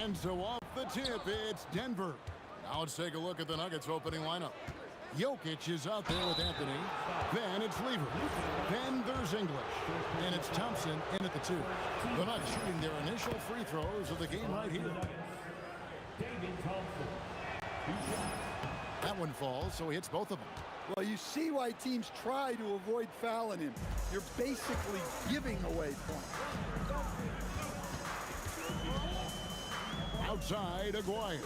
And so off the tip, it's Denver. Now let's take a look at the Nuggets opening lineup. Jokic is out there with Anthony. Then it's Lever. Then there's English. And it's Thompson in at the 2. The Nuggets shooting their initial free throws of the game right here. That one falls, so he hits both of them. Well, you see why teams try to avoid fouling him. You're basically giving away points. Outside, Aguirre.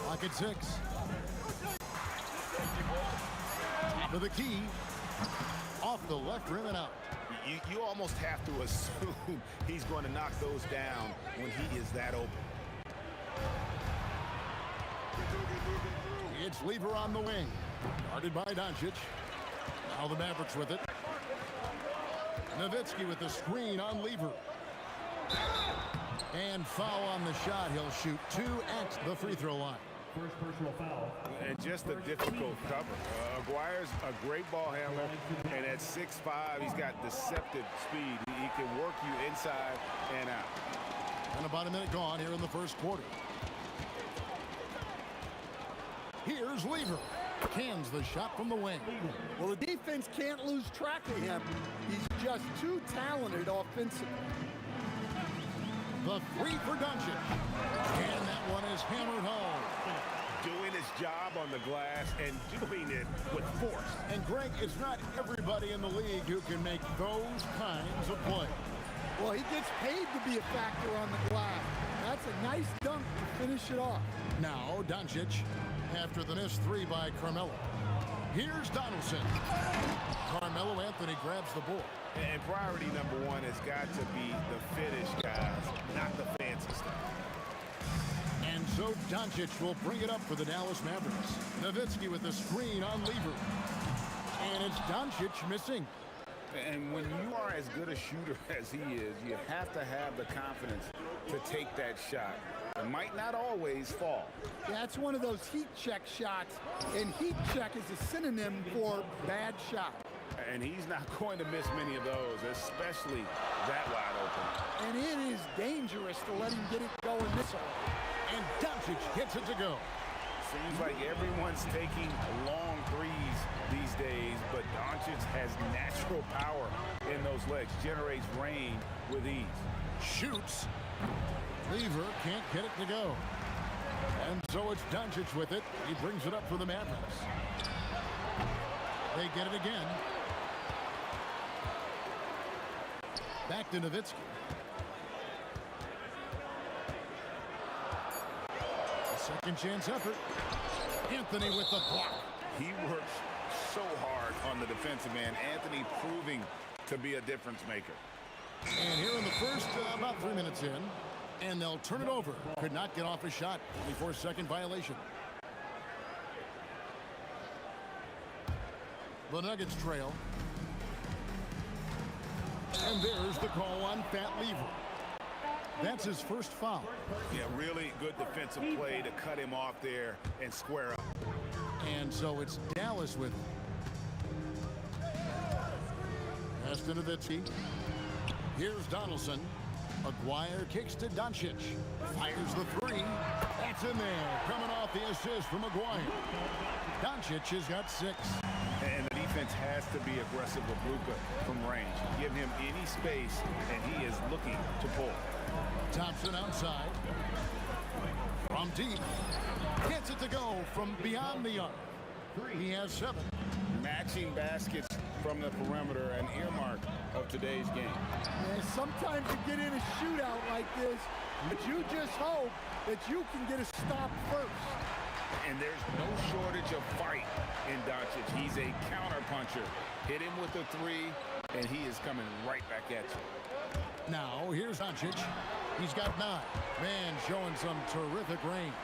Lock at 6. Top of the key. Off the left rim and out. You almost have to assume he's going to knock those down when he is that open. It's Lever on the wing. Guarded by Doncic. Now the Mavericks with it. Nowitzki with the screen on Lever. And foul on the shot. He'll shoot 2 at the free throw line. First personal foul. And just a difficult cover. Aguirre's a great ball handler, and at 6'5", he's got deceptive speed. He can work you inside and out. And about a minute gone here in the first quarter. Here's Lever. Cans the shot from the wing. Well, the defense can't lose track of him. He's just too talented offensively. The 3 for Doncic. And that one is hammered home. Doing his job on the glass and doing it with force. And Greg, it's not everybody in the league who can make those kinds of plays. Well, he gets paid to be a factor on the glass. That's a nice dunk to finish it off. Now Doncic after the missed 3 by Carmelo. Here's Donaldson. Carmelo Anthony grabs the ball. And priority number 1 has got to be the finish, guys, not the fancy stuff. And so Doncic will bring it up for the Dallas Mavericks. Nowitzki with the screen on Lever. And it's Doncic missing. And when you are as good a shooter as he is, you have to have the confidence to take that shot. It might not always fall. Yeah, it's one of those heat check shots, and heat check is a synonym for bad shot. And he's not going to miss many of those, especially that wide open. And it is dangerous to let him get it going this way. And Doncic gets it to go. Seems like everyone's taking long threes these days, but Doncic has natural power in those legs, generates rain with ease. Shoots. Lever can't get it to go. And so it's Doncic with it. He brings it up for the Mavericks. They get it again. Back to Nowitzki. Second chance effort. Anthony with the block. He works so hard on the defensive end. Anthony proving to be a difference maker. And here in the first, about 3 minutes in, and they'll turn it over. Could not get off a shot. 24-second violation. The Nuggets trail. And there's the call on Pat Lever. That's his first foul. Yeah, really good defensive play to cut him off there and square up. And so it's Dallas with it. Pass to Nowitzki. Here's Donaldson. Aguirre kicks to Doncic. Fires the 3. That's in there. Coming off the assist from Aguirre. Doncic has got 6. And the defense has to be aggressive with Luka from range. Give him any space, and he is looking to pull. Thompson outside. From deep. Gets it to go from beyond the arc. He has 7. Matching baskets from the perimeter, an earmark of today's game. And sometimes you get in a shootout like this, but you just hope that you can get a stop first. And there's no shortage of fight in Doncic. He's a counterpuncher. Hit him with a 3, and he is coming right back at you. Now, here's Doncic. He's got 9. Man, showing some terrific range.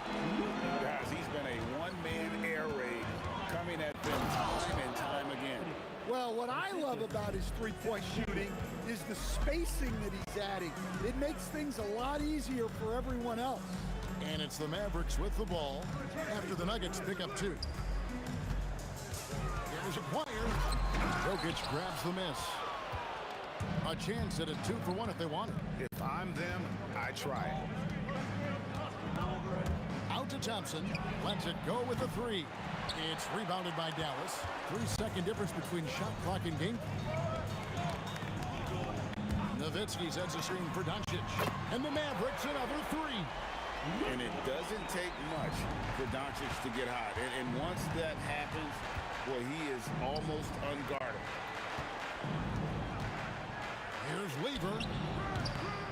Guys, he's been a one-man air raid coming at them time and time again. Well, what I love about his three-point shooting is the spacing that he's adding. It makes things a lot easier for everyone else. And it's the Mavericks with the ball after the Nuggets pick up 2. Here's Aguirre. Jokic grabs the miss. A chance at a 2-for-1 if they want it. If I'm them, I try it. Out to Thompson. Lets it go with a 3. It's rebounded by Dallas. 3-second difference between shot clock and game. Nowitzki sets a screen for Doncic. And the Mavericks another 3. And it doesn't take much for Doncic to get hot. And once that happens, well, he is almost unguardable. Here's Lever.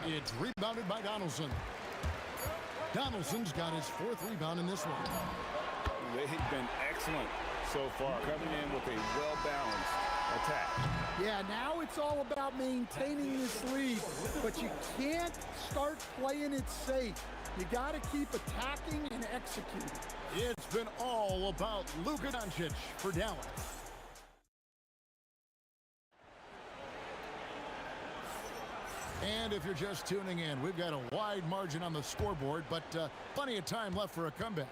It's rebounded by Donaldson. Donaldson's got his 4th rebound in this one. They've been excellent so far, coming in with a well-balanced attack. Yeah, now it's all about maintaining this lead, but you can't start playing it safe. You got to keep attacking and executing. It's been all about Luka Doncic for Dallas. And if you're just tuning in, we've got a wide margin on the scoreboard, but plenty of time left for a comeback.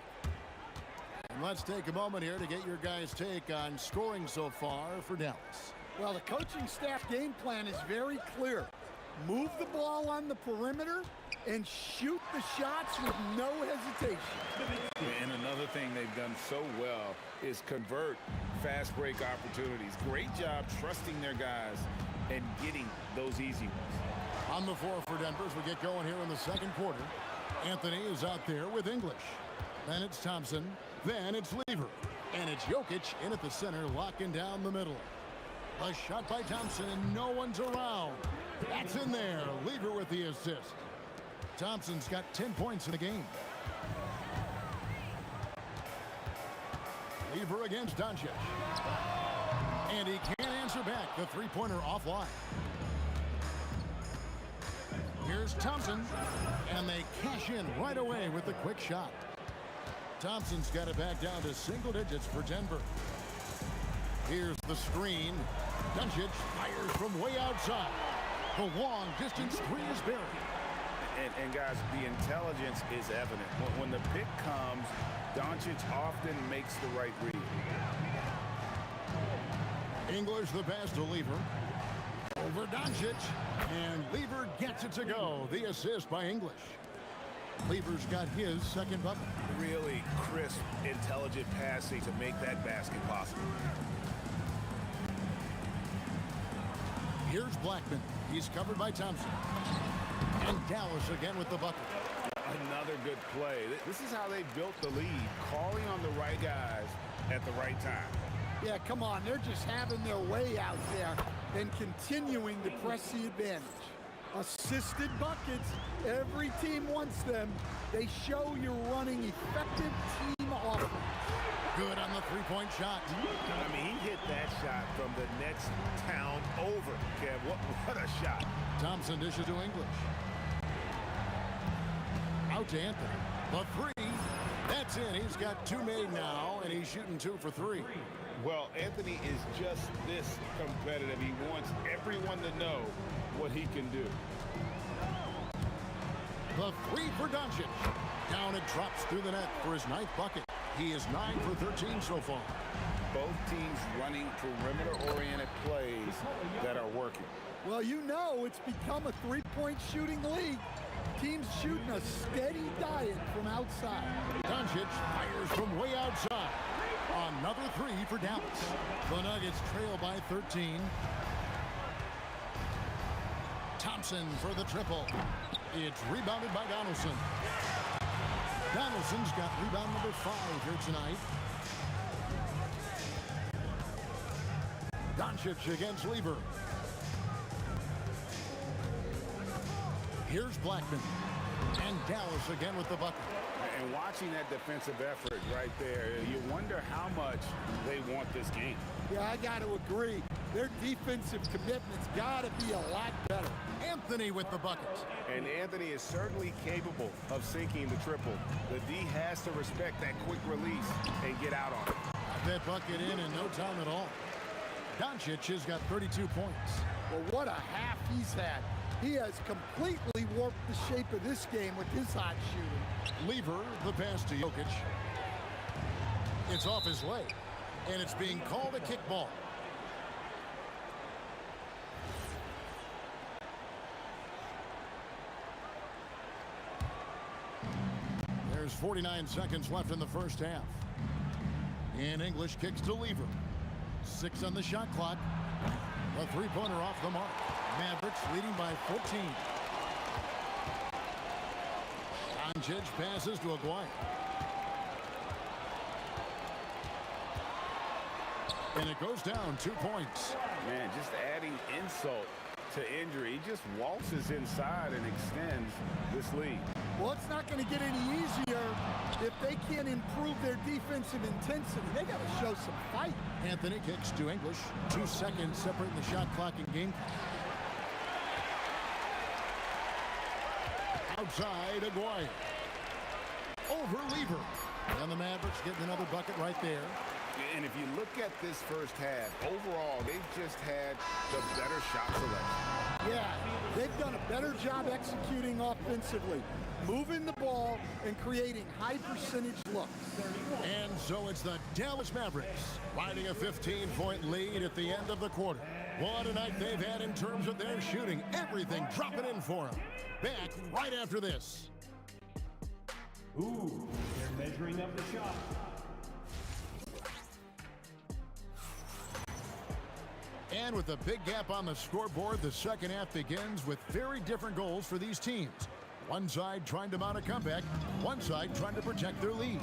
And let's take a moment here to get your guys' take on scoring so far for Dallas. Well, the coaching staff game plan is very clear. Move the ball on the perimeter and shoot the shots with no hesitation. And another thing they've done so well is convert fast break opportunities. Great job trusting their guys and getting those easy ones. On the floor for Denver as we get going here in the second quarter. Anthony is out there with English. Then it's Thompson. Then it's Lever. And it's Jokic in at the center, locking down the middle. A shot by Thompson, and no one's around. That's in there. Lever with the assist. Thompson's got 10 points in the game. Lever against Doncic. And he can't answer back. The three-pointer offline. Here's Thompson, and they cash in right away with the quick shot. Thompson's got it back down to single digits for Denver. Here's the screen. Doncic fires from way outside. The long distance 3 is buried. And guys, the intelligence is evident. When the pick comes, Doncic often makes the right read. English the pass to Lever. Over Doncic, and Lever gets it to go. The assist by English. Lever's got his second bucket. Really crisp, intelligent passing to make that basket possible. Here's Blackman. He's covered by Thompson. And Dallas again with the bucket. Another good play. This is how they built the lead, calling on the right guys at the right time. Yeah, come on. They're just having their way out there and continuing to press the advantage. Assisted buckets. Every team wants them. They show you're running effective team offense. Good on the three-point shot. I mean, he hit that shot from the next town over. Kev, what a shot. Thompson dishes to English. Out to Anthony. The 3. That's in. He's got 2 made now, and he's shooting 2 for 3. Well, Anthony is just this competitive. He wants everyone to know what he can do. The 3 for Doncic. Down it drops through the net for his 9th bucket. He is 9 for 13 so far. Both teams running perimeter-oriented plays that are working. Well, you know it's become a three-point shooting league. Teams shooting a steady diet from outside. Doncic fires from way outside. Another 3 for Dallas. The Nuggets trail by 13. Thompson for the triple. It's rebounded by Donaldson. Donaldson's got rebound number 5 here tonight. Doncic against Lever. Here's Blackman. And Dallas again with the bucket. And watching that defensive effort right there, you wonder how much they want this game. Yeah, I got to agree. Their defensive commitment's got to be a lot better. Anthony with the bucket. And Anthony is certainly capable of sinking the triple. The D has to respect that quick release and get out on it. That bucket in no time at all. Doncic has got 32 points. Well, what a half he's had. He has completely warped the shape of this game with his hot shooting. Lever, the pass to Jokic. It's off his leg, and it's being called a kickball. There's 49 seconds left in the first half. And English kicks to Lever. 6 on the shot clock. A three-pointer off the mark. Mavericks leading by 14. Doncic passes to Aguirre. And it goes down 2 points. Man, just adding insult to injury. He just waltzes inside and extends this lead. Well, it's not going to get any easier if they can't improve their defensive intensity. They got to show some fight. Anthony kicks to English. 2 seconds separating the shot clock and game. Outside, Aguirre. Over Lever. And the Mavericks getting another bucket right there. And if you look at this first half, overall, they've just had the better shot selection. Yeah, they've done a better job executing offensively, moving the ball and creating high percentage looks. And so it's the Dallas Mavericks riding a 15-point lead at the end of the quarter. What a night they've had in terms of their shooting. Everything dropping in for them. Back right after this. Ooh, they're measuring up the shot. And with a big gap on the scoreboard, the second half begins with very different goals for these teams. One side trying to mount a comeback, one side trying to protect their lead.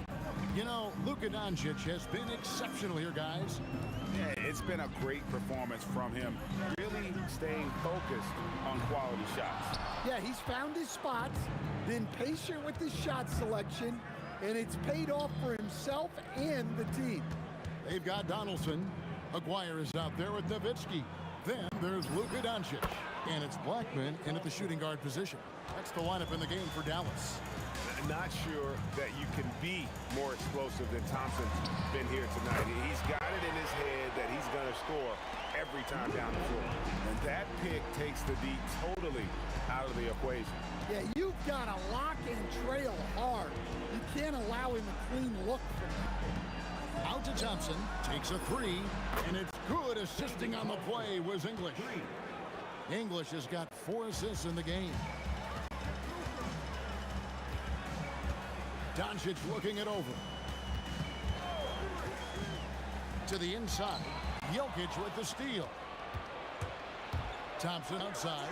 You know, Luka Doncic has been exceptional here, guys. Yeah, it's been a great performance from him, really staying focused on quality shots. Yeah, he's found his spots, been patient with his shot selection, and it's paid off for himself and the team. They've got Donaldson. Aguirre is out there with Nowitzki. Then there's Luka Doncic. And it's Blackman in at the shooting guard position. That's the lineup in the game for Dallas. Not sure that you can be more explosive than Thompson's been here tonight. He's got it in his head that he's going to score every time down the floor. And that pick takes the D totally out of the equation. Yeah, you've got to lock and trail hard. You can't allow him a clean look from him. Out to Thompson, takes a three, and it's good. Assisting on the play was English. English has got 4 assists in the game. Doncic looking it over. To the inside, Jokic with the steal. Thompson outside.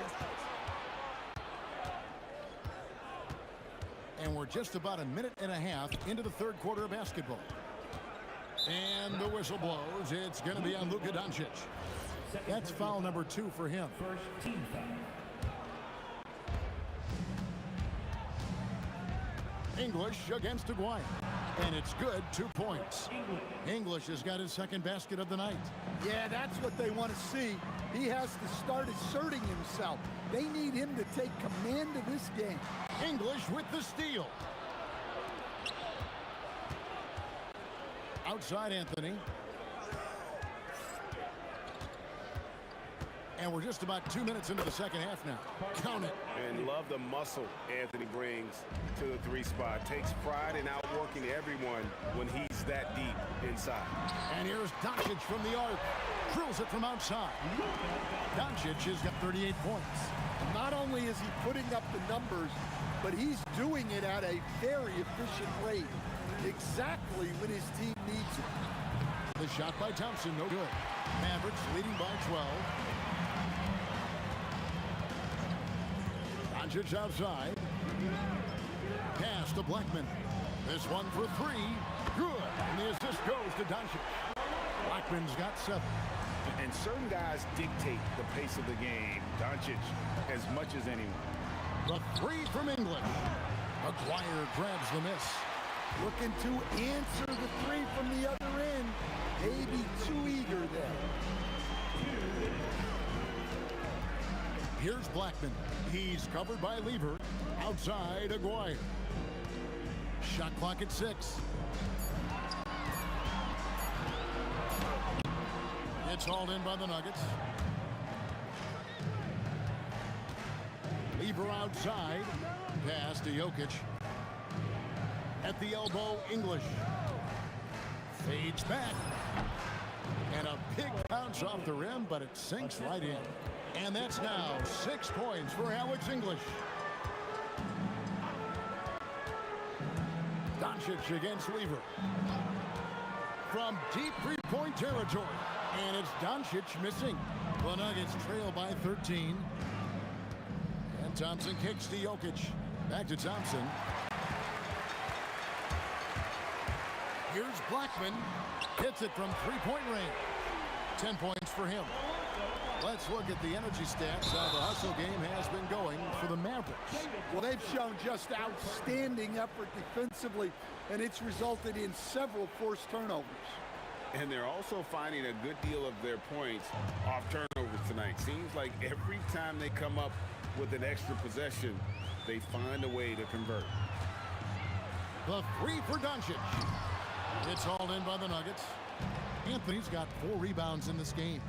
And we're just about a minute and a half into the third quarter of basketball. And the whistle blows. It's going to be on Luka Doncic. That's foul number 2 for him. First team foul. English against Aguirre. And it's good, 2 points. English has got his second basket of the night. Yeah, that's what they want to see. He has to start asserting himself. They need him to take command of this game. English with the steal. Outside Anthony. And we're just about 2 minutes into the second half now. Count it. And love the muscle Anthony brings to the 3 spot. Takes pride in outworking everyone when he's that deep inside. And here's Doncic from the arc. Drills it from outside. Doncic has got 38 points. Not only is he putting up the numbers, but he's doing it at a very efficient rate. Exactly when his team needs it. The shot by Thompson, no good. Mavericks leading by 12. Doncic outside. Pass to Blackman. This one for 3. Good. And the assist goes to Doncic. Blackman's got 7. And certain guys dictate the pace of the game. Doncic as much as anyone. The 3 from English. Aguirre grabs the miss. Looking to answer the 3 from the other end. Maybe too eager there. Here's Blackman. He's covered by Lever. Outside Aguirre. Shot clock at 6. It's hauled in by the Nuggets. Lever outside. Pass to Jokic. At the elbow, English. Fades back. And a big bounce off the rim, but it sinks right in. And that's now 6 points for Alex English. Doncic against Lever. From deep three-point territory. And it's Doncic missing. The Nuggets trail by 13. And Thompson kicks to Jokic. Back to Thompson. Here's Blackman. Hits it from three-point range. 10 points for him. Let's look at the energy stats. How the hustle game has been going for the Mavericks. Well, they've shown just outstanding effort defensively, and it's resulted in several forced turnovers. And they're also finding a good deal of their points off turnovers tonight. Seems like every time they come up with an extra possession, they find a way to convert. The three for Doncic. It's hauled in by the Nuggets. Anthony's got 4 rebounds in this game.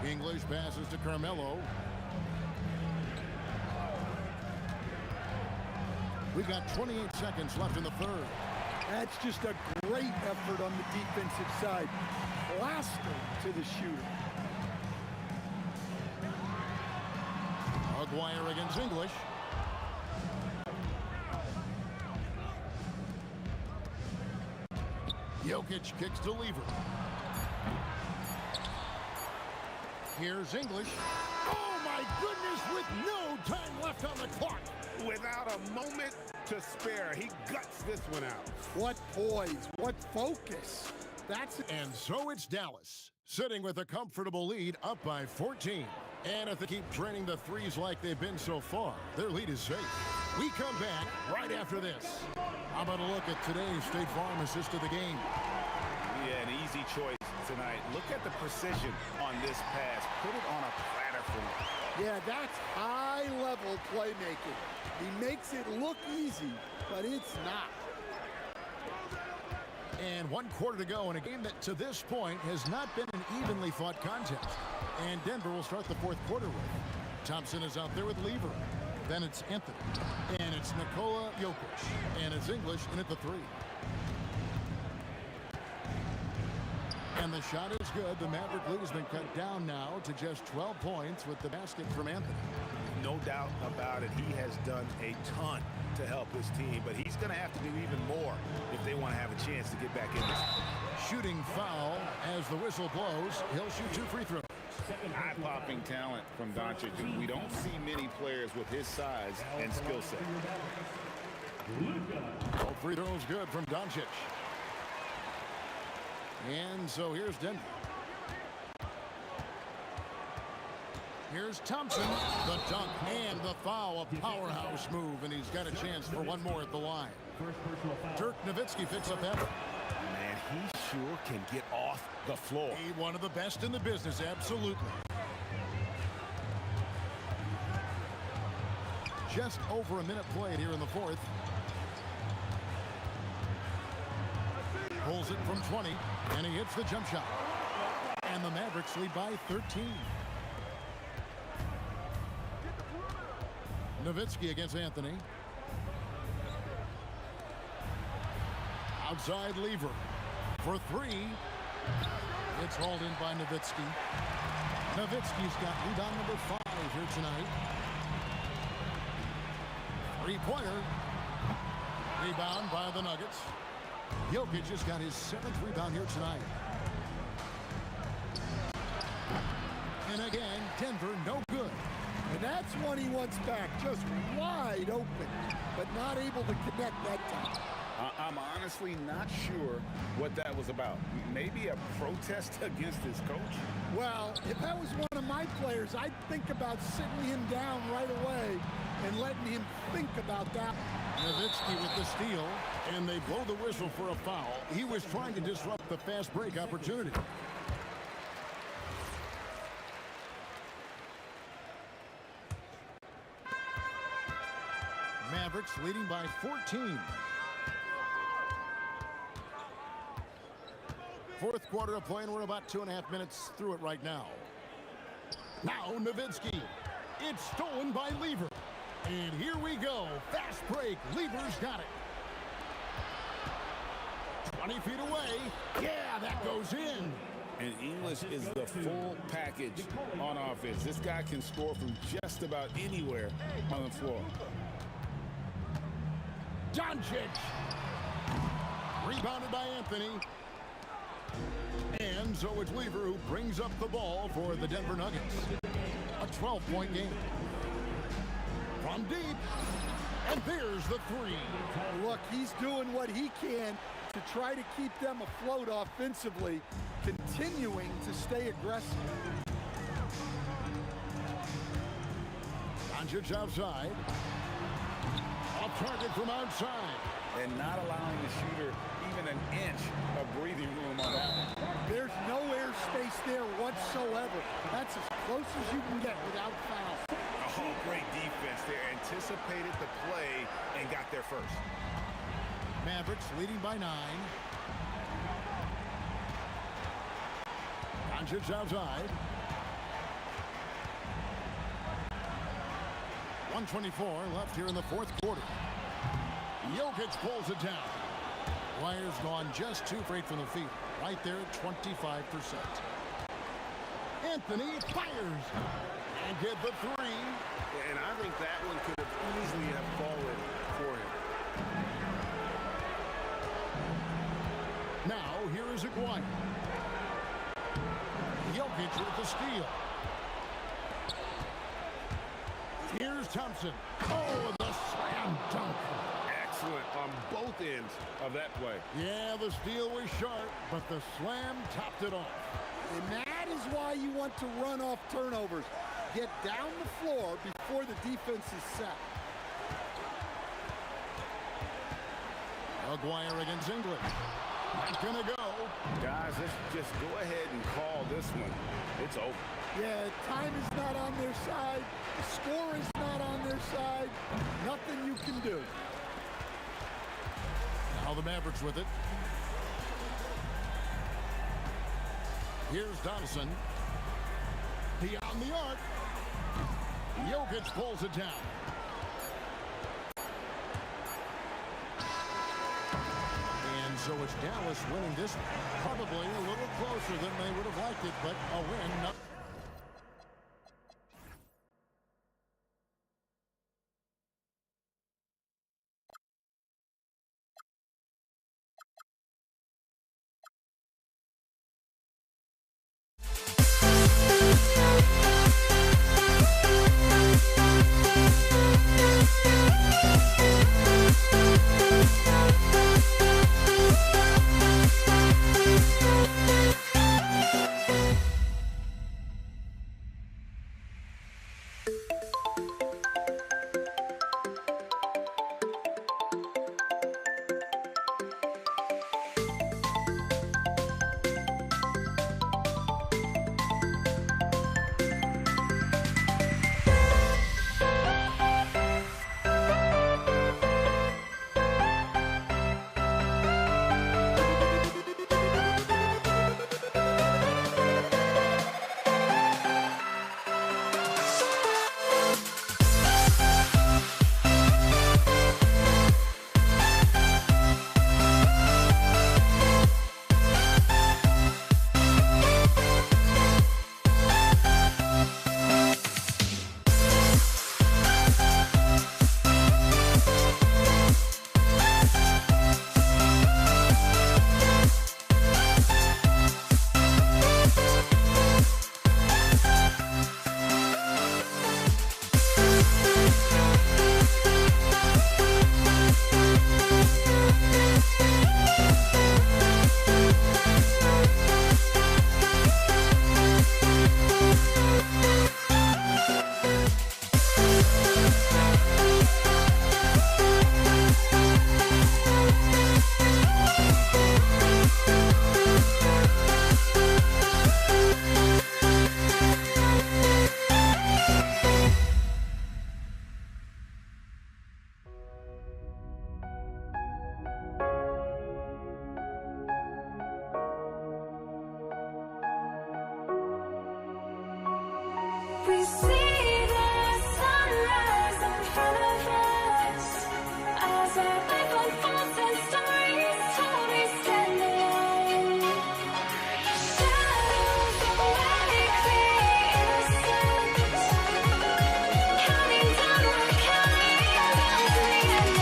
English passes to Carmelo. We've got 28 seconds left in the third. That's just a great effort on the defensive side. Plaster to the shooter. Aguirre against English. Jokic kicks to Lever. Here's English. Oh my goodness, with no time left on the clock. Without a moment to spare, he guts this one out. What poise, what focus. And so it's Dallas, sitting with a comfortable lead up by 14. And if they keep draining the threes like they've been so far, their lead is safe. We come back right after this. How about a look at today's State Farm assist of the game? Yeah, an easy choice tonight. Look at the precision on this pass. Put it on a platter for him. Yeah, that's high-level playmaking. He makes it look easy, but it's not. And 1 quarter to go in a game that to this point has not been an evenly fought contest. And Denver will start the 4th quarter with. Thompson is out there with Lever. Then it's Anthony. And it's Nikola Jokic. And it's English in at the 3. And the shot is good. The Maverick lead has been cut down now to just 12 points with the basket from Anthony. No doubt about it. He has done a ton to help his team, but he's going to have to do even more if they want to have a chance to get back in this. Shooting foul as the whistle blows. He'll shoot 2 free throws. Eye-popping talent from Doncic, and we don't see many players with his size and skill set. Both free throws good from Doncic. And so here's Denver. Here's Thompson, the dunk and the foul, a powerhouse move, and he's got a chance for one more at the line. Dirk Nowitzki picks up effort. Man, he sure can get off the floor. One of the best in the business, absolutely. Just over a minute played here in the 4th. Pulls it from 20, and he hits the jump shot. And the Mavericks lead by 13. Nowitzki against Anthony. Outside Lever for 3. It's hauled in by Nowitzki. Nowitzki's got rebound number 5 here tonight. 3-pointer. Rebound by the Nuggets. Jokic has got his 7th rebound here tonight. And again, Denver no good. And that's one he wants back, just wide open, but not able to connect that time. I'm honestly not sure what that was about. Maybe a protest against his coach? Well, if that was one of my players, I'd think about sitting him down right away and letting him think about that. Nowitzki with the steal, and they blow the whistle for a foul. He was trying to disrupt the fast break opportunity. Mavericks leading by 14. Fourth quarter of play, and we're about 2.5 minutes through it right now. Now Nowitzki. It's stolen by Lever. And here we go. Fast break. Lever's got it. 20 feet away. Yeah, that goes in. And English is the full package on offense. This guy can score from just about anywhere on the floor. Doncic. Rebounded by Anthony. And so it's Lever who brings up the ball for the Denver Nuggets. A 12-point game. From deep. And there's the three. Look, he's doing what he can to try to keep them afloat offensively, continuing to stay aggressive. Doncic outside. Off target from outside. And not allowing the shooter even an inch of breathing room on that one. There's no airspace there whatsoever. That's as close as you can get without foul. Oh, great defense there. Anticipated the play and got there first. Mavericks leading by 9. Doncic outside. 1:24 left here in the fourth quarter. Jokic pulls it down. Wire's gone just 2 for 8 from the field. Right there at 25%. Anthony fires. And get the 3. And I think that one could have easily have fallen for him. Now, here is Aguirre. Jokic with the steal. Here's Thompson. Oh, the slam dunk. Excellent on both ends of that play. Yeah, the steal was sharp, but the slam topped it off. And that is why you want to run off turnovers. Get down the floor before the defense is set. Aguirre against England. Not gonna go. Guys, let's just go ahead and call this one. It's over. Yeah, time is not on their side. The score is not on their side. Nothing you can do. Now the Mavericks with it. Here's Donaldson. Beyond the arc. Jokic pulls it down. And so it's Dallas winning this one. Probably a little closer than they would have liked it, but a win. We see the sunrise in front of us as our life unfolds and stories told we stand alone. Shadows of likely innocence, counting down or counting down to the end.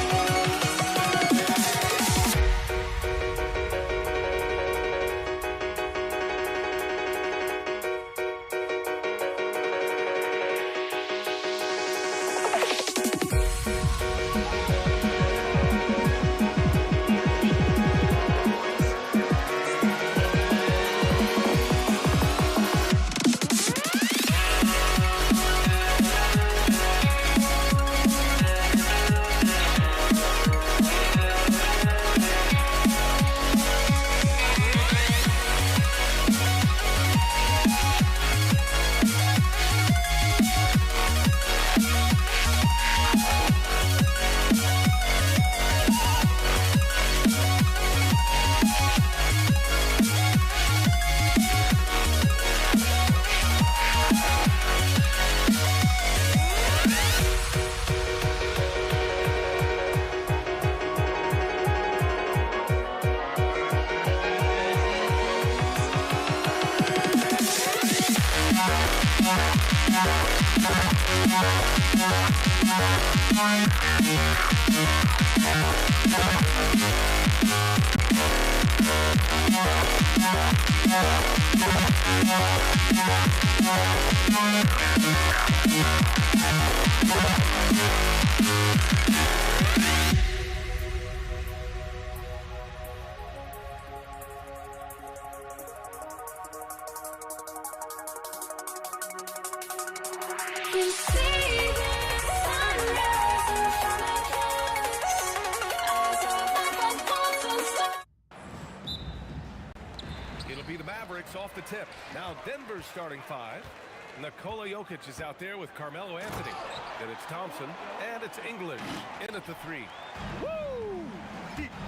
We see the sunrise in front of us as our life unfolds and stories. It'll be the Mavericks off the tip. Now Denver's starting five. Nikola Jokic is out there with Carmelo Anthony. Then it's Thompson, and it's English in at the three. Woo!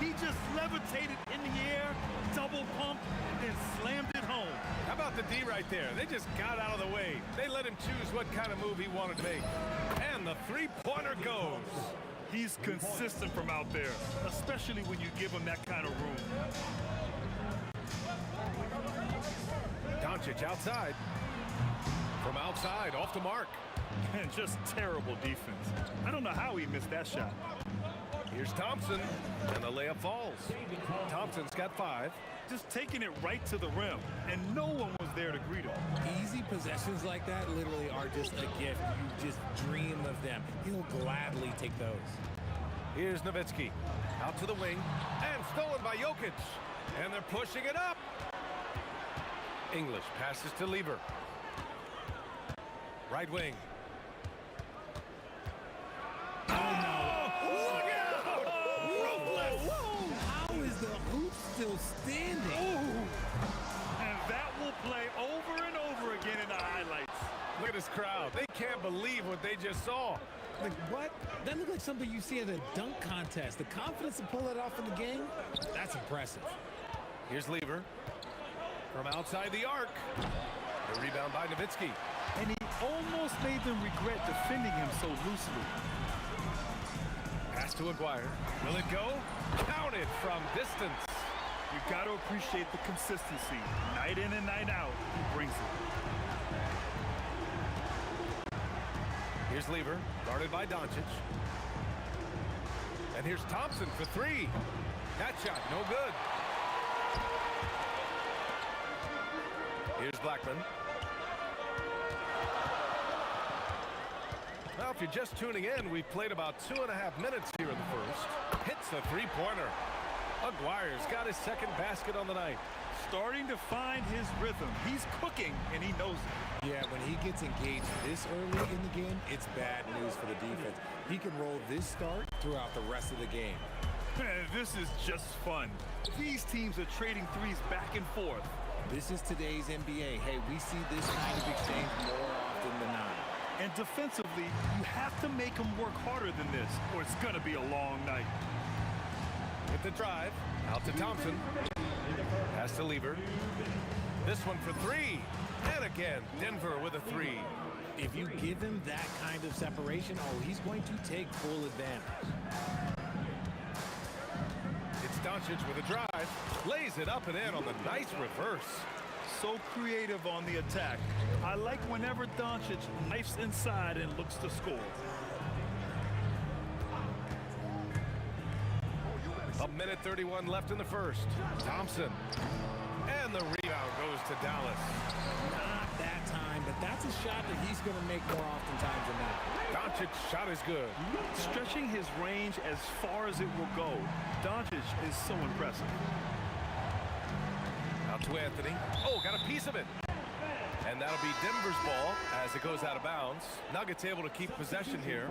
He just levitated in the air, double pump, and slammed it home. How about the D right there? They just got out of the way. They let him choose what kind of move he wanted to make. And the three-pointer goes. He's consistent from out there, especially when you give him that kind of room. Doncic outside. From outside, off the mark. And just terrible defense. I don't know how he missed that shot. Here's Thompson, and the layup falls. Thompson's got 5. Just taking it right to the rim, and no one was there to greet him. Easy possessions like that literally are just a gift. You just dream of them. He'll gladly take those. Here's Nowitzki. Out to the wing, and stolen by Jokic. And they're pushing it up. English passes to Lieber. Right wing. Oh, no. Look out! Ruthless! How is the hoop still standing? And that will play over and over again in the highlights. Look at this crowd. They can't believe what they just saw. Like, what? That looked like something you see at a dunk contest. The confidence to pull that off in the game, that's impressive. Here's Lieber. From outside the arc. The rebound by Nowitzki. And he almost made them regret defending him so loosely. Pass to Aguirre. Will it go? Count it from distance. You got to appreciate the consistency. Night in and night out, he brings it. Here's Lieber, guarded by Doncic. And here's Thompson for 3. That shot, no good. Here's Blackman. Well, if you're just tuning in, we've played about 2.5 minutes here in the first. Hits the three-pointer. Aguirre's got his second basket on the night. Starting to find his rhythm. He's cooking, and he knows it. Yeah, when he gets engaged this early in the game, it's bad news for the defense. He can roll this start throughout the rest of the game. Man, this is just fun. These teams are trading threes back and forth. This is today's NBA. Hey, we see this kind of exchange more often than not. And defensively, you have to make them work harder than this, or it's going to be a long night. With the drive, out to Thompson. Pass to Lieber. This one for 3. And again, Denver with a three. If you give him that kind of separation, oh, he's going to take full advantage. It's Doncic with a drive. Lays it up and in on the nice reverse. So creative on the attack. I like whenever Doncic knifes inside and looks to score. A minute 31 left in the first. Thompson. And the rebound goes to Dallas. Not that time, but that's a shot that he's going to make more oftentimes than that. Doncic's shot is good. Stretching his range as far as it will go. Doncic is so impressive. Out to Anthony. Oh, got a piece of it. And that'll be Denver's ball as it goes out of bounds. Nuggets able to keep possession here.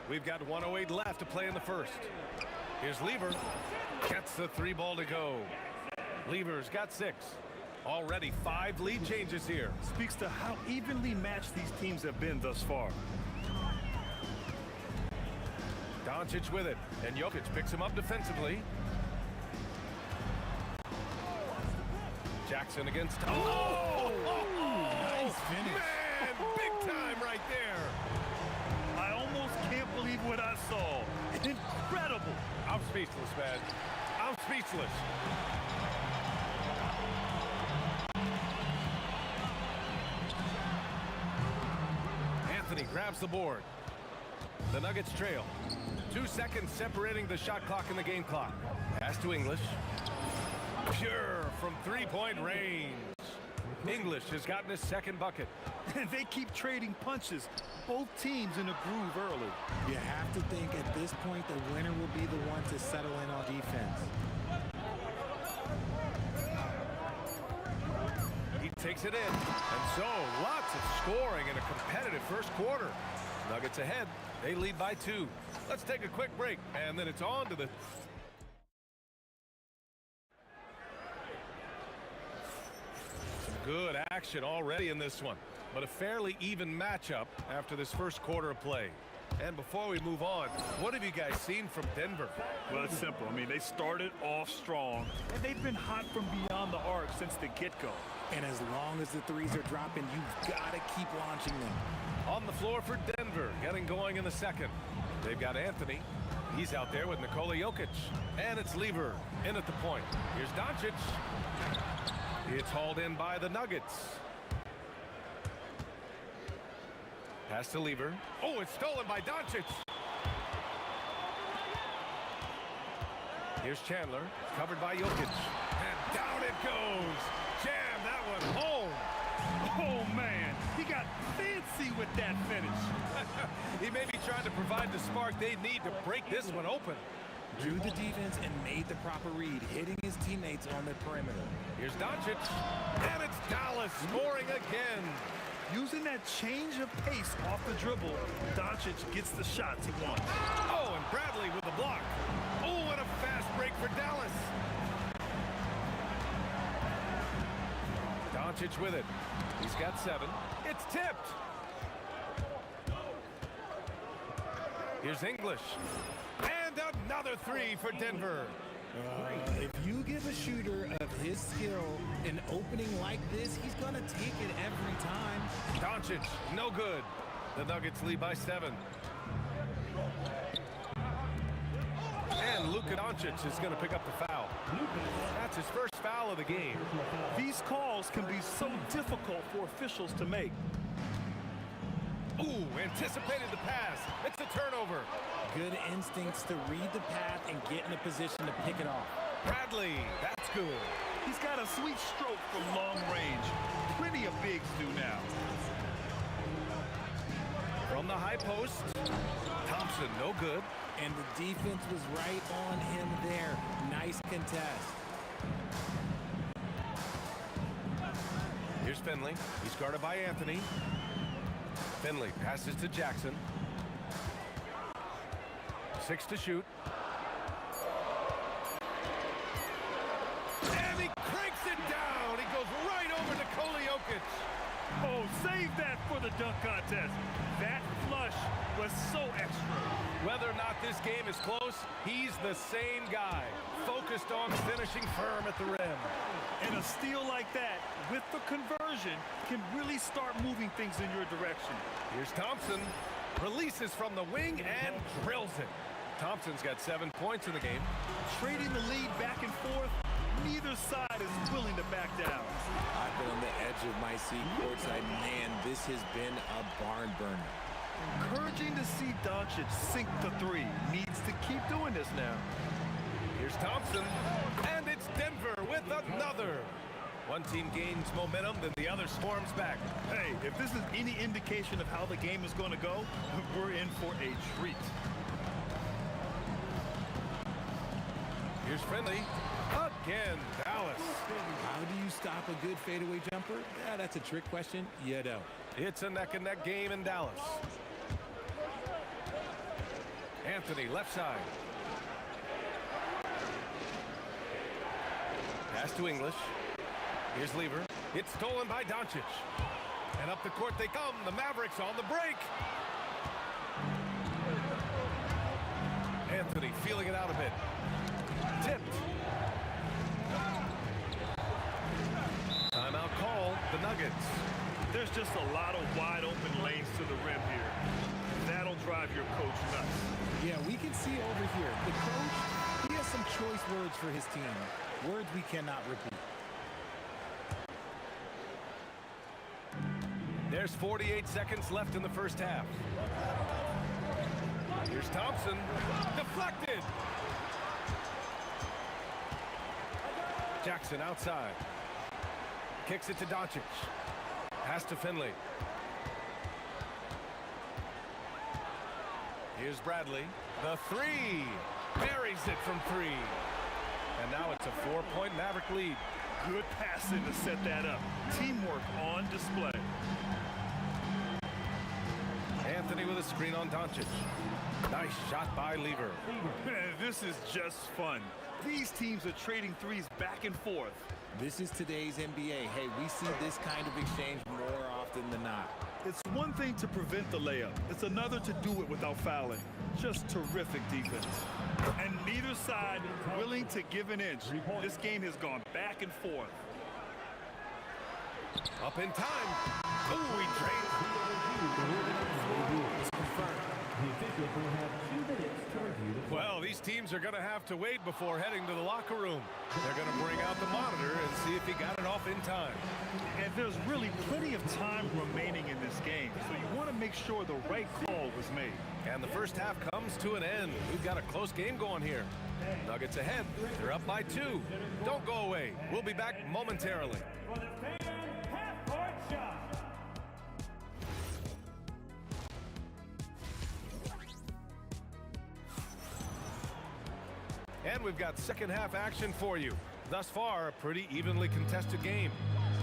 We've got 1:08 left to play in the first. Here's Lever. Gets the three ball to go. Lever's got 6. Already 5 lead changes here. Speaks to how evenly matched these teams have been thus far. Doncic with it. And Jokic picks him up defensively. Jackson against... Oh! Nice finish. Man, big time right there. I almost can't believe what I saw. Incredible. I'm speechless, man. I'm speechless. Anthony grabs the board. The Nuggets trail. 2 seconds separating the shot clock and the game clock. Pass to English. Pure from three-point range. English has gotten his second bucket. And they keep trading punches. Both teams in a groove early. You have to think at this point the winner will be the one to settle in on defense. He takes it in. And so lots of scoring in a competitive first quarter. Nuggets ahead. They lead by 2. Let's take a quick break, and then it's on to the... Some good action already in this one, but a fairly even matchup after this first quarter of play. And before we move on, what have you guys seen from Denver? Well, it's simple. I mean, they started off strong, and they've been hot from beyond the arc since the get-go. And as long as the threes are dropping, you've got to keep launching them. On the floor for Denver, getting going in the second. They've got Anthony. He's out there with Nikola Jokic. And it's Lever in at the point. Here's Doncic. It's hauled in by the Nuggets. Pass to Lever. Oh, it's stolen by Doncic. Here's Chandler, covered by Jokic. And down it goes. Jam that one home. Oh, man. He got fancy with that finish. He may be trying to provide the spark they need to break this one open. Drew the defense and made the proper read, hitting his teammates on the perimeter. Here's Doncic. And it's Dallas scoring again. Using that change of pace off the dribble, Doncic gets the shots he wants. Oh, and Bradley with the block. Oh, what a fast break for Dallas. Doncic with it. He's got 7. It's tipped. Here's English. And another 3 for Denver. If you give a shooter of his skill an opening like this, he's going to take it every time. Doncic, no good. The Nuggets lead by 7. And Luka Doncic is going to pick up the foul. That's his first foul of the game. These calls can be so difficult for officials to make. Ooh, anticipated the pass. It's a turnover. Good instincts to read the path and get in a position to pick it off. Bradley, that's good. He's got a sweet stroke from long range. Plenty of bigs do now. From the high post, Thompson, no good. And the defense was right on him there. Nice contest. Here's Finley. He's guarded by Anthony. Finley passes to Jackson. 6 to shoot. And he cranks it down. He goes right over to Nikola Jokic. Oh, save that for the dunk contest. That flush was so extra. Whether or not this game is close, he's the same guy, focused on finishing firm at the rim. And a steal like that, with the conversion, can really start moving things in your direction. Here's Thompson, releases from the wing and drills it. Thompson's got 7 points in the game. Trading the lead back and forth, neither side is willing to back down. I've been on the edge of my seat courtside. Man, this has been a barn burner. Encouraging to see Doncic sink the three. Needs to keep doing this now. Here's Thompson, and it's Denver with another. One team gains momentum, then the other storms back. Hey, if this is any indication of how the game is going to go, we're in for a treat. Here's Finley. Again, Dallas. How do you stop a good fadeaway jumper? Yeah, that's a trick question. You don't. It's a neck-and-neck game in Dallas. Anthony, left side. Pass to English. Here's Lever. It's stolen by Doncic. And up the court they come. The Mavericks on the break. Anthony feeling it out a bit. Tipped. Timeout call, the Nuggets. There's just a lot of wide open lanes to the rim here. That'll drive your coach nuts. Yeah, we can see over here. The coach, he has some choice words for his team. Words we cannot repeat. There's 48 seconds left in the first half. Here's Thompson. Deflected. Jackson outside. Kicks it to Doncic. Pass to Finley. Here's Bradley. The three. Buries it from three. And now it's a 4-point Maverick lead. Good passing to set that up. Teamwork on display. Anthony with a screen on Doncic. Nice shot by Lever. This is just fun. These teams are trading threes back and forth. This is today's NBA. Hey, we see this kind of exchange more often than not. It's one thing to prevent the layup. It's another to do it without fouling. Just terrific defense. And neither side willing to give an inch. This game has gone back and forth. Up in time. Ooh, he drained. Well, these teams are going to have to wait before heading to the locker room. They're going to bring out the monitor and see if he got it off in time. And there's really plenty of time remaining in this game, so you want to make sure the right call was made. And the first half comes to an end. We've got a close game going here. Nuggets ahead. They're up by 2. Don't go away. We'll be back momentarily. And we've got second half action for you. Thus far, a pretty evenly contested game.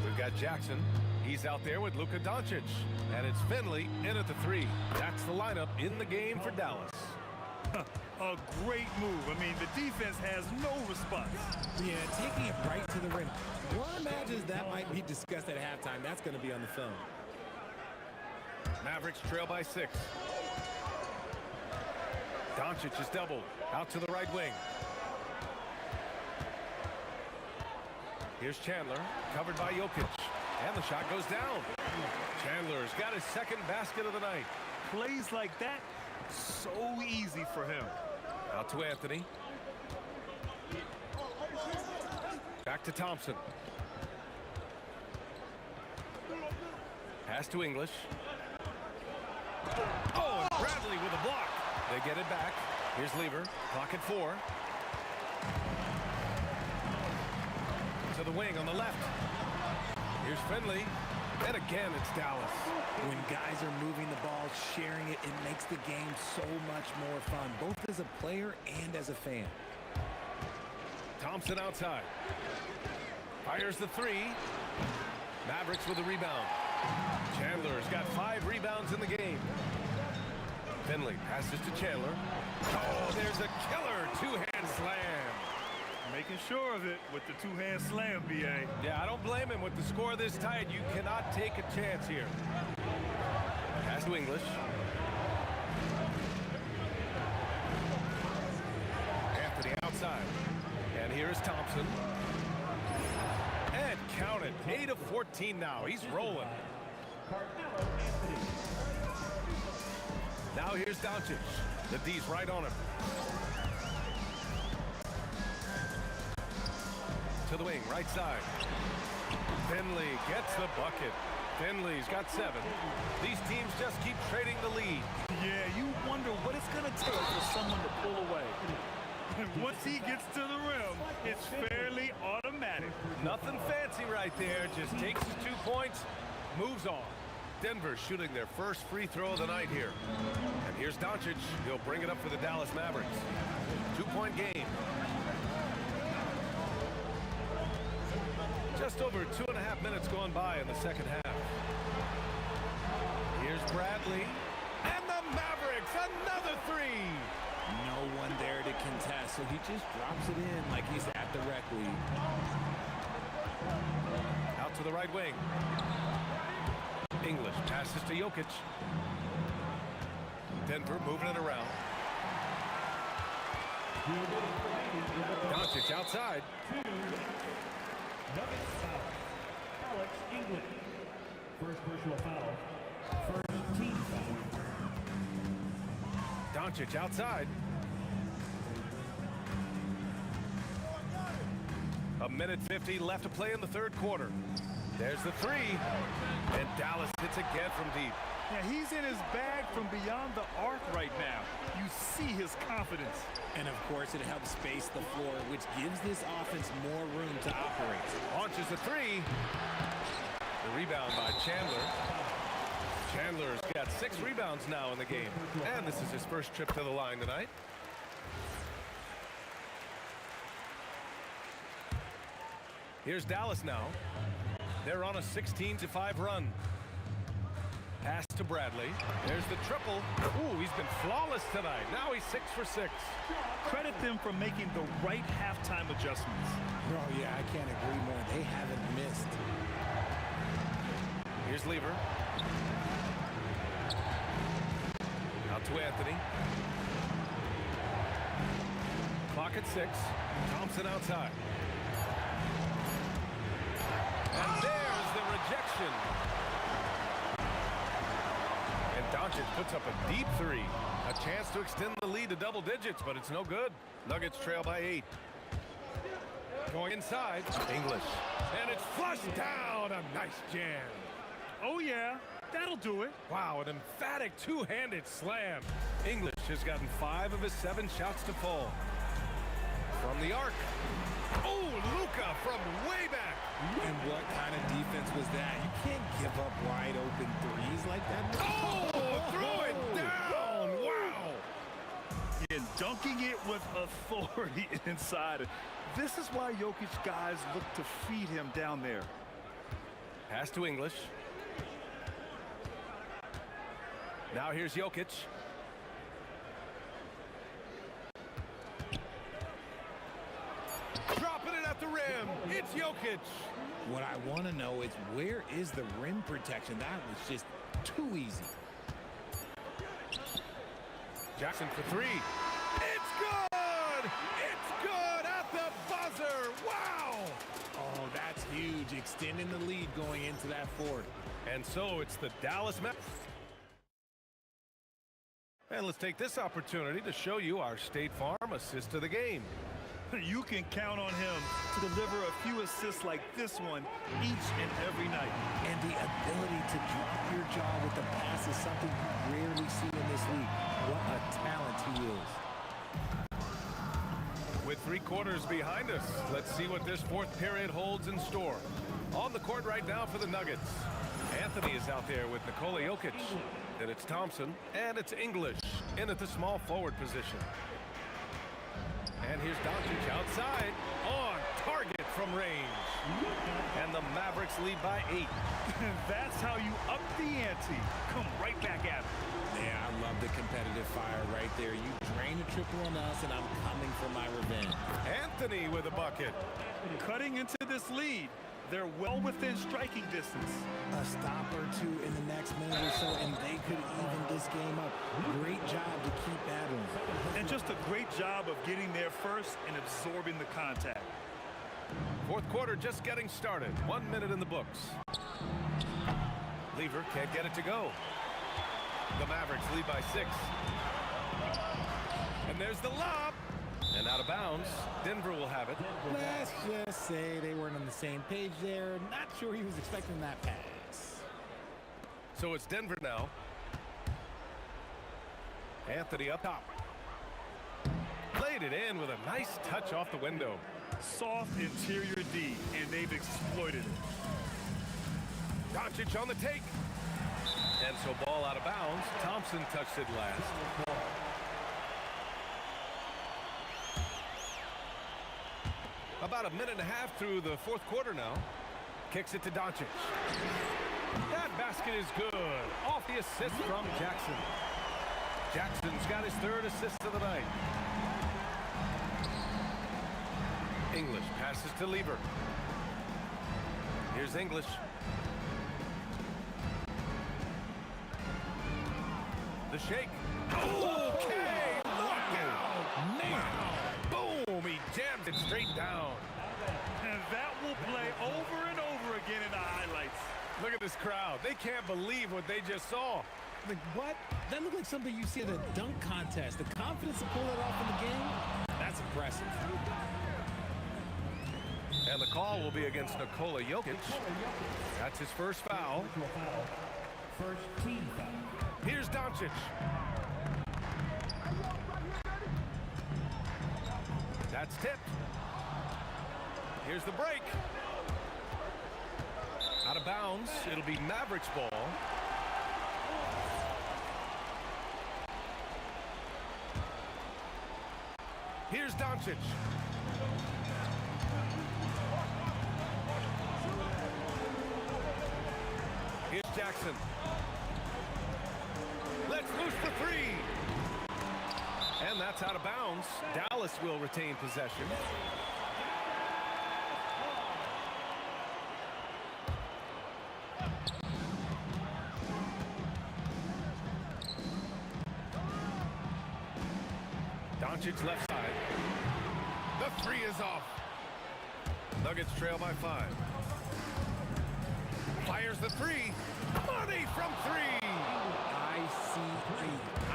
We've got Jackson. He's out there with Luka Doncic. And it's Finley in at the 3. That's the lineup in the game for Dallas. A great move. I mean, the defense has no response. Yeah, taking it right to the rim. One imagines that might be discussed at halftime. That's going to be on the film. Mavericks trail by 6. Doncic is doubled. Out to the right wing. Here's Chandler, covered by Jokic. And the shot goes down. Chandler's got his second basket of the night. Plays like that, so easy for him. Out to Anthony. Back to Thompson. Pass to English. Oh, and Bradley with a block. They get it back. Here's Lever. Clock at 4. To the wing on the left. Here's Finley. And again, it's Dallas. When guys are moving the ball, sharing it, it makes the game so much more fun, both as a player and as a fan. Thompson outside. Fires the 3. Mavericks with a rebound. Chandler's got 5 rebounds in the game. Finley passes to Chandler. Oh, there's a killer two-hand slam. Making sure of it with the two-hand slam, B.A. Yeah, I don't blame him. With the score this tight, you cannot take a chance here. Pass to English. Here's Thompson. And count it. 8 of 14 now. He's rolling. Now here's Doncic. The D's right on him. To the wing, right side. Finley gets the bucket. Finley's got 7. These teams just keep trading the lead. Yeah, you wonder what it's going to take for someone to pull away. And once he gets to the rim, it's fairly automatic. Nothing fancy right there. Just takes his 2 points, moves on. Denver shooting their first free throw of the night here. And here's Doncic. He'll bring it up for the Dallas Mavericks. 2-point game. Just over 2.5 minutes gone by in the second half. Here's Bradley. And the Mavericks, another 3. No one there to contest, so he just drops it in like he's at the rec league. Out to the right wing. English passes to Jokic. Denver moving it around. Doncic outside. Nuggets foul. Alex English. First personal foul. First team foul. Doncic outside. A minute 50 left to play in the third quarter. There's the 3. And Dallas hits again from deep. Yeah, he's in his bag from beyond the arc right now. You see his confidence. And of course, it helps space the floor, which gives this offense more room to operate. Launches a 3. The rebound by Chandler. Chandler's got 6 rebounds now in the game. And this is his first trip to the line tonight. Here's Dallas now. They're on a 16-5 run. Pass to Bradley. There's the triple. Ooh, he's been flawless tonight. Now he's 6 for 6. Credit them for making the right halftime adjustments. Oh, yeah, I can't agree more. They haven't missed. Here's Lever. Out to Anthony. Clock at 6. Thompson outside. And there's the rejection. And Doncic puts up a deep 3. A chance to extend the lead to double digits, but it's no good. Nuggets trail by 8. Going inside. English. And it's flushed down. A nice jam. Oh, yeah, that'll do it. Wow, an emphatic two-handed slam. English has gotten 5 of his 7 shots to fall. From the arc. Oh, Luka from way back. And what kind of defense was that? You can't give up wide open threes like that. Oh, throw it down. Wow. And dunking it with authority inside. This is why Jokic guys look to feed him down there. Pass to English. Now here's Jokic. Dropping it at the rim. It's Jokic. What I want to know is where is the rim protection? That was just too easy. Jackson for 3. It's good! It's good at the buzzer! Wow! Oh, that's huge. Extending the lead going into that fourth. And so it's the Dallas Mavericks. And let's take this opportunity to show you our State Farm assist to the game. You can count on him to deliver a few assists like this one each and every night. And the ability to drop your jaw with the pass is something you rarely see in this league. What a talent he is. With 3 quarters behind us, let's see what this fourth period holds in store. On the court right now for the Nuggets. Anthony is out there with Nikola Jokic. Then it's Thompson, and it's English in at the small forward position. And here's Doncic outside, on target from range. And the Mavericks lead by 8. That's how you up the ante. Come right back at it. Yeah, I love the competitive fire right there. You drain a triple on us, and I'm coming for my revenge. Anthony with a bucket. Cutting into this lead. They're well within striking distance. A stop or two in the next minute or so, and they could even this game up. Great job to keep battling. And just a great job of getting there first and absorbing the contact. Fourth quarter just getting started. 1 minute in the books. Lever can't get it to go. The Mavericks lead by 6. And there's the lob. And out of bounds. Denver will have it. Let's just say they weren't on the same page there. Not sure he was expecting that pass. So it's Denver now. Anthony up top. Played it in with a nice touch off the window. Soft interior D, and they've exploited it. Doncic on the take. And so ball out of bounds. Thompson touched it last. About a minute and a half through the fourth quarter now. Kicks it to Doncic. That basket is good. Off the assist from Jackson. Jackson's got his 3rd assist of the night. English passes to Lever. Here's English. The shake. Okay, look out. Man. Boom, he jammed it straight down. And that will play over and over again in the highlights. Look at this crowd. They can't believe what they just saw. Like, what? That looked like something you see at a dunk contest. The confidence to pull it off in the game, that's impressive. And the call will be against Nikola Jokic. That's his first foul. First team foul. Here's Doncic. That's tipped. Here's the break. Out of bounds. It'll be Mavericks ball. Here's Doncic. Here's Jackson. Let's loose the 3. And that's out of bounds. Dallas will retain possession. Doncic left side. The 3 is off. Nuggets trail by 5. Fires the 3. Money from 3.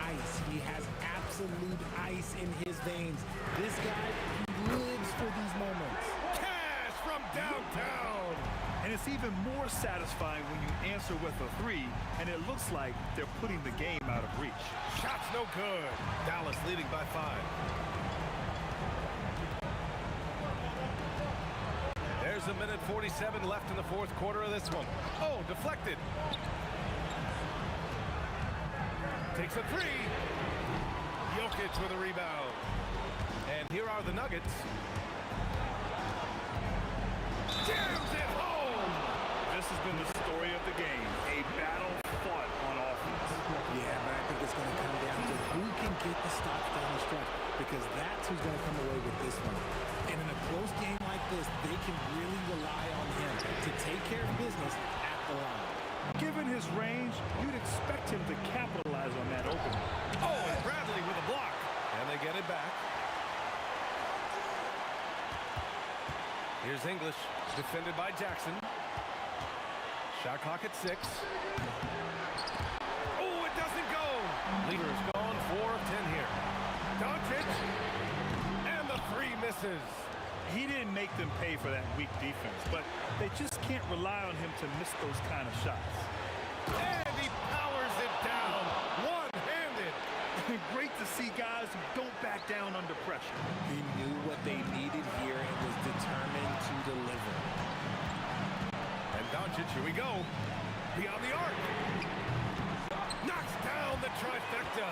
Ice. He has absolute ice in his veins. This guy, he lives for these moments. Cash from downtown. And it's even more satisfying when you answer with a 3, and it looks like they're putting the game out of reach. Shot's no good. Dallas leading by 5. There's a minute 47 left in the fourth quarter of this one. Oh, deflected. Takes a 3. Jokic with a rebound. And here are the Nuggets. Jams it home. This has been the story of the game. A battle fought on offense. Yeah, but I think it's going to come down to who can get the stops down the stretch, because that's who's going to come away with this one. And in a close game like this, they can really rely on him to take care of business at the line. Given his range, you'd expect him to capitalize on that opening. Oh, and Bradley with a block. And they get it back. Here's English, defended by Jackson. Shot clock at 6. Oh, it doesn't go. Leader's gone 4 of 10 here. Doncic. And the 3 misses. He didn't make them pay for that weak defense, but they just can't rely on him to miss those kind of shots. And he powers it down, one-handed. Great to see guys who don't back down under pressure. He knew what they needed here and was determined to deliver. And Doncic, here we go. Beyond the arc. Knocks down the trifecta.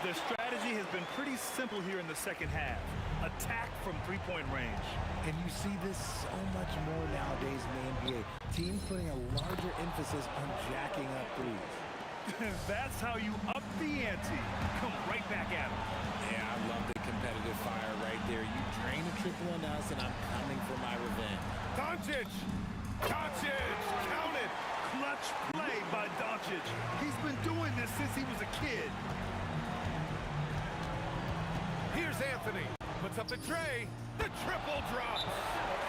Their strategy has been pretty simple here in the second half. Attack from three-point range. And you see this so much more nowadays in the NBA. Teams putting a larger emphasis on jacking up threes. That's how you up the ante. Come right back at them. Yeah, I love the competitive fire right there. You drain a triple on us, and I'm coming for my revenge. Doncic! Doncic! Count it! Clutch play by Doncic. He's been doing this since he was a kid. Here's Anthony. Puts up the tray. The triple drop.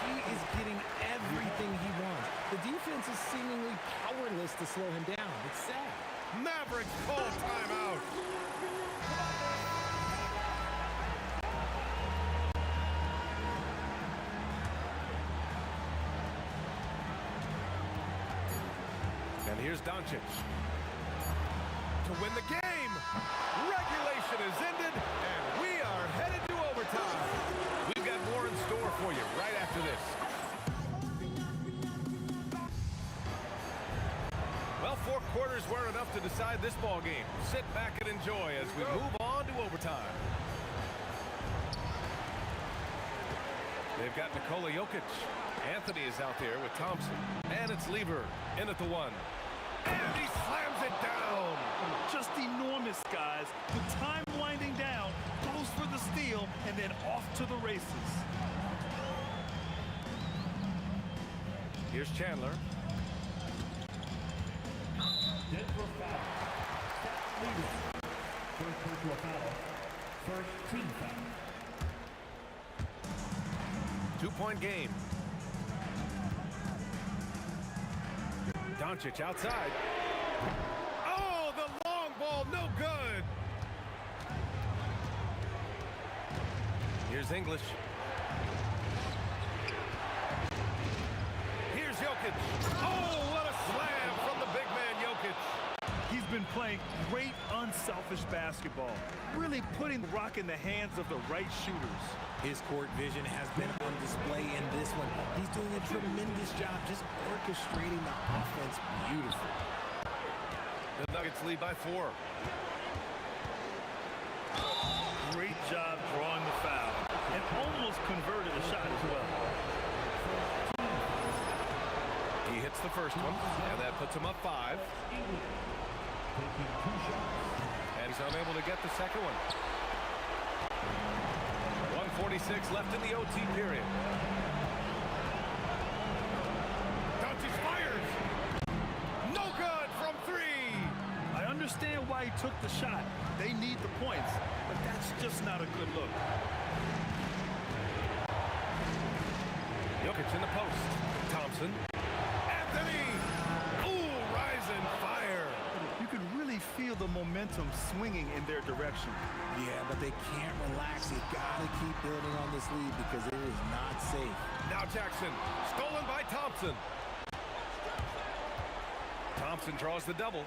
He is getting everything he wants. The defense is seemingly powerless to slow him down. It's sad. Mavericks call timeout. And here's Doncic. To win the game. Regulation is ended, and we are headed to overtime. We've got more in store for you right after this. Well, 4 quarters weren't enough to decide this ball game. Sit back and enjoy as we move on to overtime. They've got Nikola Jokic. Anthony is out there with Thompson. And it's Lever in at the 1. And he slams it down. Just enormous, guys. With time winding down, goes for the steal, and then off to the races. Here's Chandler. Denver foul. First personal foul. First team foul. 2-point game. Doncic outside. Oh, the long ball, no good. Here's English. Here's Jokic. Oh, what a slam from the big man Jokic. He's been playing great unselfish basketball, really putting the rock in the hands of the right shooters. His court vision has been on display in this one. He's doing a tremendous job just orchestrating the offense beautifully. The Nuggets lead by 4. Great job drawing the foul, and almost converted a shot as well. He hits the first one, and that puts him up 5. And he's unable to get the second one. 1:46 left in the OT period. Doncic fires. No good from 3. I understand why he took the shot. They need the points, but that's just not a good look. Jokic in the post. Thompson. Anthony. Ooh, rising fire. You can really feel the momentum swinging in their direction. Yeah, but they can't relax. They gotta keep building on this lead because it is not safe. Now Jackson. Stolen by Thompson. Thompson draws the double.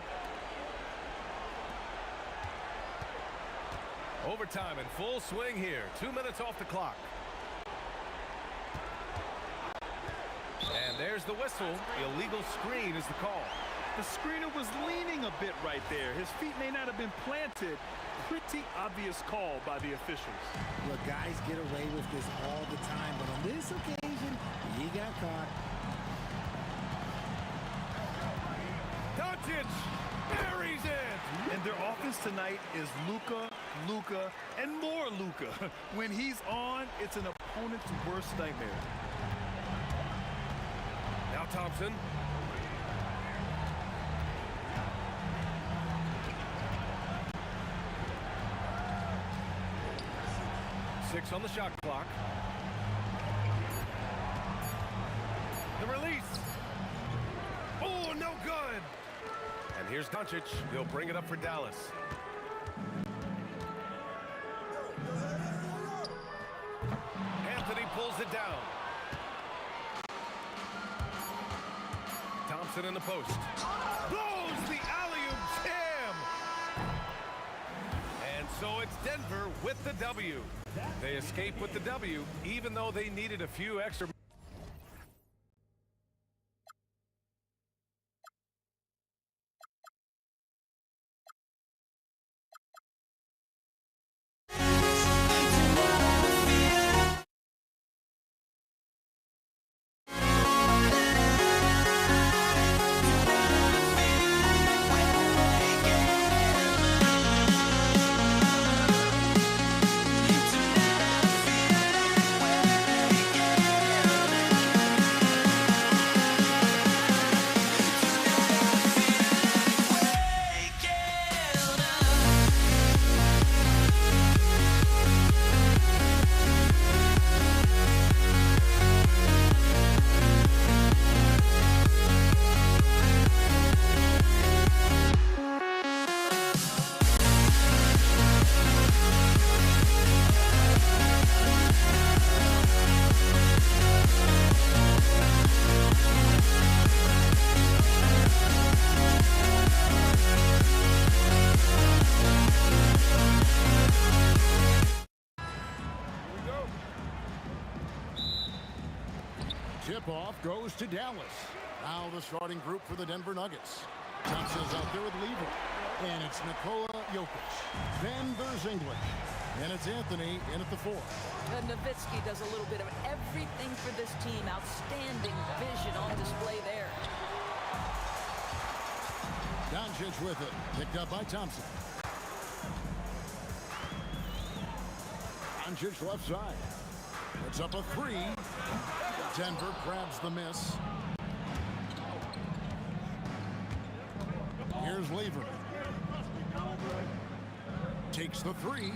Overtime in full swing here. 2 minutes off the clock. And there's the whistle. Illegal screen is the call. The screener was leaning a bit right there. His feet may not have been planted. Pretty obvious call by the officials. Look, guys get away with this all the time, but on this occasion, he got caught. Doncic buries it. And their offense tonight is Luka, Luka, and more Luka. When he's on, it's an opponent's worst nightmare. Now Thompson. Six on the shot clock. The release. Oh, no good. And here's Doncic. He'll bring it up for Dallas. Anthony pulls it down. Thompson in the post. Blows the alley-oop jam. And so it's Denver with the W. They escape with the W, even though they needed a few extra. goes to Dallas. Now the starting group for the Denver Nuggets. Thompson's out there with Lever. And it's Nikola Jokic. Then there's English. And it's Anthony in at the 4. Nowitzki does a little bit of everything for this team. Outstanding vision on display there. Doncic with it. Picked up by Thompson. Doncic left side. It's up a 3. Denver grabs the miss. Here's Lever. Takes the 3.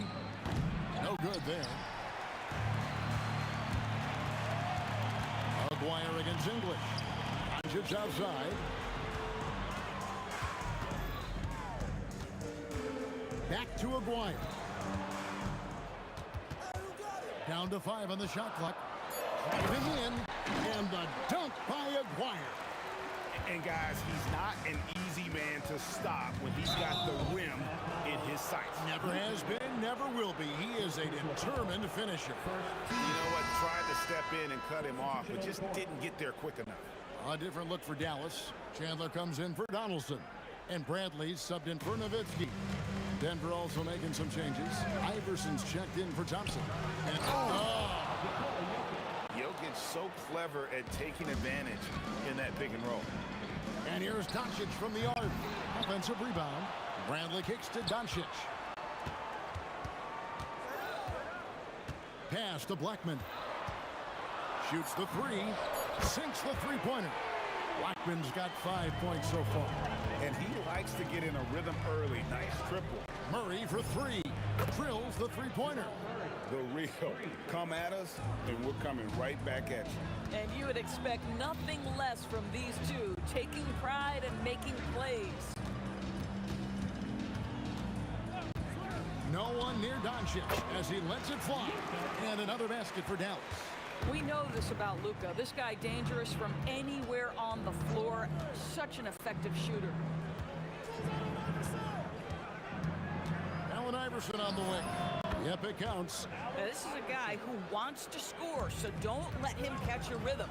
No good there. Aguirre against English. Doncic outside. Back to Aguirre. Down to 5 on the shot clock. Driving in. And the dunk by Aguirre. And guys, he's not an easy man to stop when he's got the rim in his sights. Never has been, never will be. He is a determined finisher. You know what? Tried to step in and cut him off, but just didn't get there quick enough. A different look for Dallas. Chandler comes in for Donaldson. And Bradley's subbed in for Nowitzki. Denver also making some changes. Iverson's checked in for Thompson. And Jokic so clever at taking advantage in that pick and roll. And here's Doncic from the arc. Offensive rebound. Bradley kicks to Doncic. Pass to Blackman. Shoots the 3. Sinks the three-pointer. Blackman's got 5 points so far. And he likes to get in a rhythm early. Nice triple. Murray for 3. Drills the three-pointer. The real. Come at us, and we're coming right back at you. And you would expect nothing less from these two, taking pride and making plays. No one near Doncic as he lets it fly. And another basket for Dallas. We know this about Luka. This guy dangerous from anywhere on the floor. Such an effective shooter. Allen Iverson on the wing. Yep, it counts. Now, this is a guy who wants to score, so don't let him catch a rhythm.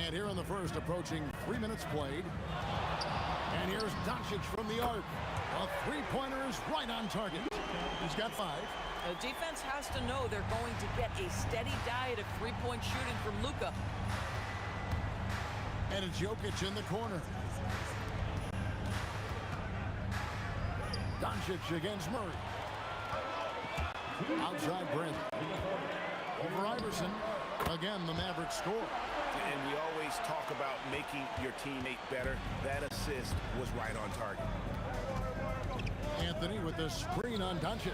And here in the first, approaching 3 minutes played. And here's Doncic from the arc. A three-pointer is right on target. He's got 5. The defense has to know they're going to get a steady diet of three-point shooting from Luka. And it's Jokic in the corner. Doncic against Murray. Outside Brent. Over Iverson. Again, the Mavericks score. And we always talk about making your teammate better. That assist was right on target. Anthony with the screen on Doncic.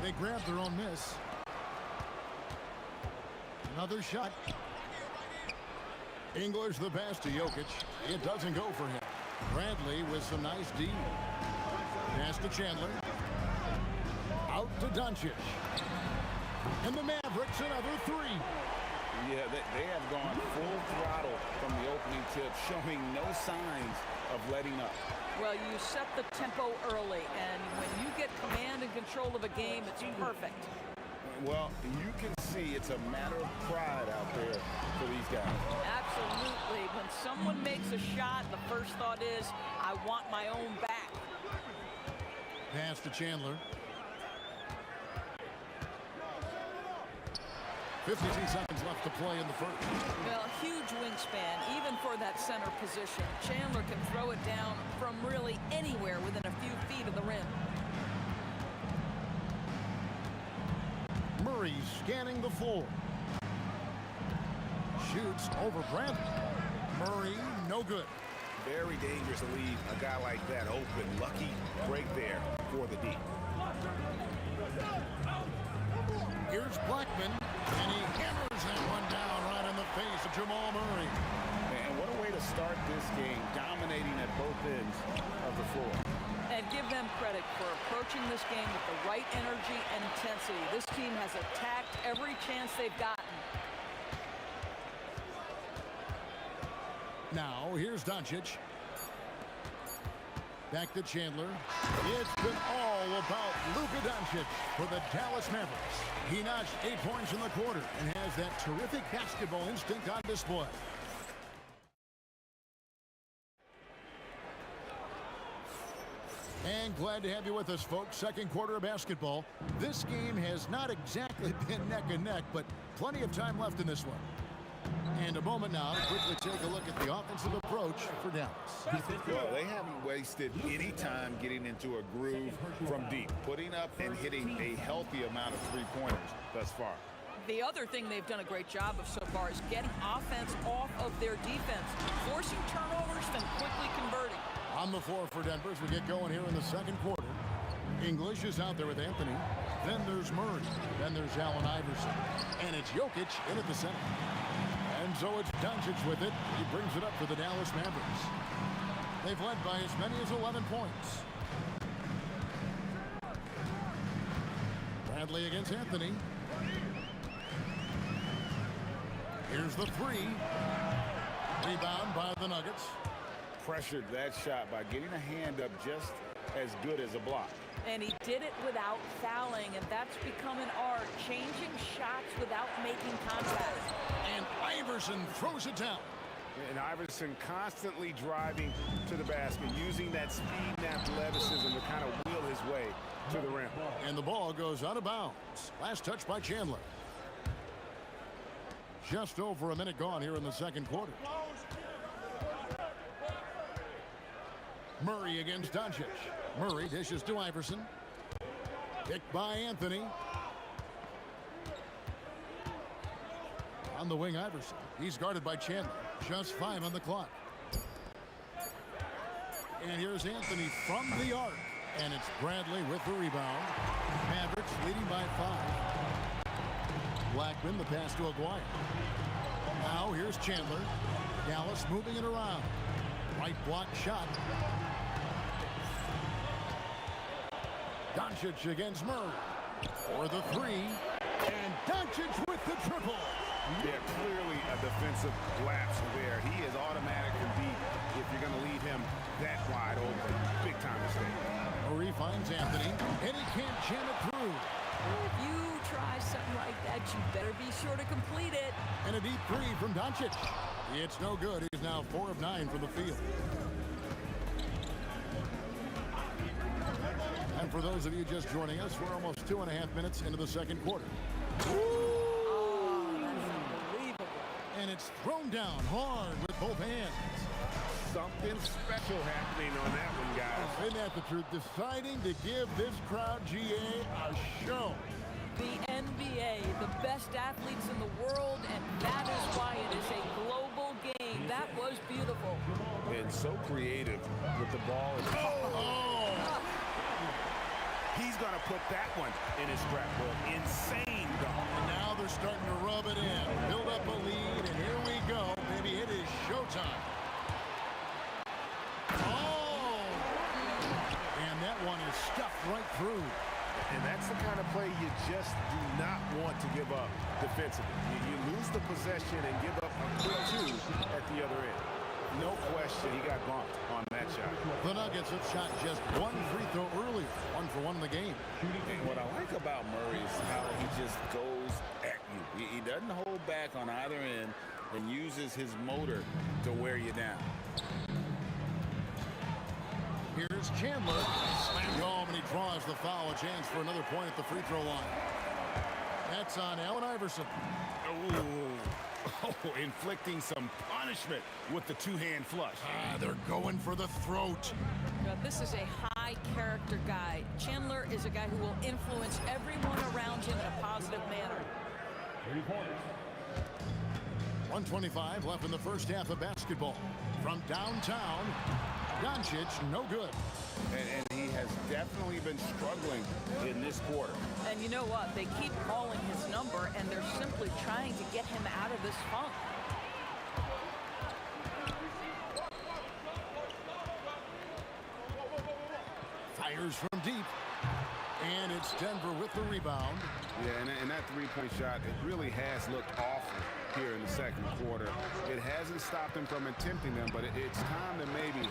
They grab their own miss. Another shot. English the pass to Jokic. It doesn't go for him. Bradley with some nice D. Pass to Chandler. Out to Doncic. And the Mavericks another 3. Yeah, they have gone full throttle from the opening tip, showing no signs of letting up. Well, you set the tempo early, and when you get command and control of a game, it's perfect. Well, you can see it's a matter of pride out there for these guys. Absolutely. When someone makes a shot, the first thought is, I want my own back. Pass to Chandler. 52 seconds left to play in the first. Well, huge wingspan, even for that center position. Chandler can throw it down from really anywhere within a few feet of the rim. Murray scanning the floor. Shoots over Bradley. Murray, no good. Very dangerous to leave a guy like that open. Lucky break there for the D. Here's Blackman, and he hammers that one down right in the face of Jamal Murray. And what a way to start this game, dominating at both ends of the floor. And give them credit for approaching this game with the right energy and intensity. This team has attacked every chance they've gotten. Now, here's Doncic. Back to Chandler. It's been all about Luka Doncic for the Dallas Mavericks. He notched 8 points in the quarter and has that terrific basketball instinct on display. And glad to have you with us, folks. Second quarter of basketball. This game has not exactly been neck and neck, but plenty of time left in this one. And a moment now to quickly take a look at the offensive approach for Dallas. Well, they haven't wasted any time getting into a groove from deep, putting up and hitting a healthy amount of three-pointers thus far. The other thing they've done a great job of so far is getting offense off of their defense, forcing turnovers, then quickly converting. On the floor for Denver as we get going here in the second quarter. English is out there with Anthony. Then there's Murray. Then there's Allen Iverson. And it's Jokic in at the center. And so it's Doncic with it. He brings it up for the Dallas Mavericks. They've led by as many as 11 points. Bradley against Anthony. Here's the three. Rebound by the Nuggets. Pressured that shot by getting a hand up just as good as a block. And he did it without fouling, and that's become an art, changing shots without making contact. And Iverson throws it down. And Iverson constantly driving to the basket, using that speed and athleticism to kind of wheel his way to the rim. And the ball goes out of bounds. Last touch by Chandler. Just over a minute gone here in the second quarter. Murray against Doncic. Murray dishes to Iverson. Picked by Anthony. On the wing, Iverson. He's guarded by Chandler. Just 5 on the clock. And here's Anthony from the arc. And it's Bradley with the rebound. Mavericks leading by 5. Blackman, the pass to Aguirre. Now here's Chandler. Dallas moving it around. Right block shot. Doncic against Murray for the three. And Doncic with the triple. Yeah, clearly a defensive lapse there. He is automatic and beat if you're going to leave him that wide open. Big time mistake. Murray finds Anthony, and he can't jam it through. If you try something like that, you better be sure to complete it. And a deep three from Doncic. It's no good. He's now 4 of 9 from the field. And for those of you just joining us, we're almost 2.5 minutes into the second quarter. Oh, that's unbelievable. And it's thrown down hard with both hands. Something special happening on that one, guys. Isn't that the truth? Deciding to give this crowd, GA, a show. The NBA, the best athletes in the world, and that is why it is a global game. That was beautiful. And so creative with the ball. He's going to put that one in his scrapbook. Insane dunk. And now they're starting to rub it in. Build up a lead, and here we go. Maybe it is showtime. Oh! And that one is stuffed right through. And that's the kind of play you just do not want to give up defensively. You lose the possession and give up a quick two at the other end. No question, he got bumped on that shot. The Nuggets have shot just one free throw earlier. 1 for 1 in the game. And what I like about Murray is how he just goes at you. He doesn't hold back on either end and uses his motor to wear you down. Here's Chandler. Slammed home, and he draws the foul. A chance for another point at the free throw line. That's on Allen Iverson. Oh, inflicting some punishment with the two-hand flush. They're going for the throat. Now, this is a high-character guy. Chandler is a guy who will influence everyone around him in a positive manner. 3 points. 1:25 left in the first half of basketball. From downtown, Doncic, no good. And he has definitely been struggling in this quarter. And you know what? They keep calling his number, and they're simply trying to get him out of this funk. Fires from deep. And it's Denver with the rebound. Yeah, and that three-point shot, it really has looked awful here in the second quarter. It hasn't stopped him from attempting them, but it's time to maybe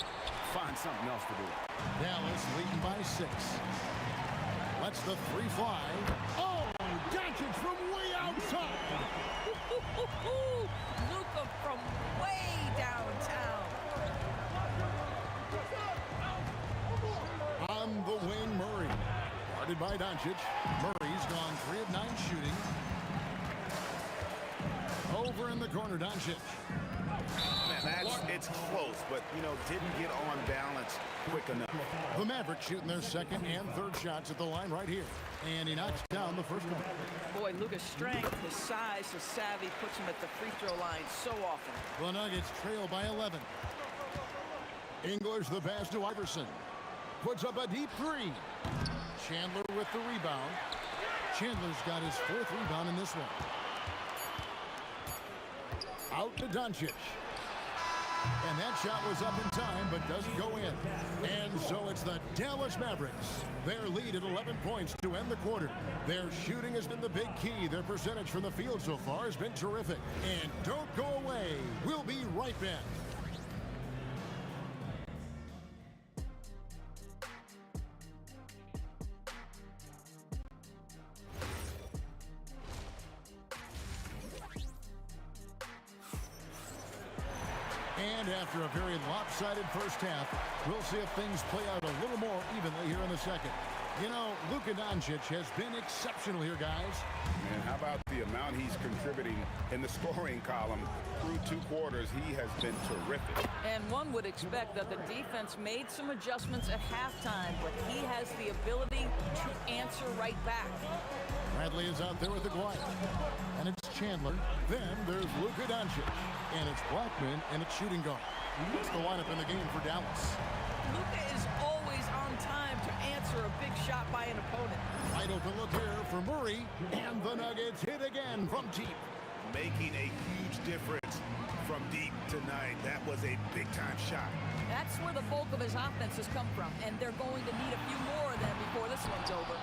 find something else to do. Dallas leading by 6. Lets the 3 fly. Oh, Doncic from way outside. Luka from way downtown. On the wing, Murray. Guarded by Doncic. Murray's gone 3 of 9 shooting. Over in the corner, Doncic. Man, it's close, but, didn't get on balance quick enough. The Mavericks shooting their second and third shots at the line right here. And he knocks down the first one. Boy, Luka's strength, his size, his savvy puts him at the free throw line so often. The Nuggets trail by 11. English the pass to Iverson. Puts up a deep 3. Chandler with the rebound. Chandler's got his 4th rebound in this one. Out to Doncic. And that shot was up in time, but doesn't go in. And so it's the Dallas Mavericks. Their lead at 11 points to end the quarter. Their shooting has been the big key. Their percentage from the field so far has been terrific. And don't go away. We'll be right back. And after a very lopsided first half, we'll see if things play out a little more evenly here in the second. Luka Doncic has been exceptional here, guys. And how about the amount he's contributing in the scoring column through 2 quarters? He has been terrific. And one would expect that the defense made some adjustments at halftime, but he has the ability to answer right back. Bradley is out there with Aguirre. And it's Chandler. Then there's Luka Doncic. And it's Blackman, and it's shooting guard. What's the lineup in the game for Dallas? Luka is always on time to answer a big shot by an opponent. Wide open look here for Murray. And the Nuggets hit again from deep. Making a huge difference from deep tonight. That was a big-time shot. That's where the bulk of his offense has come from, and they're going to need a few more of them before this one's over.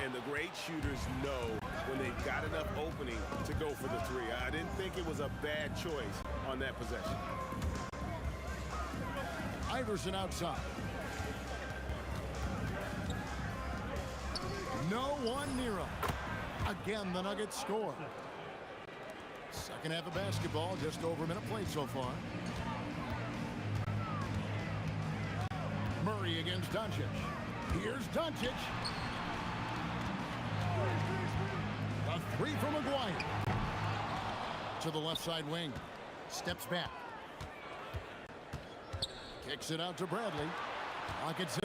And the great shooters know when they've got enough opening to go for the 3. I didn't think it was a bad choice on that possession. Iverson outside. No one near him. Again, the Nuggets score. Second half of basketball, just over a minute played so far. Murray against Doncic. Here's Doncic. A 3 from Aguirre. To the left side wing. Steps back. Kicks it out to Bradley. Clock at 6.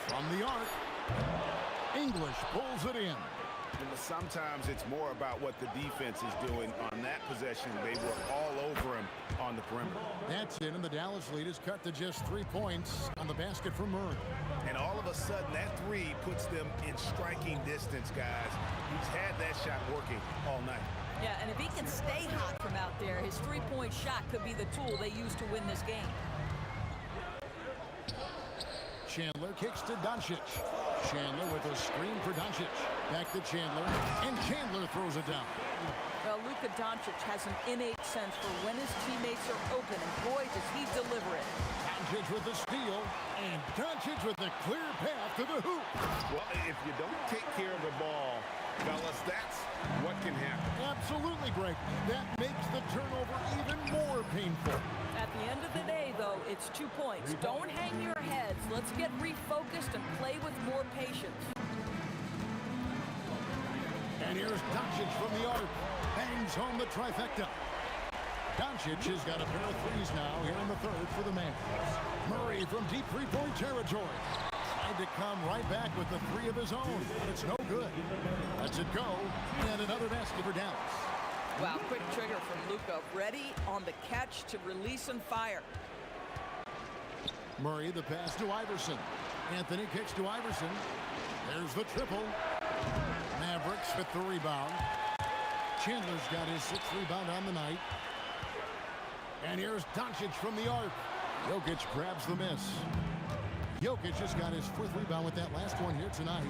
From the arc. English pulls it in. Sometimes it's more about what the defense is doing. On that possession, they were all over him on the perimeter. That's it, and the Dallas lead is cut to just 3 points on the basket from Murray. And all of a sudden, that 3 puts them in striking distance, guys. He's had that shot working all night. Yeah, and if he can stay hot from out there, his 3-point shot could be the tool they use to win this game. Chandler kicks to Doncic. Chandler with a screen for Doncic. Back to Chandler, and Chandler throws it down. Well, Luka Doncic has an innate sense for when his teammates are open, and boy, does he deliver it. Doncic with the steal, and Doncic with a clear path to the hoop. Well, if you don't take care of the ball, fellas, that's what can happen. Absolutely, Greg. That makes the turnover even more painful. At the end of the day, though, it's 2 points. Don't hang your heads. Let's get refocused and play with more patience. And here's Doncic from the arc. Bangs home the trifecta. Doncic has got a pair of 3s now here in the third for the Mavericks. Murray from deep 3-point territory. Tried to come right back with the 3 of his own, but it's no good. Lets it go, and another basket for Dallas. Wow, quick trigger from Luka. Ready on the catch to release and fire. Murray the pass to Iverson. Anthony kicks to Iverson. There's the triple. Mavericks with the rebound. Chandler's got his 6th rebound on the night. And here's Doncic from the arc. Jokic grabs the miss. Jokic just got his 4th rebound with that last one here tonight.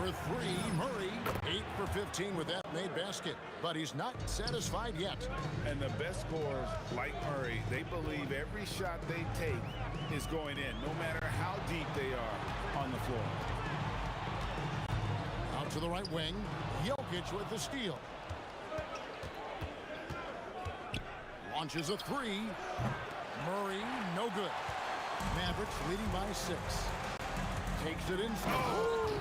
for three. Murray, 8 for 15 with that made basket. But he's not satisfied yet. And the best scorers, like Murray, they believe every shot they take is going in, no matter how deep they are on the floor. Out to the right wing. Jokic with the steal. Launches a three. Murray, no good. Mavericks leading by 6. Takes it inside. Oh!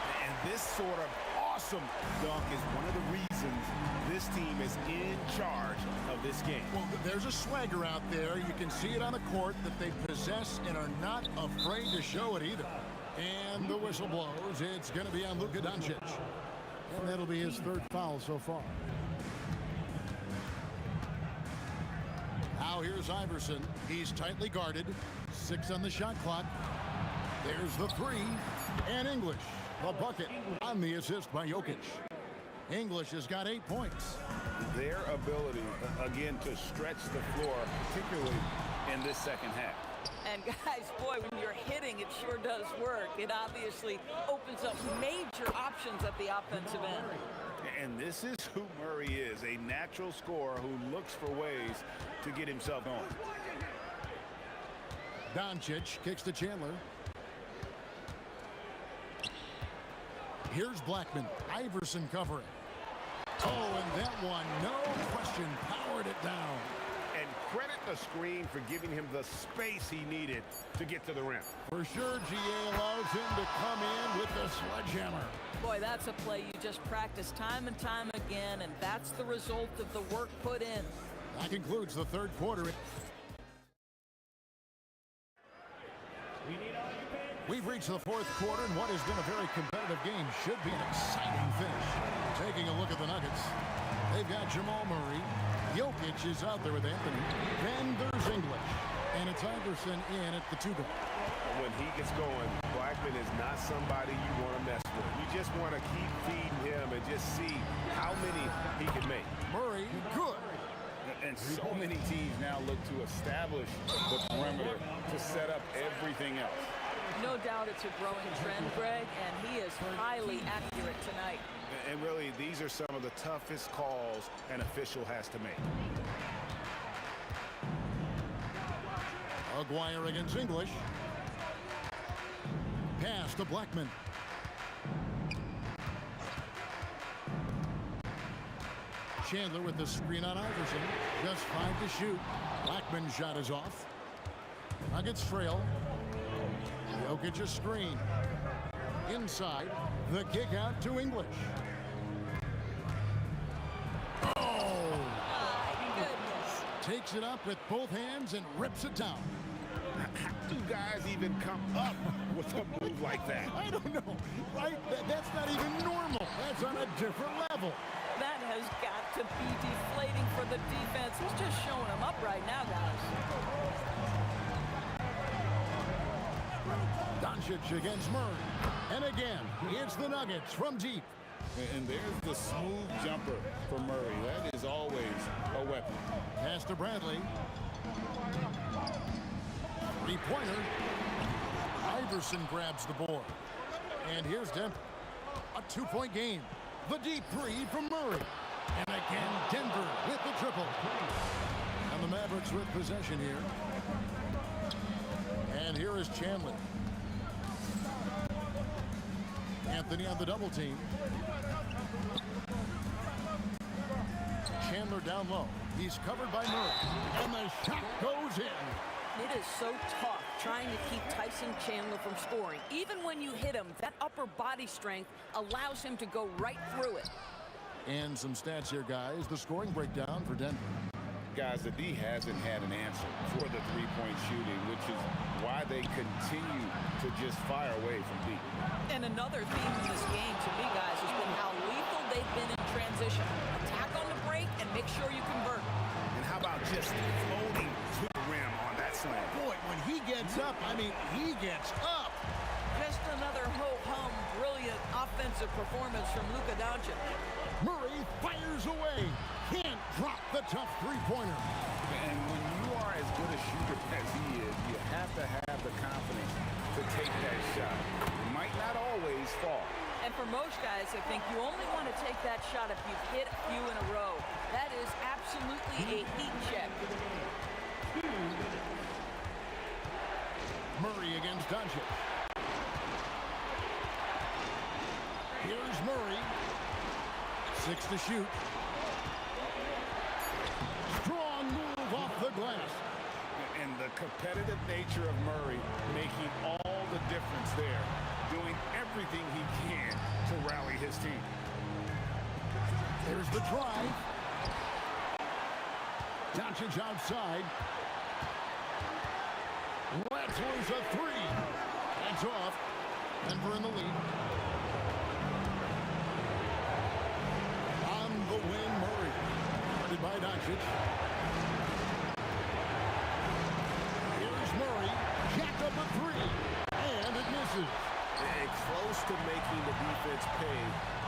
And this sort of awesome dunk is one of the reasons this team is in charge of this game. Well, there's a swagger out there. You can see it on the court that they possess and are not afraid to show it either. And the whistle blows. It's going to be on Luka Doncic. And that'll be his 3rd foul so far. Now here's Iverson. He's tightly guarded. 6 on the shot clock. There's the 3. And English, the bucket on the assist by Jokic. English has got 8 points. Their ability, again, to stretch the floor, particularly in this second half. And guys, boy, when you're hitting, it sure does work. It obviously opens up major options at the offensive end. And this is who Murray is, a natural scorer who looks for ways to get himself going. Doncic kicks to Chandler. Here's Blackman. Iverson covering. Oh, and that one, no question, powered it down. And credit the screen for giving him the space he needed to get to the rim. For sure, GA allows him to come in with the sledgehammer. Boy, that's a play you just practice time and time again, and that's the result of the work put in. That concludes the 3rd quarter. We've reached the 4th quarter, and what has been a very competitive game should be an exciting finish. Taking a look at the Nuggets, they've got Jamal Murray. Jokic is out there with Anthony. Then there's English. And it's Iverson in at the 2-guard. When he gets going, Blackman is not somebody you want to mess with. You just want to keep feeding him and just see how many he can make. Murray, good. And so many teams now look to establish the perimeter to set up everything else. No doubt it's a growing trend, Greg, and he is highly accurate tonight. And really, these are some of the toughest calls an official has to make. Aguirre against English. Pass to Blackman. Chandler with the screen on Iverson. Just 5 to shoot. Blackman's shot is off. Nuggets trail. Jokic a screen. Inside. The kick out to English. Oh! My goodness. Takes it up with both hands and rips it down. How do guys even come up with a move like that? I don't know. Right? That's not even normal. That's on a different level. That has got to be deflating for the defense. He's just showing them up right now, guys. Doncic against Murray. And again, it's the Nuggets from deep. And there's the smooth jumper for Murray. That is always a weapon. Pass to Bradley. Three-pointer. Iverson grabs the board. And here's Denver. A 2-point game. The deep three from Murray. And again, Denver with the triple. And the Mavericks with possession here. And here is Chandler. Anthony on the double team. Chandler down low. He's covered by Murray. And the shot goes in. It is so tough trying to keep Tyson Chandler from scoring. Even when you hit him, that upper body strength allows him to go right through it. And some stats here, guys. The scoring breakdown for Denver. Guys, the D hasn't had an answer for the three-point shooting, which is why they continue to just fire away from deep. And another theme in this game, to me, guys, has been how lethal they've been in transition. Attack on the break and make sure you convert. And how about just floating to the rim on that slam? Boy, when he gets up, I mean, he gets up. Just another ho-hum, brilliant offensive performance from Luka Doncic. Murray fires away. Can't drop the tough three-pointer. And when you are as good a shooter as he is, you have to have the confidence to take that shot. It might not always fall. And for most guys, I think you only want to take that shot if you've hit a few in a row. That is absolutely a heat check. Murray against Doncic. Here's Murray. 6 to shoot. Strong move off the glass. And the competitive nature of Murray making all the difference there, doing everything he can to rally his team. There's the drive. Doncic outside. Lets loose a three. That's off. Denver in the lead. On the wing, Murray. Guarded by Doncic. Here's Murray. Jacked up a three. And it misses. And close to making the defense pay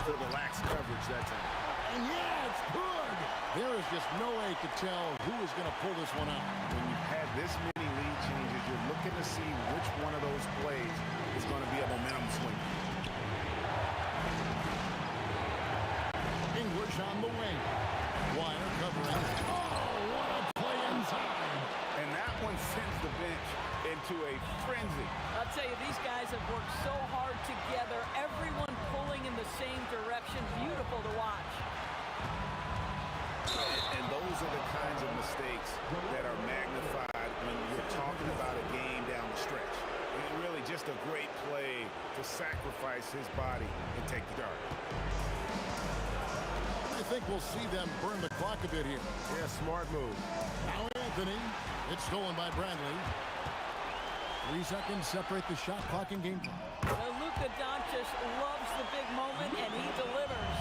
for the lax coverage that time. And yeah, it's good. There is just no way to tell who is going to pull this one out. When you've had this many lead changes, you're looking to see which one of those plays is going to be a momentum swing. English on the wing. Wire covering. Oh, what a play inside. And that one sends the bench into a frenzy. I'll tell you, these guys have worked so hard together. Everyone pulling in the same direction. Beautiful to watch. And those are the kinds of mistakes that are magnified when you're talking about a game down the stretch. It's really just a great play to sacrifice his body and take the dart. I think we'll see them burn the clock a bit here. Yeah, smart move. Now Anthony. It's stolen by Bradley. 3 seconds separate the shot clock and game clock. Luka Doncic loves the big moment, and he delivers.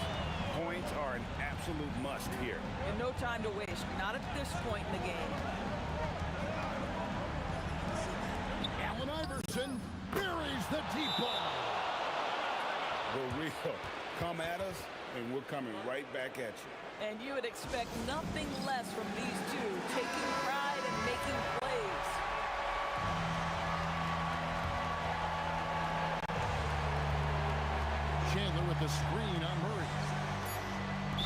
Points are an absolute must here. And no time to waste. Not at this point in the game. Allen Iverson buries the deep ball. For real. Come at us, and we're coming right back at you. And you would expect nothing less from these two, taking pride and making plays. Chandler with the screen on Murray.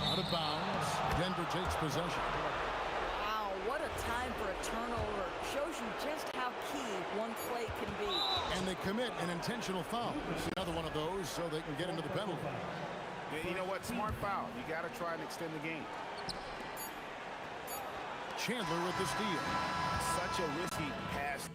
Out of bounds. Denver takes possession. Wow, what a time for a turnover. Shows you just how key one play can be. And they commit an intentional foul. It's another one of those so they can get into the penalty. You know what? Smart foul. You got to try and extend the game. Chandler with the steal. Such a risky pass.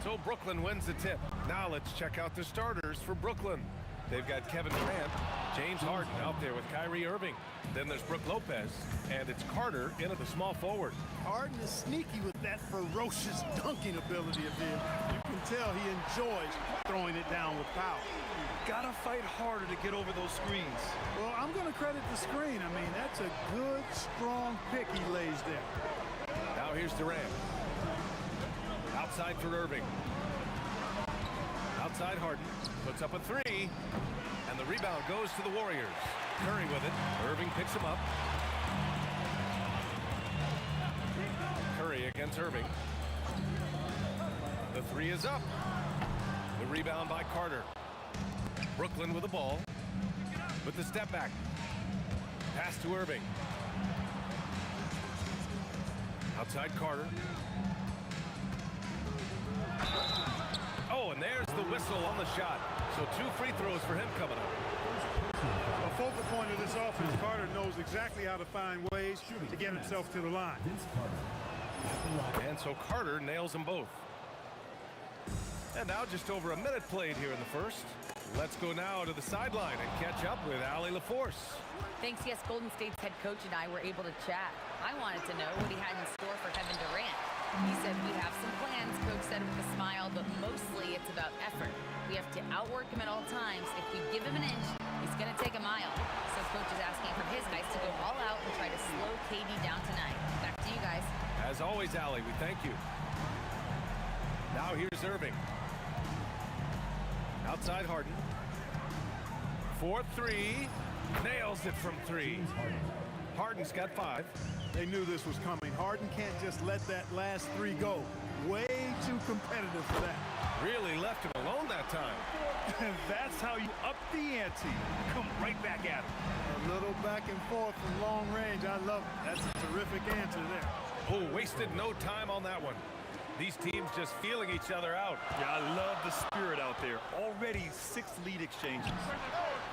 So Brooklyn wins the tip. Now let's check out the starters for Brooklyn. They've got Kevin Durant, James Harden out there with Kyrie Irving. Then there's Brook Lopez, and it's Carter in at the small forward. Harden is sneaky with that ferocious dunking ability of his. You can tell he enjoys throwing it down with power. Gotta fight harder to get over those screens. Well, I'm going to credit the screen. I mean, that's a good, strong pick he lays there. Now here's Durant. Outside for Irving. Outside Harden. Puts up a three. And the rebound goes to the Warriors. Curry with it. Irving picks him up. Curry against Irving. The three is up. The rebound by Carter. Brooklyn with the ball. With the step back. Pass to Irving. Outside Carter. Oh, and there's the whistle on the shot. So 2 free throws for him coming up. A focal point of this offense, Carter knows exactly how to find ways to get himself to the line. And so Carter nails them both. And now just over a minute played here in the first. Let's go now to the sideline and catch up with Allie LaForce. Thanks, yes, Golden State's head coach and I were able to chat. I wanted to know what he had in store for Kevin Durant. He said, we have some plans, coach said with a smile, but mostly it's about effort. We have to outwork him at all times. If we give him an inch, he's going to take a mile. So coach is asking for his guys to go all out and try to slow KD down tonight. Back to you guys. As always, Allie, we thank you. Now here's Irving. Outside Harden. 4-3. Nails it from 3. Harden's got 5. They knew this was coming. Harden can't just let that last 3 go. Way too competitive for that. Really left him alone that time. And that's how you up the ante. Come right back at him. A little back and forth from long range. I love it. That's a terrific answer there. Oh, wasted no time on that one. These teams just feeling each other out. Yeah, I love the spirit out there. Already 6 lead exchanges.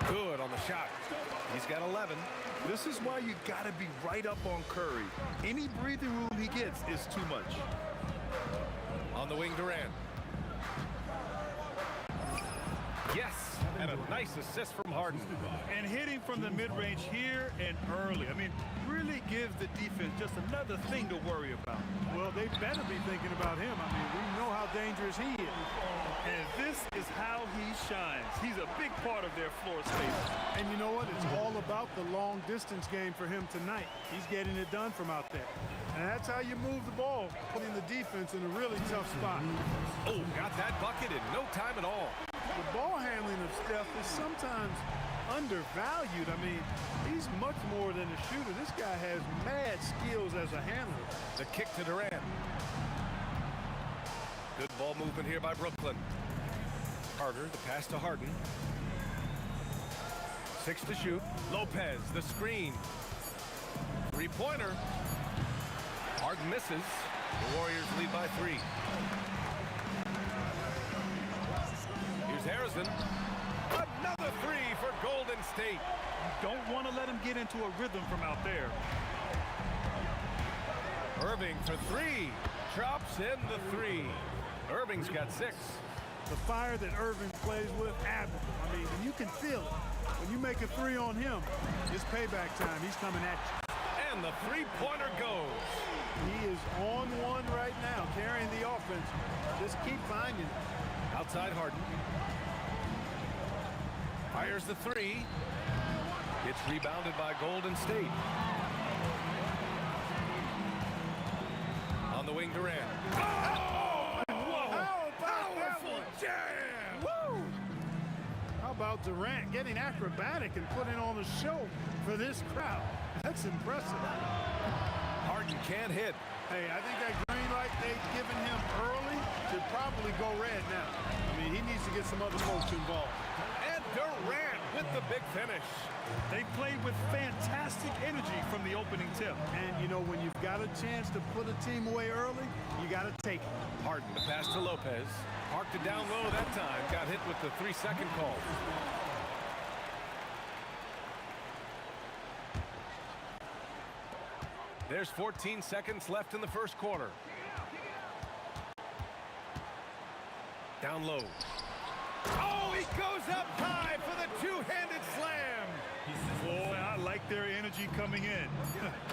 Good on the shot. He's got 11. This is why you got to be right up on Curry. Any breathing room he gets is too much. On the wing, Durant. Yes, and a nice assist from Harden. And hitting from the mid-range here and early. I mean, really gives the defense just another thing to worry about. Well, they better be thinking about him. I mean, we know how dangerous he is. And this is how he shines. He's a big part of their floor space. And you know what? It's all about the long distance game for him tonight. He's getting it done from out there. And that's how you move the ball, putting the defense in a really tough spot. Oh, got that bucket in no time at all. The ball handling of Steph is sometimes undervalued. I mean, he's much more than a shooter. This guy has mad skills as a handler. The kick to Durant. Good ball movement here by Brooklyn. Carter, the pass to Harden. 6 to shoot. Lopez, the screen. 3-pointer. Harden misses. The Warriors lead by 3. Here's Harrison. Another 3 for Golden State. You don't want to let him get into a rhythm from out there. Irving for 3. Drops in the 3. Irving's got 6. The fire that Irving plays with, admirable. I mean, you can feel it. When you make a 3 on him, it's payback time. He's coming at you. And the 3-pointer goes. He is on one right now, carrying the offense. Just keep finding it. Outside Harden. Fires the 3. It's rebounded by Golden State. On the wing, Durant. Oh! How about Powerful jam! Woo! How about Durant getting acrobatic and putting on a show for this crowd? That's impressive. Harden can't hit. Hey, I think that green light they've given him early should probably go red now. I mean, he needs to get some other folks involved. And Durant with the big finish. They played with fantastic energy from the opening tip. And, you know, when you've got a chance to put a team away early, you got to take it. Harden, the pass to Lopez. Parked it down low that time. Got hit with the 3-second call. There's 14 seconds left in the first quarter. Down low. Oh, he goes up high for the two-handed slam. Boy, I like their energy coming in.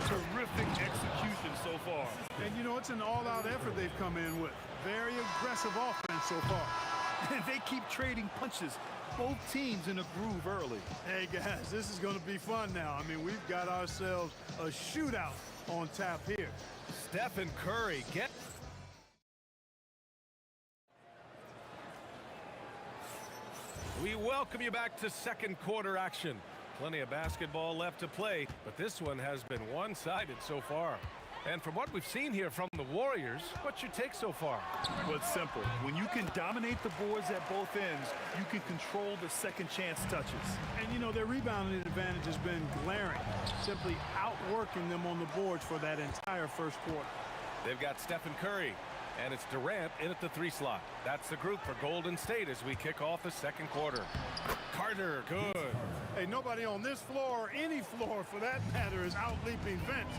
Terrific execution so far. And, you know, it's an all-out effort they've come in with. Very aggressive offense so far. And they keep trading punches. Both teams in a groove early. Hey, guys, this is going to be fun now. I mean, we've got ourselves a shootout on tap here. Stephen Curry get. We welcome you back to second quarter action. Plenty of basketball left to play, but this one has been one-sided so far. And from what we've seen here from the Warriors, what's your take so far? Well, it's simple. When you can dominate the boards at both ends, you can control the second chance touches. And, you know, their rebounding advantage has been glaring, simply outworking them on the boards for that entire first quarter. They've got Stephen Curry, and it's Durant in at the 3 slot. That's the group for Golden State as we kick off the second quarter. Carter, good. Hey, nobody on this floor, or any floor for that matter, is out-leaping Vince.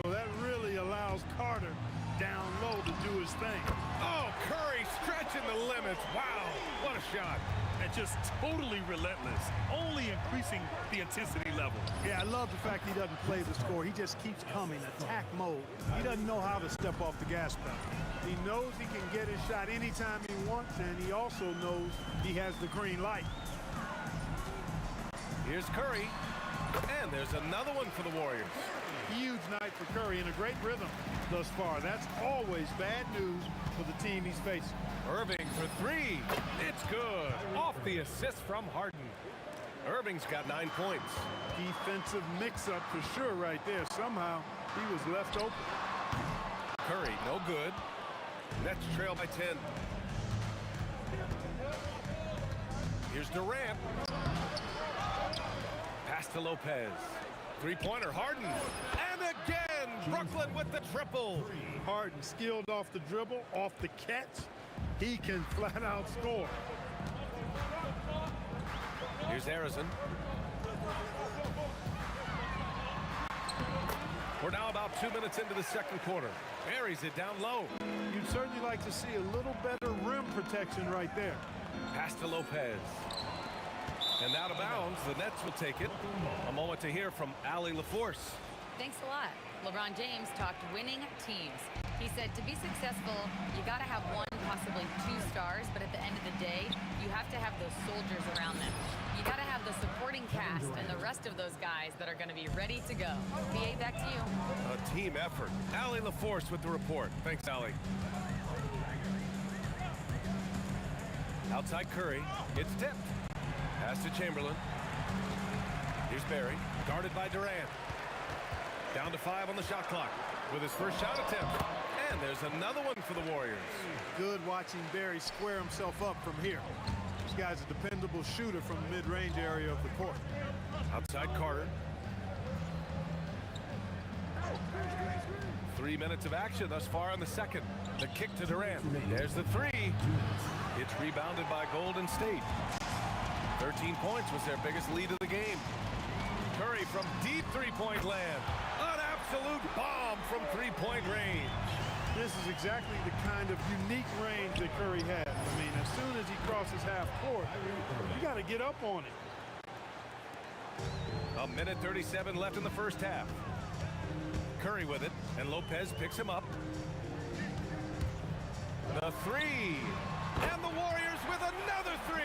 So that really allows Carter down low to do his thing. Oh, Curry stretching the limits. Wow, what a shot. And just totally relentless, only increasing the intensity level. Yeah, I love the fact he doesn't play the score. He just keeps coming, attack mode. He doesn't know how to step off the gas pedal. He knows he can get his shot anytime he wants, and he also knows he has the green light. Here's Curry, and there's another one for the Warriors. Huge night for Curry and a great rhythm thus far. That's always bad news for the team he's facing. Irving for 3. It's good. Off the assist from Harden. Irving's got 9 points. Defensive mix-up for sure right there. Somehow he was left open. Curry, no good. Nets trail by 10. Here's Durant. Pass to Lopez. Three-pointer, Harden. And again, Brooklyn with the triple. Harden skilled off the dribble, off the catch. He can flat out score. Here's Harrison. We're now about 2 minutes into the second quarter. Buries it down low. You'd certainly like to see a little better rim protection right there. Pass to Lopez. And out of bounds, the Nets will take it. A moment to hear from Allie LaForce. Thanks a lot. LeBron James talked winning teams. He said to be successful, you got to have 1, possibly 2 stars, but at the end of the day, you have to have those soldiers around them. You got to have the supporting cast and the rest of those guys that are going to be ready to go. BA, back to you. A team effort. Allie LaForce with the report. Thanks, Allie. Outside Curry. It's tipped. Pass to Chamberlain. Here's Barry, guarded by Durant. Down to 5 on the shot clock with his first shot attempt. And there's another one for the Warriors. Good watching Barry square himself up from here. This guy's a dependable shooter from the mid-range area of the court. Outside Carter. 3 minutes of action thus far in the second. The kick to Durant. There's the 3. It's rebounded by Golden State. 13 points was their biggest lead of the game. Curry from deep three-point land. An absolute bomb from three-point range. This is exactly the kind of unique range that Curry has. I mean, as soon as he crosses half court, you got to get up on it. A minute 37 left in the first half. Curry with it, and Lopez picks him up. The 3. And the Warriors with another 3.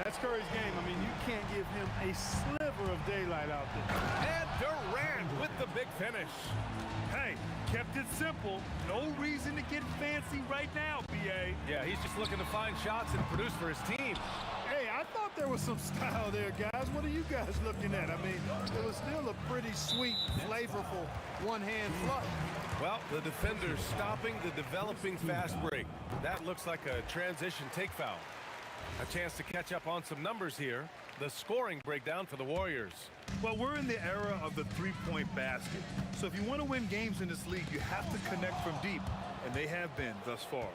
That's Curry's game. I mean, you can't give him a sliver of daylight out there. And Durant with the big finish. Hey, kept it simple. No reason to get fancy right now, BA. Yeah, he's just looking to find shots and produce for his team. Hey, I thought there was some style there, guys. What are you guys looking at? I mean, it was still a pretty sweet, flavorful one-hand flush. Well, the defender's stopping the developing fast break. That looks like a transition take foul. A chance to catch up on some numbers here. The scoring breakdown for the Warriors. Well, we're in the era of the three-point basket. So if you want to win games in this league, you have to connect from deep. And they have been thus far.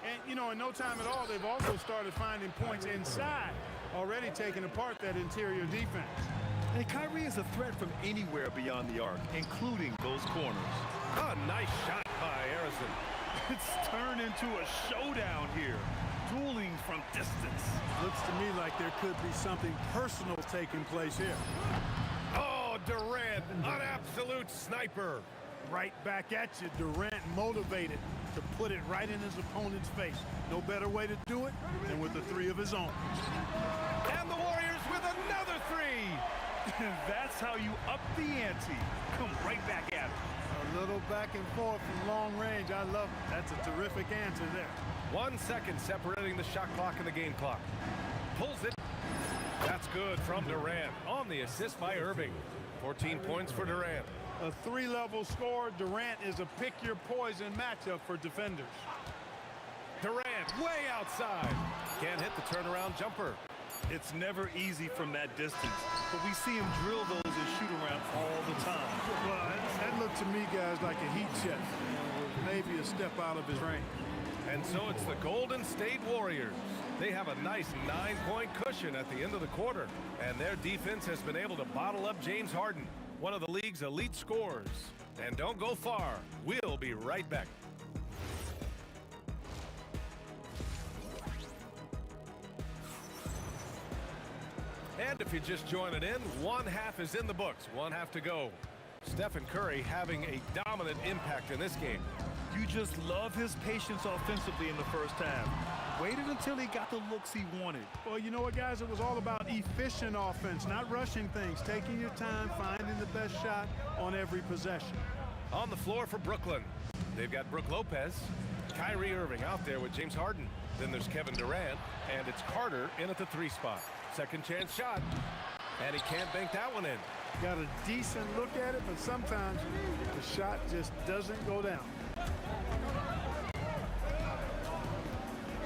And, you know, in no time at all, they've also started finding points inside, already taking apart that interior defense. And Kyrie is a threat from anywhere beyond the arc, including those corners. A nice shot by Harrison. It's turned into a showdown here. Dueling distance. Looks to me like there could be something personal taking place here. Oh, Durant, an absolute sniper. Right back at you, Durant motivated to put it right in his opponent's face. No better way to do it than with a three of his own. And the Warriors with another three. That's how you up the ante. Come right back at it. A little back and forth from long range. I love it. That's a terrific answer there. 1 second separating the shot clock and the game clock. Pulls it. That's good from Durant on the assist by Irving. 14 points for Durant. A three-level score. Durant is a pick-your-poison matchup for defenders. Durant way outside. Can't hit the turnaround jumper. It's never easy from that distance, but we see him drill those and shoot around all the time. Well, that looked to me, guys, like a heat check. Maybe a step out of his range. And so it's the Golden State Warriors. They have a nice 9-point cushion at the end of the quarter, and their defense has been able to bottle up James Harden, one of the league's elite scorers. And don't go far. We'll be right back. And if you're just joining in, one half is in the books, one half to go. Stephen Curry having a dominant impact in this game. You just love his patience offensively in the first half. Waited until he got the looks he wanted. Well, you know what, guys? It was all about efficient offense, not rushing things, taking your time, finding the best shot on every possession. On the floor for Brooklyn, they've got Brook Lopez, Kyrie Irving out there with James Harden. Then there's Kevin Durant, and it's Carter in at the 3 spot. Second chance shot, and he can't bank that one in. Got a decent look at it, but sometimes the shot just doesn't go down.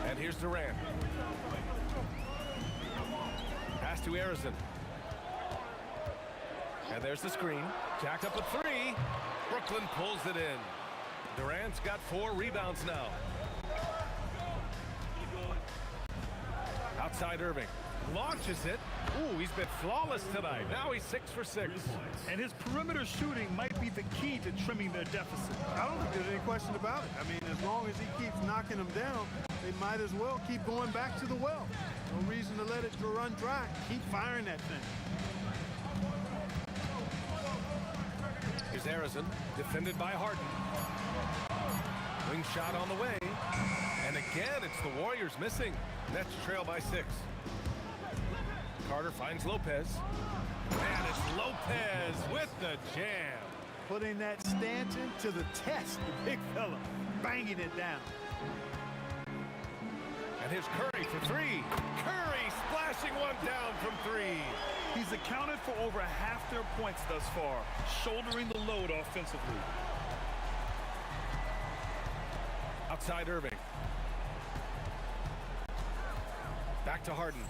And here's Durant. Pass to Arizon. And there's the screen. Jacked up a 3. Brooklyn pulls it in. Durant's got 4 rebounds now. Outside Irving. Launches it. Ooh, he's been flawless tonight. Now he's 6 for 6. And his perimeter shooting might be the key to trimming their deficit. I don't think there's any question about it. I mean, as long as he keeps knocking them down, they might as well keep going back to the well. No reason to let it run dry. Keep firing that thing. Here's Arizon, defended by Harden. Wing shot on the way. And again, it's the Warriors missing. Nets trail by 6. Carter finds Lopez. And it's Lopez with the jam. Putting that Stanton to the test, the big fella. Banging it down. And here's Curry for 3. Curry splashing one down from 3. He's accounted for over half their points thus far, shouldering the load offensively. Outside Irving. Back to Harden.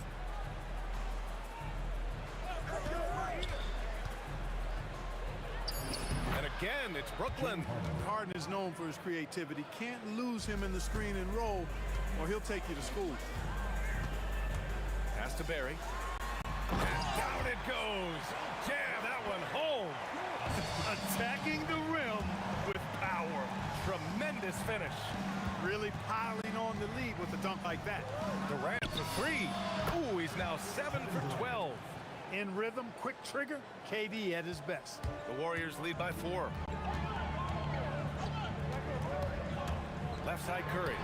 And again, it's Brooklyn. Harden is known for his creativity. Can't lose him in the screen and roll, or he'll take you to school. Pass to Barry. And down it goes. Jam that one home. Attacking the rim with power. Tremendous finish. Really piling on the lead with a dunk like that. Durant for 3. Ooh, he's now 7 for 12. In rhythm, quick trigger, KD at his best. The Warriors lead by 4. Left side Curry.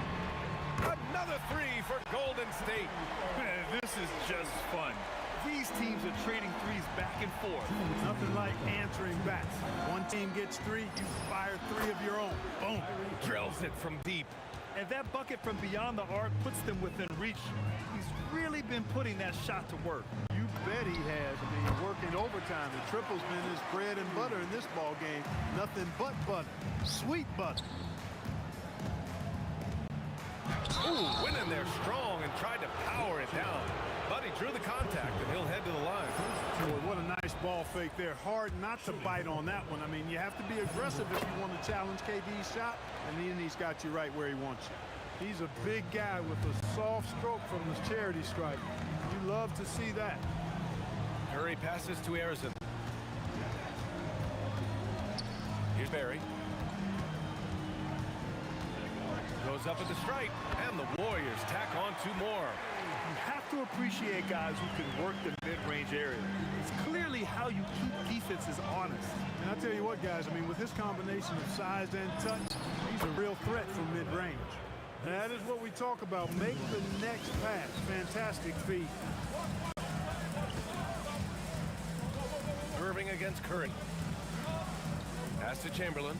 Another 3 for Golden State. Man, this is just fun. These teams are trading threes back and forth. Nothing like answering back. One team gets 3, you fire 3 of your own. Boom. Drills it from deep. And that bucket from beyond the arc puts them within reach. He's really been putting that shot to work. You bet he has. I mean, working overtime. The triple's been his bread and butter in this ball game. Nothing but butter. Sweet butter. Ooh, went in there strong and tried to power it down. But he drew the contact, and he'll head to the line. Boy, what a nice ball fake there. Hard not to bite on that one. I mean, you have to be aggressive if you want to challenge KD's shot, and then he's got you right where he wants you. He's a big guy with a soft stroke from his charity stripe. You love to see that. Curry passes to Arizon. Here's Barry. Goes up at the stripe, and the Warriors tack on two more. You have to appreciate guys who can work the mid-range area. It's clearly how you keep defenses honest. And I'll tell you what, guys, I mean, with his combination of size and touch, he's a real threat from mid-range. That is what we talk about. Make the next pass. Fantastic feat. Irving against Curry. Pass to Chamberlain.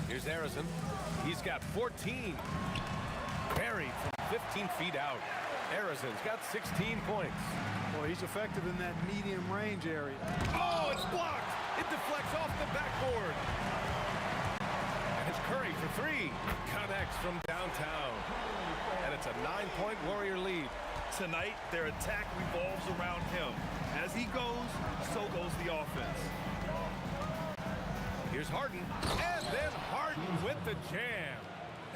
Here's Harrison. He's got 14. Buried from 15 feet out. Harrison's got 16 points. Boy, he's effective in that medium range area. Oh, it's blocked. It deflects off the backboard. And it's Curry for three. Connects from downtown. And it's a 9-point Warrior lead. Tonight, their attack revolves around him. As he goes, so goes the offense. Here's Harden. And then Harden with the jam.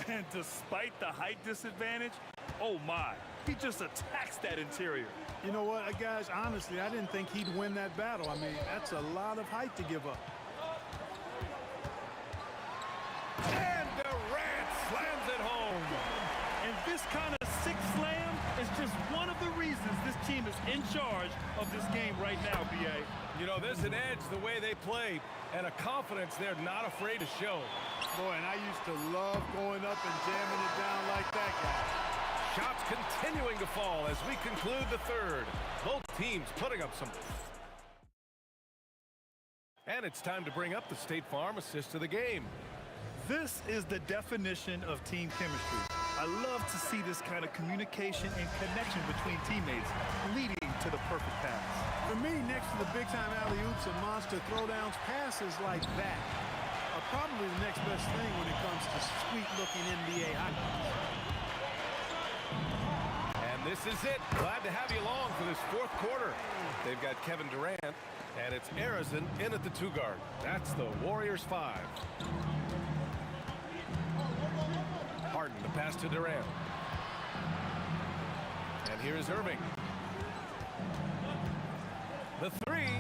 And despite the height disadvantage, oh my, he just attacks that interior. You know what, guys, honestly, I didn't think he'd win that battle. I mean, that's a lot of height to give up. And Durant slams it home. And this kind of six slam is just one of the reasons this team is in charge of this game right now, B.A. You know, there's an edge the way they play and a confidence they're not afraid to show. Boy, and I used to love going up and jamming it down like that, guy. Shots continuing to fall as we conclude the third. Both teams putting up some. And it's time to bring up the State Farm assist of the game. This is the definition of team chemistry. I love to see this kind of communication and connection between teammates leading to the perfect pass. For me, next to the big-time alley-oops and monster throwdowns, passes like that are probably the next best thing when it comes to sweet-looking NBA hockey. And this is it. Glad to have you along for this fourth quarter. They've got Kevin Durant, and it's Harrison in at the two-guard. That's the Warriors 5. Harden, the pass to Durant. And here's Irving. The three.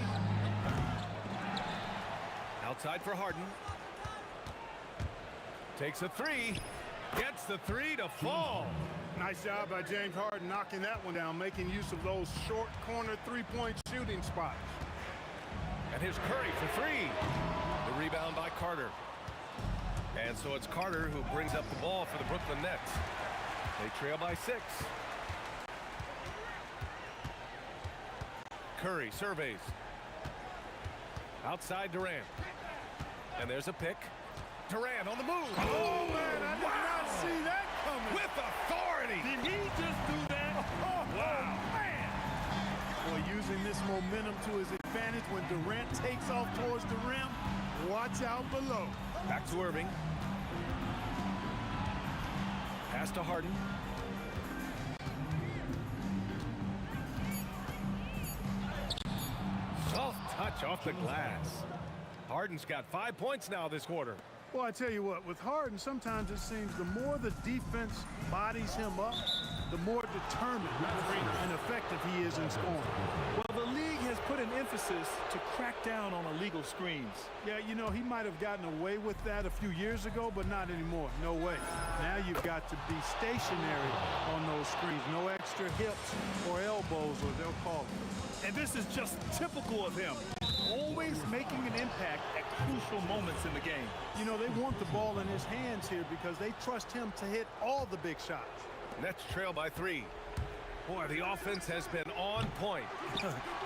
Outside for Harden. Takes a three. Gets the three to fall. Nice job by James Harden knocking that one down, making use of those short corner three-point shooting spots. And here's Curry for three. The rebound by Carter. And so it's Carter who brings up the ball for the Brooklyn Nets. They trail by 6. Curry surveys. Outside Durant. And there's a pick. Durant on the move. Oh, man, I did not see that coming. With authority. Did he just do that? Oh, wow, man. Boy, using this momentum to his advantage when Durant takes off towards the rim. Watch out below. Back to Irving. Pass to Harden. Soft touch off the glass. Harden's got 5 points now this quarter. Well, I tell you what, with Harden, sometimes it seems the more the defense bodies him up, the more determined and effective he is in scoring. Well, the league has put an emphasis to crack down on illegal screens. Yeah, you know, he might have gotten away with that a few years ago, but not anymore. No way. Now you've got to be stationary on those screens. No extra hips or elbows, or they'll call it. And this is just typical of him. Always making an impact at crucial moments in the game. You know, they want the ball in his hands here because they trust him to hit all the big shots. Nets trail by 3. Boy, the offense has been on point.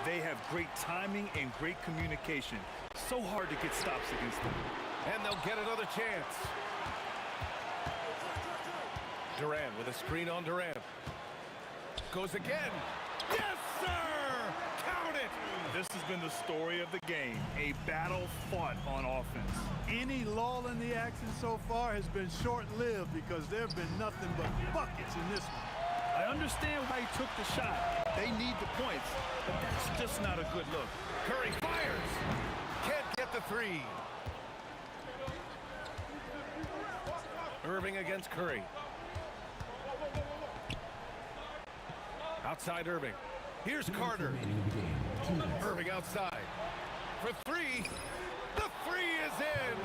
They have great timing and great communication. So hard to get stops against them. And they'll get another chance. Durant with a screen on Durant. Goes again. Yes, sir! Count it! This has been the story of the game. A battle fought on offense. Any lull in the action so far has been short-lived because there have been nothing but buckets in this one. I understand why he took the shot. They need the points, but that's just not a good look. Curry fires. Can't get the 3. Irving against Curry. Outside Irving. Here's Carter. Irving outside. For 3. The 3 is in.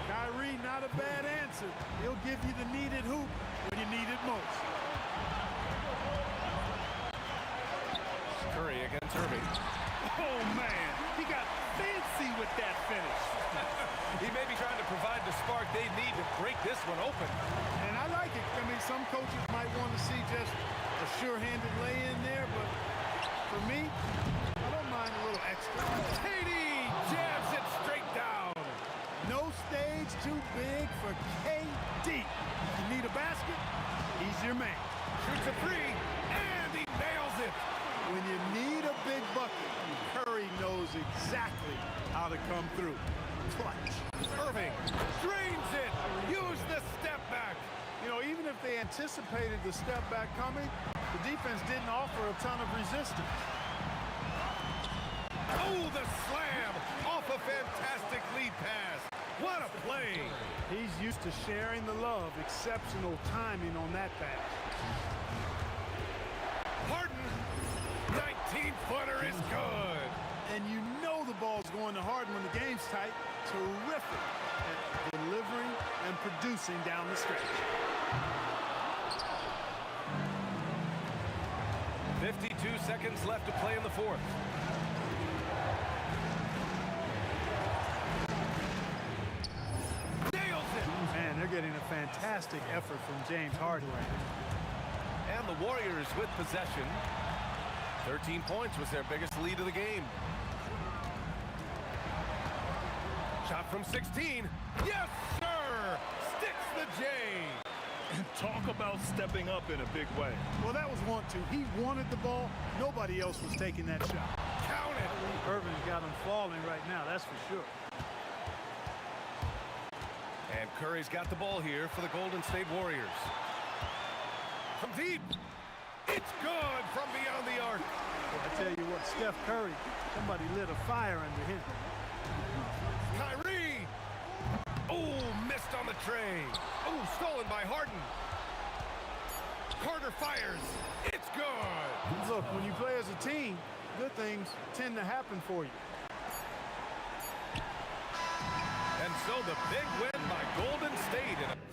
Kyrie, not a bad answer. He'll give you the needed hoop when you need it most. Curry against Irving. Oh, man. He got fancy with that finish. He may be trying to provide the spark they need to break this one open. And I like it. I mean, some coaches might want to see just a sure-handed lay-in there, but for me, I don't mind a little extra. Katie jabs it straight down. No stage too big for KD. You need a basket, he's your man. Shoots a three, and he nails it. When you need a big bucket, Curry knows exactly how to come through. Clutch. Irving drains it. Use the step back. You know, even if they anticipated the step back coming, the defense didn't offer a ton of resistance. Oh, the slam off a fantastic lead pass. What a play. He's used to sharing the love. Exceptional timing on that pass. Harden, 19-footer is good. And you know the ball's going to Harden when the game's tight. Terrific at delivering and producing down the stretch. 52 seconds left to play in the fourth. Nails it. Man, they're getting a fantastic effort from James Harden. And the Warriors with possession. 13 points was their biggest lead of the game. Shot from 16. Yes, sir! Sticks the J. And talk about stepping up in a big way. Well, that was want to. He wanted the ball. Nobody else was taking that shot. Count it. Irving's got him falling right now, that's for sure. And Curry's got the ball here for the Golden State Warriors. From deep. It's good from beyond the arc. Well, I tell you what, Steph Curry, somebody lit a fire under him. Kyrie. Oh, missed on the tray. Oh, stolen by Harden. Carter fires. It's good. Look, when you play as a team, good things tend to happen for you. And so the big win by Golden State in a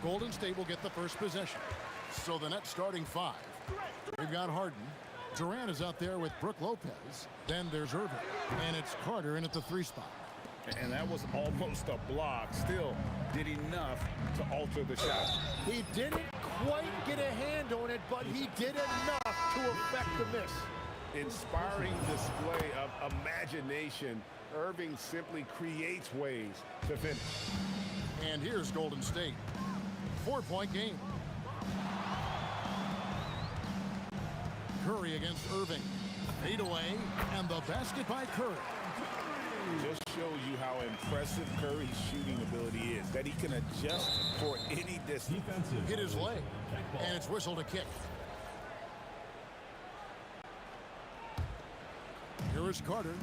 Golden State will get the first possession. So the Nets starting 5. We've got Harden. Durant is out there with Brook Lopez. Then there's Irving. And it's Carter in at the 3 spot. And that was almost a block. Still did enough to alter the shot. He didn't quite get a hand on it, but he did enough to affect the miss. Inspiring display of imagination. Irving simply creates ways to finish. And here's Golden State. 4-point game. Curry against Irving. Fade away, and the basket by Curry. Just shows you how impressive Curry's shooting ability is, that he can adjust for any distance. Hit his leg, and it's whistled a kick. Here is Carter.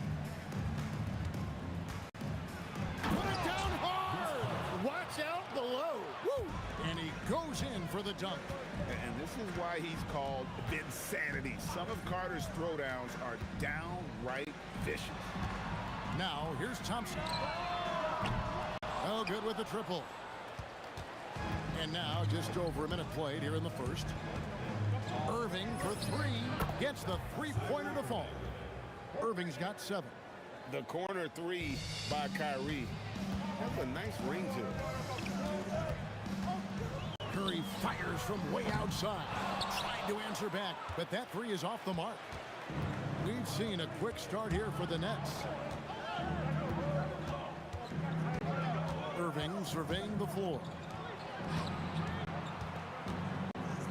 Put it down hard! Watch out below. Woo! And he goes in for the dunk. And this is why he's called Vinsanity. Some of Carter's throwdowns are downright vicious. Now, here's Thompson. Oh, good with the triple. And now, just over a minute played here in the first. Irving for 3. Gets the 3-pointer to fall. Irving's got 7. The corner 3 by Kyrie Has a nice ring to it. Curry fires from way outside. Trying to answer back, but that 3 is off the mark. We've seen a quick start here for the Nets. Irving surveying the floor.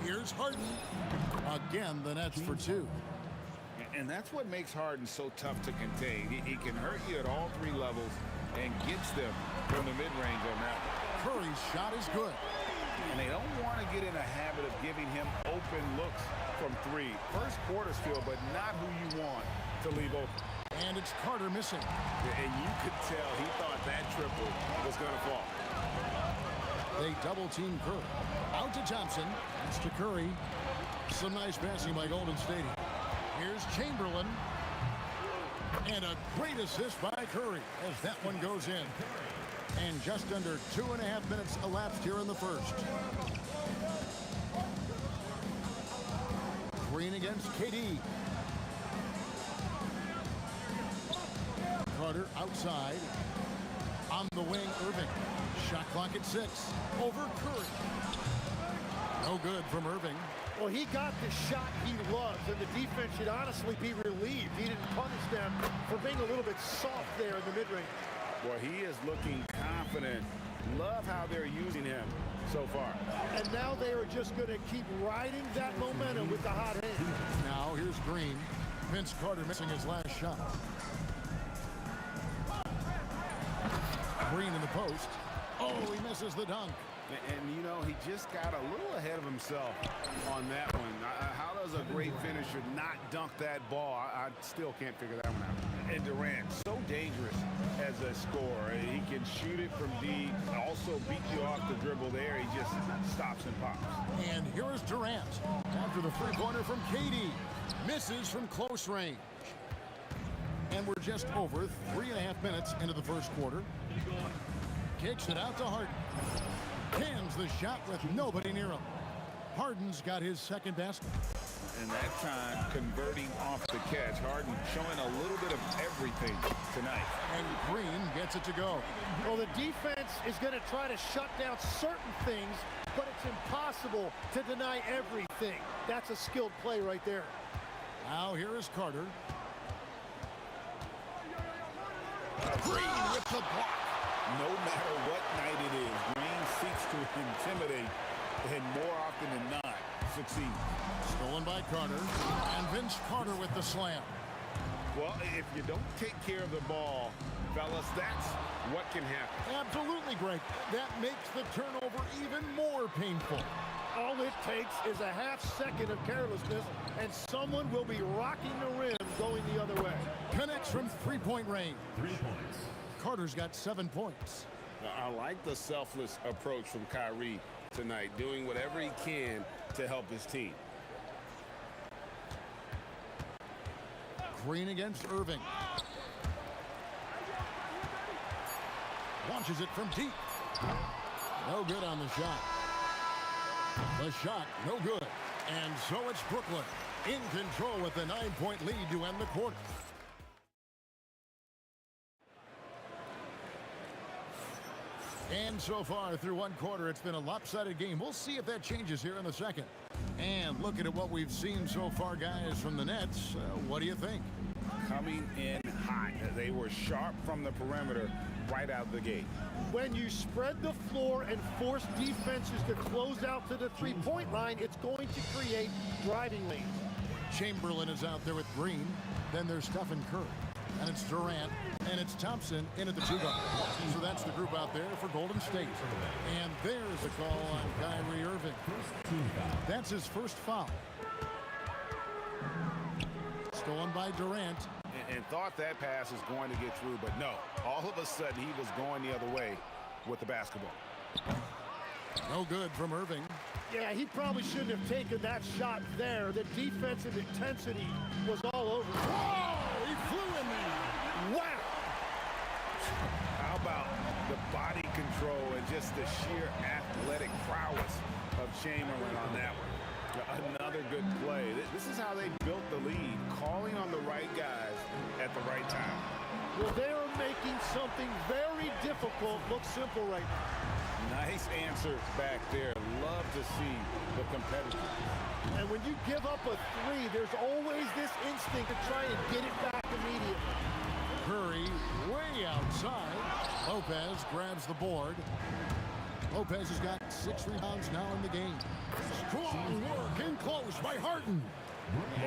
Here's Harden. Again, the Nets for 2. And that's what makes Harden so tough to contain. He can hurt you at all 3 levels and gets them from the mid-range on that one. Curry's shot is good. And they don't want to get in a habit of giving him open looks from 3. First quarter's feel, but not who you want to leave open. And it's Carter missing. And you could tell he thought that triple was going to fall. They double-team Curry. Out to Thompson. It's to Curry. Some nice passing by Golden State. Here's Chamberlain. And a great assist by Curry as that one goes in. And just under 2.5 minutes elapsed here in the first. Green against KD. Carter outside. On the wing, Irving. Shot clock at 6. Over Curry. No good from Irving. Well, he got the shot he loves, and the defense should honestly be relieved. He didn't punish them for being a little bit soft there in the mid-range. Well, he is looking confident. Love how they're using him so far. And now they are just going to keep riding that momentum with the hot hand. Now here's Green. Vince Carter missing his last shot. Green in the post. Oh, he misses the dunk. And, you know, he just got a little ahead of himself on that one. How does a great finisher not dunk that ball? I still can't figure that one out. And Durant, so dangerous as a scorer. He can shoot it from deep, also beat you off the dribble there. He just stops and pops. And here is Durant. After the 3-pointer from KD. Misses from close range. And we're just over 3.5 minutes into the first quarter. Kicks it out to Harden. Cans the shot with nobody near him. Harden's got his second basket. And that time, converting off the catch. Harden showing a little bit of everything tonight. And Green gets it to go. Well, the defense is going to try to shut down certain things, but it's impossible to deny everything. That's a skilled play right there. Now here is Carter. Green with the block. No matter what night it is, Green seeks to intimidate and more often than not succeed. Stolen by Carter. And Vince Carter with the slam. Well, if you don't take care of the ball, fellas, that's what can happen. Absolutely, Greg. That makes the turnover even more painful. All it takes is a half second of carelessness, and someone will be rocking the rim going the other way. Connects from 3-point range. 3 points. Carter's got 7 points. I like the selfless approach from Kyrie tonight, doing whatever he can to help his team. Green against Irving. Launches it from deep. No good on the shot. The shot, no good. And so it's Brooklyn in control with the 9-point lead to end the quarter. And so far through one quarter, it's been a lopsided game. We'll see if that changes here in the second. And looking at what we've seen so far, guys, from the Nets, what do you think? Coming in hot. They were sharp from the perimeter right out the gate. When you spread the floor and force defenses to close out to the three-point line, it's going to create driving lanes. Chamberlain is out there with Green. Then there's Stephen Curry. And it's Durant, and it's Thompson in at the 2-guard. So that's the group out there for Golden State. And there's a call on Kyrie Irving. That's his first foul. Stolen by Durant. And thought that pass was going to get through, but no. All of a sudden, he was going the other way with the basketball. No good from Irving. Yeah, he probably shouldn't have taken that shot there. The defensive intensity was all over. Whoa! He flew in there. Wow! How about the body control and just the sheer athletic prowess of Chamberlain on that one? Another good play. This is how they built the lead, calling on the right guys at the right time. Well, they are making something very difficult look simple right now. Nice answer back there. Love to see the competitive. And when you give up a three, there's always this instinct to try and get it back immediately. Curry way outside. Lopez grabs the board. Lopez has got 6 rebounds now in the game. Strong work in close by Harden.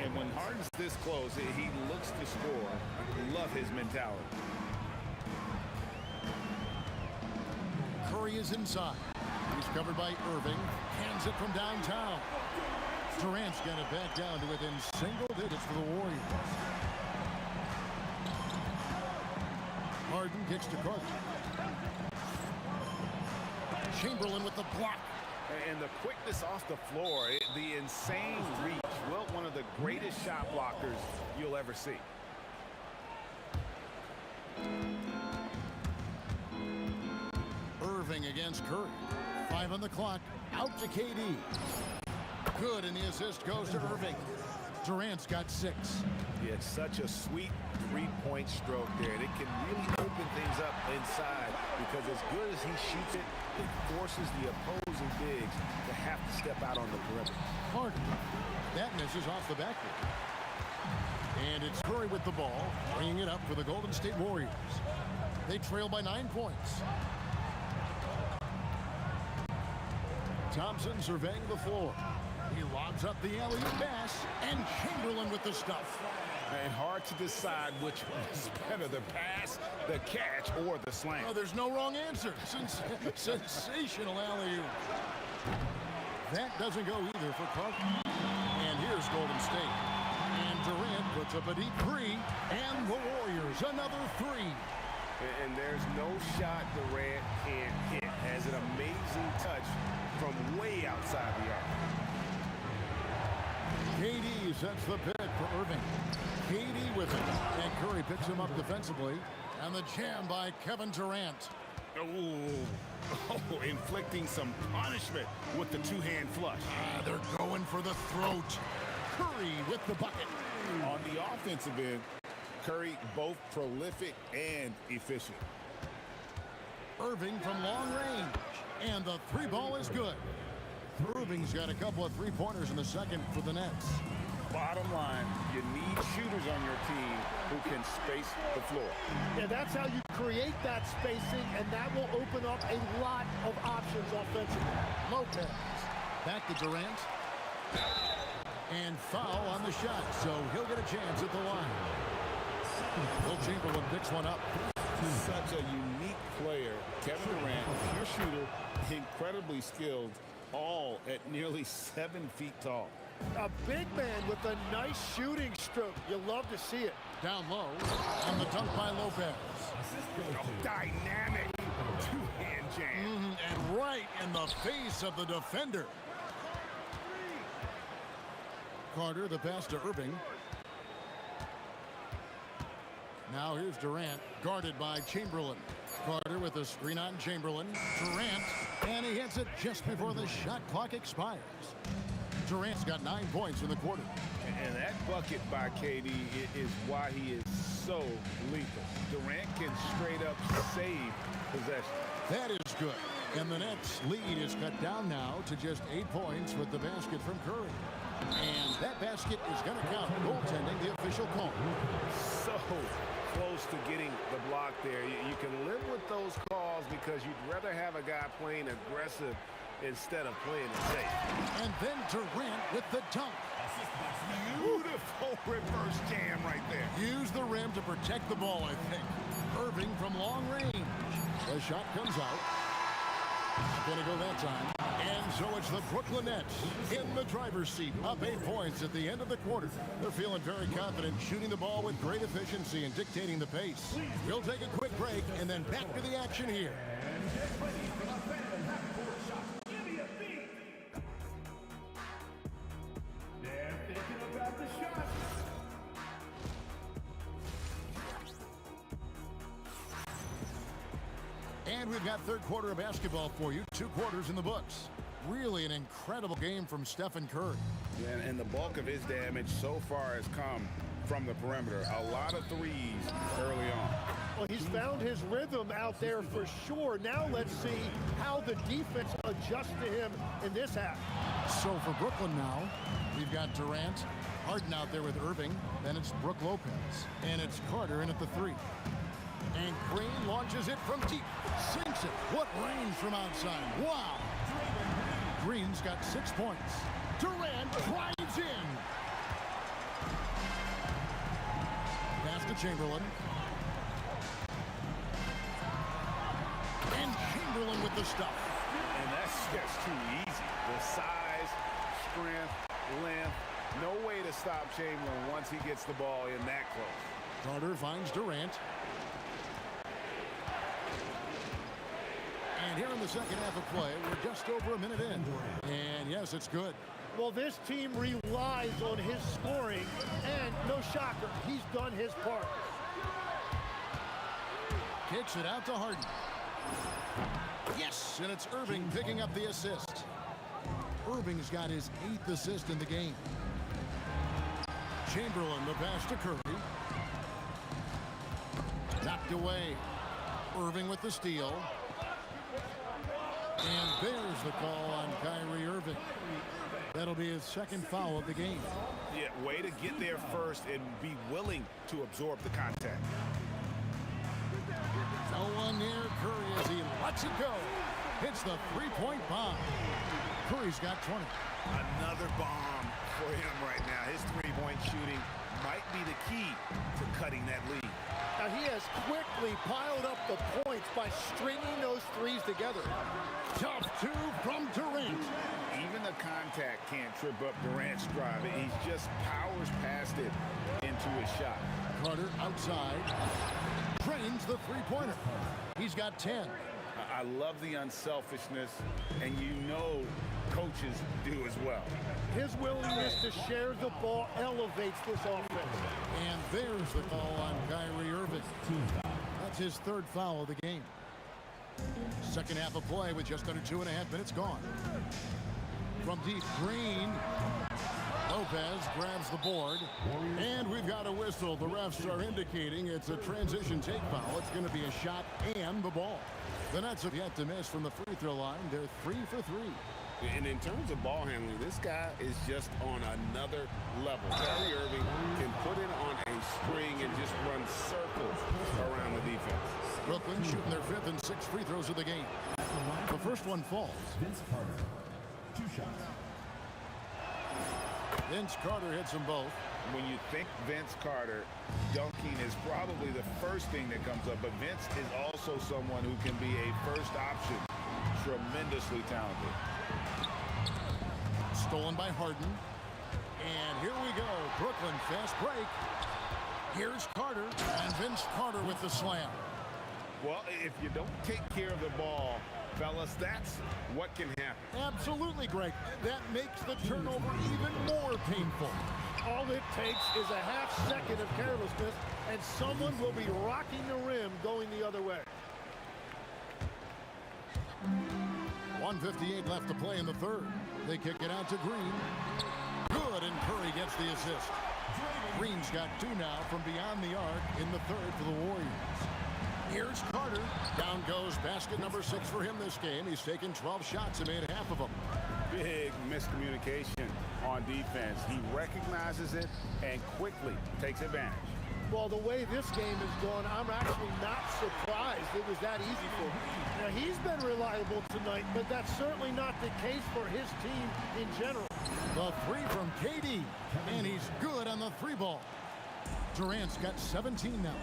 And when Harden's this close, he looks to score. Love his mentality. Curry is inside. He's covered by Irving. Hands it from downtown. Durant's got it back down to within single digits for the Warriors. Harden kicks to Carter. Chamberlain with the block. And the quickness off the floor, the insane reach. Well, one of the greatest shot blockers you'll ever see. Irving against Curry. 5 on the clock. Out to KD. Good, and the assist goes to Irving. Durant's got 6. Yeah, it's such a sweet three-point stroke there. It can really open things up inside because as good as he shoots it, it forces the opposing bigs to have to step out on the perimeter. Harden. That misses off the backboard. And it's Curry with the ball, bringing it up for the Golden State Warriors. They trail by 9 points. Thompson surveying the floor. He lobs up the alley-oop pass, and Chamberlain with the stuff. And hard to decide which one is better, the pass, the catch, or the slam. Oh, there's no wrong answer. Sensational alley-oop. That doesn't go either for Carter. And here's Golden State. And Durant puts up a deep 3, and the Warriors another 3. And there's no shot Durant can't hit. Has an amazing touch from way outside the arc. KD sets the pick for Irving. KD with it. And Curry picks him up defensively. And the jam by Kevin Durant. Oh, inflicting some punishment with the two-hand flush. They're going for the throat. Curry with the bucket. On the offensive end, Curry both prolific and efficient. Irving from long range. And the 3-ball is good. Irving's got a couple of 3-pointers in the second for the Nets. Bottom line, you need shooters on your team who can space the floor. Yeah, that's how you create that spacing, and that will open up a lot of options offensively. Lopez. Back to Durant. And foul on the shot, so he'll get a chance at the line. Will Chamberlain picks one up. Such a unique player. Kevin Durant, pure shooter, incredibly skilled, all at nearly 7 feet tall. A big man with a nice shooting stroke. You love to see it. Down low, and the dunk by Lopez. Dynamic two-hand jam. And right in the face of the defender. Carter, the pass to Irving. Now here's Durant, guarded by Chamberlain. Carter with the screen on Chamberlain. Durant, and he hits it just before the shot clock expires. Durant's got 9 points in the quarter. And that bucket by KD is why he is so lethal. Durant can straight up save possession. That is good. And the Nets' lead is cut down now to just 8 points with the basket from Curry. And that basket is going to count. Goaltending, the official call. So close to getting the block there. You can live with those calls because you'd rather have a guy playing aggressive instead of playing it safe. And then Durant with the dunk. Beautiful reverse jam right there. Use the rim to protect the ball, I think. Irving from long range. The shot comes out. Not going to go that time. And so it's the Brooklyn Nets in the driver's seat, up 8 points at the end of the quarter. They're feeling very confident, shooting the ball with great efficiency and dictating the pace. We'll take a quick break and then back to the action here. And we've got third quarter of basketball for you. 2 quarters in the books. Really an incredible game from Stephen Curry. And the bulk of his damage so far has come from the perimeter. A lot of threes early on. Well, he's found his rhythm out there for sure. Now let's see how the defense adjusts to him in this half. So for Brooklyn now, we've got Durant, Harden out there with Irving. Then it's Brook Lopez. And it's Carter in at the 3. And Green launches it from deep. Sinks it. What range from outside. Wow. Green's got 6 points. Durant drives in. Pass to Chamberlain. And Chamberlain with the stuff. And that's just too easy. The size, strength, length. No way to stop Chamberlain once he gets the ball in that close. Carter finds Durant. And here in the second half of play, we're just over a minute in. And yes, it's good. Well, this team relies on his scoring, and no shocker, he's done his part. Kicks it out to Harden. Yes, and it's Irving picking up the assist. Irving's got his 8th assist in the game. Chamberlain, the pass to Curry. Knocked away. Irving with the steal. And there's the call on Kyrie Irving. That'll be his 2nd foul of the game. Yeah, way to get there first and be willing to absorb the contact. No one near Curry as he lets it go. Hits the 3-point bomb. Curry's got 20. Another bomb for him right now. His 3-point shooting might be the key to cutting that lead. Now he has quickly piled up the points by stringing those threes together. Tough 2 from Durant. Even the contact can't trip up Durant's drive. He just powers past it into his shot. Carter outside. Drains the 3-pointer. He's got 10. I love the unselfishness, and you know coaches do as well. His willingness to share the ball elevates this offense. And there's the call on Kyrie Irving. That's his 3rd foul of the game. Second half of play with just under 2.5 minutes gone. From deep, Green. Lopez grabs the board. And we've got a whistle. The refs are indicating it's a transition take foul. It's going to be a shot and the ball. The Nets have yet to miss from the free throw line. They're 3 for 3. And in terms of ball handling, this guy is just on another level. Kyrie Irving can put it on a string and just run circles around the defense. Brooklyn shooting their 5th and 6th free throws of the game. The first one falls. Vince Carter, 2 shots. Vince Carter hits them both. When you think Vince Carter, dunking is probably the first thing that comes up. But Vince is also someone who can be a first option. Tremendously talented. Stolen by Harden. And here we go. Brooklyn fast break. Here's Carter. And Vince Carter with the slam. Well, if you don't take care of the ball, fellas, that's what can happen. Absolutely, Greg. That makes the turnover even more painful. All it takes is a half second of carelessness, and someone will be rocking the rim going the other way. 1:58 left to play in the third. They kick it out to Green. Good, and Curry gets the assist. Green's got 2 now from beyond the arc in the third for the Warriors. Here's Carter. Down goes basket number 6 for him this game. He's taken 12 shots and made half of them. Big miscommunication on defense. He recognizes it and quickly takes advantage. Well, the way this game has gone, I'm actually not surprised it was that easy for him. Now, he's been reliable tonight, but that's certainly not the case for his team in general. The 3 from KD, and he's good on the 3 ball. Durant's got 17 now.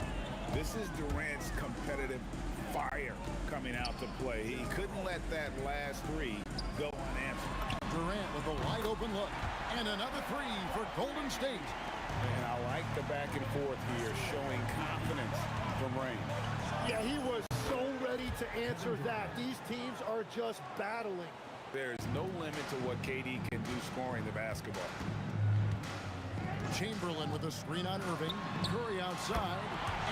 This is Durant's competitive fire coming out to play. He couldn't let that last 3 go unanswered. Durant with a wide open look, and another 3 for Golden State. And I like the back and forth here, showing confidence from Rain. Yeah, he was so ready to answer that. These teams are just battling. There's no limit to what KD can do scoring the basketball. Chamberlain with a screen on Irving. Curry outside,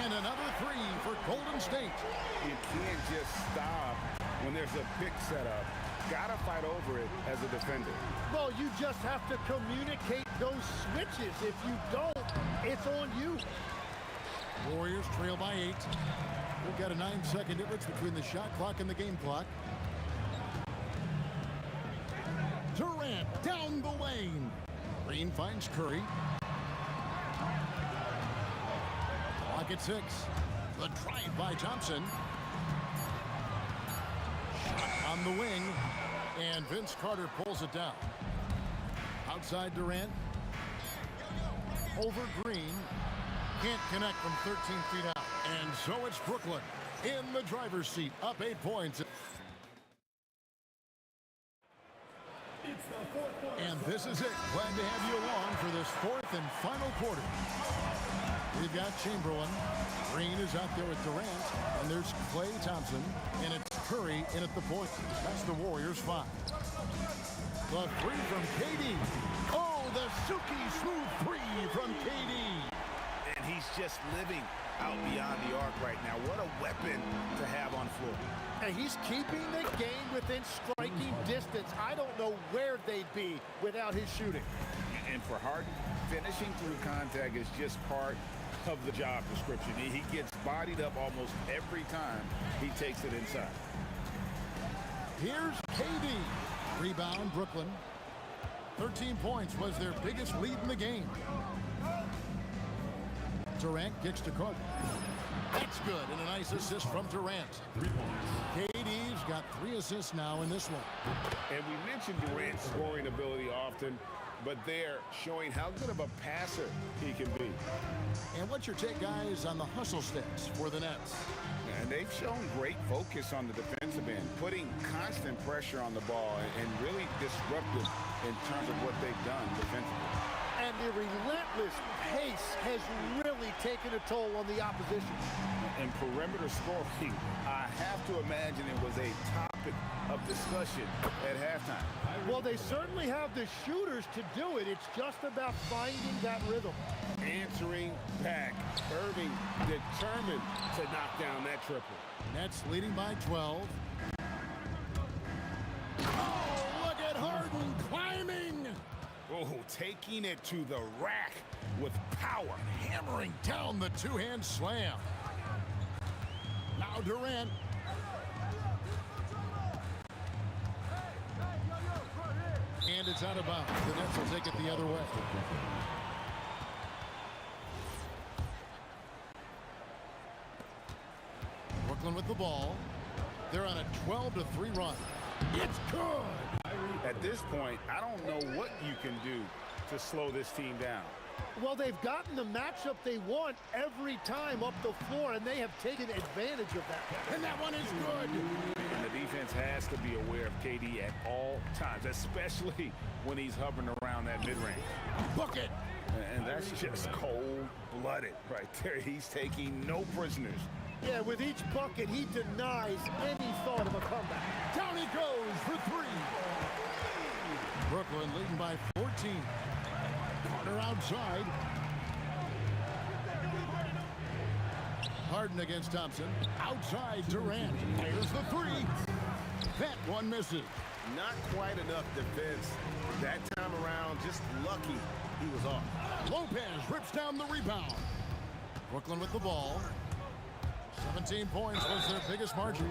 and another 3 for Golden State. You can't just stop when there's a pick set up. Gotta fight over it as a defender. Well, you just have to communicate those switches. If you don't, it's on you. Warriors trail by 8. We've got a 9-second difference between the shot clock and the game clock. Durant down the lane. Green finds Curry. Clock at 6. The drive by Thompson. Shot on the wing. And Vince Carter pulls it down. Outside Durant. Over Green. Can't connect from 13 feet out. And so it's Brooklyn in the driver's seat, up 8 points. And this is it. Glad to have you along for this 4th and final quarter. We've got Chamberlain. Green is out there with Durant. And there's Klay Thompson. And it's Curry in at the point. That's the Warriors 5. The 3 from KD. Oh, the silky smooth 3 from KD. And he's just living out beyond the arc right now. What a weapon to have on floor. And he's keeping the game within striking distance. I don't know where they'd be without his shooting. And for Harden, finishing through contact is just part of the job description. He gets bodied up almost every time he takes it inside. Here's KD. Rebound, Brooklyn. 13 points was their biggest lead in the game. Durant kicks to Carter. That's good, and a nice assist from Durant. KD's got 3 assists now in this one. And we mentioned Durant's scoring ability often, but they're showing how good of a passer he can be. And what's your take, guys, on the hustle stats for the Nets? And they've shown great focus on the defensive end, putting constant pressure on the ball and really disruptive in terms of what they've done defensively. And the relentless pace has really taken a toll on the opposition. And perimeter scoring, I have to imagine it was a topic of discussion at halftime. Well, they certainly have the shooters to do it. It's just about finding that rhythm. Answering back. Irving determined to knock down that triple. Nets leading by 12. Oh, look at Harden climbing. Oh, taking it to the rack with power. Hammering down the 2-hand slam. Now Durant. And it's out of bounds. The Nets will take it the other way. Brooklyn with the ball. They're on a 12-3 run. It's good. At this point, I don't know what you can do to slow this team down. Well, they've gotten the matchup they want every time up the floor, and they have taken advantage of that. And that one is good. And the defense has to be aware of KD at all times, especially when he's hovering around that mid-range. Book it. And that's just cold-blooded right there. He's taking no prisoners. Yeah, with each bucket, he denies any thought of a comeback. Down he goes for 3. Brooklyn leading by 14. Carter outside. Harden against Thompson. Outside Durant. Here's the 3. That one misses. Not quite enough defense. That time around, just lucky he was off. Lopez rips down the rebound. Brooklyn with the ball. 17 points was their biggest margin.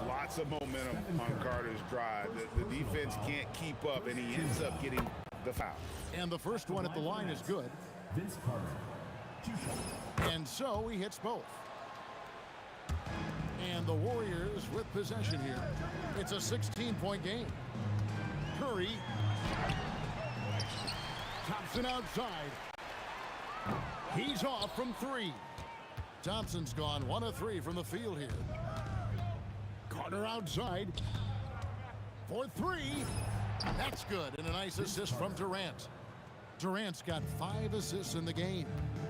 Lots of momentum on Carter's drive. The defense can't keep up, and he ends up getting the foul. And the first one at the line is good. Vince Carter, 2 shots. And so he hits both. And the Warriors with possession here. It's a 16-point game. Curry. Thompson outside. He's off from 3. Thompson's gone 1 of 3 from the field here. Carter outside. For 3. That's good. And a nice assist from Durant. Durant's got 5 assists in the game.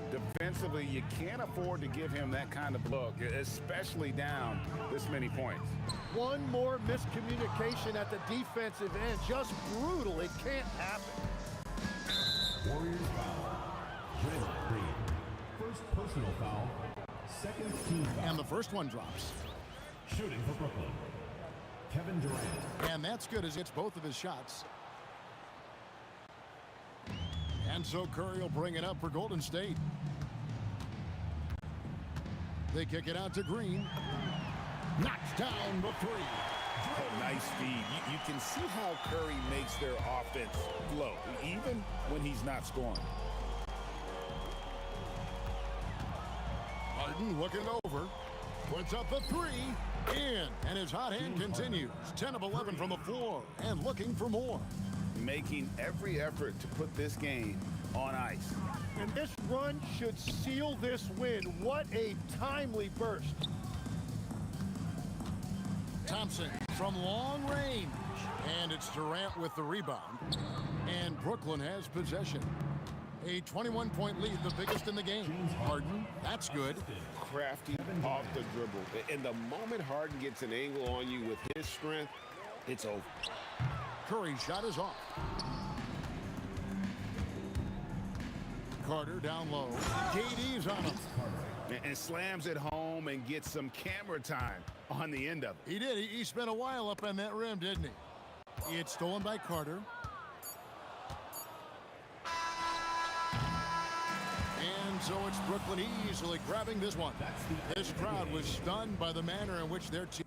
Defensively, you can't afford to give him that kind of look, especially down this many points. One more miscommunication at the defensive end. Just brutal. It can't happen. Warriors foul. Draymond Green. First personal foul. Second team foul. And the first one drops. Shooting for Brooklyn, Kevin Durant. And that's good as hits both of his shots. And so Curry will bring it up for Golden State. They kick it out to Green. Knocks down the 3. Oh, nice feed. You can see how Curry makes their offense flow, even when he's not scoring. Harden looking over. Puts up the 3. In. And his hot hand continues. 10 of 11 from the floor. And looking for more. Making every effort to put this game on ice. And this run should seal this win. What a timely burst. Thompson from long range. And it's Durant with the rebound. And Brooklyn has possession. A 21-point lead, the biggest in the game. Harden, that's good. Crafty off the dribble. And the moment Harden gets an angle on you with his strength, it's over. Curry's shot is off. Carter down low. KD's on him. And slams it home and gets some camera time on the end of it. He did. He spent a while up on that rim, didn't he? It's stolen by Carter. And so it's Brooklyn easily grabbing this one. This crowd was stunned by the manner in which their team.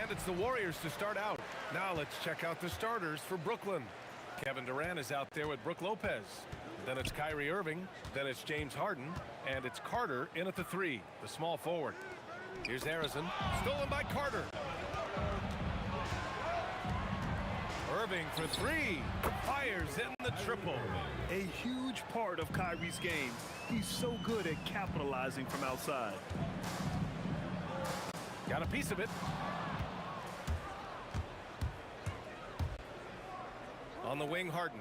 And it's the Warriors to start out. Now let's check out the starters for Brooklyn. Kevin Durant is out there with Brook Lopez. Then it's Kyrie Irving. Then it's James Harden. And it's Carter in at the 3, the small forward. Here's Harrison. Stolen by Carter. Irving for 3. Fires in the triple. A huge part of Kyrie's game. He's so good at capitalizing from outside. Got a piece of it. On the wing, Harden.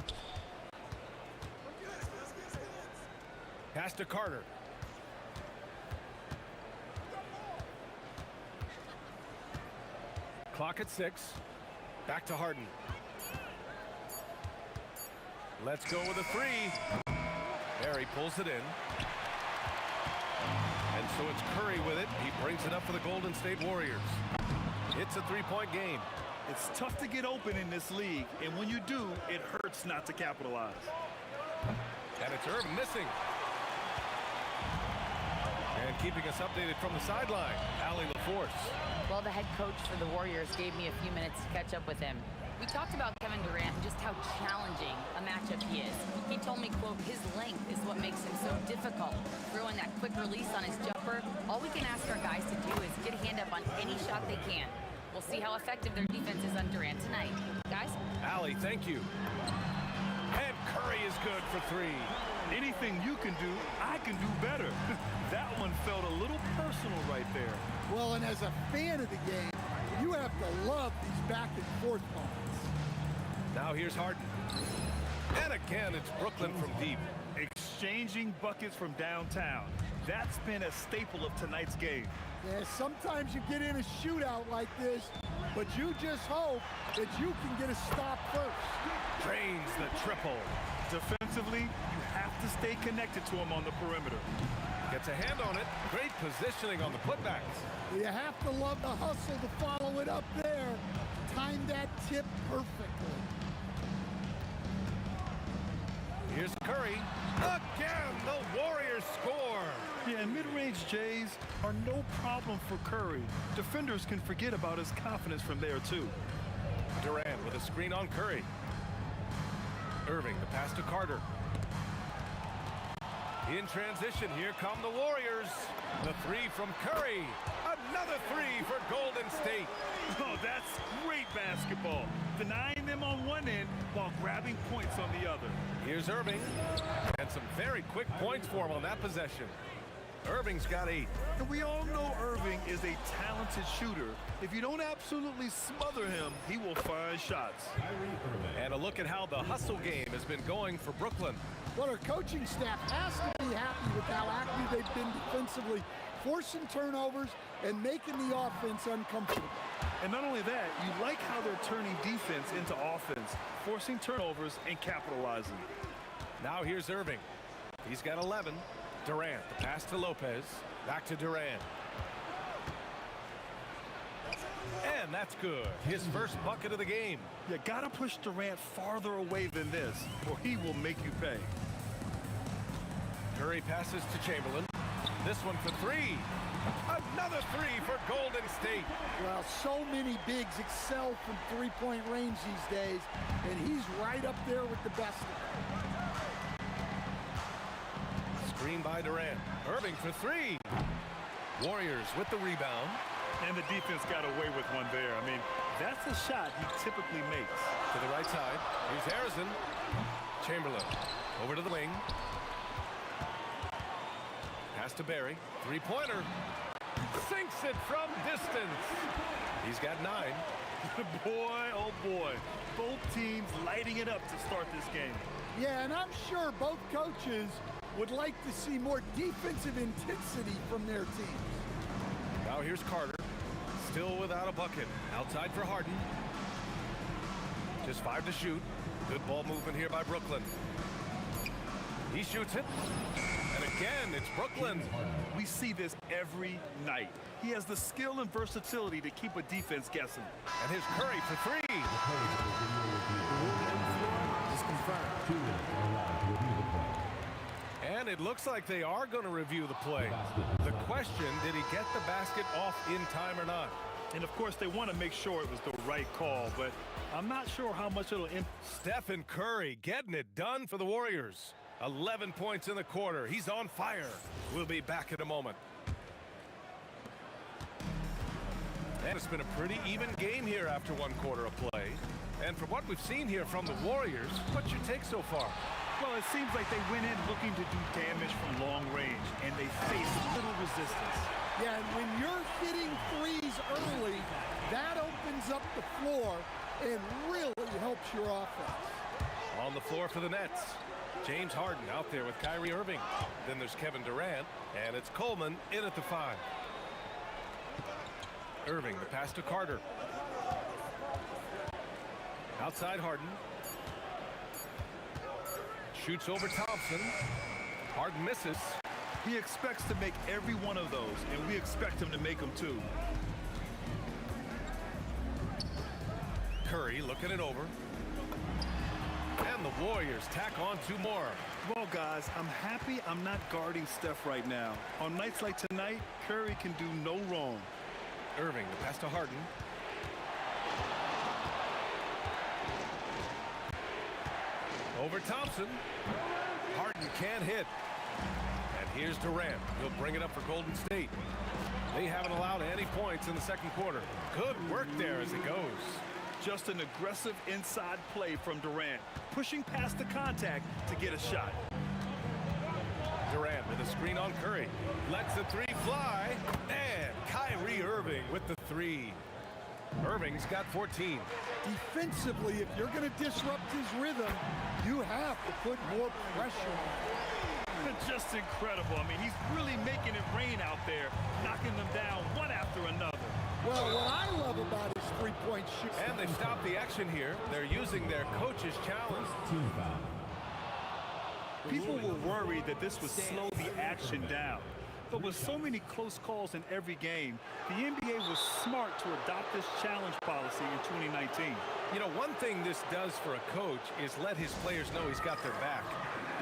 Pass to Carter. Clock at 6. Back to Harden. Let's go with a 3. Barry pulls it in. And so it's Curry with it. He brings it up for the Golden State Warriors. It's a 3-point game. It's tough to get open in this league, and when you do, it hurts not to capitalize. And it's Irving missing. And keeping us updated from the sideline, Allie LaForce. Well, the head coach for the Warriors gave me a few minutes to catch up with him. We talked about Kevin Durant and just how challenging a matchup he is. He told me, quote, his length is what makes him so difficult. Throwing that quick release on his jumper, all we can ask our guys to do is get a hand up on any shot they can. We'll see how effective their defense is on Durant tonight. Guys? Allie, thank you. And Curry is good for 3. Anything you can do, I can do better. That one felt a little personal right there. Well, and as a fan of the game, you have to love these back and forth moments. Now here's Harden. And again, it's Brooklyn from deep. Exchanging buckets from downtown. That's been a staple of tonight's game. Yeah, sometimes you get in a shootout like this, but you just hope that you can get a stop first. Drains the triple. Defensively, you have to stay connected to him on the perimeter. Gets a hand on it. Great positioning on the putbacks. You have to love the hustle to follow it up there. Time that tip perfectly. Here's Curry. Again, the Warriors score. Yeah, and mid-range Jays are no problem for Curry. Defenders can forget about his confidence from there, too. Durant with a screen on Curry. Irving, the pass to Carter. In transition, here come the Warriors. The 3 from Curry. Another 3 for Golden State. Oh, that's great basketball. Denying them on one end while grabbing points on the other. Here's Irving. And some very quick points for him on that possession. Irving's got 8. And we all know Irving is a talented shooter. If you don't absolutely smother him, he will find shots. And a look at how the hustle game has been going for Brooklyn. Well, our coaching staff has to be happy with how active they've been defensively, forcing turnovers and making the offense uncomfortable. And not only that, you like how they're turning defense into offense, forcing turnovers and capitalizing. Now here's Irving. He's got 11. Durant, the pass to Lopez. Back to Durant. And that's good. His first bucket of the game. You gotta push Durant farther away than this, or he will make you pay. Curry passes to Chamberlain. This one for 3. Another 3 for Golden State. Well, so many bigs excel from three-point range these days, and he's right up there with the best of them. Screen by Durant. Irving for 3. Warriors with the rebound. And the defense got away with one there. I mean, that's a shot he typically makes. To the right side. Here's Harrison. Chamberlain. Over to the wing. Pass to Barry. 3-pointer. Sinks it from distance. He's got 9. Boy, oh boy. Both teams lighting it up to start this game. Yeah, and I'm sure both coaches would like to see more defensive intensity from their teams. Now here's Carter. Still without a bucket. Outside for Harden. Just 5 to shoot. Good ball movement here by Brooklyn. He shoots it. And again, it's Brooklyn. We see this every night. He has the skill and versatility to keep a defense guessing. And here's Curry for 3. Just confirmed. And it looks like they are going to review the play. The question, did he get the basket off in time or not? And, of course, they want to make sure it was the right call, but I'm not sure how much it'll impact. Stephen Curry getting it done for the Warriors. 11 points in the quarter. He's on fire. We'll be back in a moment. And it's been a pretty even game here after one quarter of play. And from what we've seen here from the Warriors, what's your take so far? Well, it seems like they went in looking to do damage from long range, and they faced little resistance. Yeah, and when you're hitting threes early, that opens up the floor and really helps your offense. On the floor for the Nets, James Harden out there with Kyrie Irving. Then there's Kevin Durant, and it's Coleman in at the 5. Irving, the pass to Carter. Outside Harden. Shoots over Thompson. Harden misses. He expects to make every one of those, and we expect him to make them too. Curry looking it over. And the Warriors tack on 2 more. Well, guys, I'm happy I'm not guarding Steph right now. On nights like tonight, Curry can do no wrong. Irving, the pass to Harden. Over Thompson. Harden can't hit. And here's Durant. He'll bring it up for Golden State. They haven't allowed any points in the second quarter. Good work there as it goes. Just an aggressive inside play from Durant, pushing past the contact to get a shot. Durant with a screen on Curry. Lets the 3 fly. And Kyrie Irving with the 3. Irving's got 14. Defensively, if you're going to disrupt his rhythm, you have to put more pressure on him. Just incredible. I mean, he's really making it rain out there, knocking them down one after another. Well, what I love about his three-point shoot. And they've stopped the action here. They're using their coach's challenge. People were worried that this would slow the action down. But with so many close calls in every game, the NBA was smart to adopt this challenge policy in 2019. You know, one thing this does for a coach is let his players know he's got their back.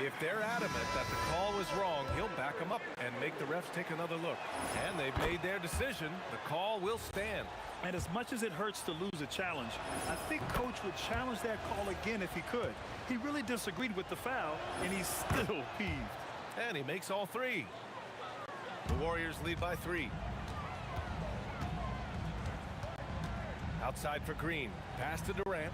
If they're adamant that the call was wrong, he'll back them up and make the refs take another look. And they've made their decision. The call will stand. And as much as it hurts to lose a challenge, I think Coach would challenge that call again if he could. He really disagreed with the foul, and he's still peeved. And he makes all 3. The Warriors lead by 3. Outside for Green. Pass to Durant.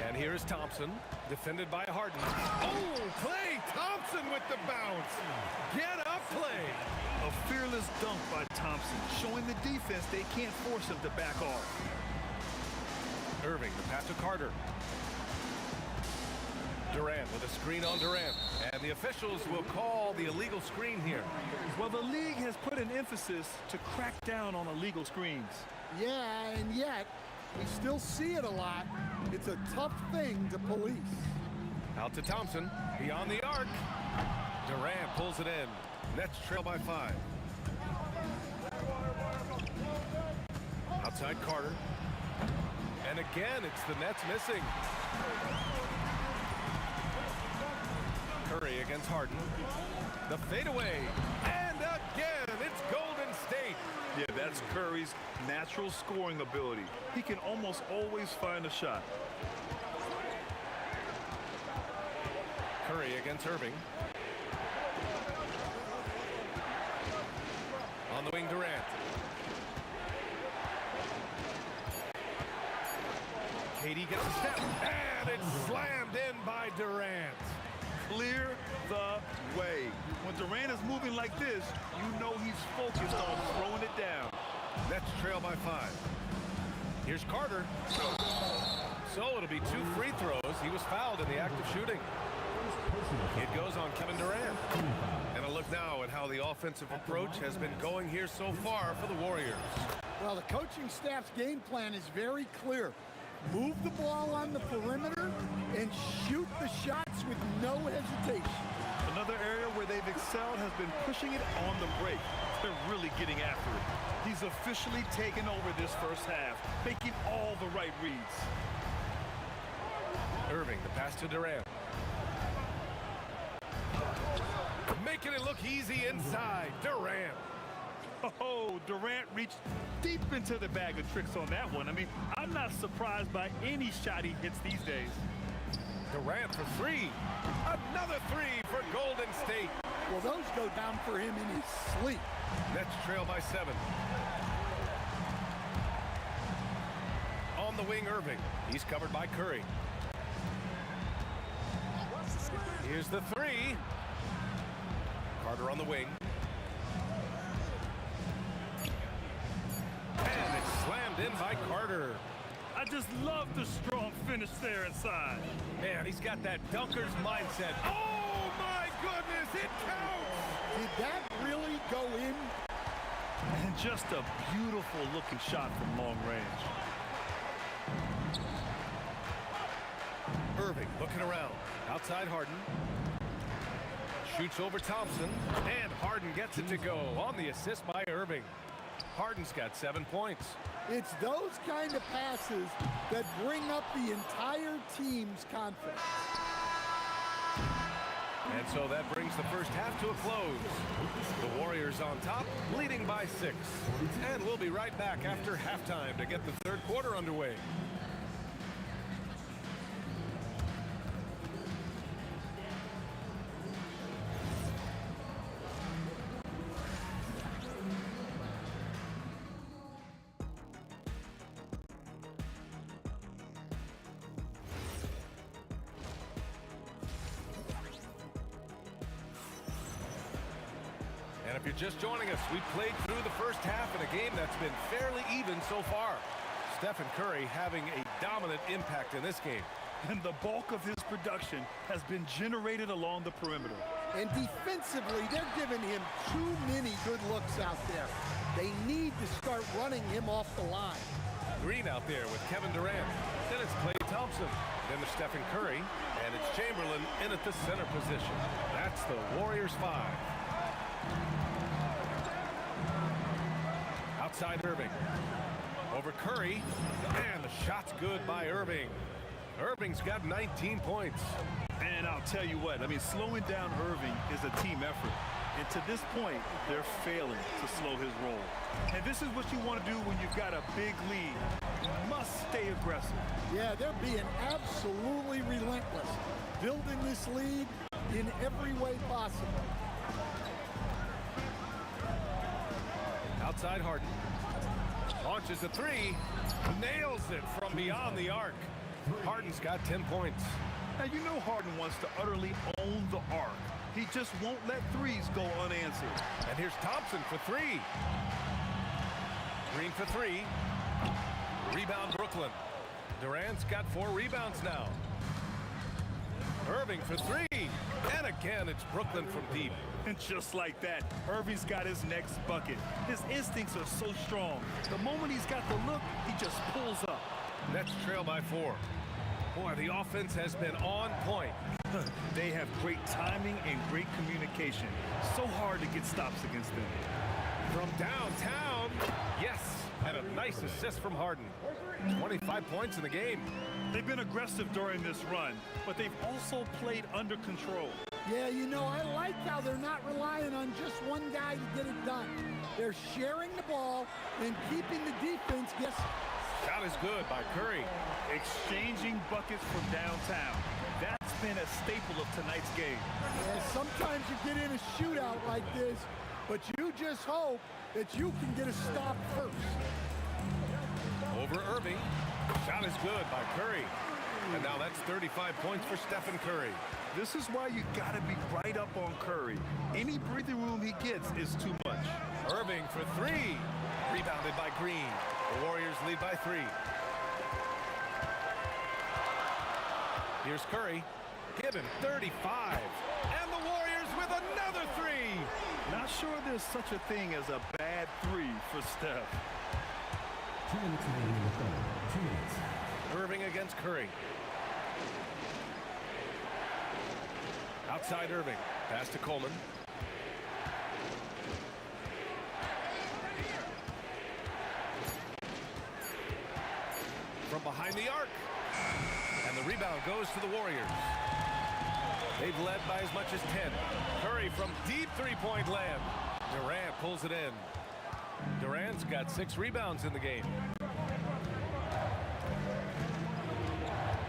And here is Thompson, defended by Harden. Oh, Klay Thompson with the bounce. Get up, Klay. A fearless dunk by Thompson, showing the defense they can't force him to back off. Irving, the pass to Carter. Durant with a screen on Durant. And the officials will call the illegal screen here. Well, the league has put an emphasis to crack down on illegal screens. Yeah, and yet, we still see it a lot. It's a tough thing to police. Out to Thompson, beyond the arc. Durant pulls it in. Nets trail by 5. Outside Carter. And again, it's the Nets missing. Curry against Harden. The fadeaway. And again, it's Golden State. Yeah, that's Curry's natural scoring ability. He can almost always find a shot. Curry against Irving. On the wing, Durant. Katie gets a step, and it's slammed in by Durant. Clear the way. When Durant is moving like this, you know he's focused on throwing it down. Nets trail by 5. Here's Carter. So it'll be 2 free throws. He was fouled in the act of shooting. It goes on Kevin Durant. And a look now at how the offensive approach has been going here so far for the Warriors. Well, the coaching staff's game plan is very clear. Move the ball on the perimeter and shoot the shots with no hesitation. Another area where they've excelled has been pushing it on the break. They're really getting after it. He's officially taken over this first half, making all the right reads. Irving, the pass to Durant. Making it look easy inside. Durant. Oh, Durant reached deep into the bag of tricks on that one. I mean, I'm not surprised by any shot he hits these days. Durant for three. Another three for Golden State. Well, those go down for him in his sleep. Nets trail by 7. On the wing, Irving. He's covered by Curry. Here's the three. Carter on the wing. And it's slammed in by Carter. I just love the strong finish there inside. Man, he's got that dunker's mindset. Oh, my goodness, it counts! Did that really go in? And just a beautiful looking shot from long range. Irving looking around. Outside Harden. Shoots over Thompson. And Harden gets it to go on the assist by Irving. Harden's got 7 points. It's those kind of passes that bring up the entire team's confidence. And so that brings the first half to a close. The Warriors on top, leading by 6. And we'll be right back after halftime to get the third quarter underway. And if you're just joining us, we played through the first half in a game that's been fairly even so far. Stephen Curry having a dominant impact in this game. And the bulk of his production has been generated along the perimeter. And defensively, they're giving him too many good looks out there. They need to start running him off the line. Green out there with Kevin Durant. Then it's Klay Thompson. Then there's Stephen Curry. And it's Chamberlain in at the center position. That's the Warriors 5. Outside Irving. Over Curry. And the shot's good by Irving. Irving's got 19 points. And I'll tell you what, I mean, slowing down Irving is a team effort. And to this point, they're failing to slow his roll. And this is what you want to do when you've got a big lead. You must stay aggressive. Yeah, they're being absolutely relentless, building this lead in every way possible. Outside Harden. Launches a three. Nails it from beyond the arc. Harden's got 10 points. Now, you know Harden wants to utterly own the arc. He just won't let threes go unanswered. And here's Thompson for three. Green for three. Rebound Brooklyn. Durant's got 4 rebounds now. Irving for three. And again, it's Brooklyn from deep. And just like that, Irving's got his next bucket. His instincts are so strong. The moment he's got the look, he just pulls up. Nets trail by 4. Boy, the offense has been on point. They have great timing and great communication. So hard to get stops against them. From downtown, yes, and a nice assist from Harden. 25 points in the game. They've been aggressive during this run, but they've also played under control. Yeah, you know, I like how they're not relying on just one guy to get it done. They're sharing the ball and keeping the defense guessing. Shot is good by Curry. Exchanging buckets from downtown. That's been a staple of tonight's game. Yeah, sometimes you get in a shootout like this, but you just hope that you can get a stop first. Over Irving. Shot is good by Curry. And now that's 35 points for Stephen Curry. This is why you got to be right up on Curry. Any breathing room he gets is too much. Irving for three. Rebounded by Green. The Warriors lead by 3. Here's Curry. Given 35. And the Warriors with another 3. Not sure there's such a thing as a bad 3 for Steph. 2 minutes remaining in the third. 2 minutes. Irving against Curry. Outside Irving. Pass to Coleman. From behind the arc. And the rebound goes to the Warriors. They've led by as much as 10. Curry from deep three-point land. Durant pulls it in. Durant's got 6 rebounds in the game.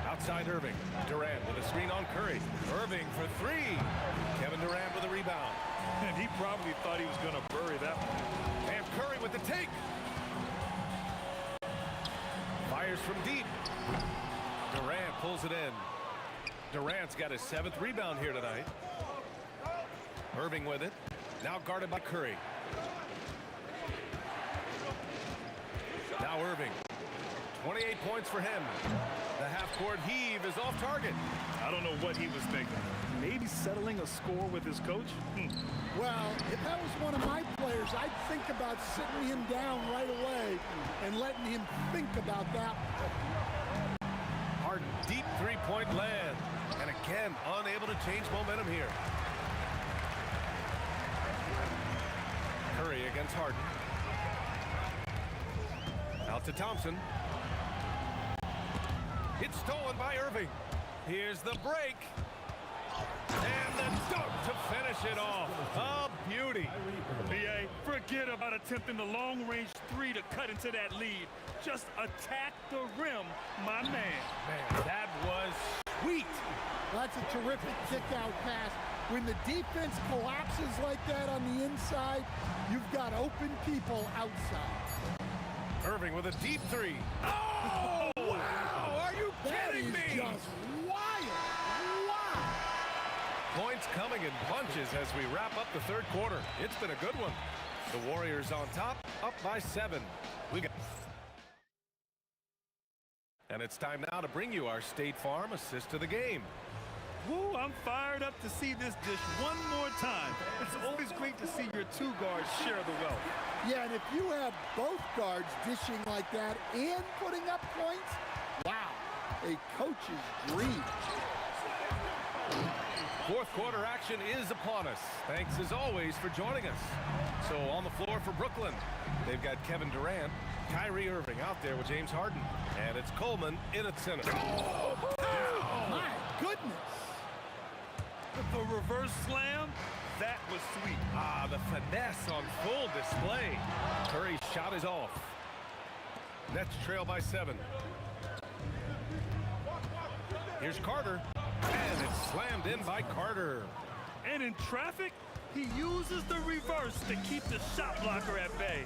Outside Irving. Durant with a screen on Curry. Irving for 3. Kevin Durant with a rebound. And he probably thought he was going to bury that one. And Curry with the take. Fires from deep. Durant pulls it in. Durant's got his 7th rebound here tonight. Irving with it. Now guarded by Curry. Now Irving. 28 points for him. The half-court heave is off target. I don't know what he was thinking. Maybe settling a score with his coach? Well, if that was one of my players, I'd think about sitting him down right away and letting him think about that. Harden, deep three-point land. And again, unable to change momentum here. Curry against Harden. Out to Thompson. It's stolen by Irving. Here's the break. And the dunk to finish it off. A beauty. B.A., forget about attempting the long-range 3 to cut into that lead. Just attack the rim, my man. Man, that was sweet. That's a terrific kick-out pass. When the defense collapses like that on the inside, you've got open people outside. Irving with a deep 3. Oh, wow! Are you kidding me? That is just wild. Wow. Points coming in bunches as we wrap up the third quarter. It's been a good one. The Warriors on top, up by 7. We got. And it's time now to bring you our State Farm assist of the game. Woo, I'm fired up to see this dish one more time. It's always great to see your 2 guards share the wealth. Yeah, and if you have both guards dishing like that and putting up points, wow, a coach's dream. Fourth quarter action is upon us. Thanks as always for joining us. So on the floor for Brooklyn, they've got Kevin Durant, Kyrie Irving out there with James Harden, and it's Coleman in at center. Oh, my goodness. The reverse slam, that was sweet. Ah, the finesse on full display. Curry's shot is off. Nets trail by 7. Here's Carter, and it's slammed in by Carter. And in traffic, he uses the reverse to keep the shot blocker at bay.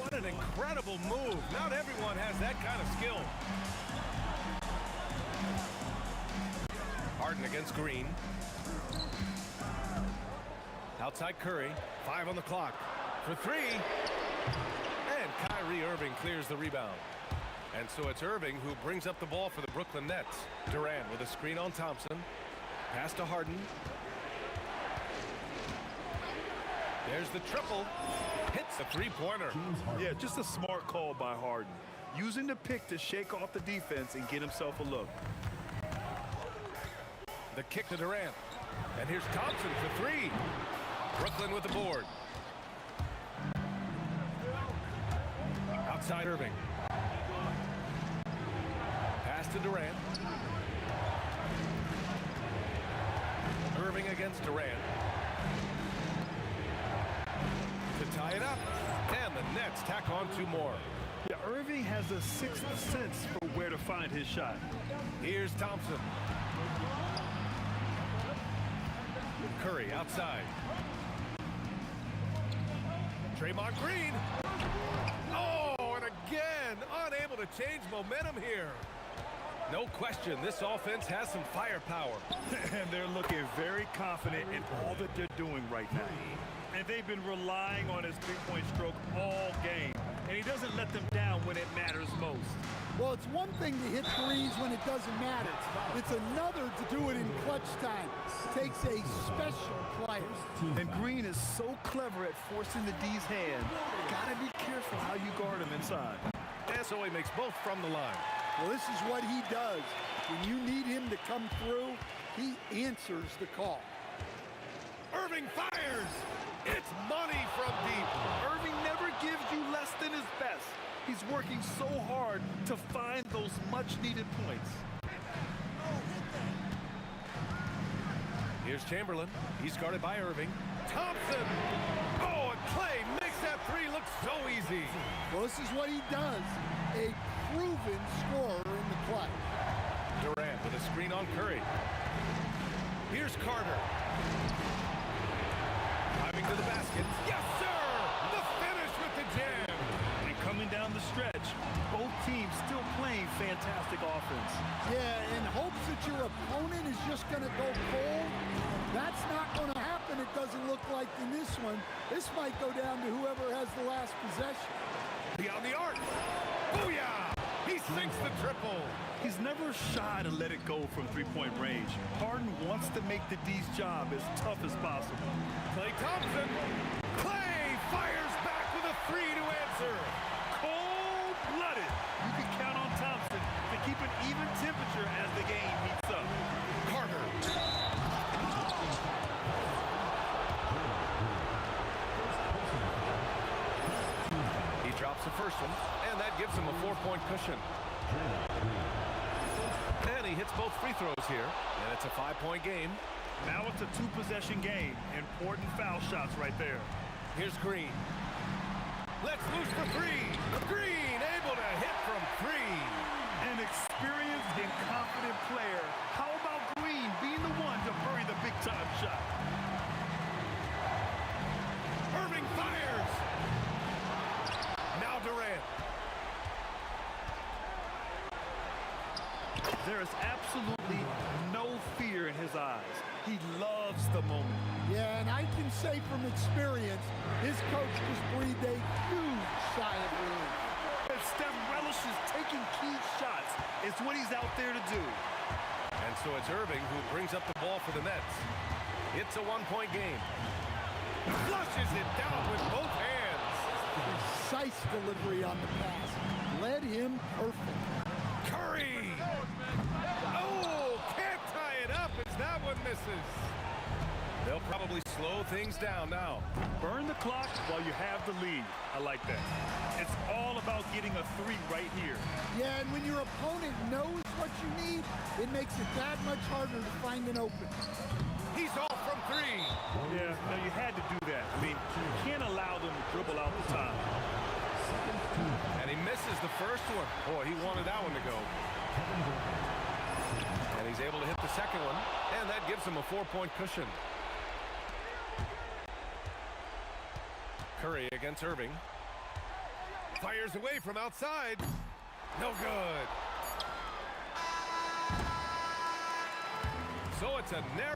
What an incredible move. Not everyone has that kind of skill. Harden against Green. Outside Curry, 5 on the clock for 3. And Kyrie Irving clears the rebound. And so it's Irving who brings up the ball for the Brooklyn Nets. Durant with a screen on Thompson. Pass to Harden. There's the triple. Hits the three-pointer. Yeah, just a smart call by Harden. Using the pick to shake off the defense and get himself a look. The kick to Durant. And here's Thompson for 3. Brooklyn with the board. Outside Irving. Pass to Durant. Irving against Durant. To tie it up. And the Nets tack on 2 more. Yeah, Irving has a 6th sense for where to find his shot. Here's Thompson. Curry outside. Draymond Green. Oh, and again, unable to change momentum here. No question, this offense has some firepower. And they're looking very confident in all that they're doing right now. And they've been relying on his three-point stroke all game. And he doesn't let them down when it matters most. Well, it's one thing to hit threes when it doesn't matter. It's another to do it in clutch time. It takes a special player. And Green is so clever at forcing the D's hand. Gotta be careful how you guard him inside. And so he makes both from the line. Well, this is what he does. When you need him to come through, he answers the call. Irving fires. It's money from deep. Irving never gives you less than his best. He's working so hard to find those much-needed points. Here's Here's Chamberlain. He's guarded by Irving. Thompson! Oh, and Clay makes that three look so easy. Well, this is what he does. A proven scorer in the clutch. Durant with a screen on Curry. Here's Carter. Driving to the basket. Yes, sir! The finish with the jam. And coming down the stretch, both teams still playing fantastic offense. Yeah, in hopes that your opponent is just going to go cold. That's not going to happen, it doesn't look like in this one. This might go down to whoever has the last possession. Beyond the arc. Booyah! He sinks the triple. He's never shy to let it go from three-point range. Harden wants to make the D's job as tough as possible. Klay Thompson. Klay fires back with a three to answer. Cold-blooded. You can count on Thompson to keep an even temperature as the game heats up. Carter. He drops the first one, and that gives him a 4-point cushion. And he hits both free throws here, and it's a 5-point game. Now it's a two-possession game. Important foul shots right there. Here's Green. Let's loose for three. Green able to hit from three. An experienced and confident player. How about Green being the one to bury the big-time shot? Irving fires. Now Durant. There is absolutely no fear in his eyes. He loves the moment. Yeah, and I can say from experience, his coach just breathed a huge sigh of relief. And Steph relishes taking key shots. It's what he's out there to do. And so it's Irving who brings up the ball for the Nets. It's a 1-point game. Flushes it down with both hands. Precise delivery on the pass. Led him perfect. Curry! Oh, can't tie it up as that one misses. They'll probably slow things down now. Burn the clock while you have the lead. I like that. It's all about getting a three right here. Yeah, and when your opponent knows what you need, it makes it that much harder to find an open. He's off from three. Yeah, no, you had to do that. I mean, you can't allow them to dribble out the time. And he misses the first one. Boy, he wanted that one to go. And he's able to hit the second one, and that gives him a 4-point cushion. Curry against Irving. Fires away from outside. No good. So it's a narrow.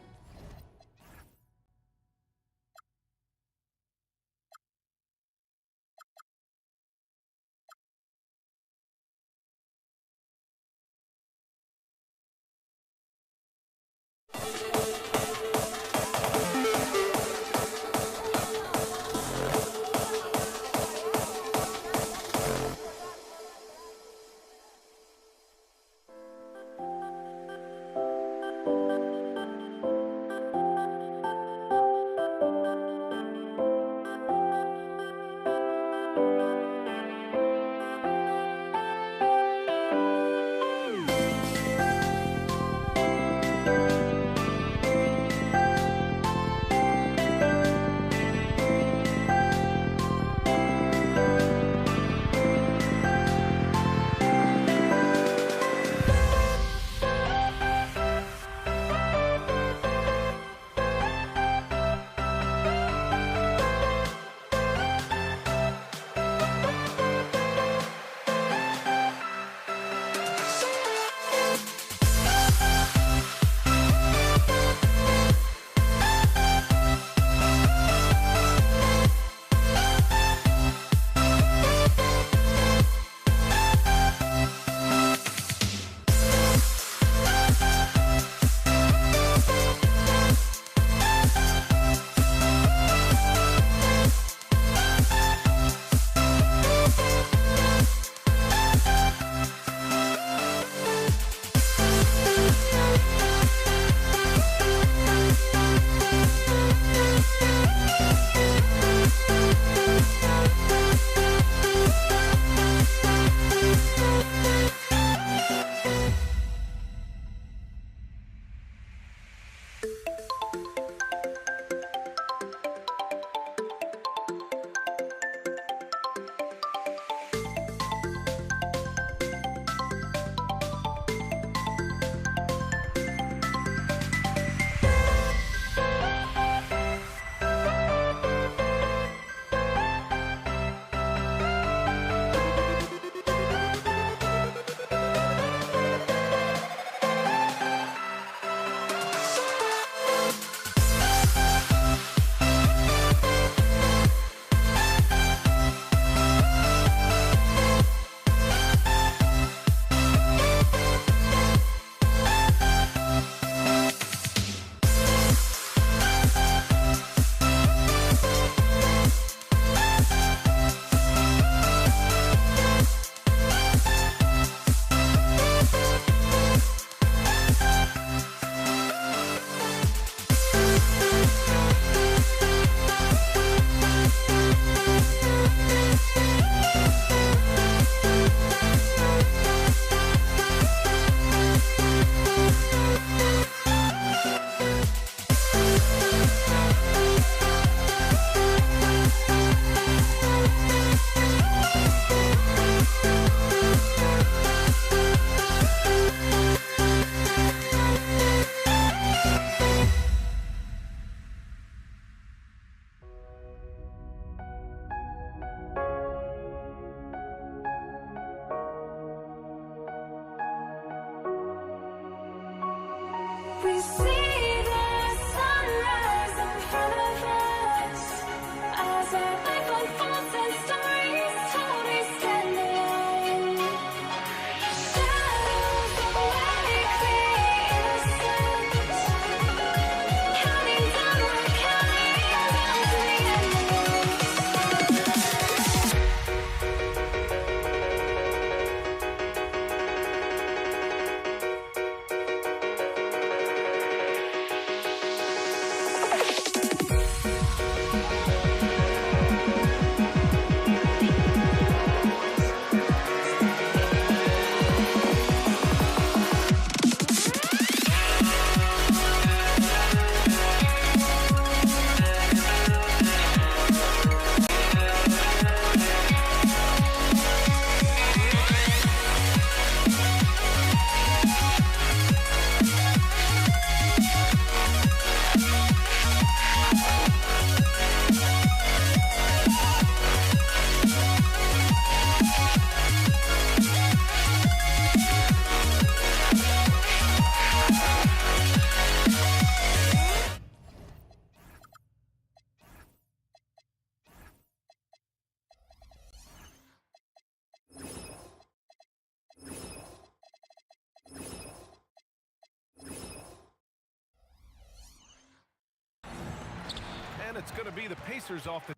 it's going to be the Pacers off the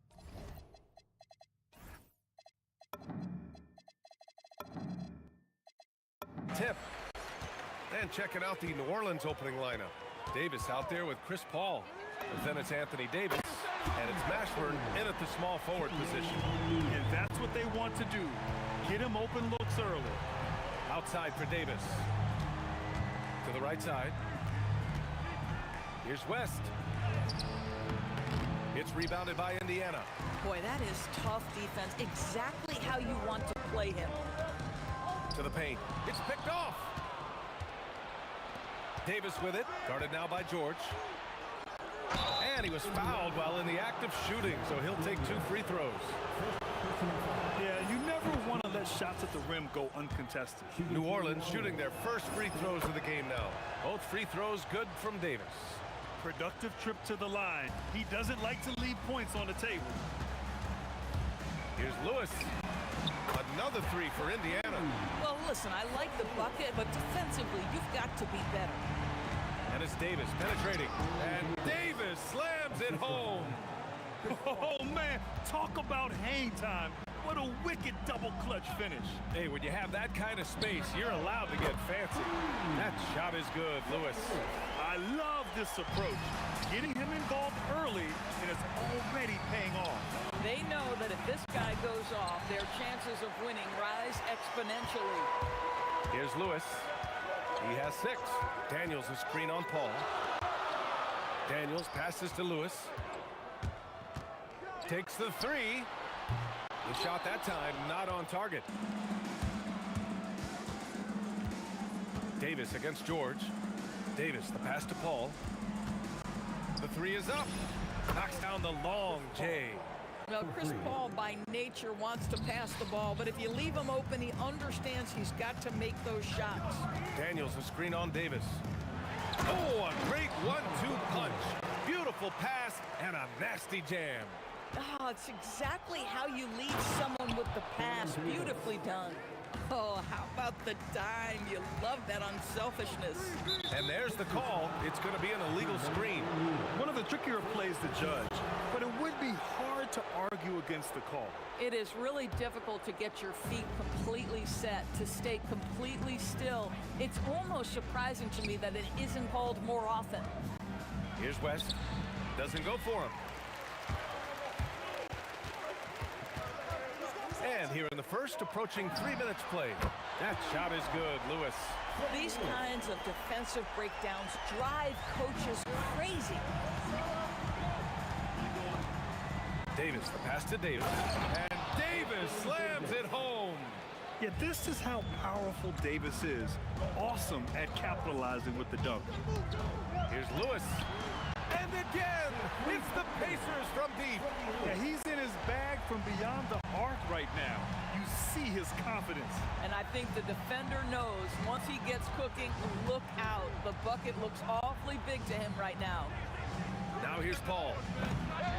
tip. And checking out the New Orleans opening lineup. Davis out there with Chris Paul. But then it's Anthony Davis. And it's Mashburn in at the small forward position. And that's what they want to do. Get him open looks early. Outside for Davis. To the right side. Here's West. It's rebounded by Indiana. Boy, that is tough defense. Exactly how you want to play him. To the paint. It's picked off. Davis with it. Guarded now by George. And he was fouled while in the act of shooting, so he'll take 2 free throws. Yeah, you never want to let shots at the rim go uncontested. New Orleans shooting their first free throws of the game now. Both free throws good from Davis. Productive trip to the line. He doesn't like to leave points on the table. Here's Lewis. Another 3 for Indiana. Well, listen, I like the bucket, but defensively, you've got to be better. And it's Davis penetrating. And Davis slams it home. Oh, man, talk about hang time. What a wicked double clutch finish. Hey, when you have that kind of space, you're allowed to get fancy. That shot is good, Lewis. I love this approach. Getting him involved early, and it's already paying off. They know that if this guy goes off, their chances of winning rise exponentially. Here's Lewis. He has 6. Daniels a screen on Paul. Daniels passes to Lewis. Takes the 3. The shot that time not on target. Davis against George. Davis, the pass to Paul. The 3 is up. Knocks down the long J. Well, Chris Paul by nature wants to pass the ball, but if you leave him open, he understands he's got to make those shots. Daniels a screen on Davis. Oh, a great 1-2 punch. Beautiful pass and a nasty jam. Oh, it's exactly how you lead someone with the pass. Beautifully done. Oh, how about the dime? You love that unselfishness. And there's the call. It's going to be an illegal screen. One of the trickier plays to judge, but it would be hard to argue against the call. It is really difficult to get your feet completely set, to stay completely still. It's almost surprising to me that it isn't called more often. Here's West. Doesn't go for him. And here in the first, approaching 3 minutes played. That shot is good, Lewis. These kinds of defensive breakdowns drive coaches crazy. Davis, the pass to Davis. And Davis slams it home. Yeah, this is how powerful Davis is. Awesome at capitalizing with the dunk. Here's Lewis. And again, it's the Pacers from deep. Yeah, he's in his bag from beyond the arc right now. You see his confidence. And I think the defender knows once he gets cooking, look out. The bucket looks awfully big to him right now. Now here's Paul.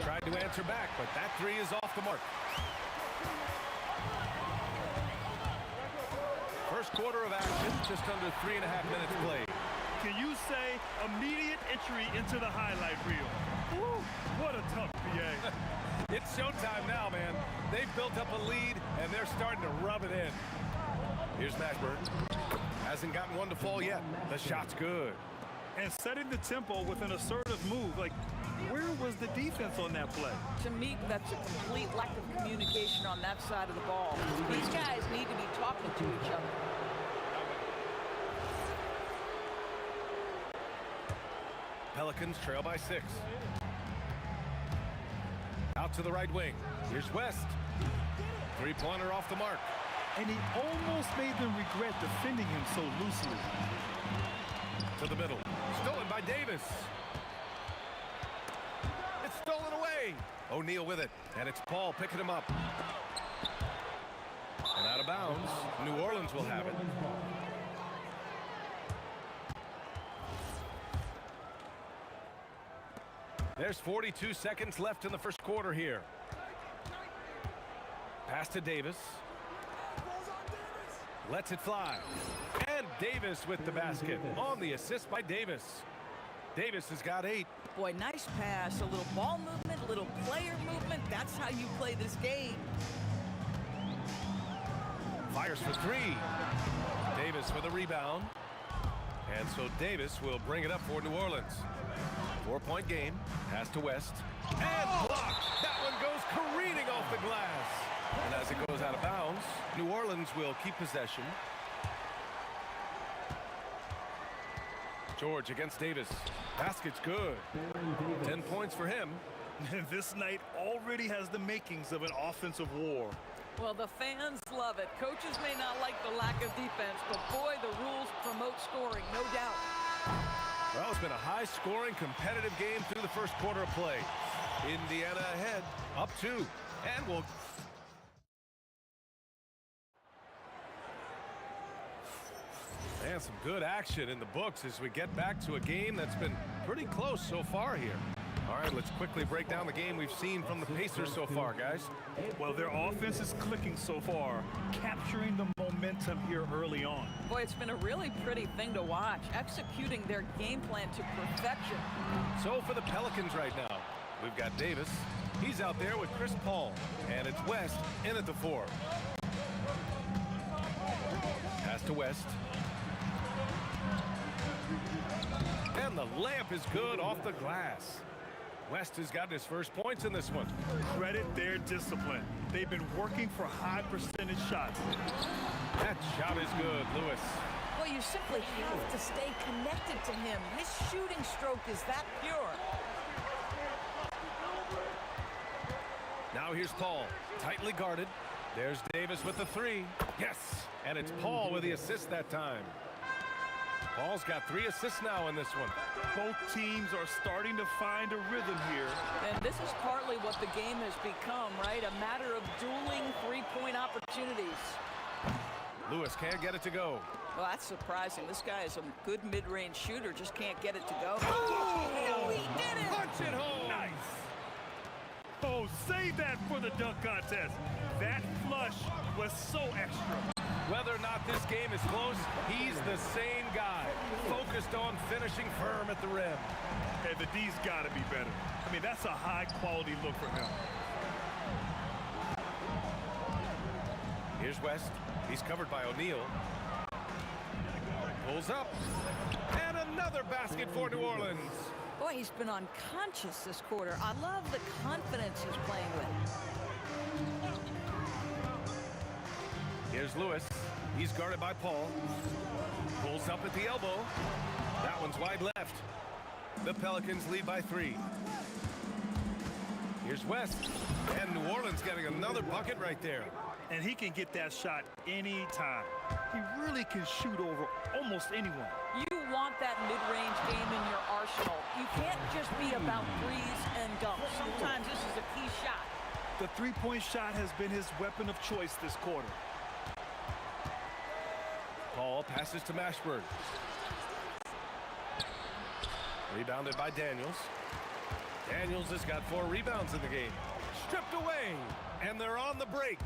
Tried to answer back, but that 3 is off the mark. First quarter of action, just under 3.5 minutes played. Can you say immediate entry into the highlight reel? Woo, what a tough PA. It's showtime now, man. They've built up a lead, and they're starting to rub it in. Here's Mashburn. Hasn't gotten one to fall yet. The shot's good. And setting the tempo with an assertive move. Like, where was the defense on that play? To me, that's a complete lack of communication on that side of the ball. These guys need to be talking to each other. Pelicans trail by 6. Out to the right wing. Here's West. 3-pointer off the mark. And he almost made them regret defending him so loosely. To the middle. Stolen by Davis. It's stolen away. O'Neal with it. And it's Paul picking him up. And out of bounds. New Orleans will have it. There's 42 seconds left in the first quarter here. Pass to Davis. Lets it fly. And Davis with the basket on the assist by Davis. Davis has got 8. Boy, nice pass. A little ball movement, a little player movement. That's how you play this game. Fires for 3. Davis for the rebound. And so Davis will bring it up for New Orleans. 4-point game. Pass to West. And blocked. That one goes careening off the glass. And as it goes out of bounds, New Orleans will keep possession. George against Davis. Basket's good. 10 points for him. This night already has the makings of an offensive war. Well, the fans love it. Coaches may not like the lack of defense, but boy, the rules promote scoring, no doubt. Well, it's been a high-scoring, competitive game through the first quarter of play. Indiana ahead, up 2. And we'll... And some good action in the books as we get back to a game that's been pretty close so far here. All right, let's quickly break down the game we've seen from the Pacers so far, guys. Well, their offense is clicking so far, capturing the momentum here early on. Boy, it's been a really pretty thing to watch, executing their game plan to perfection. So for the Pelicans right now, we've got Davis. He's out there with Chris Paul, and it's West in at the 4. Pass to West. And the layup is good off the glass. West has gotten his first points in this one. Credit their discipline. They've been working for high percentage shots. That shot is good, Lewis. Well, you simply have to stay connected to him. His shooting stroke is that pure. Now here's Paul, tightly guarded. There's Davis with the 3. Yes, and it's Paul with the assist that time. Paul's got 3 assists now in this one. Both teams are starting to find a rhythm here. And this is partly what the game has become, right? A matter of dueling 3-point opportunities. Lewis can't get it to go. Well, that's surprising. This guy is a good mid-range shooter, just can't get it to go. Oh, he did it! Punch it home! Nice! Oh, save that for the dunk contest. That flush was so extra. Whether or not this game is close, he's the same guy, focused on finishing firm at the rim. And the D's got to be better. I mean, that's a high-quality look for him. Here's West. He's covered by O'Neal. Pulls up. And another basket for New Orleans. Boy, he's been unconscious this quarter. I love the confidence he's playing with. Here's Lewis. He's guarded by Paul. Pulls up at the elbow. That one's wide left. The Pelicans lead by 3. Here's West. And New Orleans getting another bucket right there. And he can get that shot anytime. He really can shoot over almost anyone. You want that mid-range game in your arsenal. You can't just be about threes and dunks. Sometimes this is a key shot. The three-point shot has been his weapon of choice this quarter. Paul passes to Mashburn. Rebounded by Daniels. Daniels has got 4 rebounds in the game. Stripped away, and they're on the break.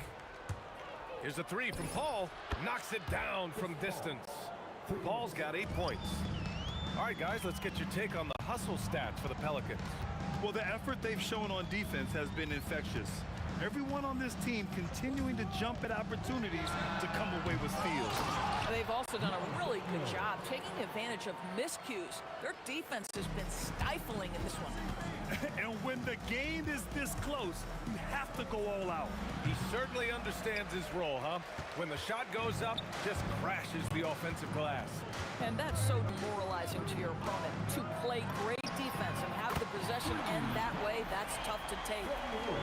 Here's a 3 from Paul. Knocks it down from distance. Paul's got 8 points. All right, guys, let's get your take on the hustle stats for the Pelicans. Well, the effort they've shown on defense has been infectious. Everyone on this team continuing to jump at opportunities to come away with steals. They've also done a really good job taking advantage of miscues. Their defense has been stifling in this one. And when the game is this close, you have to go all out. He certainly understands his role, huh? When the shot goes up, just crashes the offensive glass. And that's so demoralizing to your opponent. To play great defense and have the possession end that way, that's tough to take.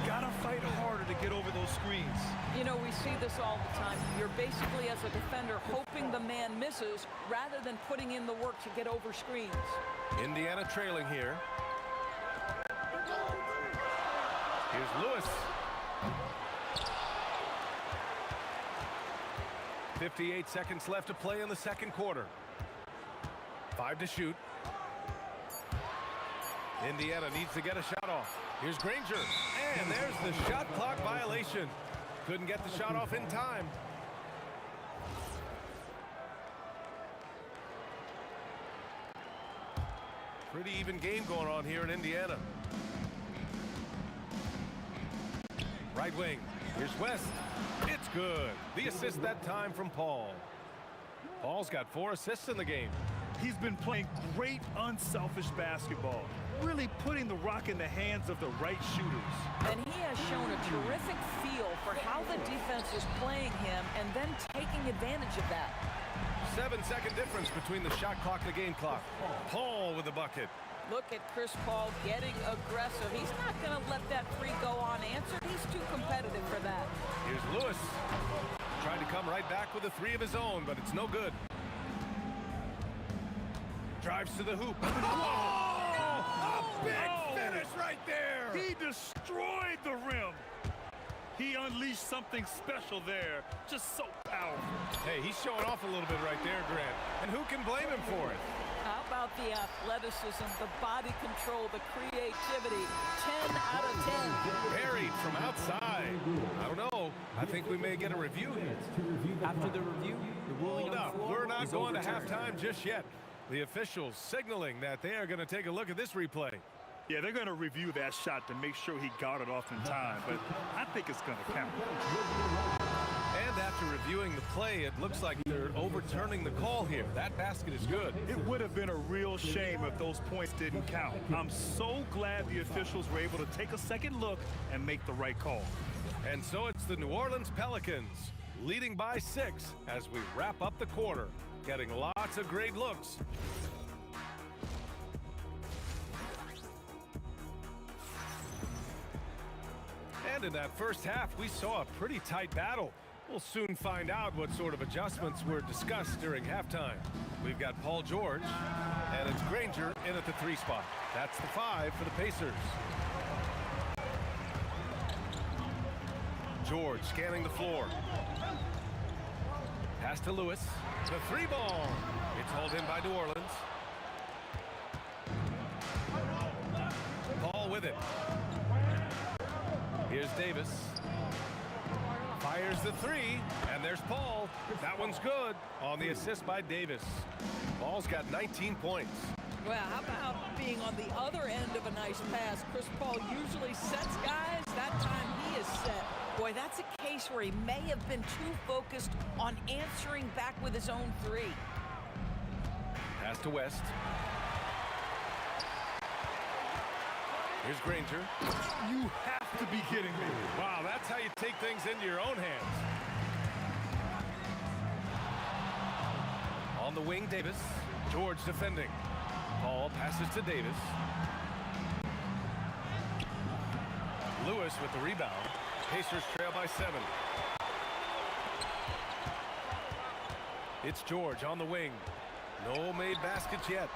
Gotta fight harder to get over those screens. You know, we see this all the time. You're basically, as a defender, hoping the man misses rather than putting in the work to get over screens. Indiana trailing here. Here's Lewis. 58 seconds left to play in the second quarter. 5 to shoot. Indiana needs to get a shot off. Here's Granger. And there's the shot clock violation. Couldn't get the shot off in time. Pretty even game going on here in Indiana. Right wing. Here's West. It's good. The assist that time from Paul. Paul's got 4 assists in the game. He's been playing great, unselfish basketball, really putting the rock in the hands of the right shooters. And he has shown a terrific feel for how the defense is playing him and then taking advantage of that. 7-second difference between the shot clock and the game clock. Paul with the bucket. Look at Chris Paul getting aggressive. He's not going to let that three go unanswered. He's too competitive for that. Here's Lewis. Tried to come right back with a 3 of his own, but it's no good. Drives to the hoop. A big finish right there. He destroyed the rim. He unleashed something special there. Just so powerful. Hey, he's showing off a little bit right there, Grant. And who can blame him for it? How about the athleticism, the body control, the creativity? 10 out of 10. Buried from outside. I don't know. I think we may get a review here. After the review, the ruling Hold on up. the floor We're not is going to overturned. halftime just yet. The officials signaling that they are going to take a look at this replay. Yeah, they're going to review that shot to make sure he got it off in time, but I think it's going to count. And after reviewing the play, it looks like they're overturning the call here. That basket is good. It would have been a real shame if those points didn't count. I'm so glad the officials were able to take a second look and make the right call. And so it's the New Orleans Pelicans leading by 6 as we wrap up the quarter, getting lots of great looks. And in that first half, we saw a pretty tight battle. We'll soon find out what sort of adjustments were discussed during halftime. We've got Paul George, and it's Granger in at the 3 spot. That's the 5 for the Pacers. George scanning the floor. Pass to Lewis. The 3 ball. It's hauled in by New Orleans. Paul with it. Here's Davis. Fires the 3, and there's Paul. That one's good on the assist by Davis. Paul's got 19 points. Well, how about being on the other end of a nice pass? Chris Paul usually sets guys. That time he is set. Boy, that's a case where he may have been too focused on answering back with his own 3. Pass to West. Here's Granger. You have to be kidding me. Wow, that's how you take things into your own hands. On the wing, Davis. George defending. Paul passes to Davis. Lewis with the rebound. Pacers trail by 7. It's George on the wing. No made baskets yet.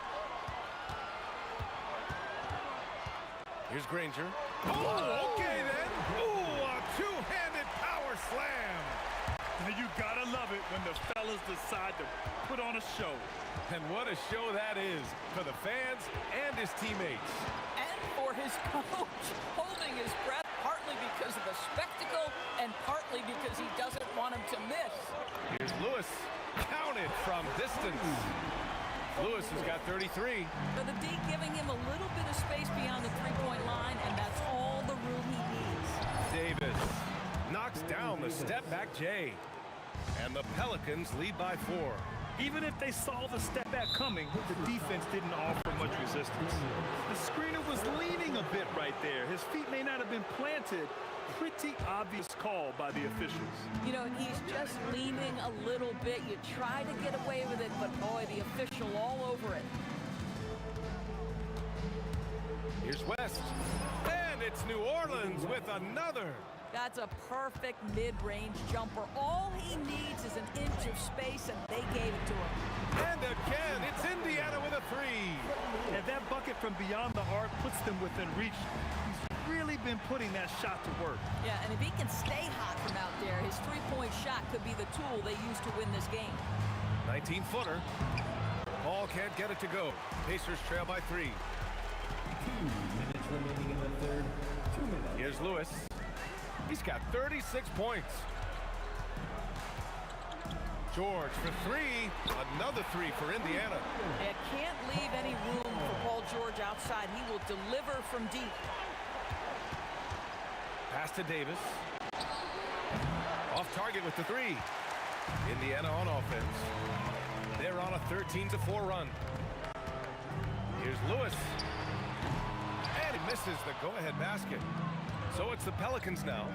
Here's Granger. Oh, okay then. Ooh, a 2-handed power slam. Now you gotta love it when the fellas decide to put on a show. And what a show that is for the fans and his teammates. And for his coach, holding his breath, partly because of the spectacle and partly because he doesn't want him to miss. Here's Lewis. Counted from distance. Lewis has got 33. So the D giving him a little bit of space beyond the three-point line, and that's all the room he needs. Davis knocks down the step-back J. And the Pelicans lead by 4. Even if they saw the step back coming, the defense didn't offer much resistance. The screener was leaning a bit right there. His feet may not have been planted. Pretty obvious call by the officials. You know, he's just leaning a little bit. You try to get away with it, but boy, the official all over it. Here's West. And it's New Orleans with another. That's a perfect mid-range jumper. All he needs is an inch of space, and they gave it to him. And again, it's Indiana with a 3. And that bucket from beyond the arc puts them within reach. He's really been putting that shot to work. Yeah, and if he can stay hot from out there, his three-point shot could be the tool they use to win this game. 19-footer. Paul can't get it to go. Pacers trail by 3. 2 minutes remaining in the third. 2 minutes. Here's Lewis. He's got 36 points. George for three. Another three for Indiana. It can't leave any room for Paul George outside. He will deliver from deep. Pass to Davis. Off target with the three. Indiana on offense. They're on a 13-4 run. Here's Lewis. And he misses the go-ahead basket. So it's the Pelicans now.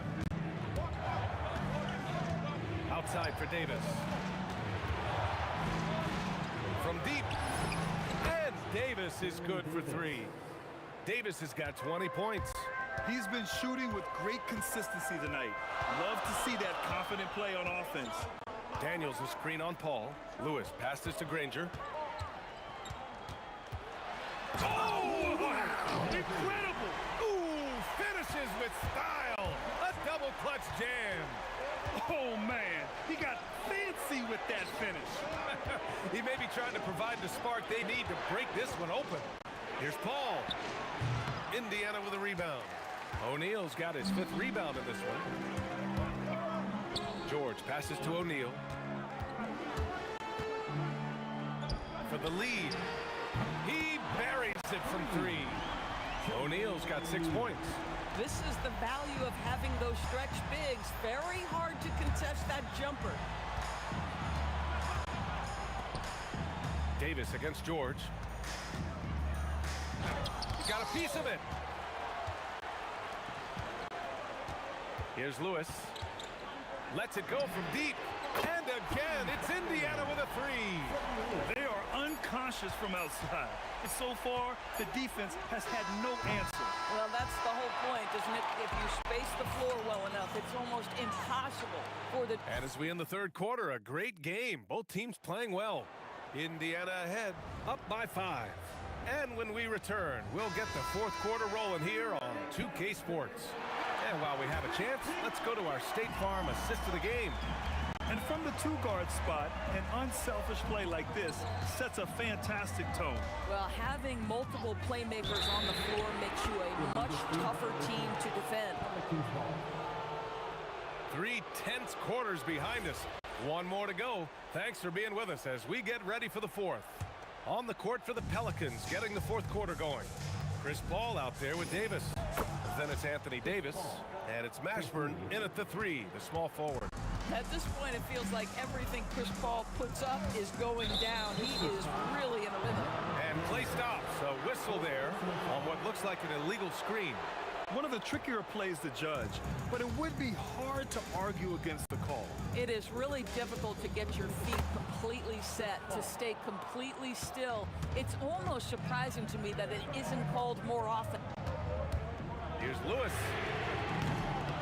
Outside for Davis. From deep. And Davis is good for three. Davis has got 20 points. He's been shooting with great consistency tonight. Love to see that confident play on offense. Daniels a screen on Paul. Lewis passes to Granger. Oh, wow. Incredible. Ooh, finishes with style. A double clutch jam. Oh, man. He got fancy with that finish. He may be trying to provide the spark they need to break this one open. Here's Paul. Indiana with a rebound. O'Neal's got his 5th rebound in this one. George passes to O'Neal. For the lead. He buries it from three. O'Neal's got 6 points. This is the value of having those stretch bigs. Very hard to contest that jumper. Davis against George. He got a piece of it. Here's Lewis. Lets it go from deep. And again, it's Indiana with a three. They are unconscious from outside. And so far, the defense has had no answer. Well, that's the whole point, isn't it? If you space the floor well enough, it's almost impossible for the... And as we end the third quarter, a great game. Both teams playing well. Indiana ahead, up by 5. And when we return, we'll get the fourth quarter rolling here on 2K Sports. And while we have a chance, let's go to our State Farm assist of the game. And from the 2-guard spot, an unselfish play like this sets a fantastic tone. Well, having multiple playmakers on the floor makes you a much tougher team to defend. 3 tense quarters behind us. One more to go. Thanks for being with us as we get ready for the fourth. On the court for the Pelicans, getting the fourth quarter going. Chris Paul out there with Davis. Then it's Anthony Davis, and it's Mashburn in at the 3, the small forward. At this point, it feels like everything Chris Paul puts up is going down. He is really in a rhythm. And play stops. A whistle there on what looks like an illegal screen. One of the trickier plays to judge, but it would be hard to argue against the call. It is really difficult to get your feet completely set, to stay completely still. It's almost surprising to me that it isn't called more often. Here's Lewis.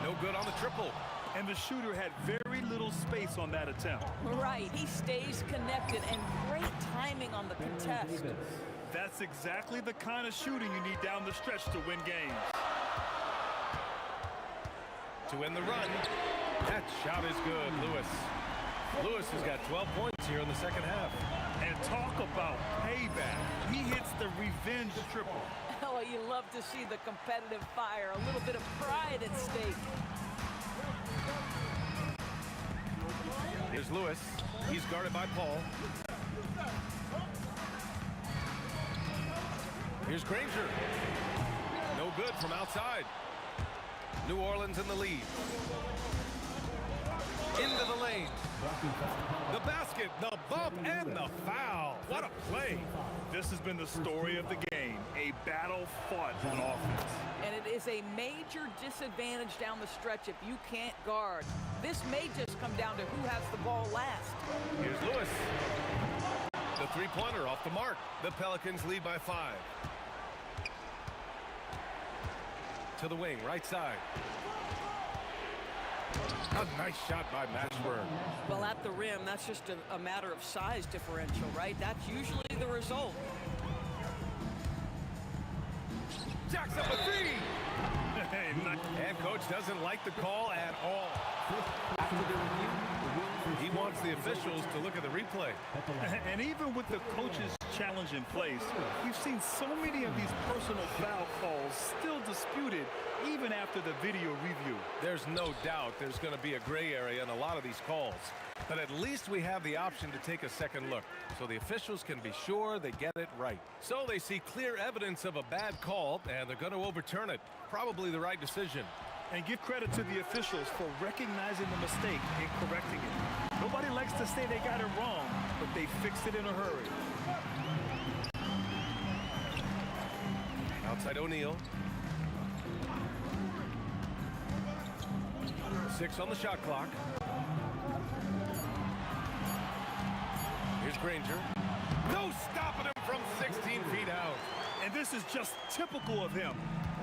No good on the triple. And the shooter had very little space on that attempt. Right, he stays connected, and great timing on the contest. That's exactly the kind of shooting you need down the stretch to win games. To win the run. That shot is good, Lewis. Lewis has got 12 points here in the second half. And talk about payback. He hits the revenge triple. Oh, you love to see the competitive fire, a little bit of pride at stake. Here's Lewis. He's guarded by Paul. Here's Granger. No good from outside. New Orleans in the lead. Into the lane. The basket, the bump, and the foul. What a play. This has been the story of the game. A battle fought on offense. And it is a major disadvantage down the stretch if you can't guard. This may just come down to who has the ball last. Here's Lewis. The three-pointer off the mark. The Pelicans lead by 5. To the wing, right side. A nice shot by Mashburn. Well, at the rim, that's just a matter of size differential, right? That's usually the result. Jacks up a 3. And coach doesn't like the call at all. He wants the officials to look at the replay. And even with the coach's challenge in place, we've seen so many of these personal foul calls still disputed even after the video review. There's no doubt there's going to be a gray area in a lot of these calls. But at least we have the option to take a second look, so the officials can be sure they get it right. So they see clear evidence of a bad call, and they're going to overturn it. Probably the right decision. And give credit to the officials for recognizing the mistake and correcting it. Nobody likes to say they got it wrong, but they fixed it in a hurry. Outside O'Neal. 6 on the shot clock. Here's Granger. No stopping him from 16 feet out. And this is just typical of him.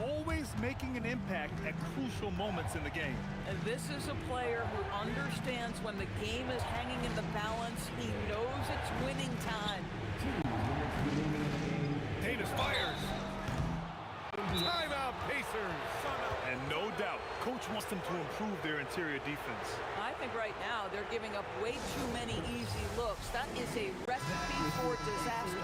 Always making an impact at crucial moments in the game. And this is a player who understands when the game is hanging in the balance. He knows it's winning time. Davis fires. Timeout, Pacers. And no doubt, coach wants them to improve their interior defense. I think right now they're giving up way too many easy looks. That is a recipe for disaster.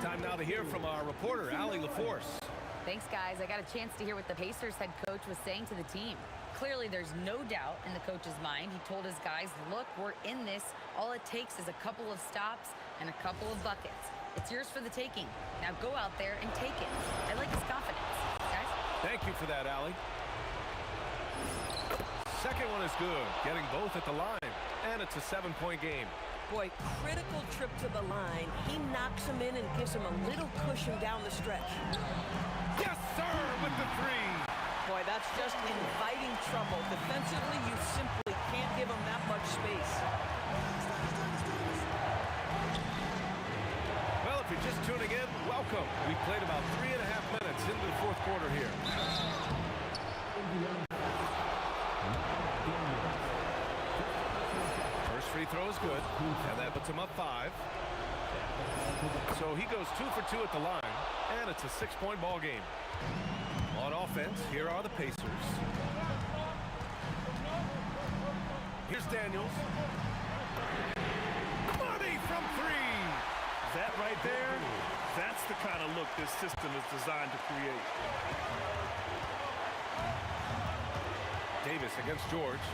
Time now to hear from our reporter, Allie LaForce. Thanks, guys. I got a chance to hear what the Pacers head coach was saying to the team. Clearly, there's no doubt in the coach's mind. He told his guys, look, we're in this. All it takes is a couple of stops and a couple of buckets. It's yours for the taking. Now go out there and take it. I like his confidence. Guys? Thank you for that, Allie. Second one is good. Getting both at the line. And it's a 7-point game. Boy, critical trip to the line. He knocks him in and gives him a little cushion down the stretch. Yes, sir, with the 3. Boy, that's just inviting trouble. Defensively, you simply can't give him that much space. Well, if you're just tuning in, welcome. We played about 3.5 minutes into the fourth quarter here. First free throw is good, and that puts him up 5. So he goes 2 for 2 at the line, and it's a 6-point ball game. On offense, here are the Pacers. Here's Daniels. Money from 3. That right there, that's the kind of look this system is designed to create. Davis against George.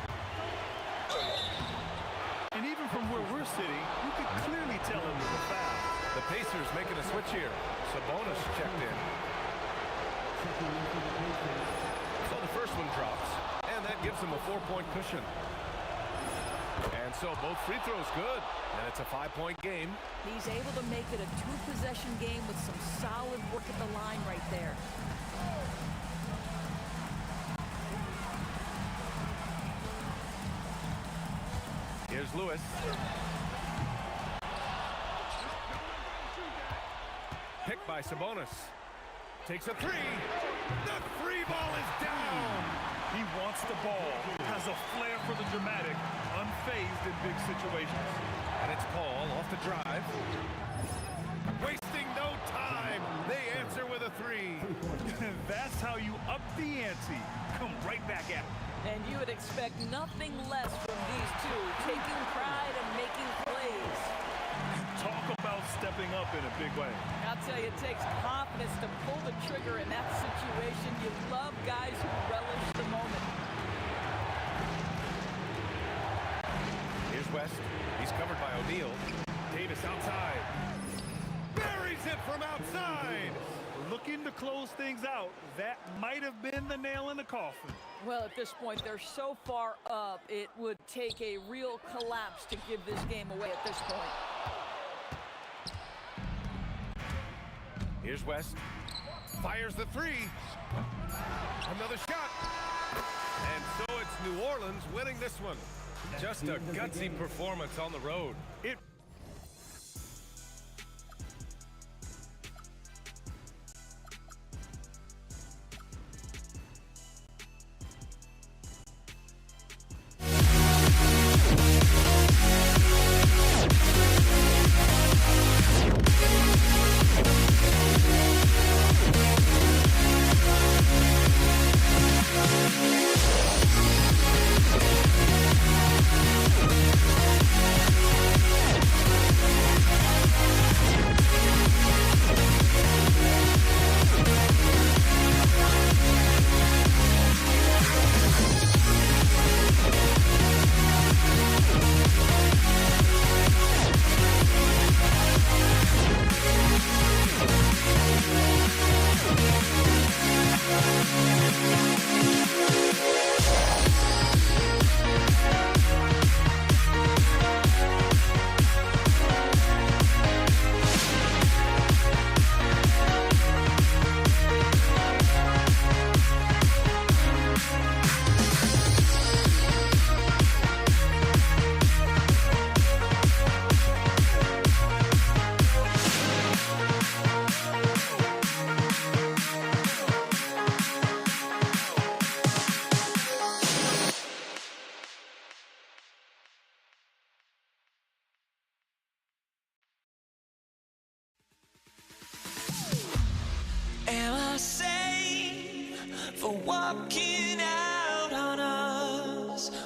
And even from where we're sitting, you could clearly tell it was a foul. The Pacers making a switch here. Sabonis checked in. So the first one drops, and that gives him a 4-point cushion. And so both free throws good, and it's a 5-point game. He's able to make it a 2-possession game with some solid work at the line right there. Here's Lewis. Picked by Sabonis. Takes a 3. The 3 ball is down. He wants the ball. Has a flair for the dramatic. Unfazed in big situations. And it's Paul off the drive. Wasting no time. They answer with a 3. That's how you up the ante. Come right back at him. And you would expect nothing less from these two, taking pride and making plays. Talk about stepping up in a big way. I'll tell you, it takes confidence to pull the trigger in that situation. You love guys who relish the moment. Here's West. He's covered by O'Neal. Davis outside. Buries it from outside. Looking to close things out. That might have been the nail in the coffin. Well, at this point, they're so far up, it would take a real collapse to give this game away at this point. Here's West. Fires the 3. Another shot. And so it's New Orleans winning this one. Just a gutsy performance on the road. It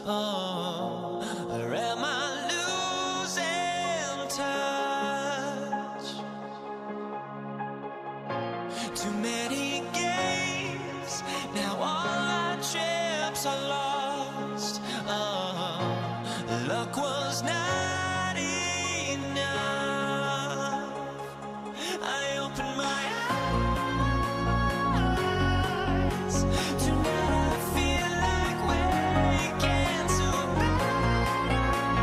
Or am I losing touch? Too many games, now all our chips are lost. Luck was not enough. I opened my eyes. Tonight I feel like waking to a better life.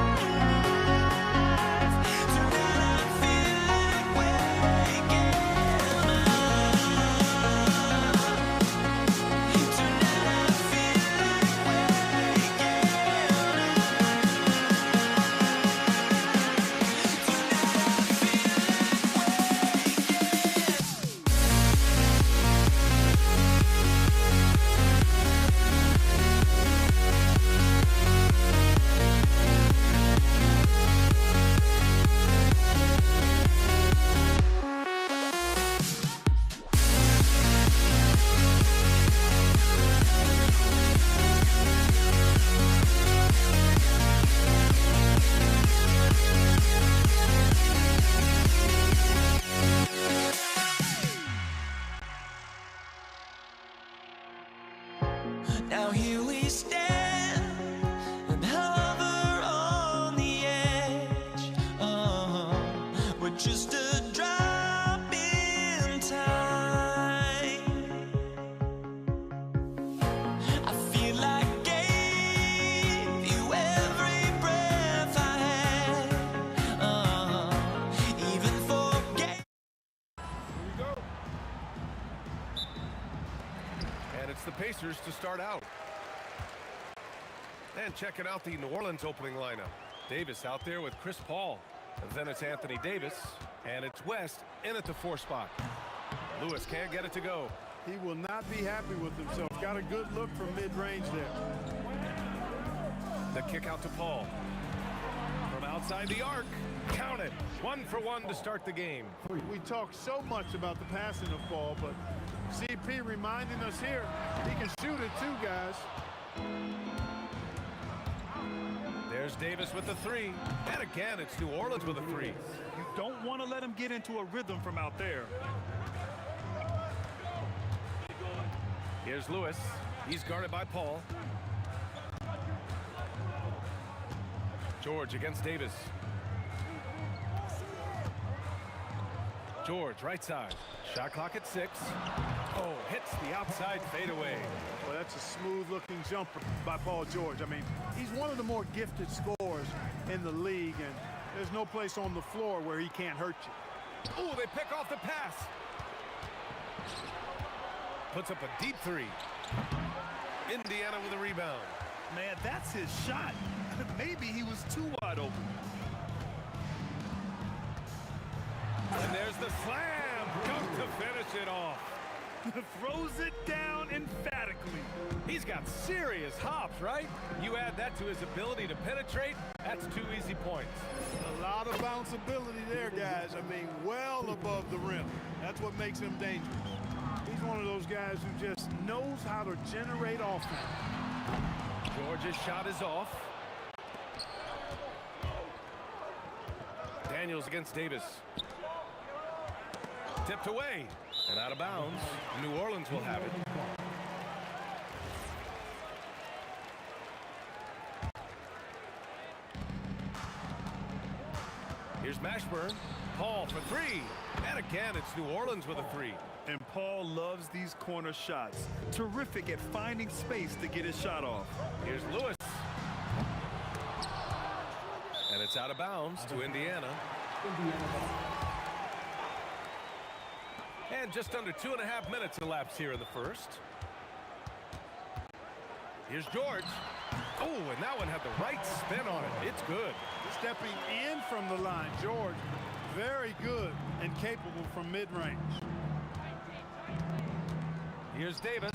Tonight I feel like waking up. Tonight I feel like waking Now here we stand and hover on the edge. We're just a drop in time. I feel like I gave you every breath I had. Even forgave. And it's the Pacers to start out. And checking out the New Orleans opening lineup. Davis out there with Chris Paul. And then it's Anthony Davis. And it's West in at the 4 spot. Lewis can't get it to go. He will not be happy with himself. Got a good look from mid-range there. The kick out to Paul. From outside the arc. Count it. 1 for 1 to start the game. We talk so much about the passing of Paul, but CP reminding us here, he can shoot it too, guys. There's Davis with the 3. And again, it's New Orleans with a 3. You don't want to let him get into a rhythm from out there. Here's Lewis. He's guarded by Paul. George against Davis. George, right side. Shot clock at 6. Oh, hits the outside fadeaway. Well, that's a smooth-looking jumper by Paul George. I mean, he's one of the more gifted scorers in the league, and there's no place on the floor where he can't hurt you. Oh, they pick off the pass. Puts up a deep 3. Indiana with a rebound. Man, that's his shot. Maybe he was too wide open. And there's the slam. Dunk to finish it off. Throws it down emphatically. He's got serious hops, right? You add that to his ability to penetrate, that's 2 easy points. A lot of bounceability there, guys. I mean, well above the rim. That's what makes him dangerous. He's one of those guys who just knows how to generate offense. George's shot is off. Daniels against Davis. Tipped away and out of bounds. New Orleans will have it. Here's Mashburn. Paul for 3. And again, it's New Orleans with a 3. And Paul loves these corner shots. Terrific at finding space to get his shot off. Here's Lewis. And it's out of bounds to Indiana. And just under 2.5 minutes elapsed here in the first. Here's George. Oh, and that one had the right spin on it. It's good. Stepping in from the line, George, very good and capable from mid-range. Here's Davis.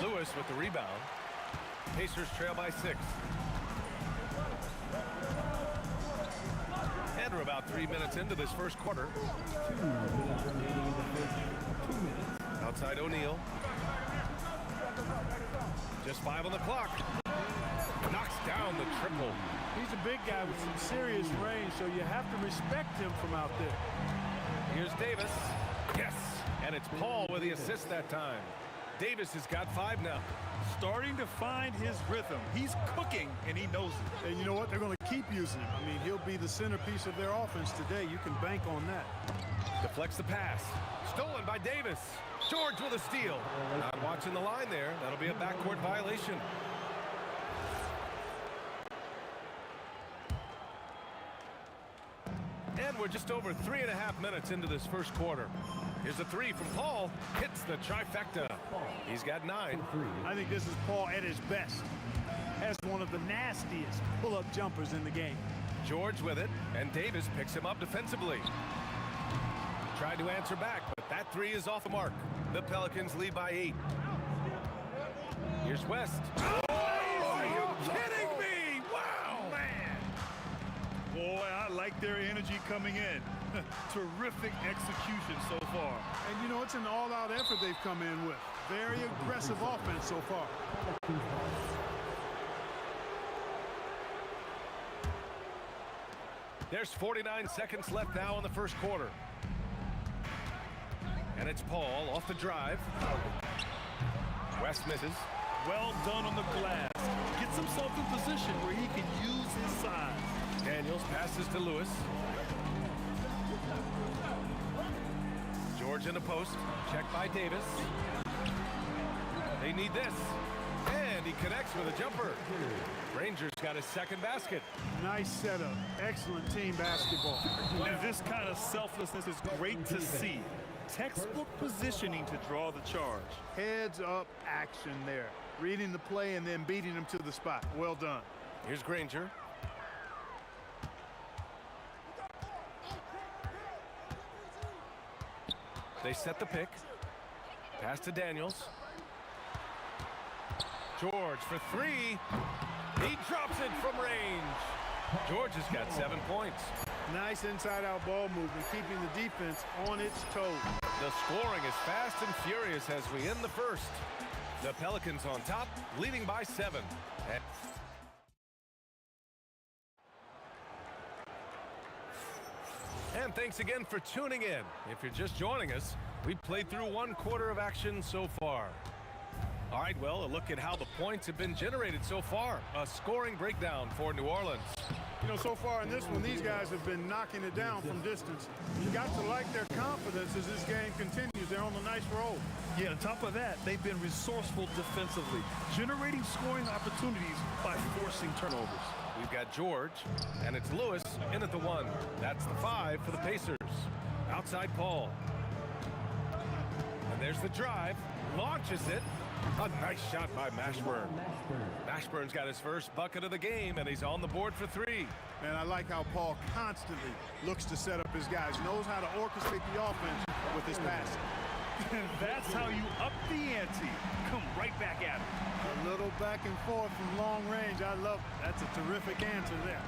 Lewis with the rebound. Pacers trail by 6. And we're about 3 minutes into this first quarter. 2 minutes remaining in the first. 2 minutes. Outside O'Neal. Just 5 on the clock. triple. He's a big guy with some serious range, so you have to respect him from out there. Here's Davis. Yes, and it's Paul with the assist that time. Davis has got 5 now. Starting to find his rhythm. He's cooking, and he knows it. And you know what? They're going to keep using him. I mean, he'll be the centerpiece of their offense today. You can bank on that. Deflects the pass. Stolen by Davis. George with a steal. Not watching the line there. That'll be a backcourt violation. And we're just over 3.5 minutes into this first quarter. Here's a 3 from Paul. Hits the trifecta. He's got 9. I think this is Paul at his best. Has one of the nastiest pull-up jumpers in the game. George with it, and Davis picks him up defensively. Tried to answer back, but that 3 is off the mark. The Pelicans lead by 8. Here's West. Oh, are you kidding me? Wow, man. Boy, I like their energy coming in. Terrific execution so far. And you know, it's an all-out effort they've come in with. Very aggressive offense so far. There's 49 seconds left now in the first quarter. And it's Paul off the drive. West misses. Well done on the glass. Gets himself in position where he can use his size. Daniels passes to Lewis. George in the post. Checked by Davis. They need this. And he connects with a jumper. Rangers got his second basket. Nice setup. Excellent team basketball. And this kind of selflessness is great to see. Textbook positioning to draw the charge. Heads up action there. Reading the play and then beating them to the spot. Well done. Here's Granger. They set the pick. Pass to Daniels. George for 3. He drops it from range. George has got 7 points. Nice inside-out ball movement, keeping the defense on its toes. The scoring is fast and furious as we end the first. The Pelicans on top, leading by 7. And thanks again for tuning in. If you're just joining us, we've played through 1 quarter of action so far. All right, well, a look at how the points have been generated so far. A scoring breakdown for New Orleans. You know, so far in this one, these guys have been knocking it down from distance. You got to like their confidence as this game continues. They're on a nice roll. Yeah, on top of that, they've been resourceful defensively, generating scoring opportunities by forcing turnovers. We've got George, and it's Lewis in at the 1. That's the 5 for the Pacers. Outside Paul. And there's the drive. Launches it. A nice shot by Mashburn. Mashburn's got his first bucket of the game, and he's on the board for 3. And I like how Paul constantly looks to set up his guys, knows how to orchestrate the offense with his passing. That's how you up the ante. Come right back at him. A little back and forth from long range. I love it. That's a terrific answer there.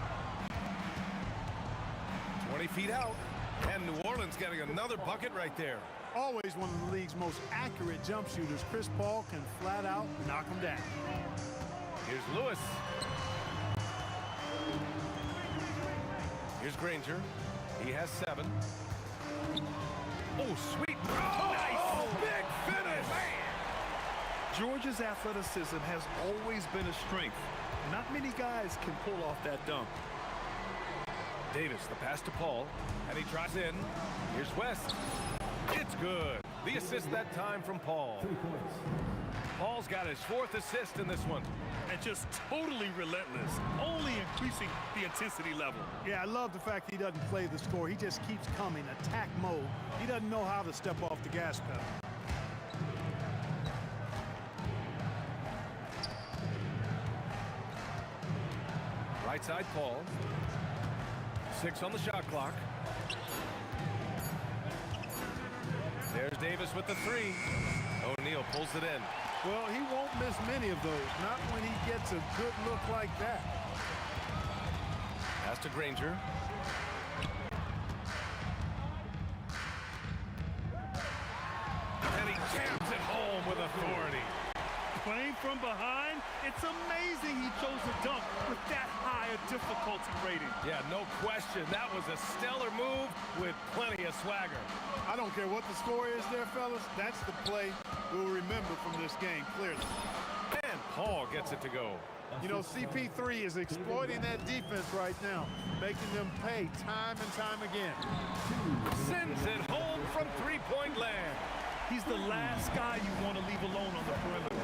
20 feet out, and New Orleans getting another bucket right there. Always one of the league's most accurate jump shooters. Chris Paul can flat out knock him down. Here's Lewis. Here's Granger. He has 7. Oh, sweet. Oh, nice. Big finish. Man. George's athleticism has always been a strength. Not many guys can pull off that dunk. Davis, the pass to Paul, and he drives in. Here's West. It's good. The assist that time from Paul. 3 points. Paul's got his 4th assist in this one. And just totally relentless, only increasing the intensity level. Yeah, I love the fact he doesn't play the score. He just keeps coming, attack mode. He doesn't know how to step off the gas pedal. Right side Paul. 6 on the shot clock. There's Davis with the 3. O'Neal pulls it in. Well, he won't miss many of those, not when he gets a good look like that. Pass to Granger. And he jams it home with authority. playing from behind, it's amazing he chose to dunk with that high a difficulty rating. Yeah, no question. That was a stellar move with plenty of swagger. I don't care what the score is there, fellas. That's the play we'll remember from this game, clearly. And Paul gets it to go. You know, CP3 is exploiting that defense right now, making them pay time and time again. Sends it home from three-point land. He's the last guy you want to leave alone on the perimeter.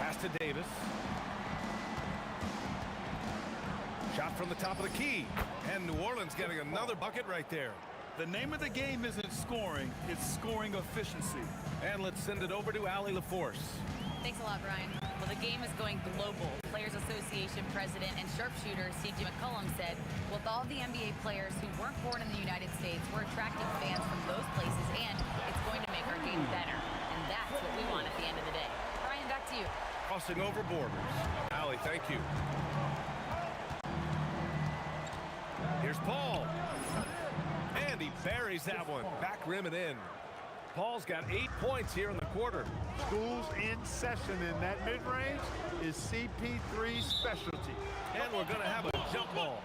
Pass to Davis. Shot from the top of the key. And New Orleans getting another bucket right there. The name of the game isn't scoring, it's scoring efficiency. And let's send it over to Allie LaForce. Thanks a lot, Brian. Well, the game is going global. Players Association President and sharpshooter C.J. McCollum said, with all the NBA players who weren't born in the United States, we're attracting fans from those places, and it's going to make our game better. And that's what we want at the end of the day. Brian, back to you. Crossing over borders. Allie, thank you. Here's Paul. And he buries that one. Back rim and in. Paul's got 8 points here in the quarter. School's in session, and that mid-range is CP3's specialty. And we're going to have a jump ball.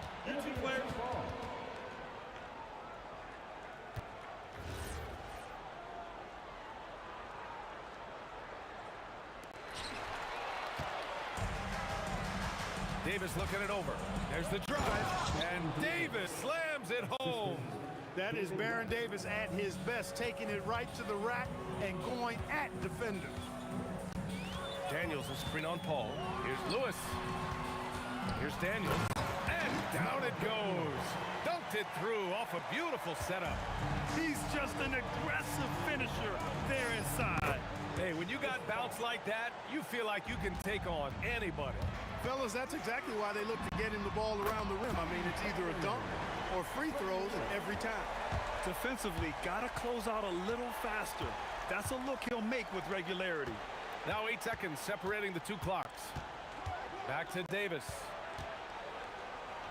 Davis looking it over. There's the drive, and Davis slams it home. That is Baron Davis at his best, taking it right to the rack and going at defenders. Daniels will screen on Paul. Here's Lewis. Here's Daniels. And down it goes. Dunked it through off a beautiful setup. He's just an aggressive finisher there inside. Hey, when you got bounce like that, you feel like you can take on anybody. Fellas, that's exactly why they look to get him the ball around the rim. I mean, it's either a dunk or free throws every time. Defensively, gotta close out a little faster. That's a look he'll make with regularity. Now 8 seconds separating the two clocks. Back to Davis.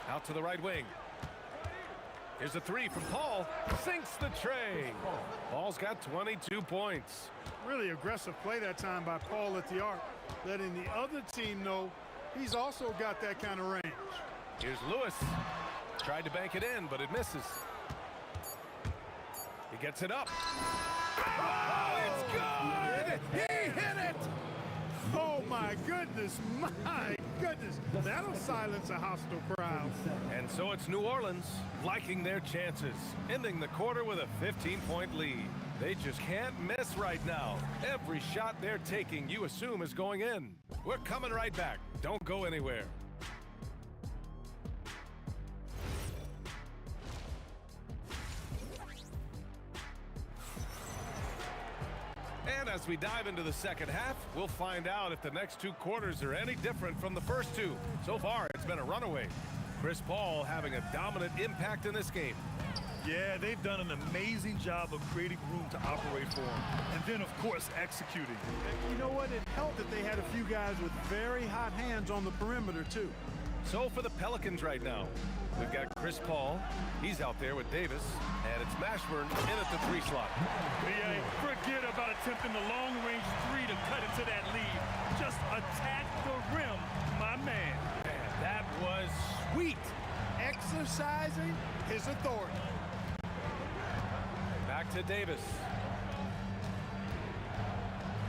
Out to the right wing. Here's a three from Paul. Sinks the tray. Paul's got 22 points. Really aggressive play that time by Paul at the arc, letting the other team know he's also got that kind of range. Here's Lewis. Tried to bank it in, but it misses. He gets it up. Oh, it's good! He hit it! Oh, my goodness, my goodness. That'll silence a hostile crowd. And so it's New Orleans liking their chances, ending the quarter with a 15-point lead. They just can't miss right now. Every shot they're taking, you assume, is going in. We're coming right back. Don't go anywhere. And as we dive into the second half, we'll find out if the next two quarters are any different from the first two. So far, it's been a runaway. Chris Paul having a dominant impact in this game. Yeah, they've done an amazing job of creating room to operate for him. And then, of course, executing. You know what? It helped that they had a few guys with very hot hands on the perimeter, too. So for the Pelicans right now, we've got Chris Paul. He's out there with Davis. And it's Mashburn in at the three slot. BA, forget about attempting the long-range three to cut into that lead. Just attack the rim, my man. Man, that was sweet. Exercising his authority. Back to Davis.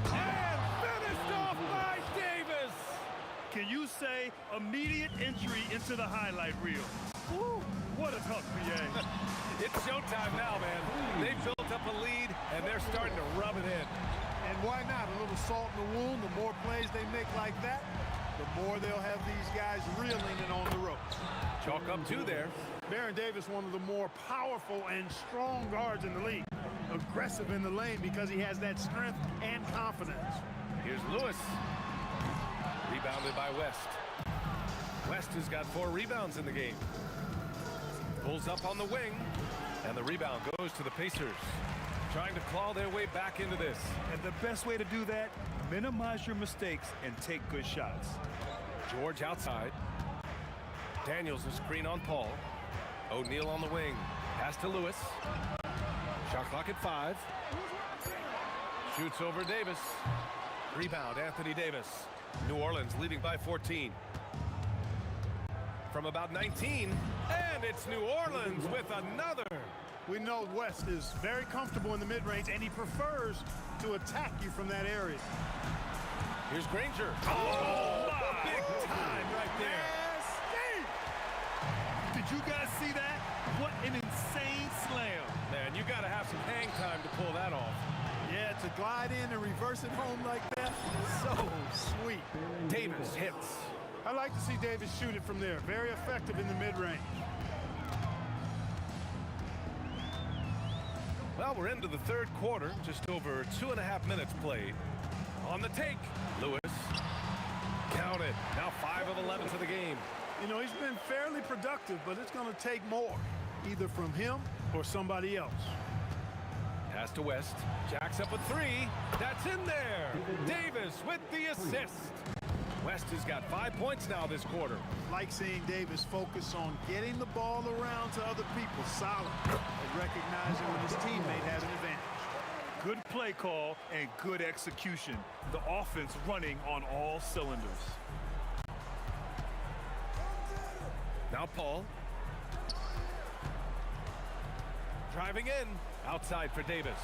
And finished off by Davis. Can you say immediate entry into the highlight reel? Woo, what a tough BA. It's showtime now, man. They've built up a lead, and they're starting to rub it in. And why not? A little salt in the wound. The more plays they make like that, the more they'll have these guys reeling and on the ropes. Chalk up two there. Baron Davis, one of the more powerful and strong guards in the league. Aggressive in the lane because he has that strength and confidence. Here's Lewis. Rebounded by West. West has got 4 rebounds in the game. Pulls up on the wing, and the rebound goes to the Pacers. Trying to claw their way back into this. And the best way to do that, minimize your mistakes and take good shots. George outside. Daniels a screen on Paul. O'Neal on the wing. Pass to Lewis. Shot clock at 5. Shoots over Davis. Rebound, Anthony Davis. New Orleans leading by 14. From about 19, and it's New Orleans with another. We know West is very comfortable in the mid-range, and he prefers to attack you from that area. Here's Granger. Oh, big time right there. Did you guys see that? What an insane slam. Man, you got to have some hang time to pull that off. Yeah, to glide in and reverse it home like that, so sweet. Davis hits. I like to see Davis shoot it from there. Very effective in the mid-range. Well, we're into the third quarter, just over 2.5 minutes played. On the take, Lewis. Count it. Now 5 of 11 to the game. You know, he's been fairly productive, but it's going to take more, either from him or somebody else. Pass to West. Jacks up a 3. That's in there. Davis with the assist. West has got 5 points now this quarter. Like seeing Davis focus on getting the ball around to other people, solid, and recognizing when his teammate has an advantage. Good play call and good execution. The offense running on all cylinders. Now Paul. Driving in. Outside for Davis.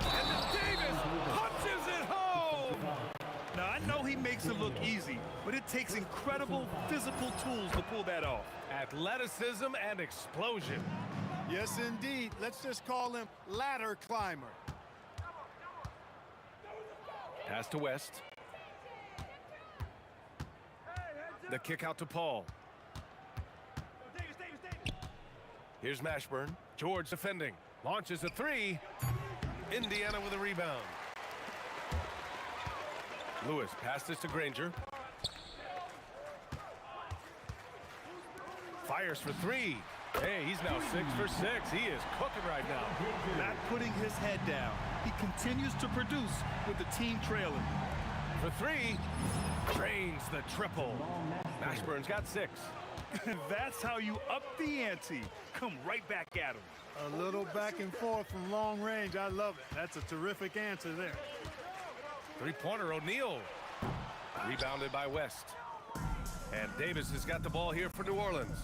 And Davis punches it home! Now, I know he makes it look easy, but it takes incredible physical tools to pull that off. Athleticism and explosion. Yes, indeed. Let's just call him ladder climber. Pass to West. The kick out to Paul. Here's Mashburn. George defending. Launches a 3. Indiana with a rebound. Lewis passes to Granger. Fires for 3. Hey, he's now 6 for 6. He is cooking right now. Not putting his head down. He continues to produce with the team trailing. For 3. Drains the triple. Mashburn's got 6. That's how you up the ante. Come right back at him. A little back and forth from long range. I love it. That's a terrific answer there. Three-pointer, O'Neal. Rebounded by West. And Davis has got the ball here for New Orleans.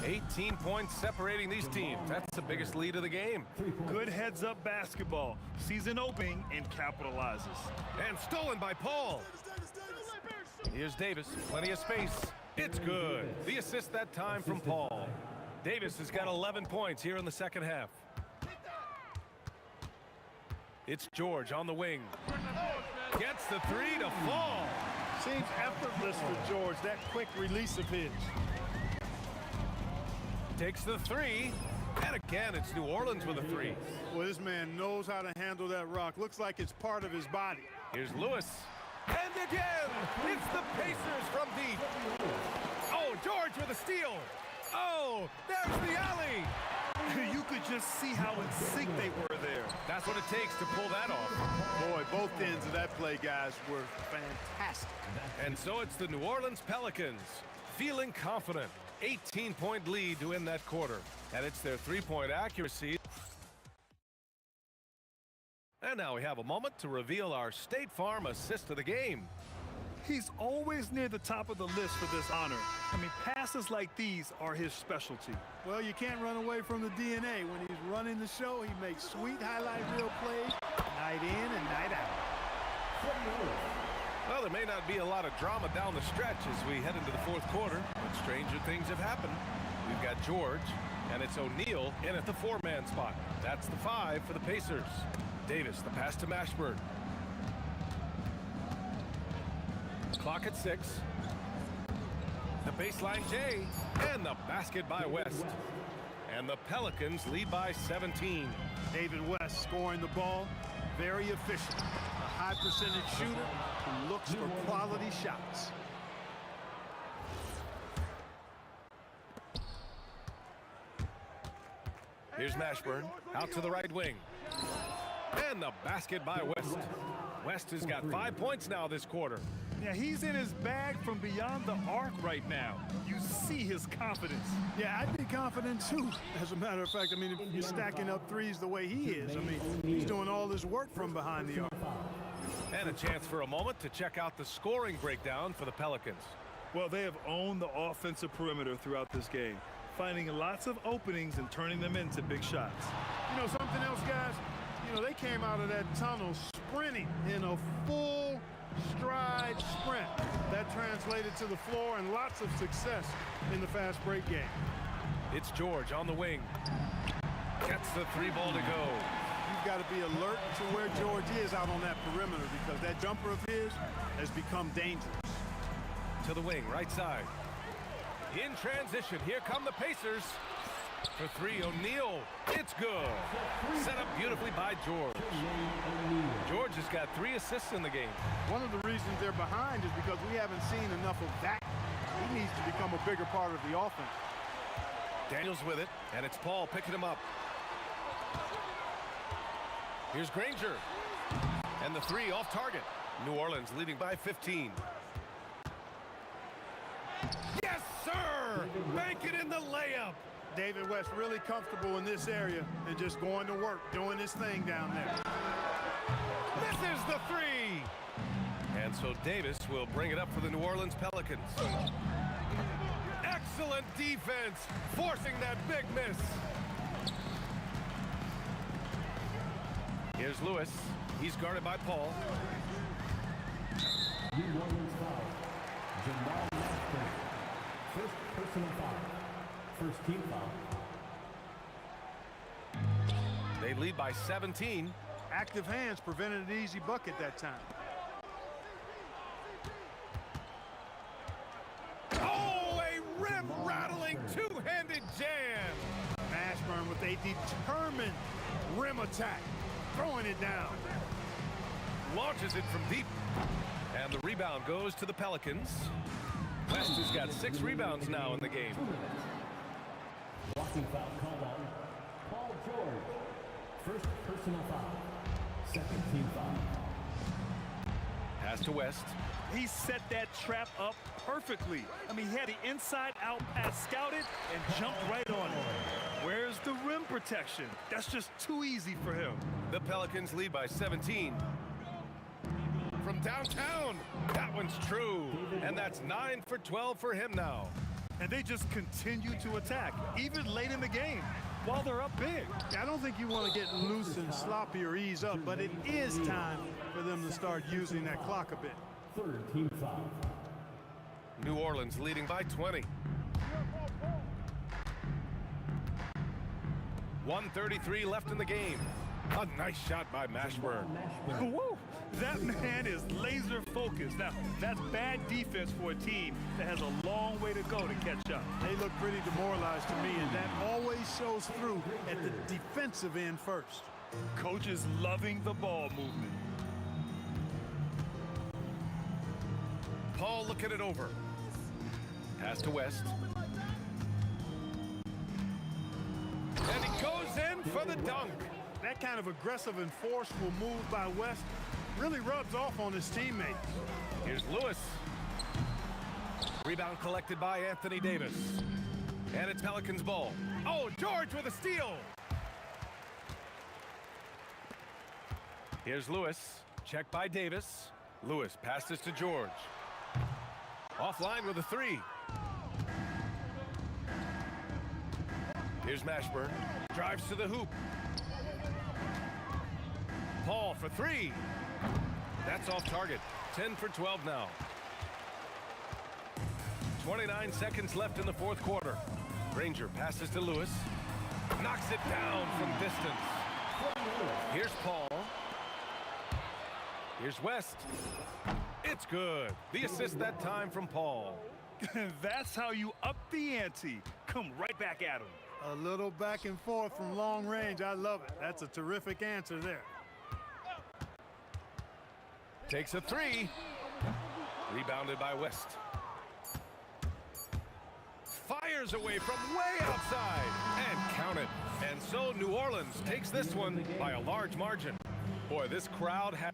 18 points separating these teams. That's the biggest lead of the game. Good heads-up basketball. Sees an opening and capitalizes. And stolen by Paul. Here's Davis. Plenty of space. It's good. The assist that time from Paul. Davis has got 11 points here in the second half. It's George on the wing. Gets the 3 to fall. Seems effortless for George, that quick release of his. Takes the 3. And again, it's New Orleans with a 3. Well, this man knows how to handle that rock. Looks like it's part of his body. Here's Lewis. And again, it's the Pacers from deep. Oh, George with a steal. Oh, there's the alley. You could just see how in sync they were there. That's what it takes to pull that off. Boy, both ends of that play, guys, were fantastic. And so it's the New Orleans Pelicans feeling confident. 18-point lead to end that quarter. And it's their three-point accuracy. And now we have a moment to reveal our State Farm assist of the game. He's always near the top of the list for this honor. I mean, passes like these are his specialty. Well, you can't run away from the DNA. When he's running the show, he makes sweet highlight reel plays night in and night out. Well, there may not be a lot of drama down the stretch as we head into the fourth quarter, but stranger things have happened. We've got George, and it's O'Neal in at the 4-man spot. That's the 5 for the Pacers. Davis, the pass to Mashburn. Clock at 6. The baseline J, and the basket by West. And the Pelicans lead by 17. David West scoring the ball, very efficient. A high percentage shooter who looks for quality shots. Here's Mashburn, out to the right wing. And the basket by West. West has got 5 points now this quarter. Yeah, he's in his bag from beyond the arc right now. You see his confidence. Yeah, I'd be confident too. As a matter of fact, I mean, if you're stacking up threes the way he is, I mean, he's doing all this work from behind the arc. And a chance for a moment to check out the scoring breakdown for the Pelicans. Well, they have owned the offensive perimeter throughout this game, finding lots of openings and turning them into big shots. You know something else, guys? You know, they came out of that tunnel sprinting in a full stride sprint. That translated to the floor and lots of success in the fast break game. It's George on the wing. Gets the 3-ball to go. You've got to be alert to where George is out on that perimeter because that jumper of his has become dangerous. To the wing, right side. In transition, here come the Pacers. For 3, O'Neal. It's good. Set up beautifully by George. George has got 3 assists in the game. One of the reasons they're behind is because we haven't seen enough of that. He needs to become a bigger part of the offense. Daniels with it, and it's Paul picking him up. Here's Granger. And the 3 off target. New Orleans leading by 15. Yes, sir! Bank it in the layup. David West really comfortable in this area and just going to work, doing his thing down there. This is the 3! And so Davis will bring it up for the New Orleans Pelicans. Excellent defense, forcing that big miss. Here's Lewis. He's guarded by Paul. New Orleans foul. Jamal Mashburn. First personal foul. First team foul. They lead by 17. Active hands prevented an easy bucket that time. Oh, a rim-rattling two-handed jam. Mashburn with a determined rim attack, throwing it down. Launches it from deep. And the rebound goes to the Pelicans. West has got 6 rebounds now in the game. Walking foul called on Paul George. First personal foul. Second team foul. Pass to West. He set that trap up perfectly. I mean, he had the inside-out pass scouted and jumped right on it. Where's the rim protection? That's just too easy for him. The Pelicans lead by 17. From downtown, that one's true. And that's 9 for 12 for him now. And they just continue to attack, even late in the game, while they're up big. I don't think you want to get loose and sloppy or ease up, but it is time for them to start using that clock a bit. Third team foul. New Orleans leading by 20. 1:33 left in the game. A nice shot by Mashburn. Woo! That man is laser focused. Now, that's bad defense for a team that has a long way to go to catch up. They look pretty demoralized to me, and that always shows through at the defensive end first. Coach is loving the ball movement. Paul looking it over. Pass to West. And he goes in for the dunk. That kind of aggressive and forceful move by West really rubs off on his teammates. Here's Lewis. Rebound collected by Anthony Davis. And it's Pelicans ball. Oh, George with a steal. Here's Lewis. Check by Davis. Lewis passes to George. Offline with a 3. Here's Mashburn. Drives to the hoop. Paul for 3. That's off target. 10 for 12 now. 29 seconds left in the fourth quarter. Granger passes to Lewis. Knocks it down from distance. Here's Paul. Here's West. It's good. The assist that time from Paul. That's how you up the ante. Come right back at him. A little back and forth from long range. I love it. That's a terrific answer there. Takes a 3. Rebounded by West. Fires away from way outside. And count it. And so New Orleans takes this one by a large margin. Boy, this crowd has...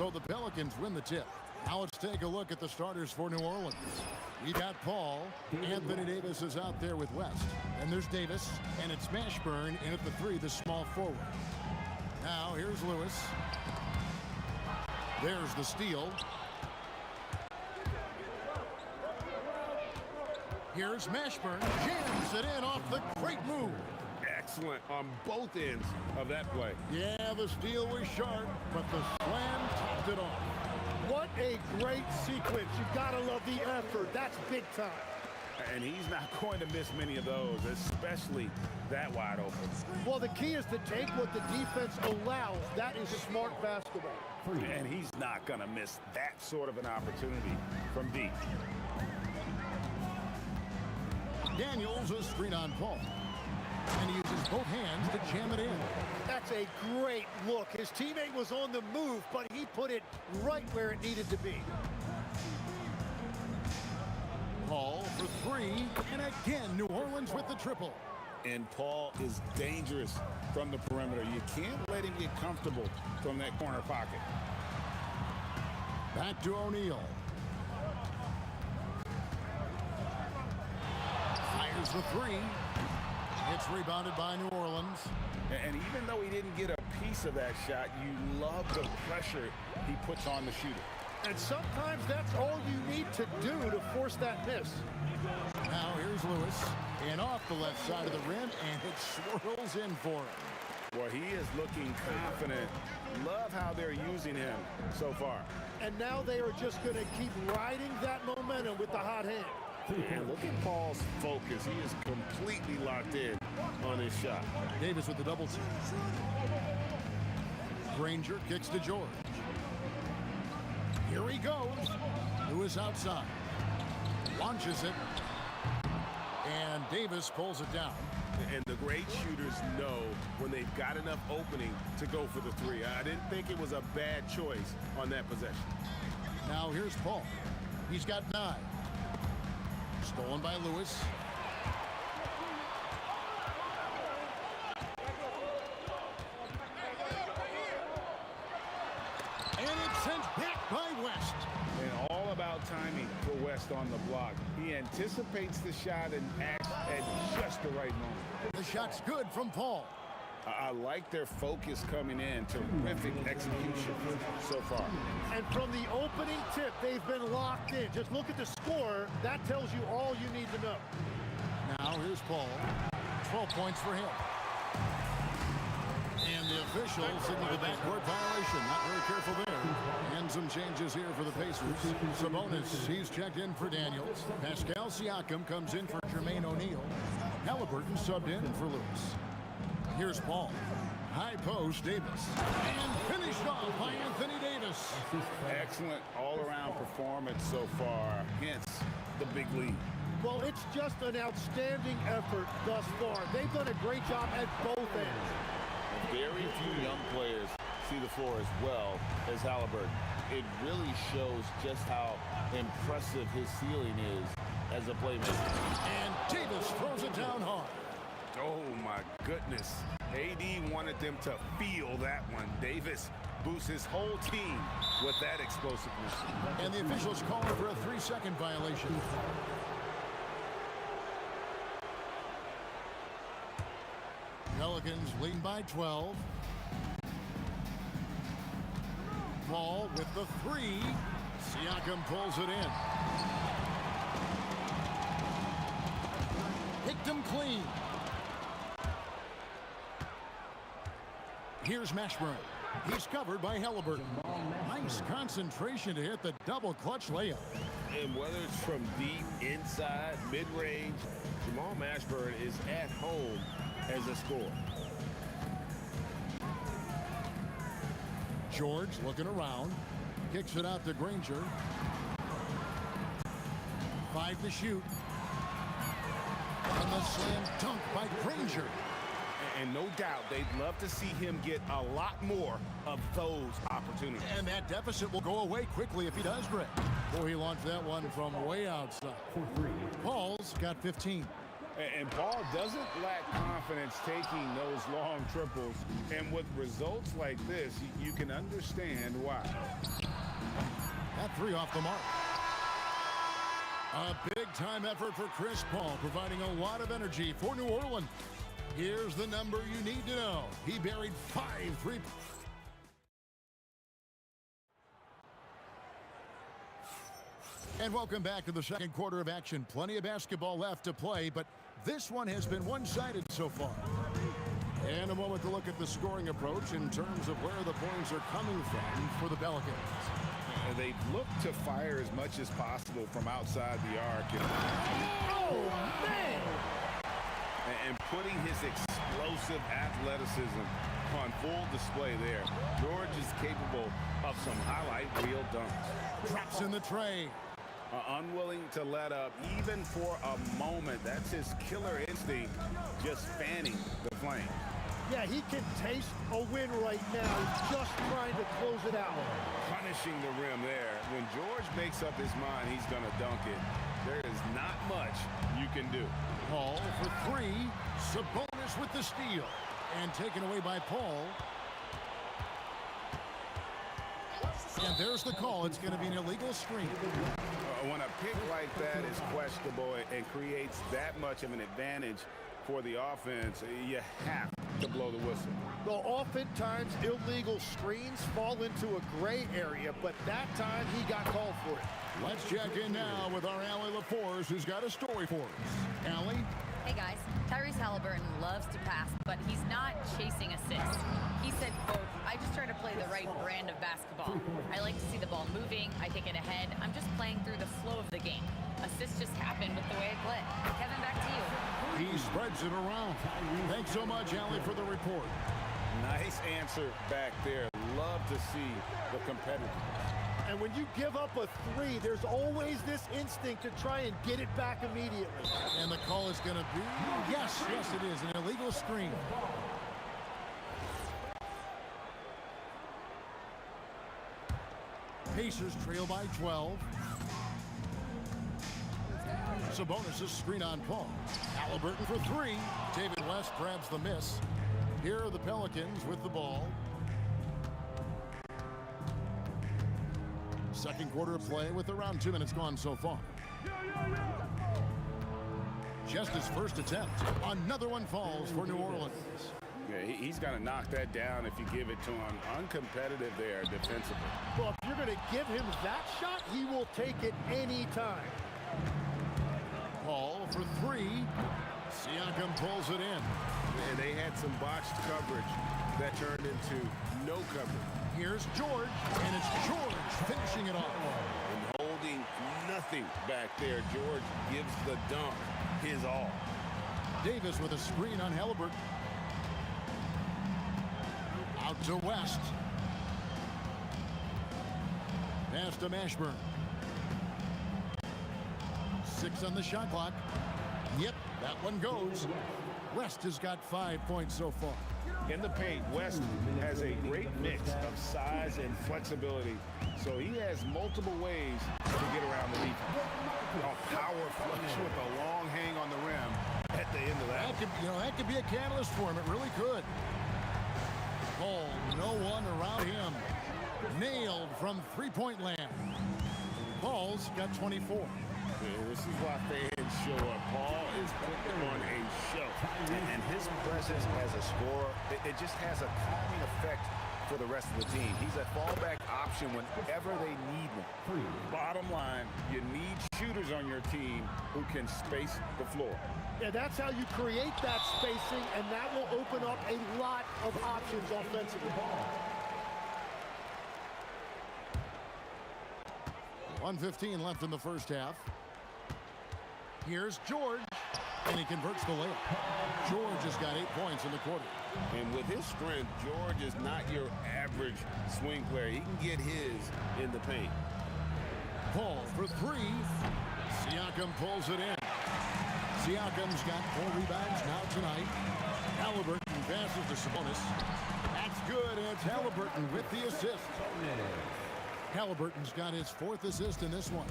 So the Pelicans win the tip. Now let's take a look at the starters for New Orleans. We got Paul. Anthony Davis is out there with West. And there's Davis. And it's Mashburn in at the 3, the small forward. Now here's Lewis. There's the steal. Here's Mashburn. Jams it in off the great move. Excellent on both ends of that play. Yeah, the steal was sharp, but the slam topped it off. What a great sequence. You gotta love the effort. That's big time. And he's not going to miss many of those, especially that wide open. Well, the key is to take what the defense allows. That is smart basketball. And he's not going to miss that sort of an opportunity from deep. Daniels a screen on Paul. And he uses both hands to jam it in. That's a great look. His teammate was on the move, but he put it right where it needed to be. Paul for 3, and again, New Orleans with the triple. And Paul is dangerous from the perimeter. You can't let him get comfortable from that corner pocket. Back to O'Neal. Fires the 3. It's rebounded by New Orleans. And even though he didn't get a piece of that shot, you love the pressure he puts on the shooter. And sometimes that's all you need to do to force that miss. Now here's Lewis. And off the left side of the rim, and it swirls in for him. Well, he is looking confident. Love how they're using him so far. And now they are just going to keep riding that momentum with the hot hand. And look at Paul's focus. He is completely locked in on his shot. Davis with the double team. Granger kicks to George. Here he goes. Lewis outside. Launches it. And Davis pulls it down. And the great shooters know when they've got enough opening to go for the 3. I didn't think it was a bad choice on that possession. Now here's Paul. He's got 9. Stolen by Lewis. And it's sent back by West. And all about timing for West on the block. He anticipates the shot and acts at just the right moment. The shot's good from Paul. I like their focus coming in. Terrific execution so far. And from the opening tip, they've been locked in. Just look at the score. That tells you all you need to know. Now here's Paul. 12 points for him. And the official signaled the backcourt violation. Not very careful there. And some changes here for the Pacers. Sabonis, he's checked in for Daniels. Pascal Siakam comes in for Jermaine O'Neal. Halliburton subbed in for Lewis. Here's Paul. High post, Davis. And finished off by Anthony Davis. Excellent all-around performance so far, hence the big lead. Well, it's just an outstanding effort thus far. They've done a great job at both ends. Very few young players see the floor as well as Halliburton. It really shows just how impressive his ceiling is as a playmaker. And Davis throws it down hard. Oh, my goodness. AD wanted them to feel that one. Davis boosts his whole team with that explosiveness. And the officials calling for a 3-second violation. Pelicans lead by 12. Paul with the 3. Siakam pulls it in. Picked him clean. Here's Mashburn. He's covered by Halliburton. Nice concentration to hit the double clutch layup. And whether it's from deep, inside, mid-range, Jamal Mashburn is at home as a scorer. George looking around. Kicks it out to Granger. 5 to shoot. And the slam dunk by Granger. And no doubt they'd love to see him get a lot more of those opportunities. And that deficit will go away quickly if he does, Greg. Boy, he launched that one from way outside. Paul's got 15. And Paul doesn't lack confidence confidence taking those long triples. And with results like this, you can understand why. That three off the mark. A big-time effort for Chris Paul, providing a lot of energy for New Orleans. Here's the number you need to know. He buried 5 3. And welcome back to the second quarter of action. Plenty of basketball left to play, but this one has been one-sided so far. And a moment to look at the scoring approach in terms of where the points are coming from for the Pelicans. They've looked to fire as much as possible from outside the arc. Oh, man! And putting his explosive athleticism on full display there. George is capable of some highlight reel dunks. Drops in the tray. Unwilling to let up even for a moment. That's his killer instinct, just fanning the flame. Yeah, he can taste a win right now. He's just trying to close it out. Punishing the rim there. When George makes up his mind he's going to dunk it, there is not much you can do. Paul for 3. Sabonis with the steal. And taken away by Paul. And there's the call. It's going to be an illegal screen. When a pick like that is questionable and creates that much of an advantage for the offense, you have to blow the whistle. Well, oftentimes illegal screens fall into a gray area, but that time he got called for it. Let's check in now with our Allie LaForce, who's got a story for us. Allie? Hey guys, Tyrese Halliburton loves to pass, but he's not chasing assists. He said, quote, "I just try to play the right brand of basketball. I like to see the ball moving, I take it ahead, I'm just playing through the flow of the game. Assists just happen with the way I play." Kevin, back to you. He spreads it around. Thanks so much, Allie, for the report. Nice answer back there. Love to see the competitiveness. And when you give up a 3, there's always this instinct to try and get it back immediately. And the call is going to be, yes, it is, an illegal screen. Pacers trail by 12. Sabonis' screen on Paul. Halliburton for 3. David West grabs the miss. Here are the Pelicans with the ball. Second quarter of play with around 2 minutes gone so far. Just his first attempt. Another one falls for New Orleans. Yeah, he's got to knock that down if you give it to him. Uncompetitive there defensively. Well, if you're going to give him that shot, he will take it any time. Paul for 3. Siakam pulls it in. And they had some botched coverage that turned into no coverage. Here's George, and it's George finishing it off. And holding nothing back there. George gives the dunk his all. Davis with a screen on Halliburton. Out to West. Pass to Mashburn. 6 on the shot clock. Yep, that one goes. West has got 5 points so far. In the paint, West has a great mix of size and flexibility, so he has multiple ways to get around the defense. A power flush with a long hang on the rim at the end of that. That could be a catalyst for him. It really could. Paul, no one around him. Nailed from three-point land. Paul's got 24. This is why fans show up. Paul is putting on a show. And his presence as a scorer, it just has a calming effect for the rest of the team. He's a fallback option whenever they need one. Bottom line, you need shooters on your team who can space the floor. Yeah, that's how you create that spacing, and that will open up a lot of options offensively. 1:15 left in the first half. Here's George, and he converts the layup. George has got 8 points in the quarter. And with his strength, George is not your average swing player. He can get his in the paint. Paul for 3. Siakam pulls it in. Siakam's got 4 rebounds now tonight. Halliburton passes to Sabonis. That's good, and it's Halliburton with the assist. Halliburton's got his 4th assist in this one.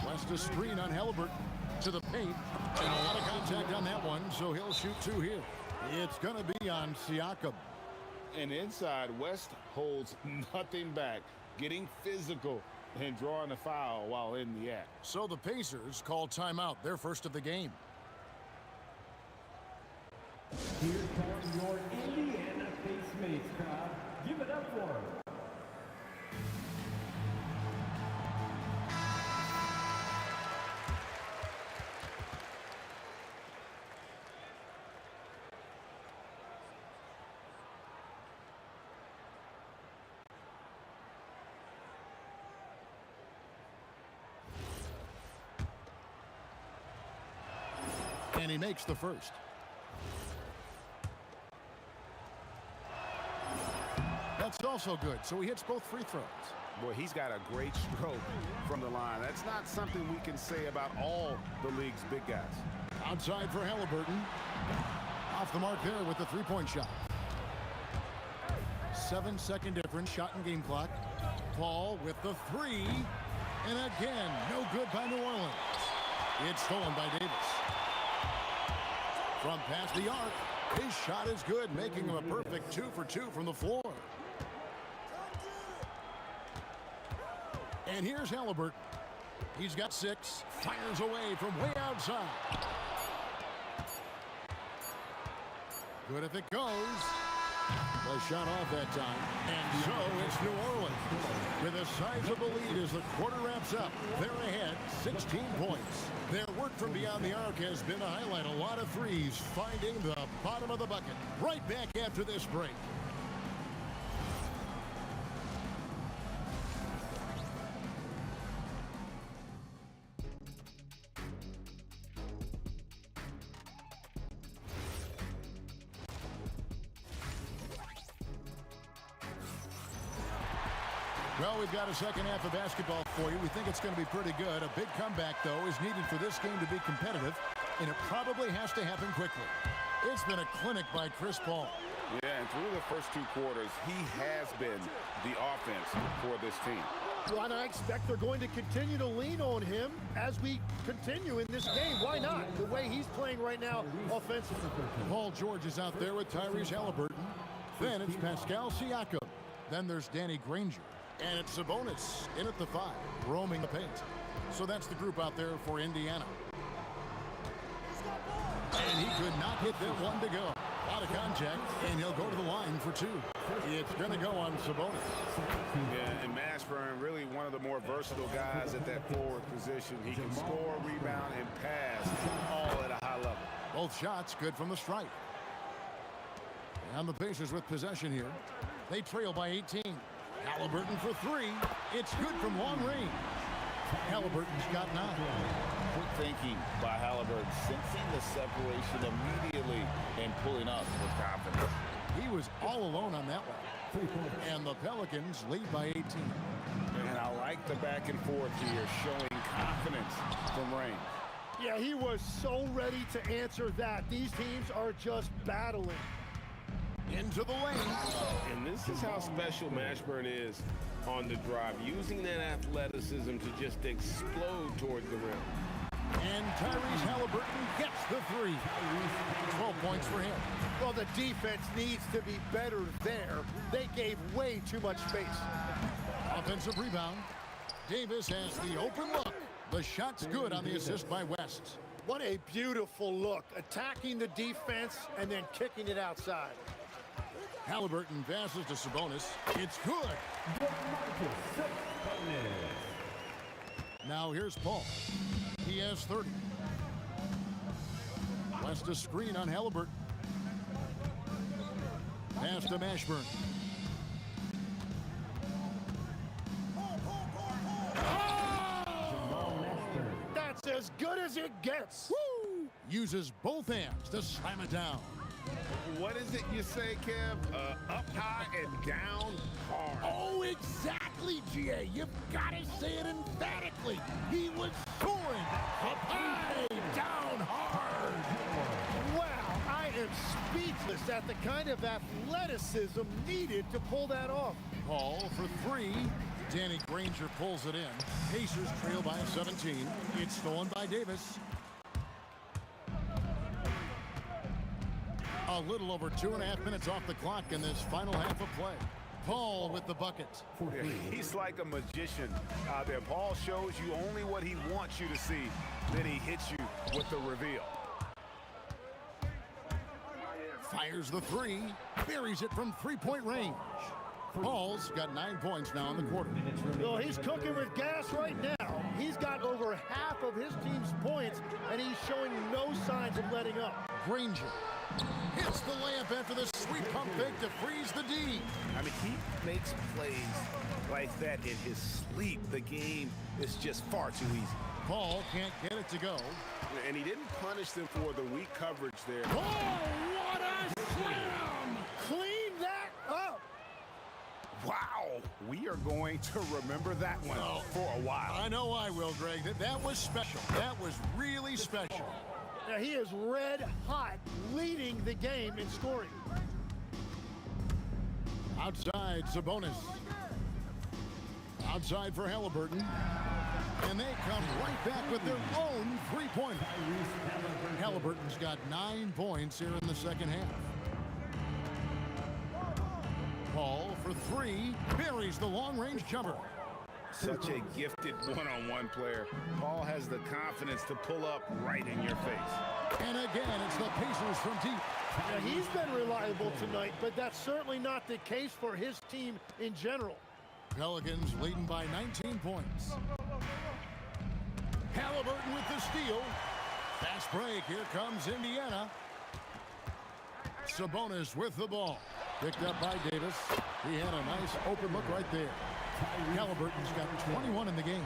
West a screen on Halliburton to the paint. And a lot of contact on that one, so he'll shoot 2 here. It's going to be on Siakam. And inside, West holds nothing back, getting physical and drawing a foul while in the act. So the Pacers call timeout, their first of the game. Here come your Indiana Facemates crowd. Give it up for them. And he makes the first. That's also good, so he hits both free throws. Boy, he's got a great stroke from the line. That's not something we can say about all the league's big guys. Outside for Halliburton. Off the mark there with the three-point shot. 7-second difference, shot and game clock. Paul with the 3. And again, no good by New Orleans. It's stolen by Davis. From past the arc, his shot is good, making him a perfect 2 for 2 from the floor. And here's Halliburton. He's got 6, fires away from way outside. Good if it goes. The shot off that time. And so it's New Orleans with a sizable lead as the quarter wraps up. They're ahead 16 points. Their work from beyond the arc has been a highlight. A lot of threes finding the bottom of the bucket. Right back after this break. Well, we've got a second half of basketball for you. We think it's going to be pretty good. A big comeback, though, is needed for this game to be competitive, and it probably has to happen quickly. It's been a clinic by Chris Paul. Yeah, and through the first 2 quarters, he has been the offense for this team. Well, and I expect they're going to continue to lean on him as we continue in this game. Why not? The way he's playing right now offensively. Paul George is out there with Tyrese Halliburton. Then it's Pascal Siakam. Then there's Danny Granger. And it's Sabonis in at the 5, roaming the paint. So that's the group out there for Indiana. And he could not hit that one to go. Out of contact, and he'll go to the line for 2. It's going to go on Sabonis. Yeah, and Mashburn, really one of the more versatile guys at that forward position. He can score, rebound, and pass all at a high level. Both shots good from the stripe. And the Pacers with possession here. They trail by 18. Halliburton for 3. It's good from long range. Halliburton's got 9. Quick thinking by Halliburton, sensing the separation immediately and pulling up with confidence. He was all alone on that one. And the Pelicans lead by 18. And I like the back and forth here, showing confidence from range. Yeah, he was so ready to answer that. These teams are just battling. Into the lane. And this is how special Mashburn is on the drive, using that athleticism to just explode towards the rim. And Tyrese Halliburton gets the 3. 12 points for him. Well, the defense needs to be better there. They gave way too much space. Offensive rebound. Davis has the open look. The shot's good on the assist by West. What a beautiful look. Attacking the defense and then kicking it outside. Halliburton passes to Sabonis. It's good. Now here's Paul. He has 30. West a screen on Halliburton. Pass to Mashburn. That's as good as it gets. Woo! Uses both hands to slam it down. What is it you say, Kev? Up high and down hard. Oh, exactly, GA. You've got to say it emphatically. He was soaring up high, down hard. Wow, I am speechless at the kind of athleticism needed to pull that off. Paul for 3. Danny Granger pulls it in. Pacers trail by 17. It's stolen by Davis. A little over 2.5 minutes off the clock in this final half of play. Paul with the bucket. Yeah, he's like a magician out there. Paul shows you only what he wants you to see. Then he hits you with the reveal. Fires the three. Buries it from three-point range. Paul's got 9 points now in the quarter. Well, he's cooking with gas right now. He's got over half of his team's points, and he's showing no signs of letting up. Granger hits the layup after the sweet pump fake to freeze the D. I mean, he makes plays like that in his sleep. The game is just far too easy. Paul can't get it to go. And he didn't punish them for the weak coverage there. Oh, what a slam! Clean that up. Wow, we are going to remember that one for a while. I know I will, Greg. That was special. That was really special. Now he is red hot, leading the game in scoring. Outside, Sabonis. Outside for Halliburton. And they come right back with their own three-pointer. Halliburton's got 9 points here in the second half. Paul for three, buries the long-range jumper. Such a gifted one-on-one player. Paul has the confidence to pull up right in your face. And again, it's the Pacers from deep. Now, he's been reliable tonight, but that's certainly not the case for his team in general. Pelicans leading by 19 points. Halliburton with the steal. Fast break. Here comes Indiana. Sabonis with the ball. Picked up by Davis. He had a nice open look right there. Halliburton's got 21 in the game.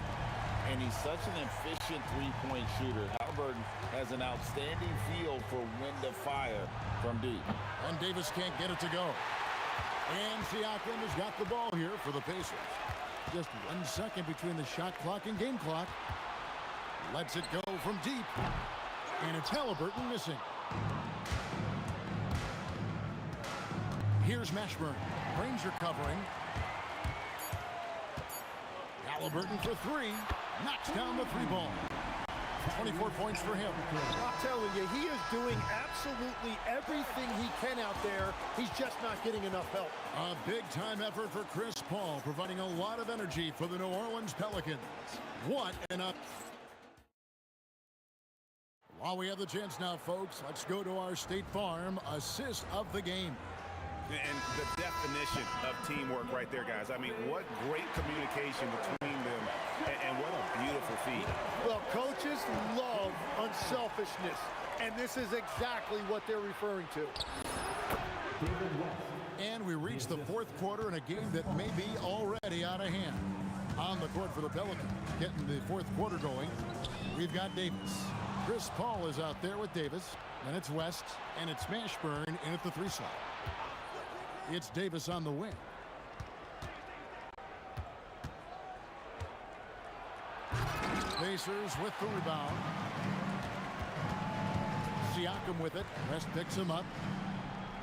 And he's such an efficient three-point shooter. Halliburton has an outstanding feel for when to fire from deep. And Davis can't get it to go. And Siakam has got the ball here for the Pacers. Just 1 second between the shot clock and game clock. Lets it go from deep. And it's Halliburton missing. Here's Mashburn. Ranger covering. Halliburton for three. Knocks down the three ball. 24 points for him. I'm telling you, he is doing absolutely everything he can out there. He's just not getting enough help. A big-time effort for Chris Paul, providing a lot of energy for the New Orleans Pelicans. What an up. While we have the chance now, folks, let's go to our State Farm assist of the game. And the definition of teamwork right there, guys. I mean, what great communication between them, and what a beautiful feat. Well, coaches love unselfishness, and this is exactly what they're referring to. And we reach the fourth quarter in a game that may be already out of hand. On the court for the Pelicans, getting the fourth quarter going, we've got Davis. Chris Paul is out there with Davis, and it's West, and it's Mashburn in at the three slot. It's Davis on the wing. Pacers with the rebound. Siakam with it. West picks him up.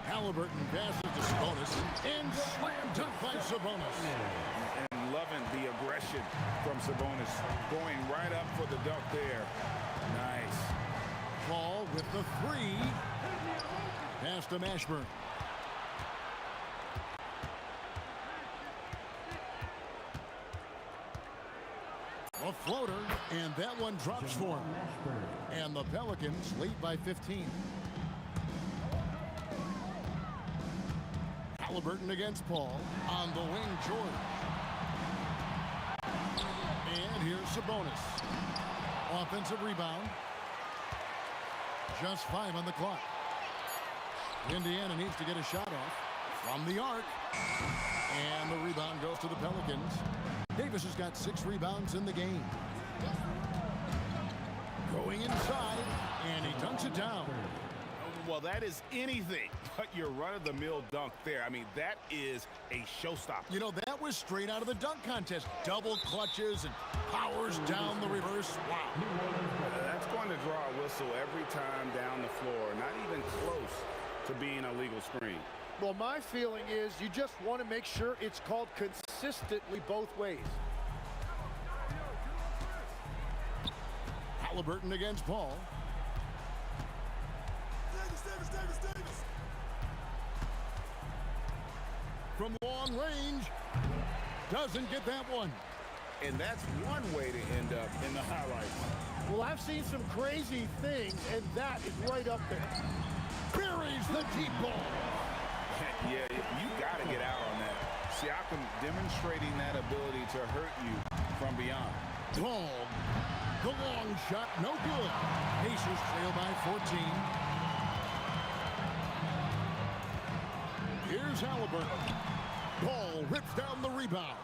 Halliburton passes to Sabonis. And slam dunk by Sabonis. And loving the aggression from Sabonis. Going right up for the dunk there. Nice. Paul with the three. Pass to Mashburn. A floater, and that one drops for him. And the Pelicans lead by 15. Halliburton against Paul. On the wing, George. And here's Sabonis. Offensive rebound. Just 5 on the clock. Indiana needs to get a shot off from the arc. And the rebound goes to the Pelicans. Davis has got 6 rebounds in the game. Going inside, and he dunks it down. Well, that is anything but your run-of-the-mill dunk there. I mean, that is a showstopper. You know, that was straight out of the dunk contest. Double clutches and powers down the reverse. Wow. That's going to draw a whistle every time down the floor. Not even close to being a legal screen. Well, my feeling is you just want to make sure it's called consistently both ways. Halliburton against Paul. from long range. Doesn't get that one. And that's one way to end up in the highlights. Well, I've seen some crazy things, and that is right up there. Buries the deep ball. Yeah, you got to get out on that. Siakam demonstrating that ability to hurt you from beyond. Ball. The long shot, no good. Pacers trail by 14. Here's Halliburton. Ball rips down the rebound.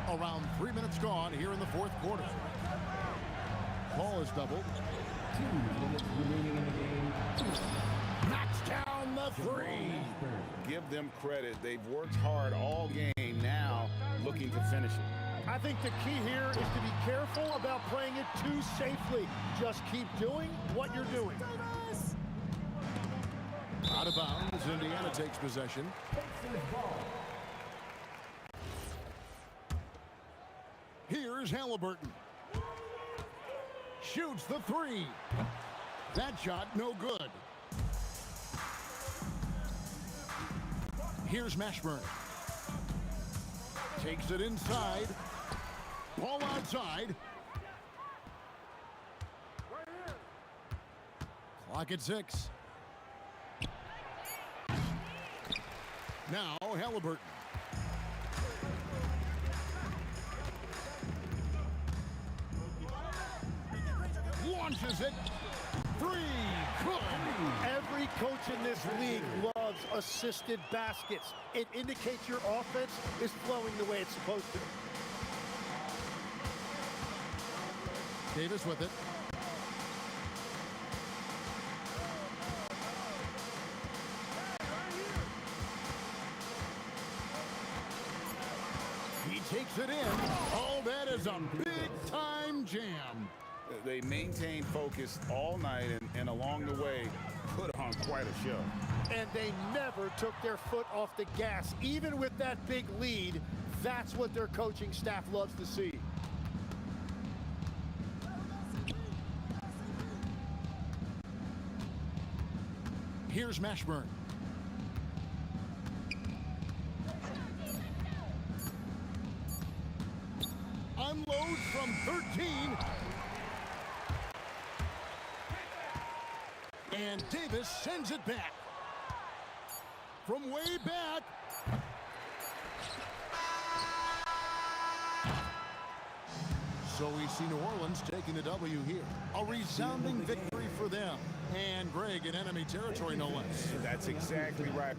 Around 3 minutes gone here in the fourth quarter. Ball is doubled. 2 minutes remaining in the game. Knocks down the three. Give them credit. They've worked hard all game, now looking to finish it. I think the key here is to be careful about playing it too safely. Just keep doing what you're doing. Out of bounds, Indiana takes possession. Here's Halliburton. Shoots the three. That shot no good. Here's Mashburn. Takes it inside. Ball outside. Clock at 6. Now Halliburton. Launches it. Three. Good. Every coach in this league loves assisted baskets. It indicates your offense is flowing the way it's supposed to. Davis with it. He takes it in. Oh, that is a big-time jam. They maintained focus all night and along the way put on quite a show. And they never took their foot off the gas. Even with that big lead, that's what their coaching staff loves to see. Here's Mashburn. Unloads from 13. And Davis sends it back. From way back. So we see New Orleans taking the W here. A resounding victory for them. And Greg in enemy territory, no less. That's exactly right.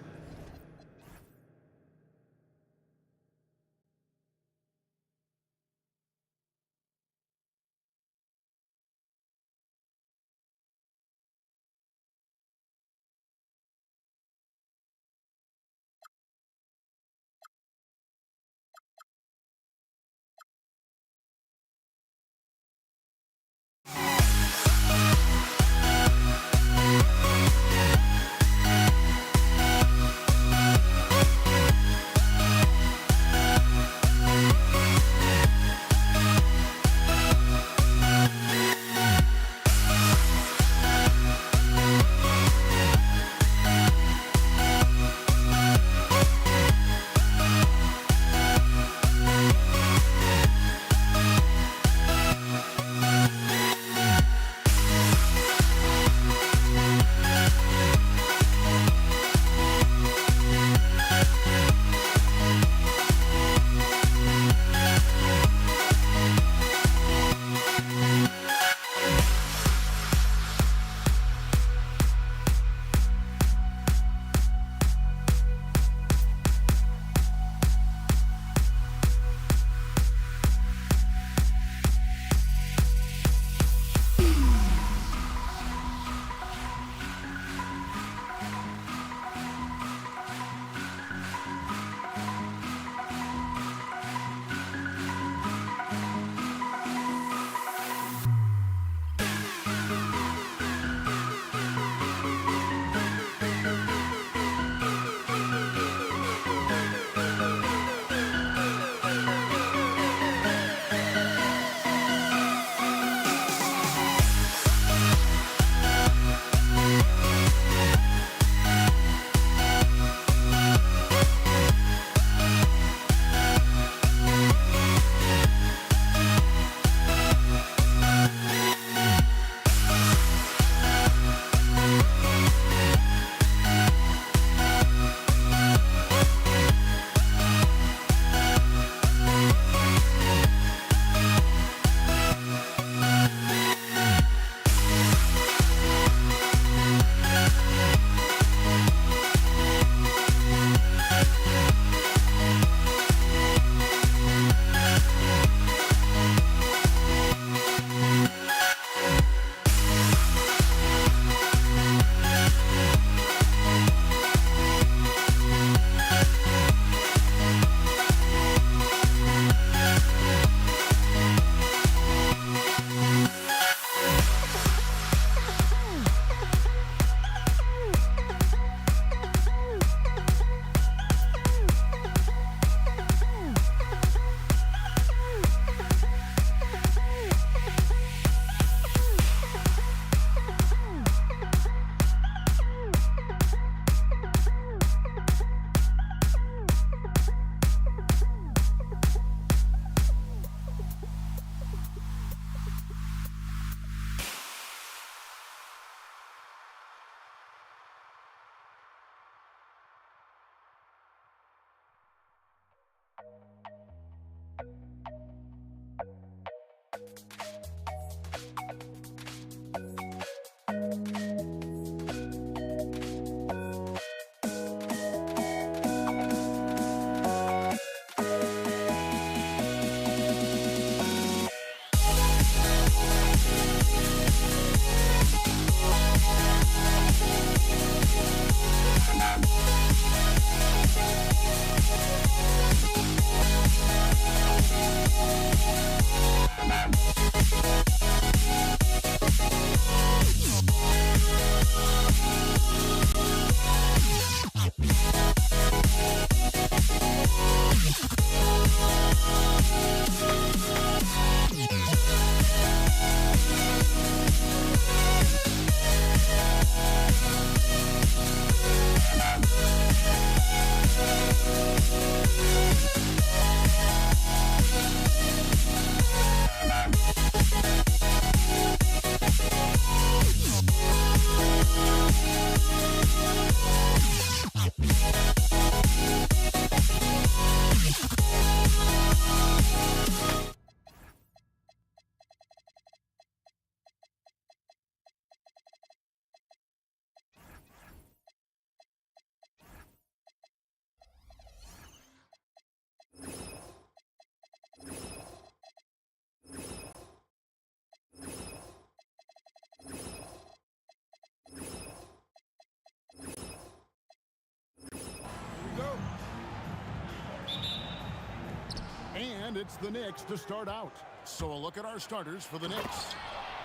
And it's the Knicks to start out. So a look at our starters for the Knicks.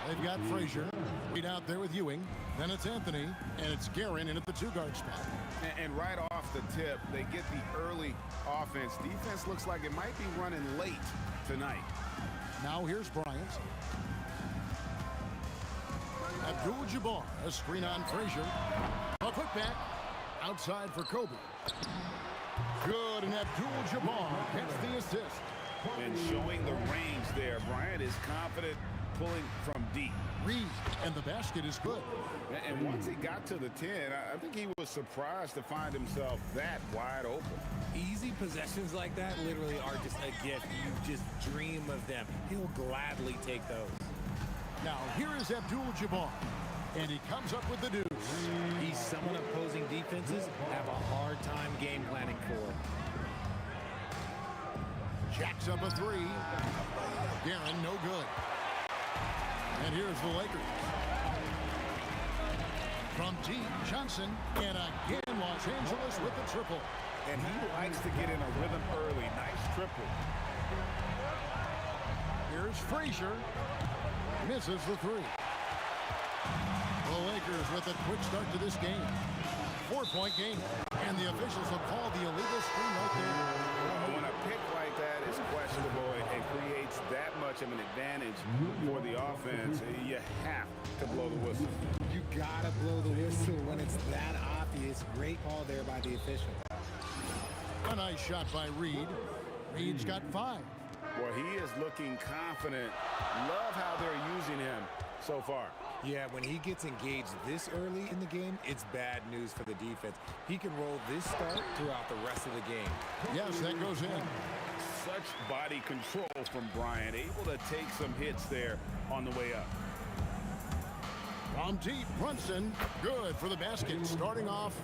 They've got Frazier, Reed out there with Ewing. Then it's Anthony, and it's Guerin in at the 2-guard spot. And right off the tip, they get the early offense. Defense looks like it might be running late tonight. Now here's Bryant. Abdul-Jabbar, a screen on Frazier. A putback outside for Kobe. Good, and Abdul-Jabbar gets the assist. And showing the range there. Bryant is confident pulling from deep. Reed, and the basket is good. And once he got to the 10, I think he was surprised to find himself that wide open. Easy possessions like that literally are just a gift. You just dream of them. He'll gladly take those. Now here is Abdul-Jabbar, and he comes up with the deuce. He's someone opposing defenses have a hard time game planning for. Jacks up a 3. Guerin, no good. And here's the Lakers. From deep, Johnson, and again Los Angeles with the triple. And he likes to get in a rhythm early. Nice triple. Here's Frazier. Misses the 3. The Lakers with a quick start to this game. 4-point game. And the officials have called the illegal screen right there. When a pick like that is questionable and creates that much of an advantage for the offense, you have to blow the whistle. You gotta blow the whistle when it's that obvious. Great call there by the official. A nice shot by Reed. Reed's got 5. Well, he is looking confident. Love how they're using him so far. Yeah, when he gets engaged this early in the game, it's bad news for the defense. He can roll this start throughout the rest of the game. Yes, that goes in. Such body control from Bryant, able to take some hits there on the way up. From deep, Brunson, good for the basket, starting off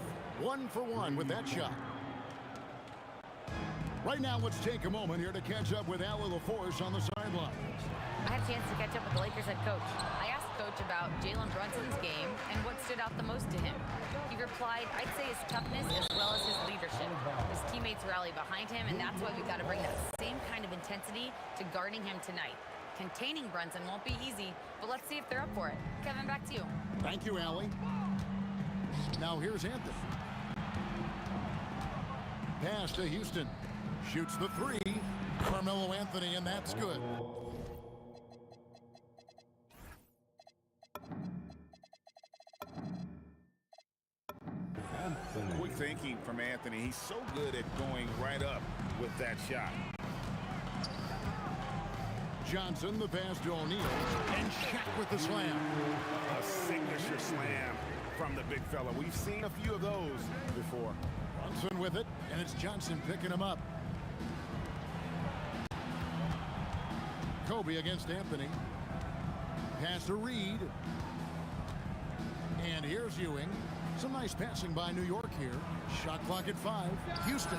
1 for 1 with that shot. Right now, let's take a moment here to catch up with Allie LaForce on the sidelines. I had a chance to catch up with the Lakers head coach. I asked Coach about Jalen Brunson's game and what stood out the most to him. He replied, I'd say his toughness as well as his leadership. His teammates rally behind him, and that's why we've got to bring that same kind of intensity to guarding him tonight. Containing Brunson won't be easy, but let's see if they're up for it. Kevin, back to you. Thank you, Allie. Now here's Anthony. Pass to Houston. Shoots the 3. Carmelo Anthony, and that's good. Quick thinking from Anthony. He's so good at going right up with that shot. Johnson, the pass to O'Neal, and Shaq with the slam. A signature slam from the big fella. We've seen a few of those before. Brunson with it, and it's Johnson picking him up. Kobe against Anthony. Pass to Reed. And here's Ewing. Some nice passing by New York here. Shot clock at 5. Houston.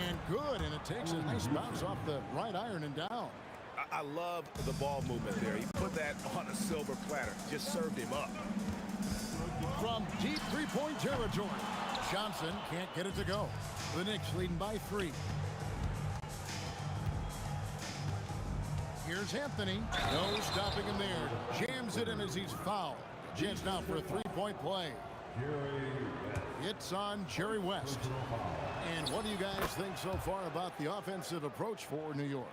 And good, and it takes a nice bounce off the right iron and down. I love the ball movement there. He put that on a silver platter. Just served him up. From deep three-point territory. Johnson can't get it to go. The Knicks leading by 3. Here's Anthony. No stopping him there. Jams it in as he's fouled. Chance now for a 3-point play. It's on Jerry West. And what do you guys think so far about the offensive approach for New York?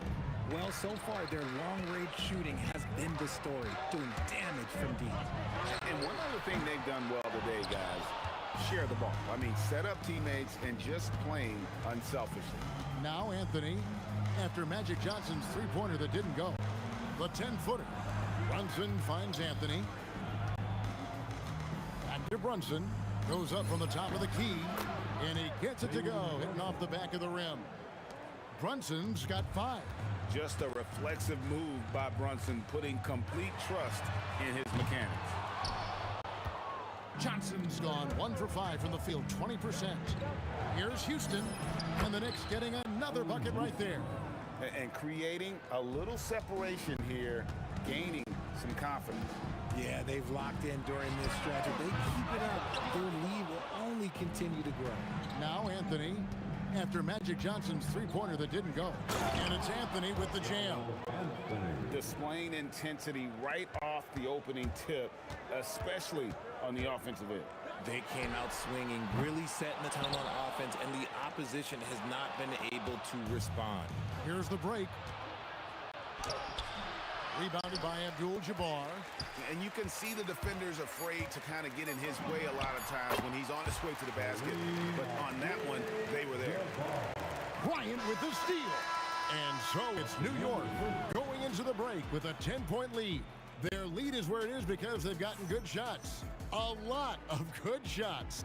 Well, so far, their long-range shooting has been the story, doing damage from deep. And one other thing they've done well today, guys, share the ball. I mean, set up teammates and just playing unselfishly. Now Anthony, after Magic Johnson's three-pointer that didn't go. The 10-footer. Brunson finds Anthony. Back to Brunson. Goes up from the top of the key. And he gets it to go, hitting off the back of the rim. Brunson's got 5. Just a reflexive move by Brunson, putting complete trust in his mechanics. Johnson's gone 1 for 5 from the field, 20%. Here's Houston, and the Knicks getting another bucket right there. And creating a little separation here, gaining some confidence. Yeah, they've locked in during this stretch. If they keep it up, their lead will only continue to grow. Now Anthony, after Magic Johnson's three-pointer that didn't go. And it's Anthony with the jam. Displaying intensity right off the opening tip, especially on the offensive end. They came out swinging, really setting the tone on offense, and the opposition has not been able to respond. Here's the break. Rebounded by Abdul-Jabbar. And you can see the defenders afraid to kind of get in his way a lot of times when he's on his way to the basket. But on that one, they were there. Bryant with the steal. And so it's New York going into the break with a 10-point lead. Their lead is where it is because they've gotten good shots. A lot of good shots.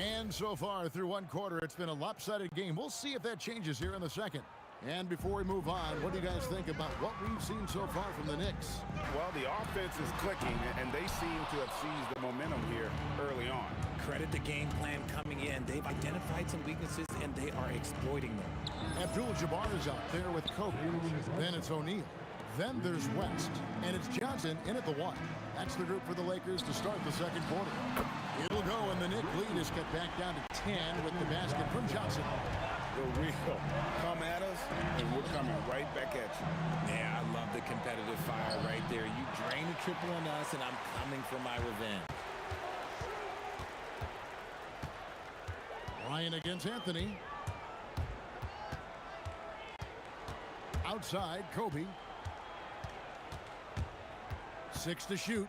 And so far through one quarter, it's been a lopsided game. We'll see if that changes here in the second. And before we move on, what do you guys think about what we've seen so far from the Knicks? Well, the offense is clicking, and they seem to have seized the momentum here early on. Credit the game plan coming in. They've identified some weaknesses, and they are exploiting them. Abdul-Jabbar is out there with Kobe. Then it's O'Neal. Then there's West. And it's Johnson in at the one. That's the group for the Lakers to start the second quarter. It'll go, and the Knicks lead is cut back down to 10 with the basket from Johnson. The real come at us, and we're coming right back at you. Yeah, I love the competitive fire right there. You drain a triple on us, and I'm coming for my revenge. Ryan against Anthony. Outside, Kobe. 6 to shoot.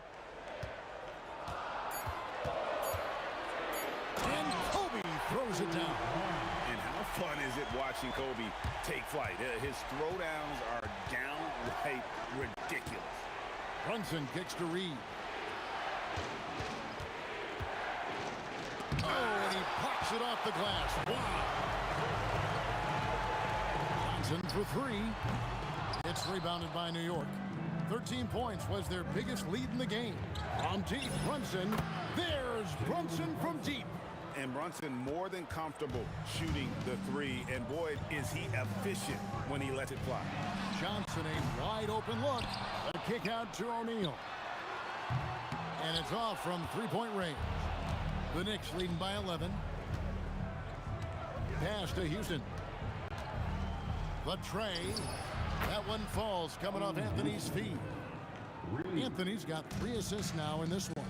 And Kobe throws it down. And how fun is it watching Kobe take flight? His throwdowns are downright ridiculous. Brunson kicks to Reed. Oh, and he pops it off the glass. Wow. Johnson for three. It's rebounded by New York. 13 points was their biggest lead in the game. From deep, Brunson. There's Brunson from deep. And Brunson more than comfortable shooting the three. And boy, is he efficient when he lets it fly. Johnson, a wide open look. A kick out to O'Neal. And it's off from three-point range. The Knicks leading by 11. Pass to Houston. The tray. That one falls coming off Anthony's feet. Anthony's got 3 assists now in this one.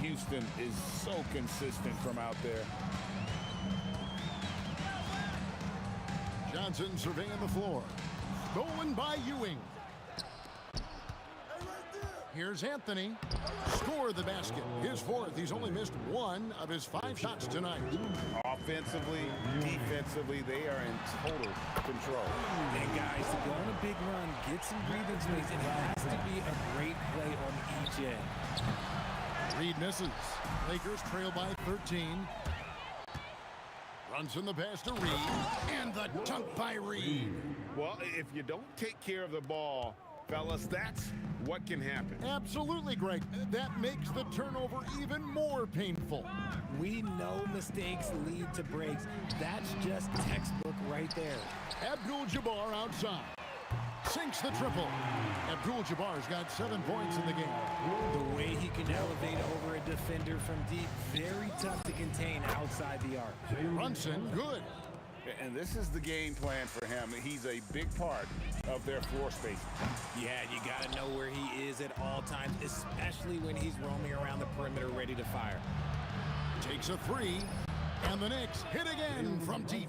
Houston is so consistent from out there. Johnson surveying the floor. Stolen by Ewing. Here's Anthony. Score the basket. His fourth. He's only missed 1 of his 5 shots tonight. Offensively, defensively, they are in total control. And guys, to go on a big run, get some breathing space, and it has to be a great play on each end. Reed misses. Lakers trail by 13. Runs in the pass to Reed. And the dunk by Reed. Well, if you don't take care of the ball, fellas, that's what can happen. Absolutely, Greg. That makes the turnover even more painful. We know mistakes lead to breaks. That's just textbook right there. Abdul-Jabbar outside. Sinks the triple. Abdul-Jabbar's got 7 points in the game. The way he can elevate over a defender from deep, very tough to contain outside the arc. Brunson, good. And this is the game plan for him. He's a big part of their floor space. Yeah, you got to know where he is at all times, especially when he's roaming around the perimeter ready to fire. Takes a 3, and the Knicks hit again from deep.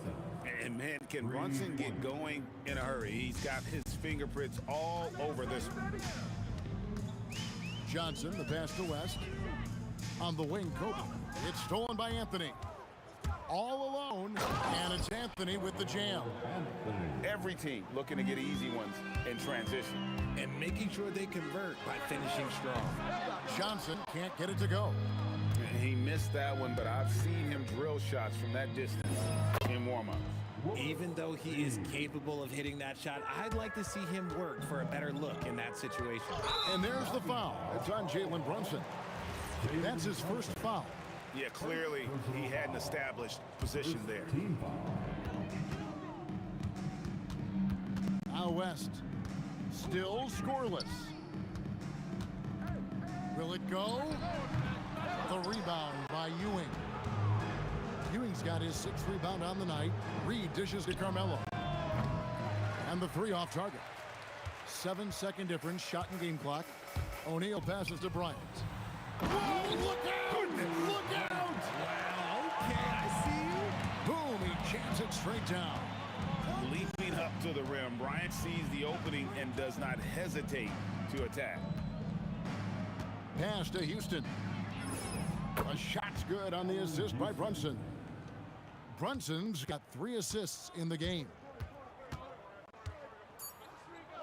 And man, can Brunson get going in a hurry? He's got his fingerprints all over this one. Johnson, the pass to West. On the wing, Kobe. It's stolen by Anthony. All alone, and it's Anthony with the jam. Every team looking to get easy ones in transition. And making sure they convert by finishing strong. Johnson can't get it to go. He missed that one, but I've seen him drill shots from that distance in warm-ups. Even though he is capable of hitting that shot, I'd like to see him work for a better look in that situation. And there's the foul. It's on Jalen Brunson. That's his first foul. Yeah, clearly he had an established position there. Now West, still scoreless. Will it go? The The rebound by Ewing. Ewing's got his 6th rebound on the night. Reed dishes to Carmelo. And the 3 off target. 7-second difference, shot and game clock. O'Neal passes to Bryant. Whoa, look out! Look out! Wow, okay, I see you. Boom, he jams it straight down. Leaping up to the rim, Bryant sees the opening and does not hesitate to attack. Pass to Houston. A shot's good on the assist by Brunson. Brunson's got 3 assists in the game.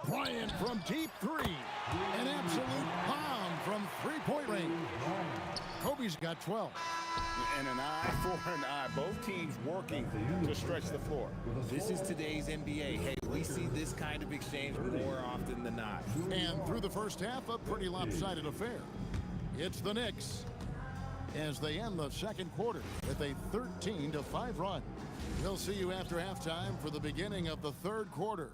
Bryant from deep 3. An absolute bomb from 3-point range. Kobe's got 12. And an eye for an eye. Both teams working to stretch the floor. This is today's NBA. Hey, we see this kind of exchange more often than not. And through the first half, a pretty lopsided affair. It's the Knicks as they end the second quarter with a 13-5 run. We'll see you after halftime for the beginning of the third quarter.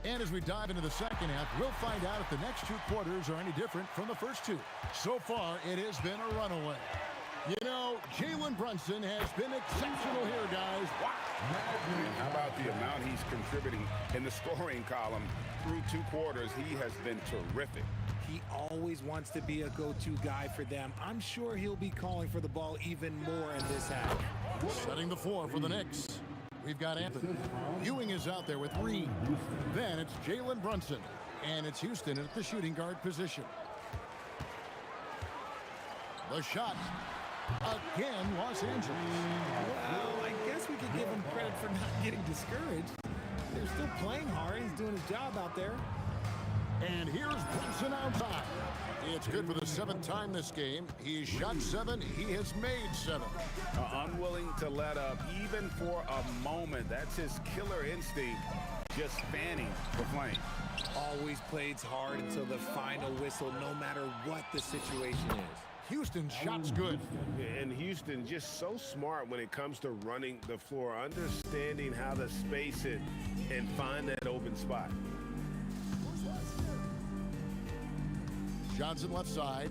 And as we dive into the second half, we'll find out if the next 2 quarters are any different from the first 2. So far, it has been a runaway. You know, Jalen Brunson has been exceptional here, guys. Wow. How about the amount he's contributing in the scoring column through 2 quarters? He has been terrific. He always wants to be a go-to guy for them. I'm sure he'll be calling for the ball even more in this half. Setting the floor for the Knicks. We've got Anthony. Ewing is out there with Reed. Then it's Jalen Brunson. And it's Houston at the shooting guard position. The shot. Again, Los Angeles. Well, I guess we could give him credit for not getting discouraged. They're still playing hard. He's doing his job out there. And here's Brunson outside. It's good for the 7th time this game. He's shot 7. He has made 7. Unwilling to let up even for a moment. That's his killer instinct, just fanning the flame. Always plays hard until the final whistle, no matter what the situation is. Houston's shot's good. And Houston just so smart when it comes to running the floor, understanding how to space it and find that open spot. Johnson left side.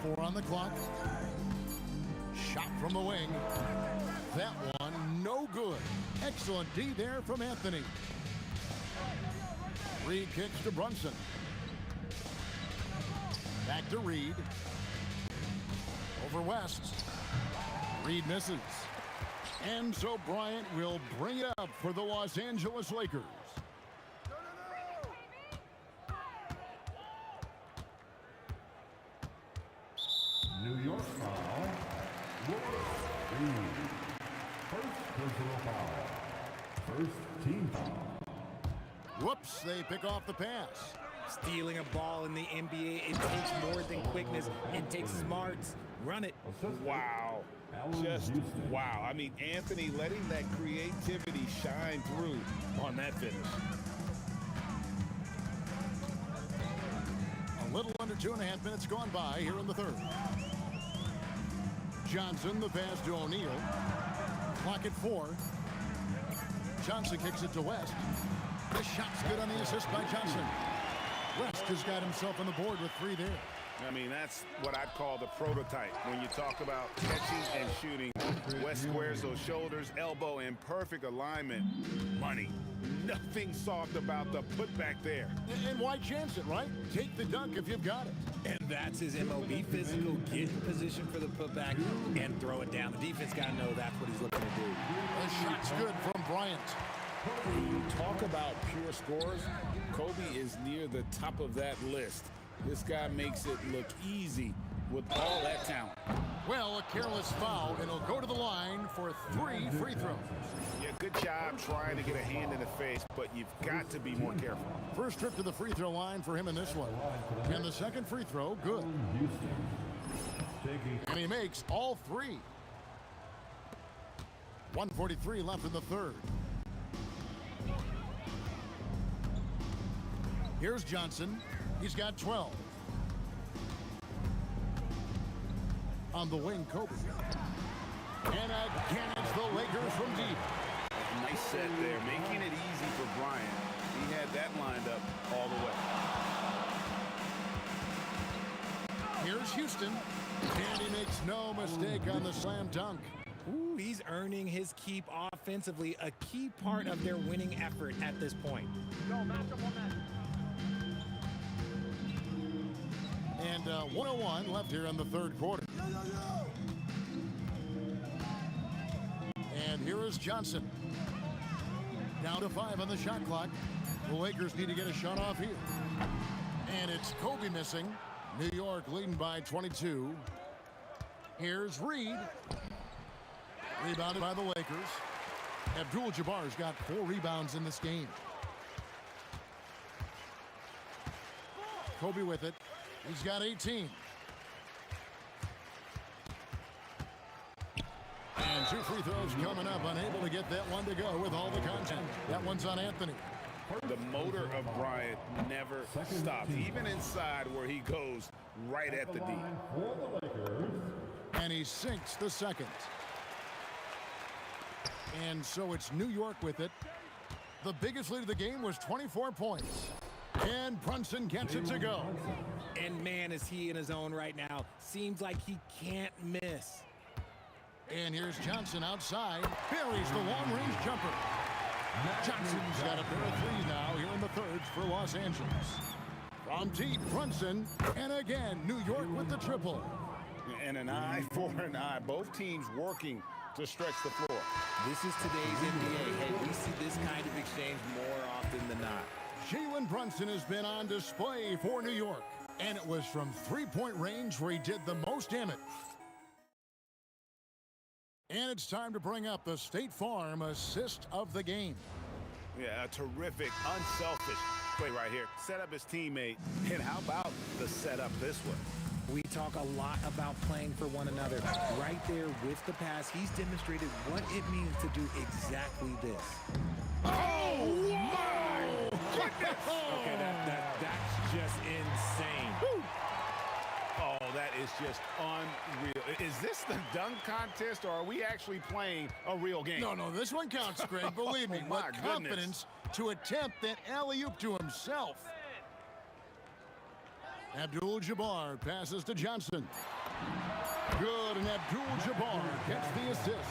Four on the clock. Shot from the wing. That one, no good. Excellent D there from Anthony. Reed kicks to Brunson. Back to Reed. Over West. Reed misses. And so Bryant will bring it up for the Los Angeles Lakers. New York foul. Reed. First personal foul. First team foul. Whoops, they pick off the pass. Stealing a ball in the NBA, it takes more than quickness. It takes smarts. Run it. Wow. Just wow. I mean, Anthony letting that creativity shine through on that finish. A little under 2.5 minutes gone by here in the third. Johnson, the pass to O'Neal. Clock at 4. Johnson kicks it to West. The shot's good on the assist by Johnson. West has got himself on the board with 3 there. I mean, that's what I'd call the prototype. When you talk about catching and shooting, West squares those shoulders, elbow in perfect alignment. Money. Nothing soft about the putback there. And why chance it, right? Take the dunk if you've got it. And that's his MO. Be physical, get in position for the putback, and throw it down. The defense got to know that's what he's looking to do. The shot's good from Bryant. You talk about pure scores, Kobe is near the top of that list. This guy makes it look easy with all that talent. Well, a careless foul, and he'll go to the line for 3 free throws. Yeah, good job trying to get a hand in the face, but you've got to be more careful. First trip to the free throw line for him in this one. And the second free throw, good. And he makes all 3. 1:43 left in the third. Here's Johnson. He's got 12. On the wing, Kobe. And again, it's the Lakers from deep. Nice set there, making it easy for Bryant. He had that lined up all the way. Here's Houston, and he makes no mistake on the slam dunk. Ooh, he's earning his keep offensively, a key part of their winning effort at this point. And 101 left here in the third quarter. And here is Johnson. Down to 5 on the shot clock. The Lakers need to get a shot off here. And it's Kobe missing. New York leading by 22. Here's Reed. Rebounded by the Lakers. Abdul-Jabbar's got 4 rebounds in this game. Kobe with it. He's got 18. And 2 free throws coming up. Unable to get that one to go with all the content. That one's on Anthony. The motor of Bryant never stops, even inside where he goes right at the D. And he sinks the second. And so it's New York with it. The biggest lead of the game was 24 points. And Brunson gets it to go. And man, is he in his own right now. Seems like he can't miss. And here's Johnson outside. Buries the long-range jumper. Johnson's got a pair of threes now here in the third for Los Angeles. From deep, Brunson. And again, New York with the triple. And an eye for an eye. Both teams working to stretch the floor. This is today's NBA. Hey, we see this kind of exchange more often than not. Jalen Brunson has been on display for New York. And it was from three-point range where he did the most damage. And it's time to bring up the State Farm assist of the game. Yeah, a terrific, unselfish play right here. Set up his teammate. And how about the setup this way? We talk a lot about playing for one another. Right there with the pass, he's demonstrated what it means to do exactly this. Oh, my goodness! Okay, that's just insane. Woo. Oh, that is just unreal. Is this the dunk contest, or are we actually playing a real game? No, this one counts, Greg. Believe me, Oh, with my confidence to attempt that alley-oop to himself. Abdul-Jabbar passes to Johnson. Good, and Abdul-Jabbar gets the assist.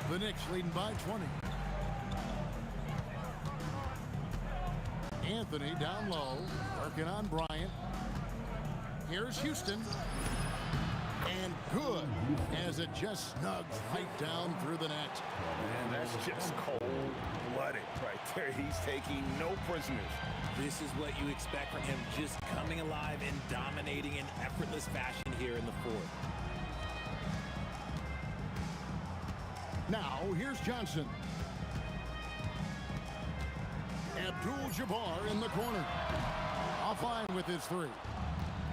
The Knicks leading by 20. Anthony down low, working on Bryant. Here's Houston. And good, as it just snugs right down through the net. Man, that's just cold-blooded right there. He's taking no prisoners. This is what you expect from him, just coming alive and dominating in effortless fashion here in the fourth. Now, here's Johnson. Abdul-Jabbar in the corner. Offline with his three.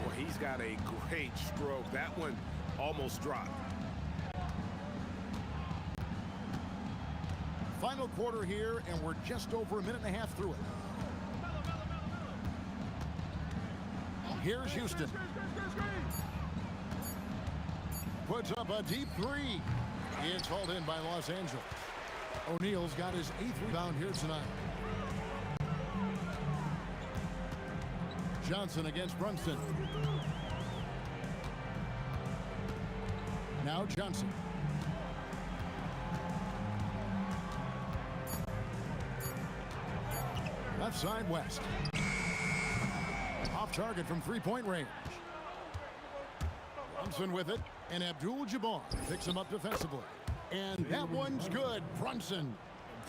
Well, he's got a great stroke. That one almost dropped. Final quarter here, and we're just over a minute and a half through it. Here's Houston. Puts up a deep three. It's hauled in by Los Angeles. O'Neal's got his 8th rebound here tonight. Johnson against Brunson. Now Johnson. Left side West. Off target from three-point range. Brunson with it, and Abdul-Jabbar picks him up defensively. And that one's good. Brunson.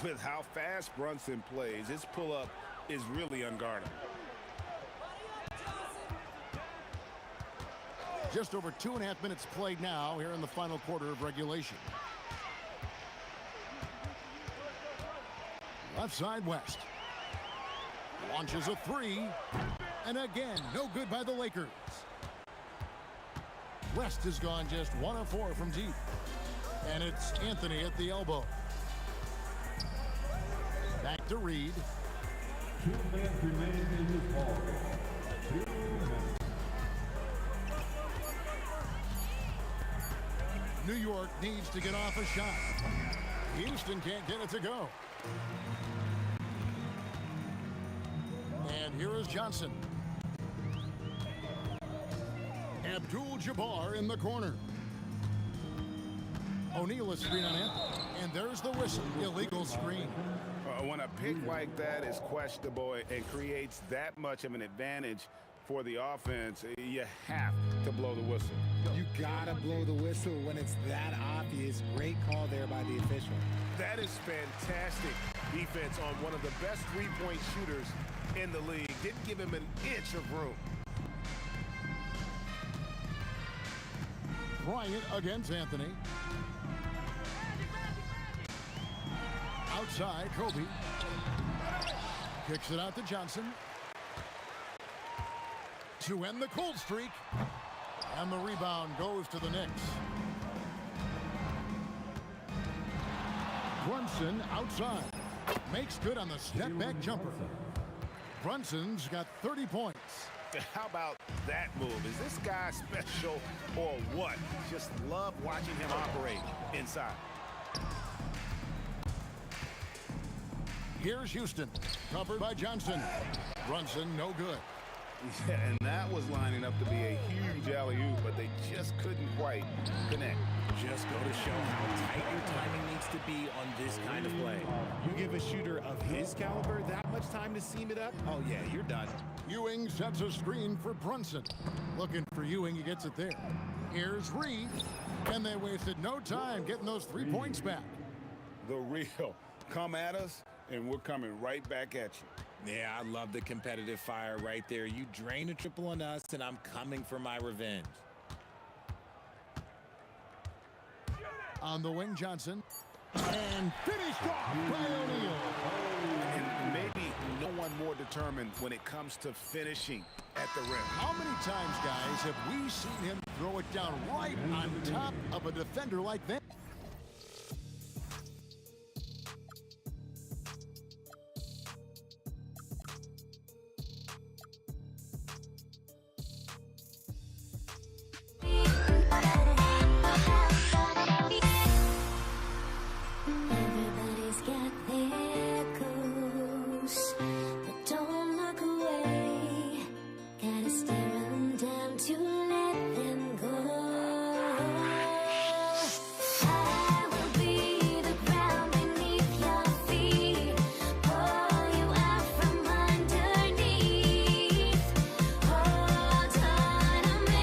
With how fast Brunson plays, his pull-up is really unguarded. Just over 2.5 minutes played now here in the final quarter of regulation. Left side West. Launches a three. And again, no good by the Lakers. West has gone just 1 of 4 from deep. And it's Anthony at the elbow. Back to Reed. 2 minutes remain in this ball. 2 minutes. New York needs to get off a shot. Houston can't get it to go. And here is Johnson. Abdul-Jabbar in the corner. O'Neal is screen on Anthony. And there's the whistle. Illegal screen. When a pick like that is questionable and creates that much of an advantage for the offense, you have to blow the whistle. You gotta blow the whistle when it's that obvious. Great call there by the official. That is fantastic defense on one of the best three-point shooters in the league. Didn't give him an inch of room. Bryant against Anthony. Outside, Kobe. Kicks it out to Johnson. To end the cold streak. And the rebound goes to the Knicks. Brunson outside. Makes good on the step-back jumper. Brunson's got 30 points. How about that move? Is this guy special or what? Just love watching him operate inside. Here's Houston, covered by Johnson. Brunson, no good. Yeah, and that was lining up to be a huge alley-oop, but they just couldn't quite connect. Just go to show how tight your timing needs to be on this kind of play. You give a shooter of his caliber that much time to seam it up, oh yeah, you're done. Ewing sets a screen for Brunson. Looking for Ewing, he gets it there. Here's Reed, and they wasted no time getting those 3 points back. The real. Come at us, and we're coming right back at you. Yeah, I love the competitive fire right there. You drain a triple on us, and I'm coming for my revenge. On the wing, Johnson. And finished off by O'Neal. And maybe no one more determined when it comes to finishing at the rim. How many times, guys, have we seen him throw it down right on top of a defender like that? Everybody's got their goals, but don't look away. Gotta stare them down to let them go. I will be the ground beneath your feet, pull you out from underneath. Hold on to me.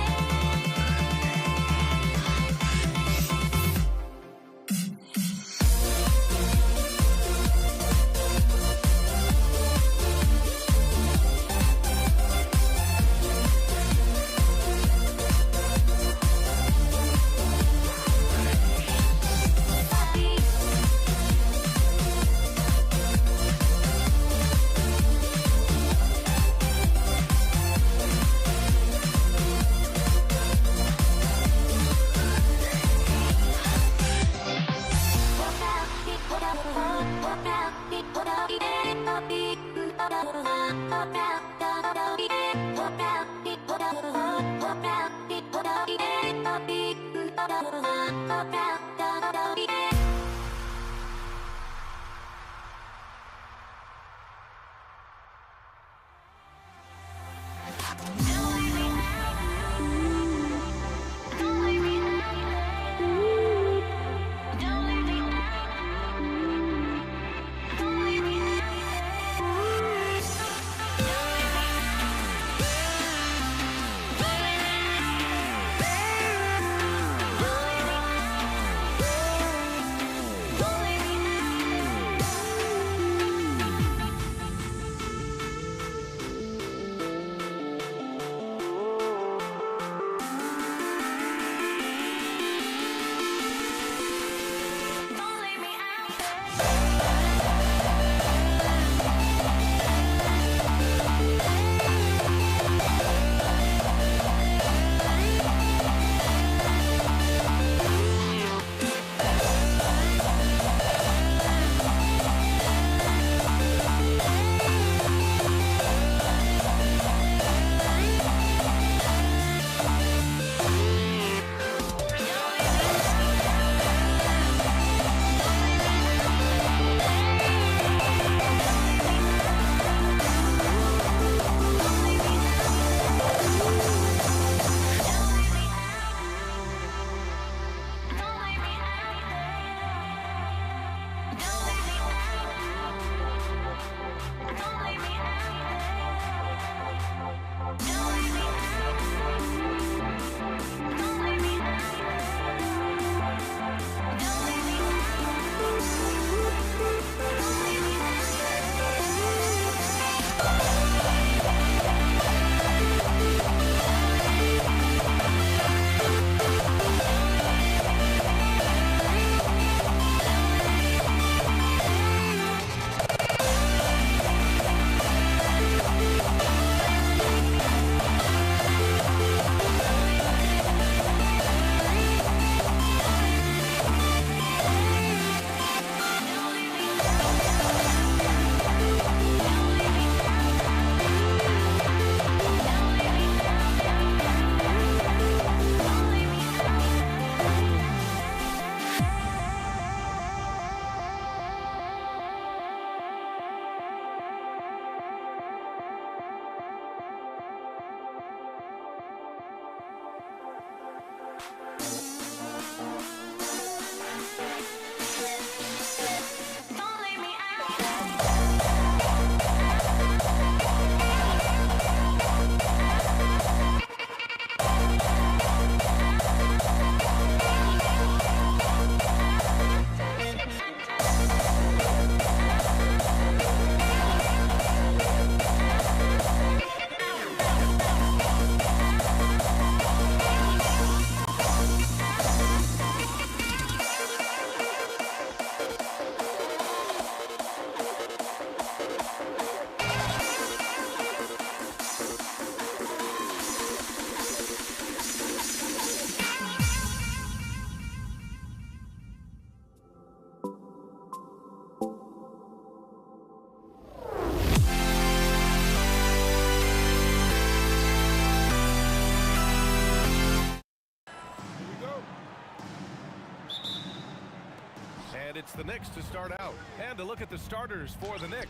And it's the Knicks to start out. And to look at the starters for the Knicks.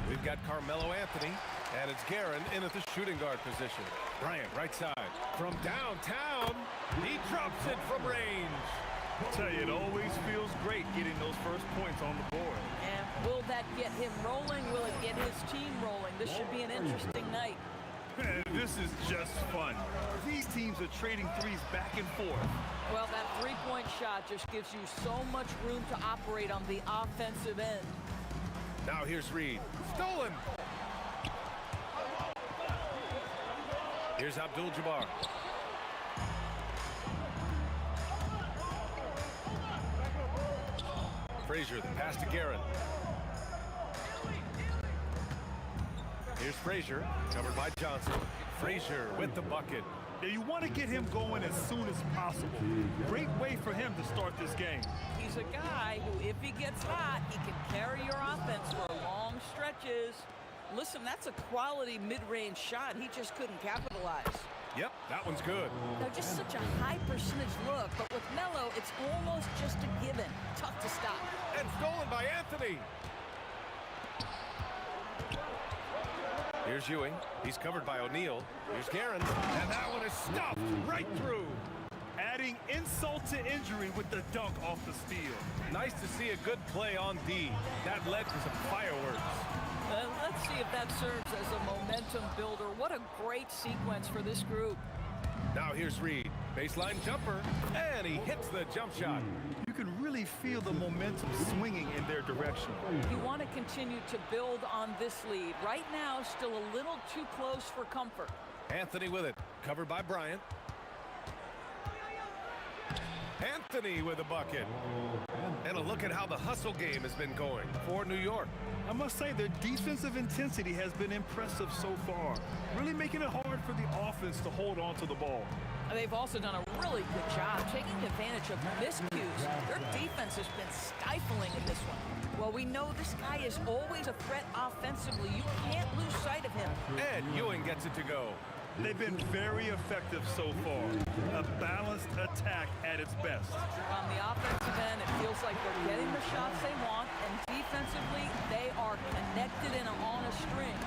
We've got Carmelo Anthony, and it's Guerin in at the shooting guard position. Bryant, right side. From downtown, he drops it from range. I tell you, it always feels great getting those first points on the board. And will that get him rolling? Will it get his team rolling? This should be an interesting night. This is just fun. These teams are trading threes back and forth. Well, that three-point shot just gives you so much room to operate on the offensive end. Now here's Reed. Stolen. Here's Abdul-Jabbar. Frazier, the pass to Guerin. Here's Frazier, covered by Johnson. Frazier with the bucket. Now you want to get him going as soon as possible. Great way for him to start this game. He's a guy who, if he gets hot, he can carry your offense for long stretches. Listen, that's a quality mid-range shot. He just couldn't capitalize. Yep, that one's good. They're just such a high percentage look, but with Melo, it's almost just a given. Tough to stop. And stolen by Anthony. Here's Ewing. He's covered by O'Neal. Here's Guerin. And that one is stuffed right through. Adding insult to injury with the dunk off the steal. Nice to see a good play on D. That led to some fireworks. Let's see if that serves as a momentum builder. What a great sequence for this group. Now here's Reed. Baseline jumper. And he hits the jump shot. You can really feel the momentum swinging in their direction. You want to continue to build on this lead. Right now, still a little too close for comfort. Anthony with it. Covered by Bryant. Anthony with a bucket. And a look at how the hustle game has been going for New York. I must say their defensive intensity has been impressive so far. Really making it hard for the offense to hold on to the ball. They've also done a really good job taking advantage of miscues. Their defense has been stifling in this one. Well, we know this guy is always a threat offensively. You can't lose sight of him. And Ewing gets it to go. They've been very effective so far. A balanced attack at its best. On the offensive end, it feels like they're getting the shots they want, and defensively, they are connected and on a string.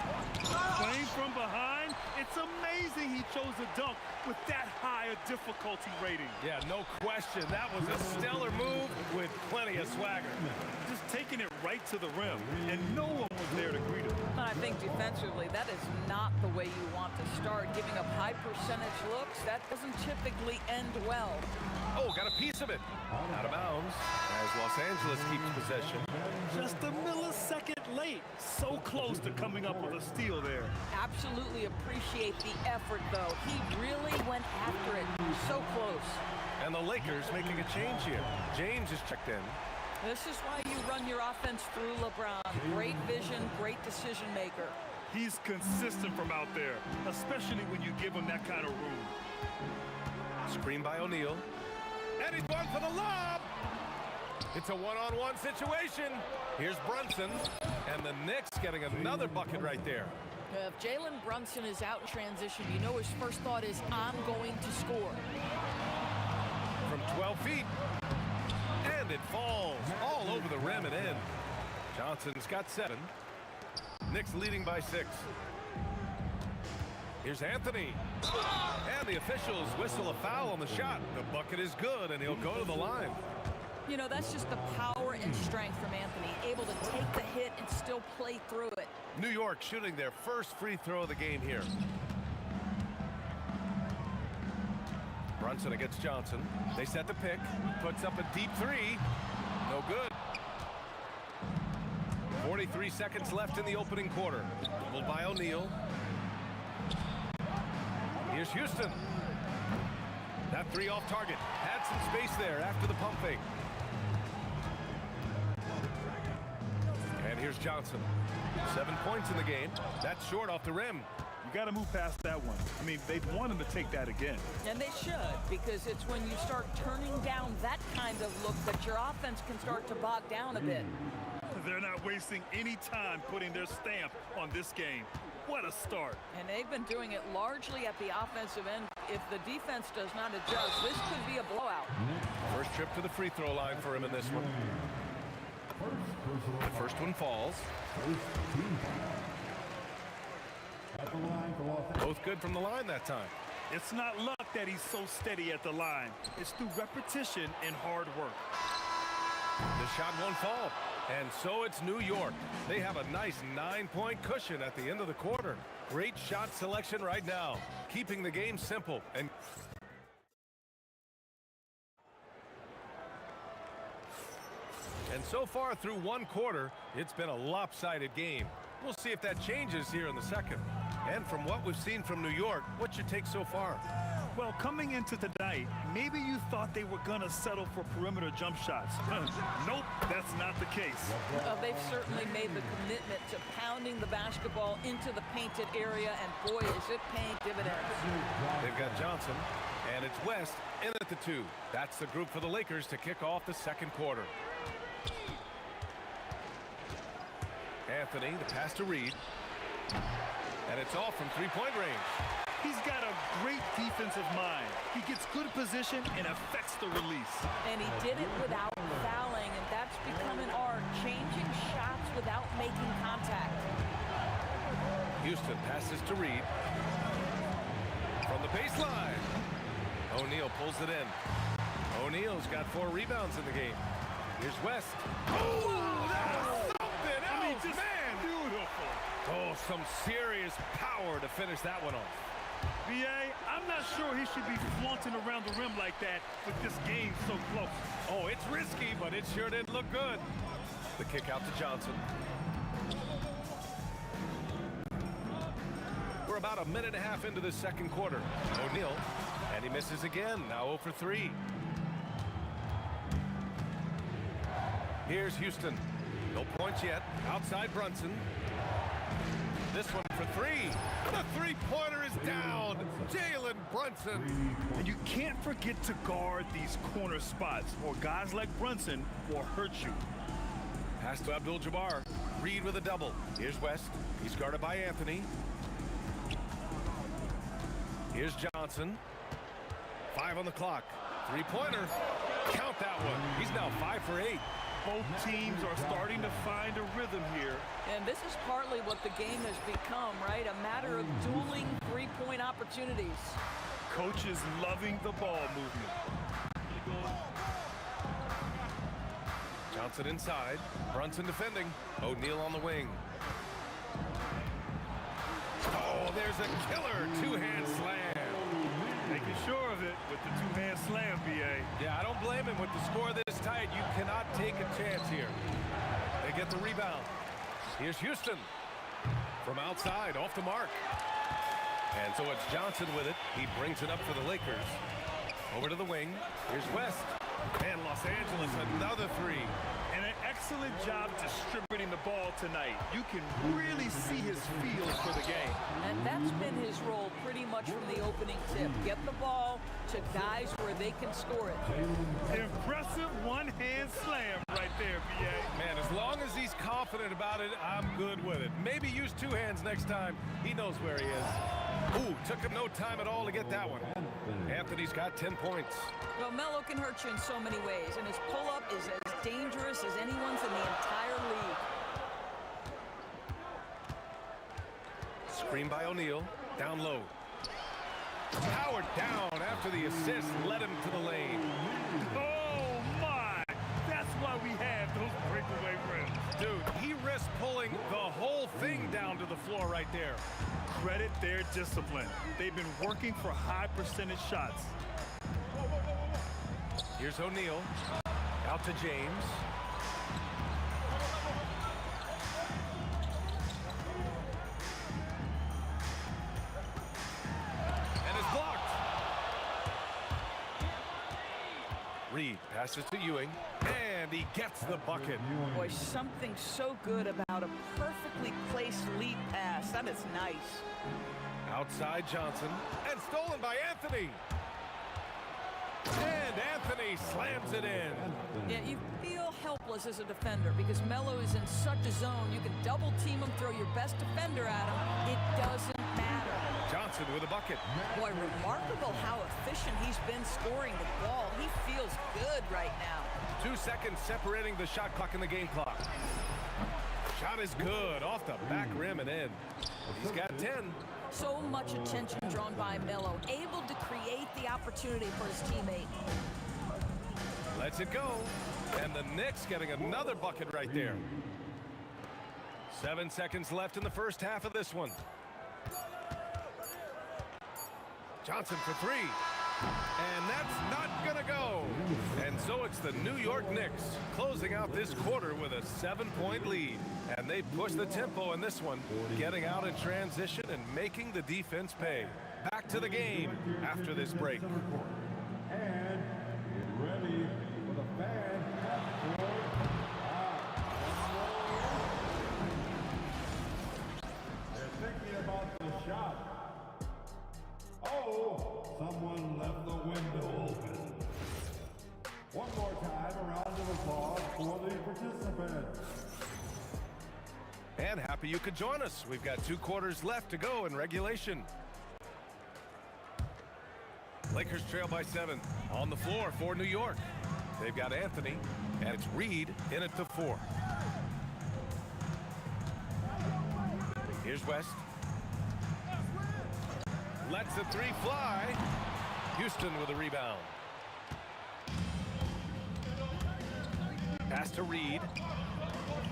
Playing from behind, it's amazing he chose a dunk with that high a difficulty rating. Yeah, no question. That was a stellar move with plenty of swagger. Just taking it right to the rim, and no one was there to greet him. I think defensively, that is not the way you want to start. Giving up high percentage looks, that doesn't typically end well. Oh, got a piece of it. Out of bounds as Los Angeles keeps possession. Just a millisecond late. So close to coming up with a steal there. Absolutely appreciate the effort, though. He really went after it. So close. And the Lakers making a change here. James is checked in. This is why you run your offense through LeBron. Great vision, great decision maker. He's consistent from out there, especially when you give him that kind of room. Screen by O'Neal. And he's going for the lob. It's a one-on-one situation. Here's Brunson. And the Knicks getting another bucket right there. If Jalen Brunson is out in transition, you know his first thought is, I'm going to score. From 12 feet. And it falls all over the rim and in. Johnson's got 7. Knicks leading by 6. Here's Anthony. And the officials whistle a foul on the shot. The bucket is good, and he'll go to the line. You know, that's just the power and strength from Anthony, able to take the hit and still play through it. New York shooting their first free throw of the game here. Brunson against Johnson. They set the pick. Puts up a deep 3. No good. 43 seconds left in the opening quarter. Doubled by O'Neal. Here's Houston. That 3 off target. Had some space there after the pump fake. And here's Johnson. 7 points in the game. That's short off the rim. You got to move past that one. I mean, they'd want him to take that again. And they should, because it's when you start turning down that kind of look that your offense can start to bog down a bit. They're not wasting any time putting their stamp on this game. What a start. And they've been doing it largely at the offensive end. If the defense does not adjust, this could be a blowout. First trip to the free throw line for him in this one. The first one falls. At the line for offense. Both good from the line that time. It's not luck that he's so steady at the line. It's through repetition and hard work. The shot won't fall. And so it's New York. They have a nice 9-point cushion at the end of the quarter. Great shot selection right now, keeping the game simple. And so far through one quarter, it's been a lopsided game. We'll see if that changes here in the second. And from what we've seen from New York, what's your take so far? Well, coming into tonight, maybe you thought they were going to settle for perimeter jump shots. Nope, that's not the case. They've certainly made the commitment to pounding the basketball into the painted area, and boy, is it paying dividends. They've got Johnson, and it's West in at the 2. That's the group for the Lakers to kick off the second quarter. Anthony, the pass to Reed. And it's off from three-point range. He's got a great defensive mind. He gets good position and affects the release. And he did it without fouling, and that's become an art, changing shots without making contact. Houston passes to Reed. From the baseline. O'Neal pulls it in. O'Neal's got 4 rebounds in the game. Here's West. Oh, that's something else, man! Beautiful. Oh, some serious power to finish that one off. B.A., I'm not sure he should be flaunting around the rim like that with this game so close. Oh, it's risky, but it sure did look good. The kick out to Johnson. We're about a minute and a half into the second quarter. O'Neal, and he misses again, now 0 for 3. Here's Houston. No points yet. Outside Brunson. This one for 3. The three-pointer is down. Jalen Brunson. And you can't forget to guard these corner spots, or guys like Brunson will hurt you. Pass to Abdul-Jabbar. Reed with a double. Here's West. He's guarded by Anthony. Here's Johnson. 5 on the clock. Three-pointer. Count that one. He's now 5 for 8. Both teams are starting to find a rhythm here. And this is partly what the game has become, right? A matter of dueling three-point opportunities. Coach is loving the ball movement. Johnson inside. Brunson defending. O'Neal on the wing. Oh, there's a killer two-hand slam. Making sure of it with the two-hand slam, B.A. Yeah, I don't blame him. With the score this tight, you cannot take a chance here. They get the rebound. Here's Houston. From outside, off the mark. And so it's Johnson with it. He brings it up for the Lakers. Over to the wing. Here's West. And Los Angeles, another 3. And an excellent job distributing the ball tonight. You can really see his feel for the game. And that's been his role pretty much from the opening tip. Get the ball to guys where they can score it. Impressive one-hand slam right there, B.A. Man, as long as he's confident about it, I'm good with it. Maybe use 2 hands next time. He knows where he is. Ooh, took him no time at all to get that one. Anthony's got 10 points. Well, Melo can hurt you in so many ways, and his pull-up is as dangerous as anyone's in the entire league. Screen by O'Neal. Down low. Powered down after the assist led him to the lane. Oh, my! That's why we have those breakaway rims. Dude, he risked pulling the whole thing down to the floor right there. Credit their discipline. They've been working for high percentage shots. Here's O'Neal. Out to James. And it's blocked. Reed passes to Ewing. And he gets the bucket. Boy, something so good about a perfectly placed lead pass. That is nice. Outside Johnson. And stolen by Anthony. And And Anthony slams it in. Yeah, you feel helpless as a defender because Melo is in such a zone. You can double team him, throw your best defender at him. It doesn't matter. Johnson with a bucket. Boy, remarkable how efficient he's been scoring the ball. He feels good right now. 2 seconds separating the shot clock and the game clock. Shot is good, off the back rim and in. He's got 10. So much attention drawn by Melo, able to create the opportunity for his teammate. Lets it go. And the Knicks getting another bucket right there. 7 seconds left in the first half of this one. Johnson for three. And that's not gonna go. And so it's the New York Knicks closing out this quarter with a 7-point lead. And they push the tempo in this one, getting out in transition and making the defense pay. Back to the game after this break. And get ready for the fan half court. They're thinking about the shot. Oh, someone left the window open. One more time, a round of applause for the participants. And happy you could join us. We've got 2 quarters left to go in regulation. Lakers trail by 7. On the floor for New York. They've got Anthony, and it's Reed in at the 4. Here's West. Lets the 3 fly. Houston with a rebound. Pass to Reed.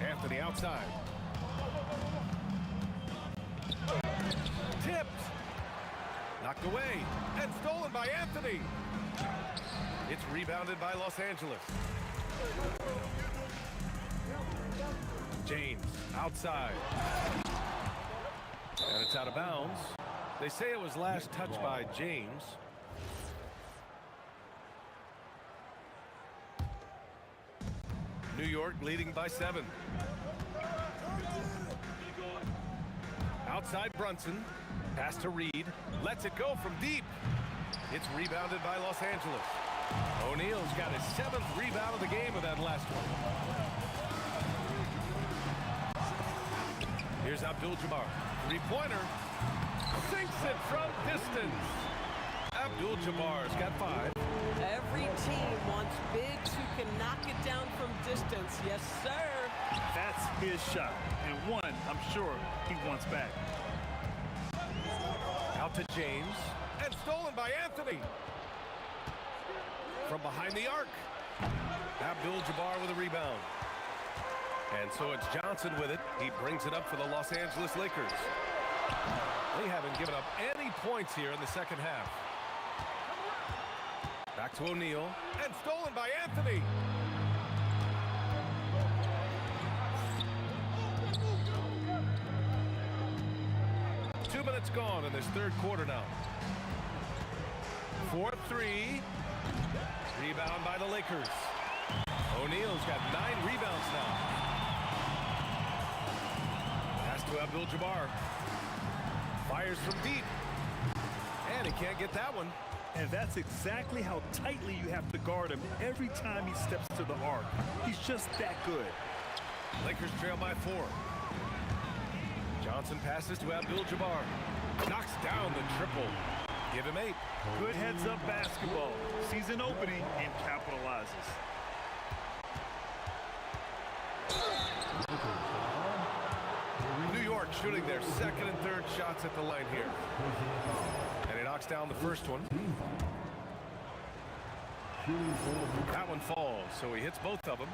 Anthony outside. Tipped. Knocked away. And stolen by Anthony. It's rebounded by Los Angeles. James outside. And it's out of bounds. They say it was last touched by James. New York leading by 7. Outside Brunson. Pass to Reed. Lets it go from deep. It's rebounded by Los Angeles. O'Neal's got his 7th rebound of the game with that last one. Here's Abdul-Jabbar. 3-pointer. Sinks it from distance. Abdul-Jabbar's got 5. Every team wants bigs who can knock it down from distance. Yes, sir. That's his shot. And one, I'm sure he wants back. Out to James. And stolen by Anthony. From behind the arc. Abdul-Jabbar with a rebound. And so it's Johnson with it. He brings it up for the Los Angeles Lakers. They haven't given up any points here in the second half. Back to O'Neal. And stolen by Anthony. Two minutes gone in this third quarter now. 4-3. Rebound by the Lakers. O'Neal's got 9 rebounds now. Pass to Abdul-Jabbar. Fires from deep. And he can't get that one. And that's exactly how tightly you have to guard him every time he steps to the arc. He's just that good. Lakers trail by 4. Johnson passes to Abdul-Jabbar. Knocks down the triple. Give him 8. Good heads-up basketball. Sees an opening and capitalizes. New York shooting their second and third shots at the line here. And he knocks down the first one. That one falls, so he hits both of them.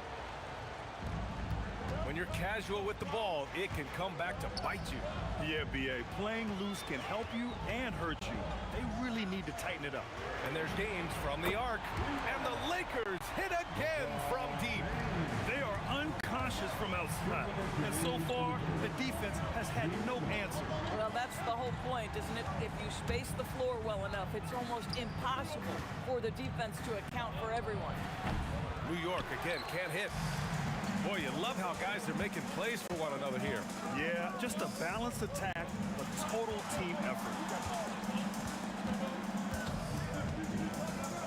When you're casual with the ball, it can come back to bite you. Yeah, B.A. Playing loose can help you and hurt you. They really need to tighten it up. And there's James from the arc. And the Lakers hit again from deep. They are unconscious from outside. And so far, the defense has had no answer. Well, that's the whole point, isn't it? If you space the floor well enough, it's almost impossible for the defense to account for everyone. New York, again, can't hit. Boy, you love how guys are making plays for one another here. Yeah, just a balanced attack, a total team effort.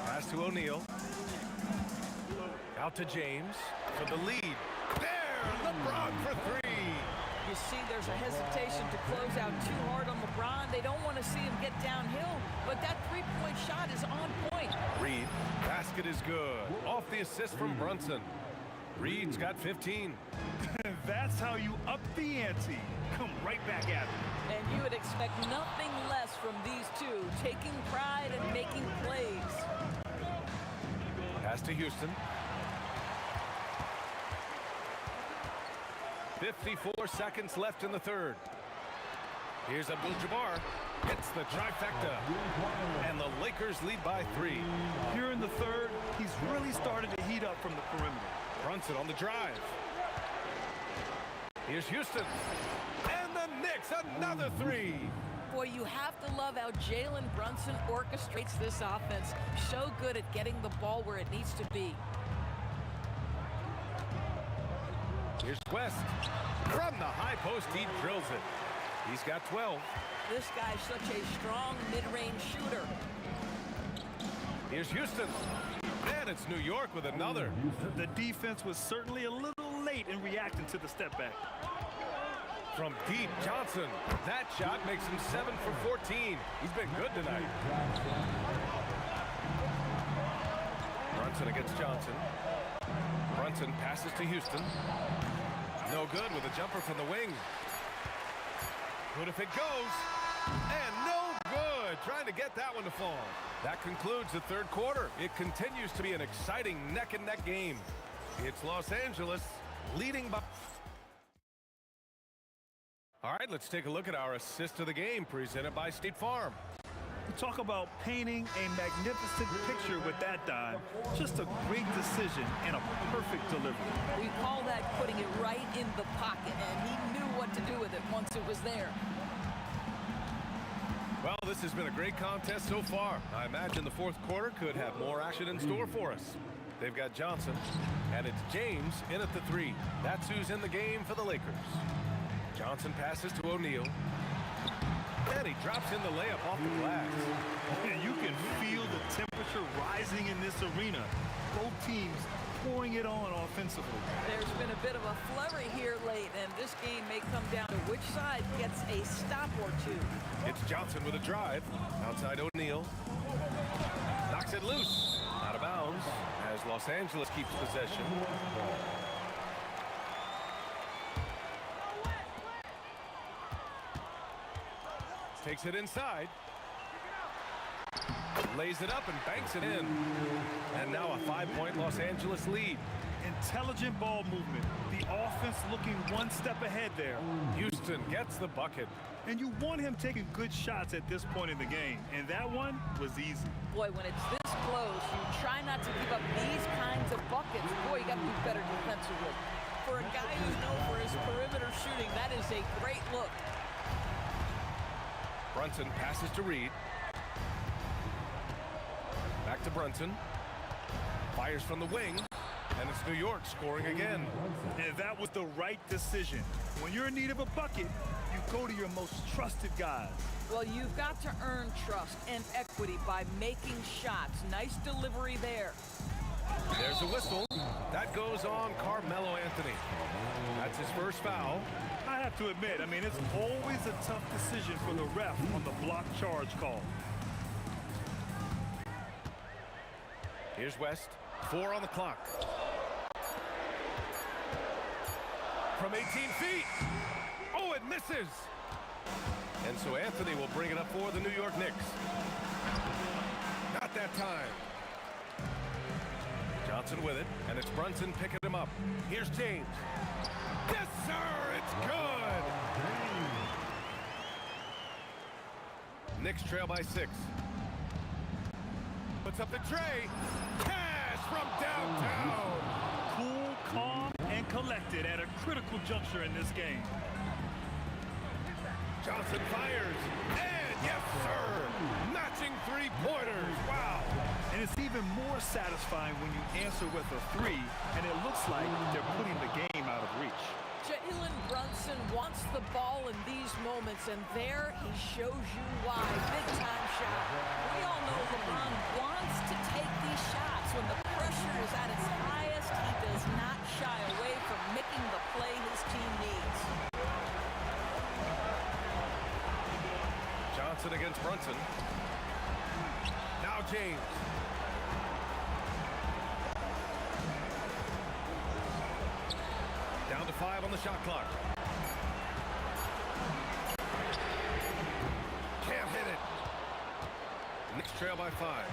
Pass to O'Neal. Out to James for the lead. There, LeBron for three. You see there's a hesitation to close out too hard on LeBron. They don't want to see him get downhill, but that three-point shot is on point. Reed, basket is good. Off the assist from Brunson. Reed's got 15. That's how you up the ante. Come right back at it. And you would expect nothing less from these two, taking pride and making plays. Pass to Houston. 54 seconds left in the third. Here's Abdul-Jabbar. It's the trifecta. And the Lakers lead by 3. Here in the third, he's really started to heat up from the perimeter. Brunson on the drive. Here's Houston. And the Knicks, another 3. Boy, you have to love how Jalen Brunson orchestrates this offense. So good at getting the ball where it needs to be. Here's West. From the high post, he drills it. He's got 12. This guy's such a strong mid-range shooter. Here's Houston. And it's New York with another. The defense was certainly a little late in reacting to the step back. From deep, Johnson. That shot makes him 7 for 14. He's been good tonight. Brunson against Johnson. Brunson passes to Houston. No good with a jumper from the wing. Good if it goes. And no good. Trying to get that one to fall. That concludes the third quarter. It continues to be an exciting neck-and-neck game. It's Los Angeles leading by... All right, let's take a look at our assist of the game presented by State Farm. We talk about painting a magnificent picture with that dime. Just a great decision and a perfect delivery. We call that putting it right in the pocket, and he knew what to do with it once it was there. Well, this has been a great contest so far. I imagine the fourth quarter could have more action in store for us. They've got Johnson, and it's James in at the 3. That's who's in the game for the Lakers. Johnson passes to O'Neal. And he drops in the layup off the glass. And you can feel the temperature rising in this arena. Both teams pouring it on offensively. There's been a bit of a flurry here late, and this game may come down to which side gets a stop or two. It's Johnson with a drive. Outside O'Neal. Knocks it loose. Out of bounds as Los Angeles keeps possession. Takes it inside. Lays it up and banks it in. And now a 5-point Los Angeles lead. Intelligent ball movement. The offense looking one step ahead there. Houston gets the bucket. And you want him taking good shots at this point in the game. And that one was easy. Boy, when it's this close, you try not to give up these kinds of buckets. Boy, you got to be better defensively. For a guy who's known for his perimeter shooting, that is a great look. Brunson passes to Reed. Back to Brunson. Fires from the wing. And it's New York scoring again. And that was the right decision. When you're in need of a bucket, you go to your most trusted guys. Well, you've got to earn trust and equity by making shots. Nice delivery there. There's a whistle. That goes on Carmelo Anthony. That's his first foul. I have to admit, it's always a tough decision for the ref on the block charge call. Here's West. 4 on the clock. From 18 feet. Oh, it misses. And so Anthony will bring it up for the New York Knicks. Not that time. Johnson with it, and it's Brunson picking him up. Here's James. Yes, sir, it's good. Knicks trail by 6. Puts up the tray. Cash from downtown. Cool, calm, and collected at a critical juncture in this game. Johnson fires. And yes, sir. Matching three-pointers. Wow. And it's even more satisfying when you answer with a 3, and it looks like they're putting the game out of reach. Jalen Brunson wants the ball in these moments, and there he shows you why. Big-time shot. We all know LeBron wants to take these shots when the pressure pressure is at its highest, he does not shy away from making the play his team needs. Johnson against Brunson. Now James. Down to 5 on the shot clock. Can't hit it. Knicks trail by 5.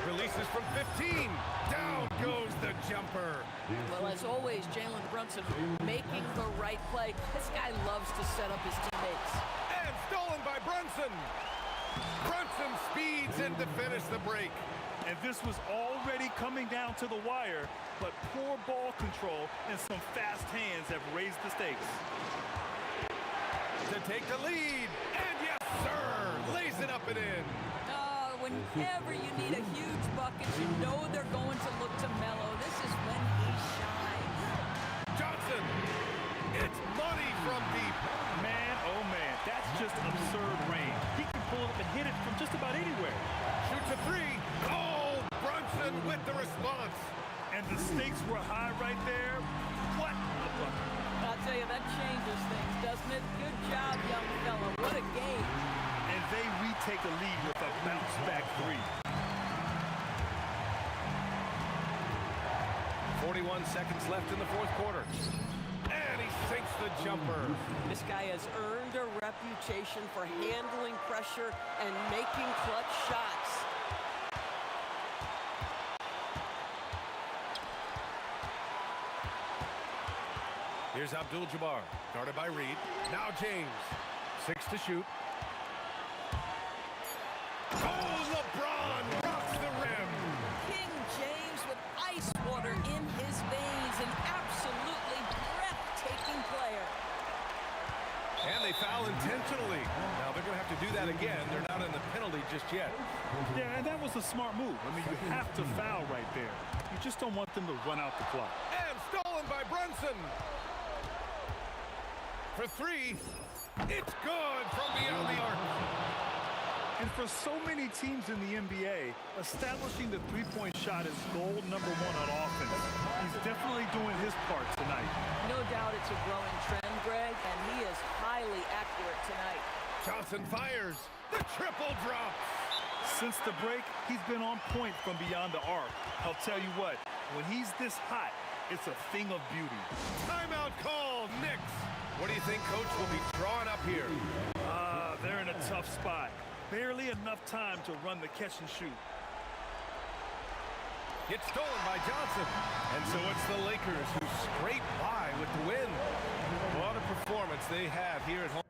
Releases from 15. Down goes the jumper. Well, as always, Jalen Brunson making the right play. This guy loves to set up his teammates. And stolen by Brunson. Brunson speeds in to finish the break. And this was already coming down to the wire, but poor ball control and some fast hands have raised the stakes. To take the lead. And yes, sir, lays it up and in. Whenever you need a huge bucket, you know they're going to look to Melo. This is when he shines. Johnson, it's money from deep. Man, oh man, that's just absurd range. He can pull up and hit it from just about anywhere. Shoots a 3. Oh, Brunson with the response. And the stakes were high right there. What a bucket. I'll tell you, that changes things, doesn't it? Good job, young fella. What a game. And they retake a lead with a bounce-back 3. 41 seconds left in the fourth quarter. And he sinks the jumper. This guy has earned a reputation for handling pressure and making clutch shots. Here's Abdul-Jabbar, guarded by Reed. Now James, 6 to shoot. Oh, LeBron rocks the rim. King James with ice water in his veins, an absolutely breathtaking player. And they foul intentionally. Now they're going to have to do that again. They're not in the penalty just yet. Yeah, and that was a smart move. I mean, you have to foul right there. You just don't want them to run out the clock. And stolen by Brunson. For 3, it's good from beyond the arc. And for so many teams in the NBA, establishing the three-point shot is goal number 1 on offense. He's definitely doing his part tonight. No doubt it's a growing trend, Greg, and he is highly accurate tonight. Johnson fires. The triple drop. Since the break, he's been on point from beyond the arc. I'll tell you what, when he's this hot, it's a thing of beauty. Timeout called, Knicks. What do you think Coach will be drawing up here? They're in a tough spot. Barely enough time to run the catch and shoot. It's stolen by Johnson. And so it's the Lakers who scrape by with the win. What a performance they have here at home.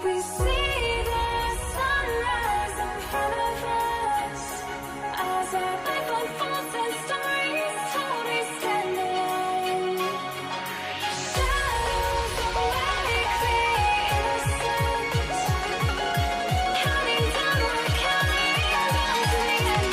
We see the sunrise in front of us as our life unfolds and stories told we stand alone. Shadows awake the innocent, counting down, we're counting down to the end.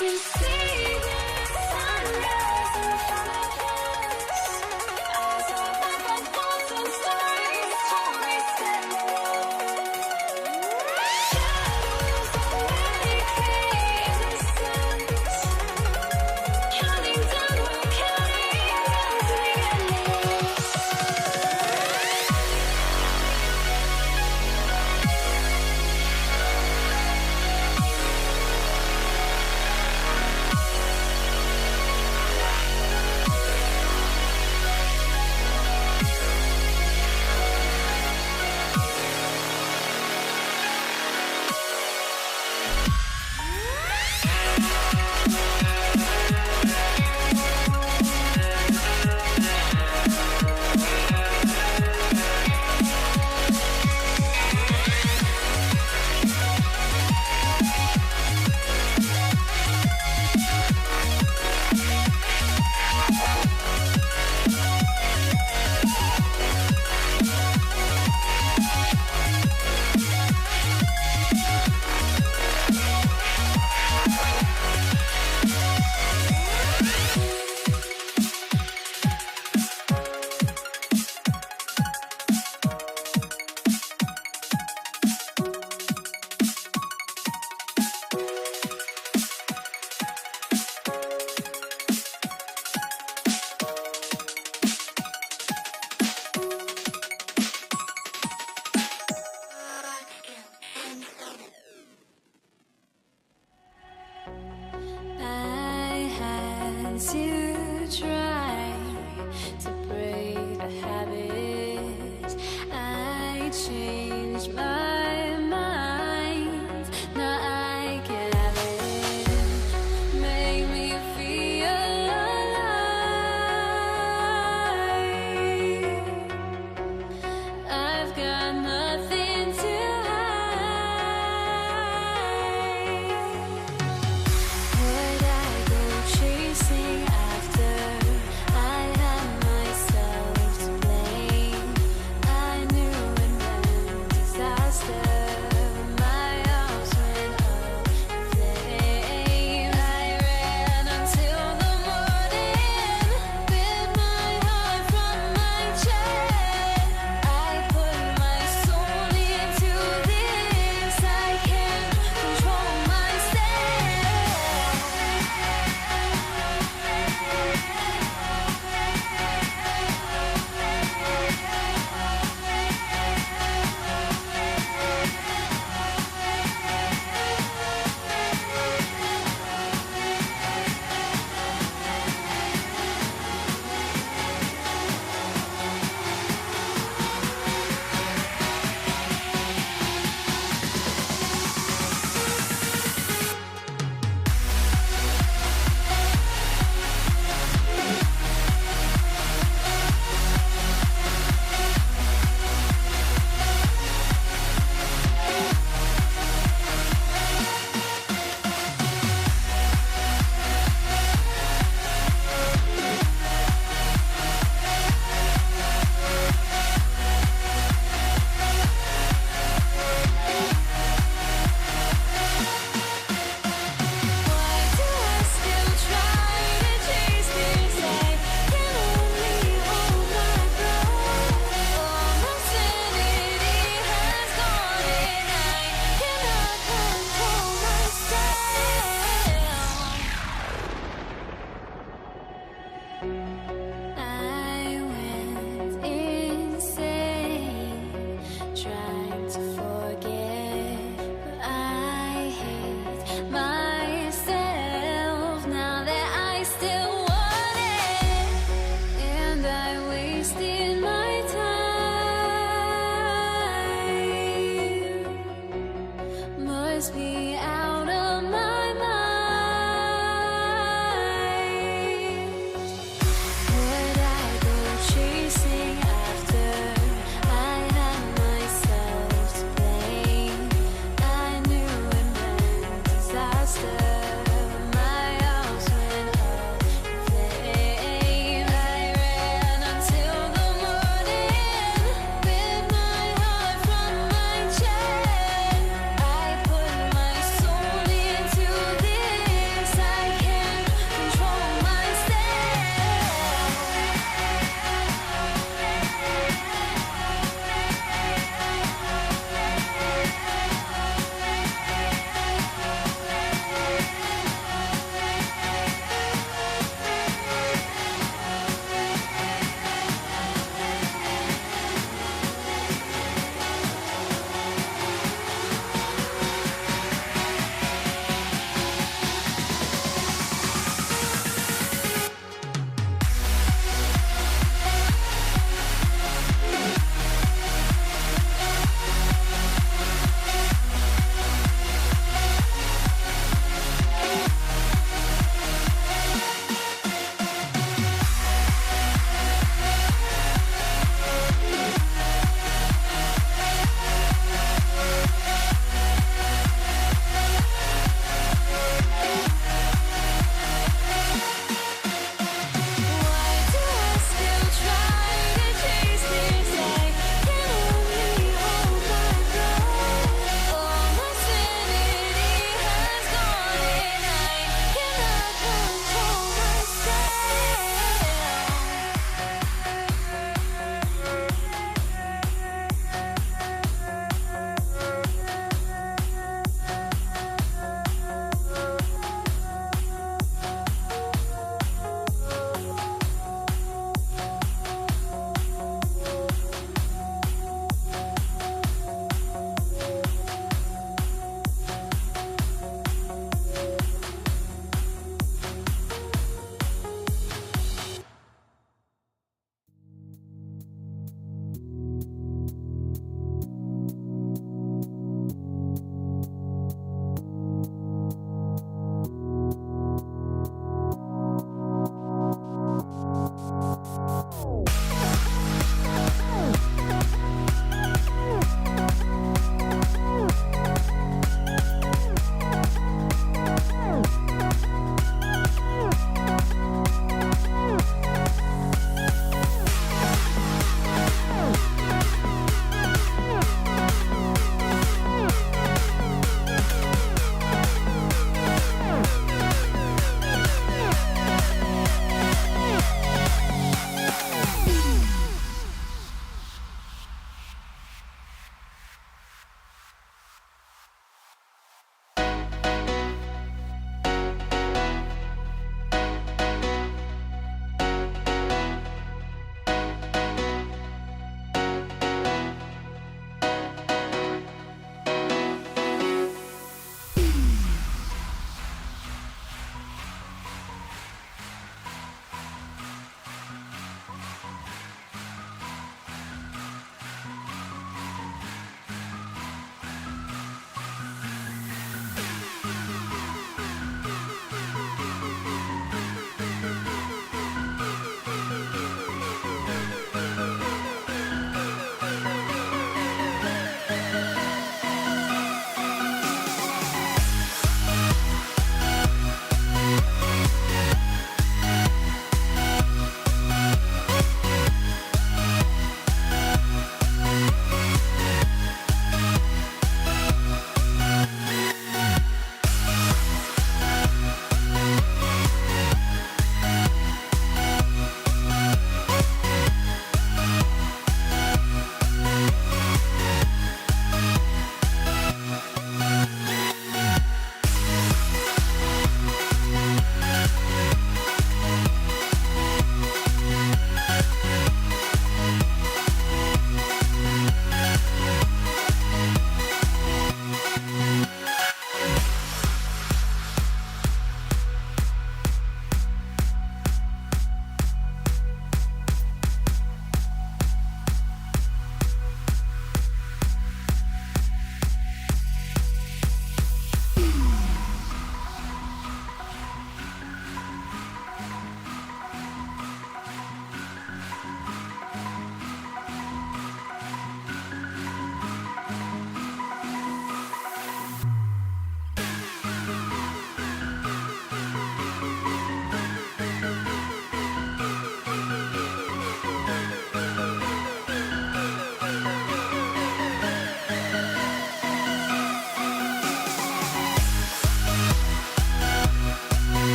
We see the sunrise in front of us as our life unfolds and stories told we stand alone. Shadows awake the innocent, counting down, we're counting down to the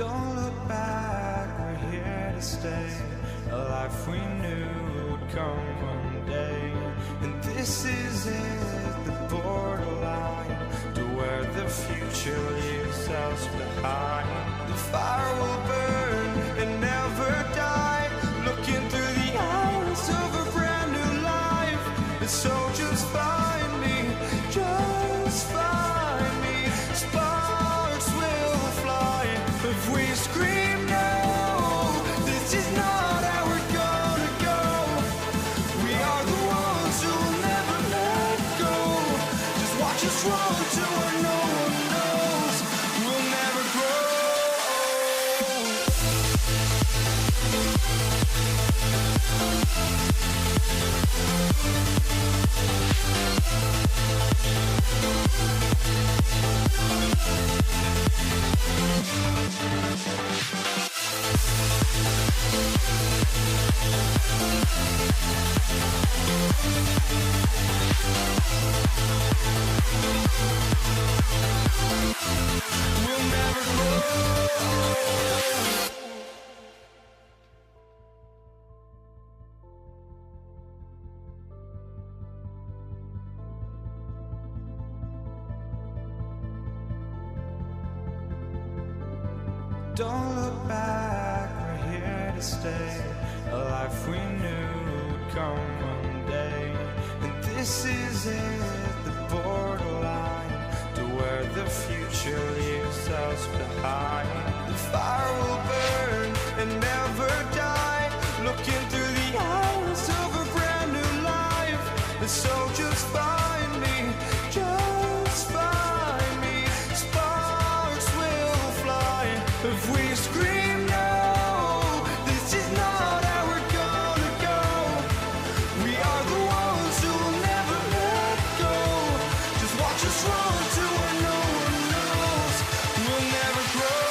Don't look back, we're here to stay. A life we knew would come one day. And this is it, the borderline to where the future leaves us behind. The fire will burn and never die, looking through the eyes of a brand new life. And so just find me, just find me. Sparks will fly if we scream no. This is not how we're gonna go. We are the ones who will never let go. Just watch us run to where no one knows. We'll never grow. We'll never grow. Don't look back, we're here to stay. A life we knew would come one day. And this is it, the borderline to where the future leaves us behind. The fire will burn and never die, looking through the eyes of a brand new life. And so just find me, just find me. Sparks will fly if we scream no. This is not how we're gonna go. We are the ones who will never let go. Just watch us run to where no one knows. We'll never grow.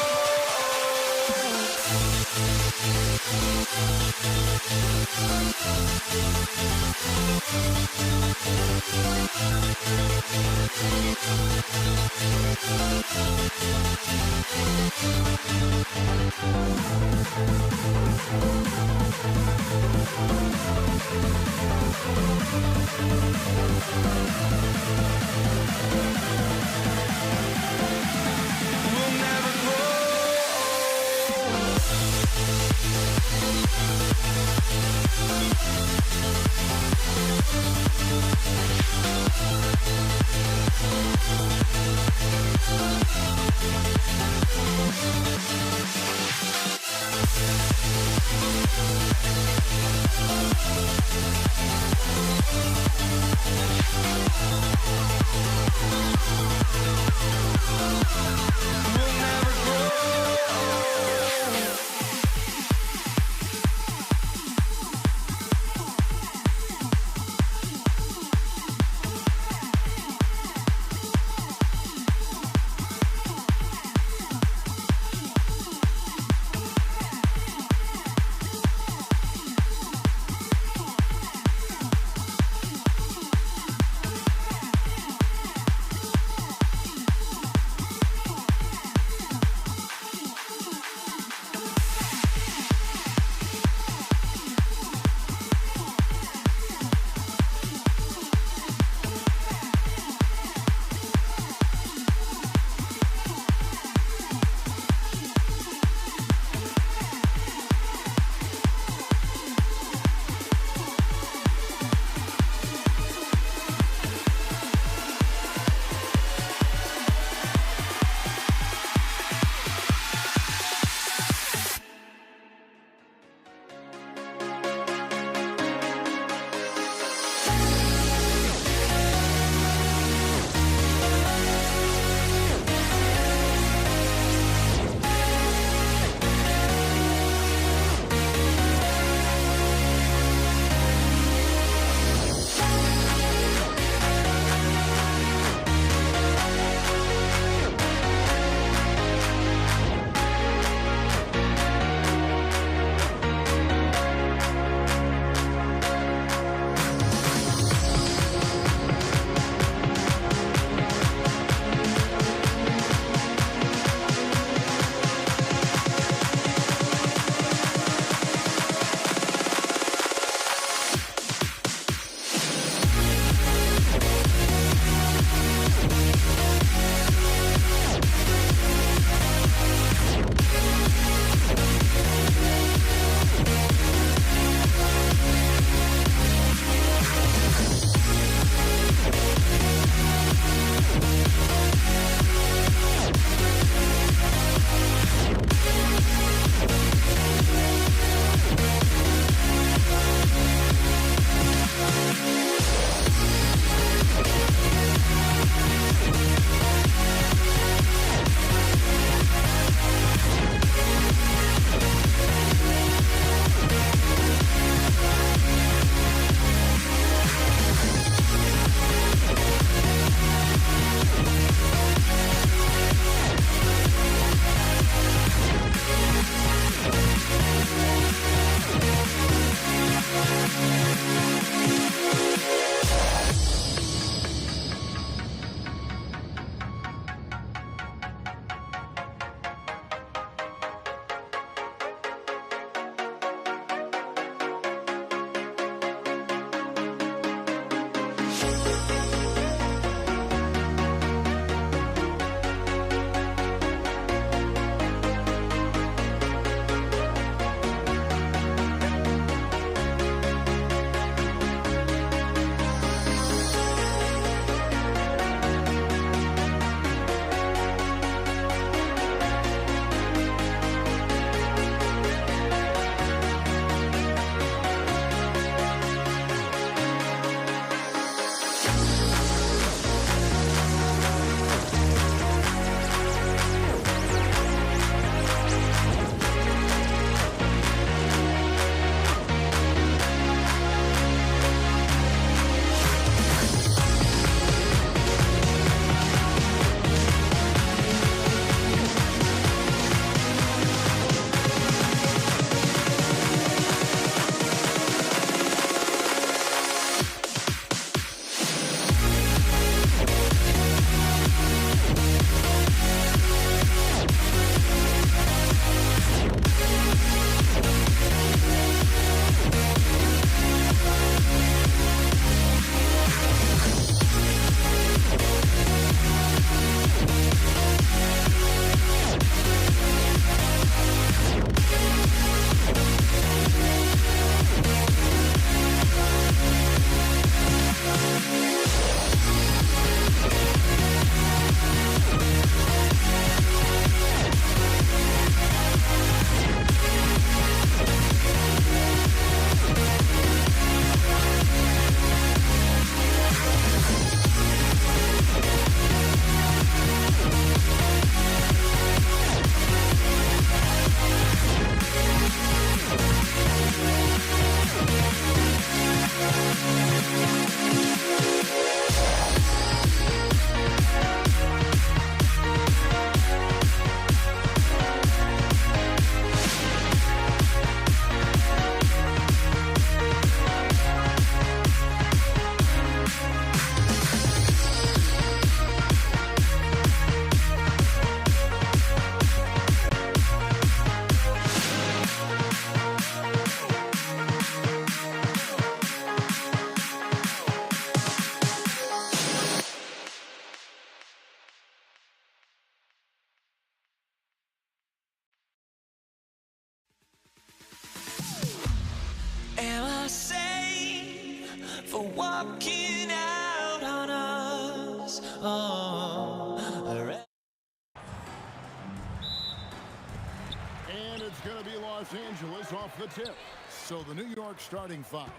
goes off the tip. So the New York starting five.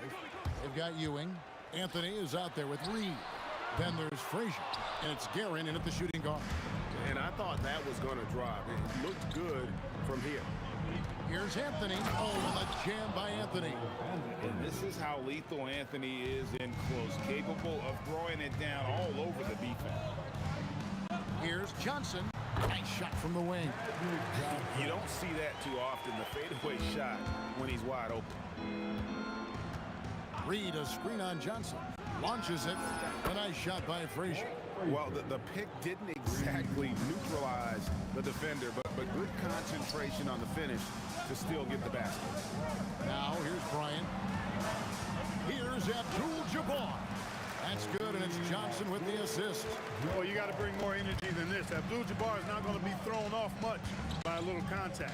They've got Ewing. Anthony is out there with Reed. Then there's Frazier. And it's Guerin in at the shooting guard. And I thought that was going to drop. It looked good from here. Here's Anthony. Oh, and a jam by Anthony. And this is how lethal Anthony is in close, capable of throwing it down all over the defense. Here's Johnson. Nice shot from the wing. You don't see that too often, the fadeaway shot when he's wide open. Reed, a screen on Johnson. Launches it. A nice shot by Frazier. Well, the pick didn't exactly neutralize the defender, but good concentration on the finish to still get the basket. Now here's Bryant. Here's Abdul-Jabbar. That's good, and it's Johnson with the assist. Oh, you got to bring more energy than this. Abdul-Jabbar is not going to be thrown off much by a little contact.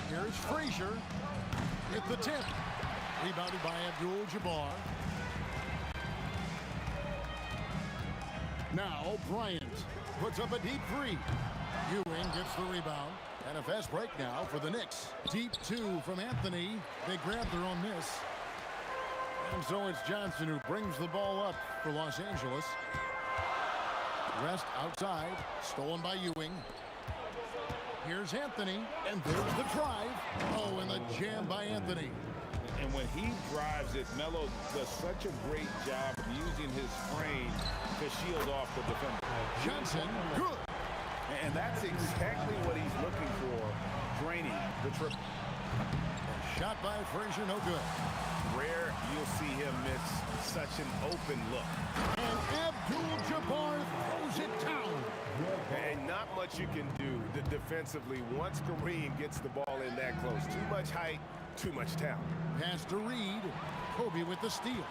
Here's Frazier with the tip. Rebounded by Abdul-Jabbar. Now Bryant puts up a deep three. Ewing gets the rebound. And a fast break now for the Knicks. Deep two from Anthony. They grab their own miss. And so it's Johnson who brings the ball up for Los Angeles. Rest outside. Stolen by Ewing. Here's Anthony. And there's the drive. Oh, and the jam by Anthony. And when he drives it, Melo does such a great job of using his frame to shield off the defender. Johnson, good. And that's exactly what he's looking for, draining the triple. Shot by Frazier, no good. Rare you'll see him miss such an open look. And Abdul-Jabbar throws it down. And not much you can do defensively once Kareem gets the ball in that close. Too much height, too much talent. Pass to Reed. Kobe with the steal.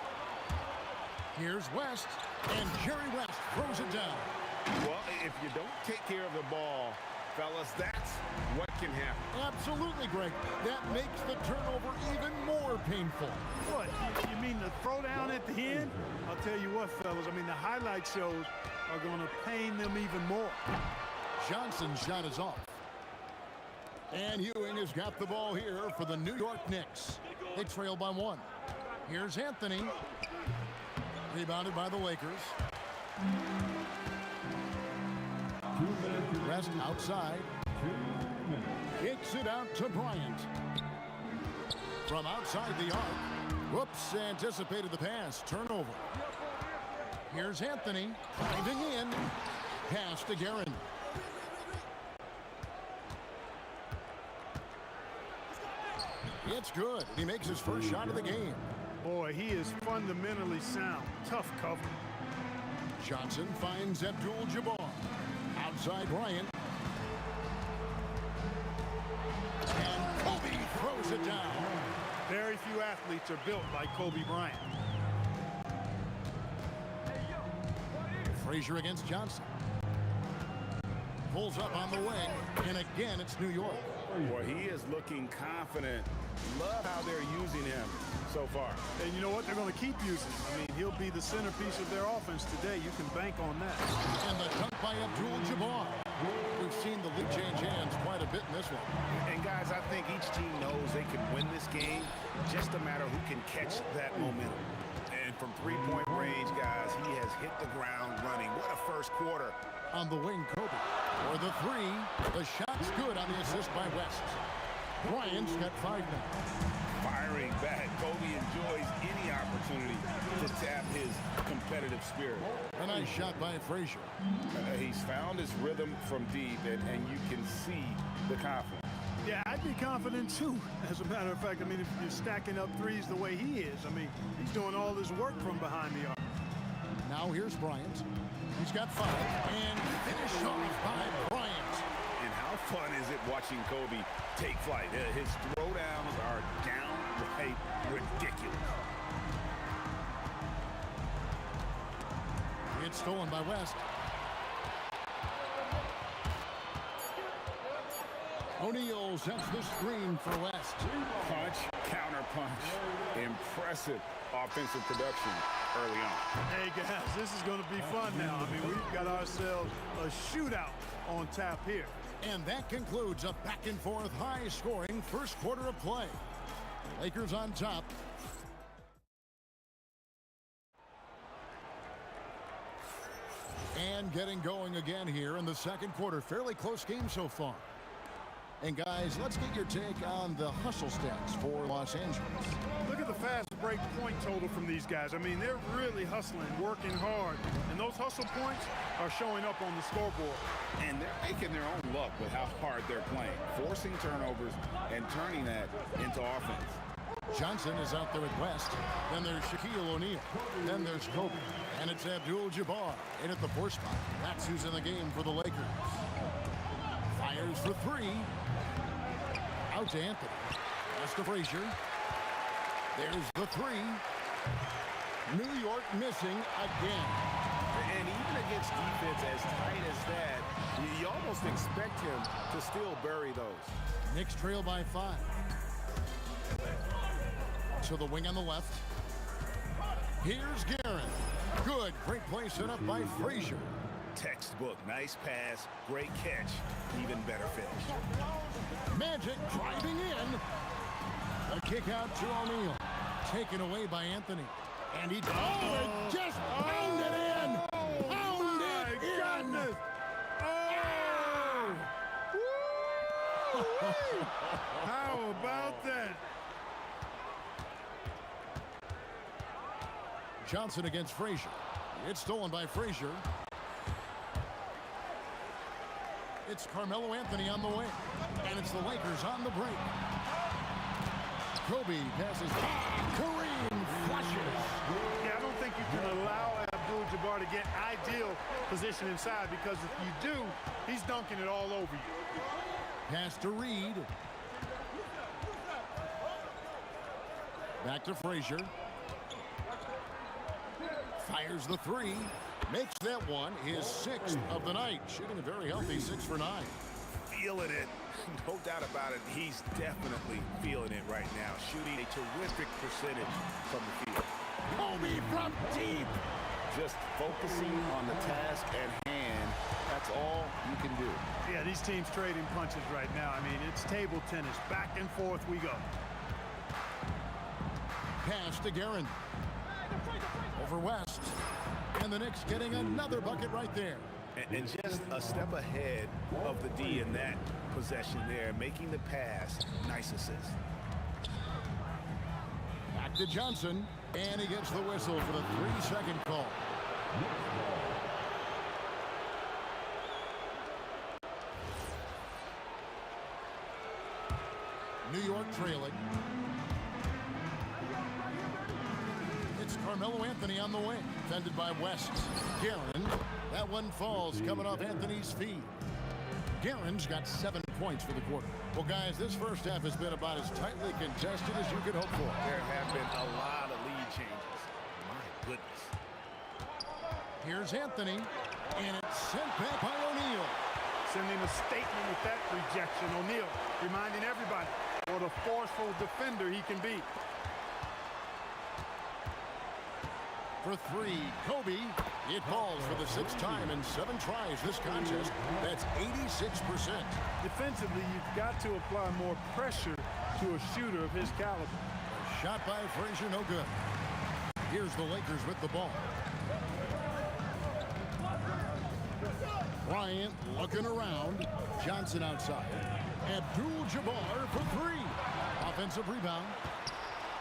Here's West. And Jerry West throws it down. Well, if you don't take care of the ball, fellas, that's what can happen. Absolutely, Greg. That makes the turnover even more painful. What? You mean the throwdown at the end? I'll tell you what, fellas. I mean, the highlight shows are going to pain them even more. Johnson's shot is off. And Ewing has got the ball here for the New York Knicks. They trail by one. Here's Anthony. Rebounded by the Lakers. Rest outside. Kicks it out to Bryant. From outside the arc. Whoops, anticipated the pass. Turnover. Here's Anthony. Driving in. Pass to Guerin. It's good. He makes his first shot of the game. Boy, he is fundamentally sound. Tough cover. Johnson finds Abdul-Jabbar. Outside Bryant. And Kobe throws it down. Very few athletes are built like Kobe Bryant. Frazier against Johnson. Pulls up on the wing. And again, it's New York. Boy, he is looking confident. Love how they're using him so far. And you know what? They're going to keep using him. I mean, he'll be the centerpiece of their offense today. You can bank on that. And the dunk by Abdul-Jabbar. We've seen the league change hands quite a bit in this one. And guys, I think each team knows they can win this game. Just a matter who can catch that momentum. And from three-point range, guys, he has hit the ground running. What a first quarter. On the wing, Kobe. For the three, the shot's good on the assist by West. Bryant's got 5 now. Firing back. Kobe enjoys any opportunity to tap his competitive spirit. A nice shot by Frazier. He's found his rhythm from deep, and you can see the confidence. Yeah, I'd be confident too. As a matter of fact, I mean, if you're stacking up threes the way he is, I mean, he's doing all this work from behind the arc. Now here's Bryant. He's got 5. And finish off by Bryant. And how fun is it watching Kobe take flight? His throwdowns are downright ridiculous. It's stolen by West. O'Neal sets the screen for West. Punch, counter punch. Impressive offensive production early on. Hey guys, this is going to be fun now. I mean, we've got ourselves a shootout on tap here. And that concludes a back-and-forth, high-scoring first quarter of play. Lakers on top. And getting going again here in the second quarter. Fairly close game so far. And guys, let's get your take on the hustle stats for Los Angeles. Look at the fast break point total from these guys. I mean, they're really hustling, working hard. And those hustle points are showing up on the scoreboard. And they're making their own luck with how hard they're playing, forcing turnovers and turning that into offense. Johnson is out there at West. Then there's Shaquille O'Neal. Then there's Kobe. And it's Abdul-Jabbar in at the 4 spot. That's who's in the game for the Lakers. Fires for 3. Out to Anthony. Pass to Frazier. There's the 3. New York missing again. And even against defense as tight as that, you almost expect him to still bury those. Knicks trail by 5. To the wing on the left. Here's Guerin. Good. Great play set up by Frazier. Textbook. Nice pass. Great catch. Even better finish. Magic driving in. A kick out to O'Neal. Taken away by Anthony. And he it just pounded in. Pounded in. Oh! How about that? Johnson against Frazier. It's stolen by Frazier. It's Carmelo Anthony on the way. And it's the Lakers on the break. Kobe passes. Kareem flushes. Yeah, I don't think you can allow Abdul-Jabbar to get ideal position inside, because if you do, he's dunking it all over you. Pass to Reed. Back to Frazier. Fires the 3. Makes that one his 6th of the night. Shooting a very healthy 6 for 9. Feeling it. No doubt about it. He's definitely feeling it right now. Shooting a terrific percentage from the field. Kobe from deep. Just focusing on the task at hand. That's all you can do. Yeah, these teams trading punches right now. I mean, it's table tennis. Back and forth we go. Pass to Guerin. Over West. And the Knicks getting another bucket right there. And just a step ahead of the D in that possession there, making the pass. Nice assist. Back to Johnson. And he gets the whistle for the 3-second call. New York trailing. It's Carmelo Anthony on the wing. Defended by West. Guerin. That one falls coming off Anthony's feet. Guerin's got 7 points for the quarter. Well, guys, this first half has been about as tightly contested as you could hope for. There have been a lot of lead changes. My goodness. Here's Anthony. And it's sent back by O'Neal. Sending a statement with that rejection. O'Neal reminding everybody what a forceful defender he can be. For 3, Kobe. It falls for the 6th time in 7 tries this contest. That's 86%. Defensively, you've got to apply more pressure to a shooter of his caliber. A shot by Frazier, no good. Here's the Lakers with the ball. Bryant looking around. Johnson outside. Abdul-Jabbar for 3. Offensive rebound.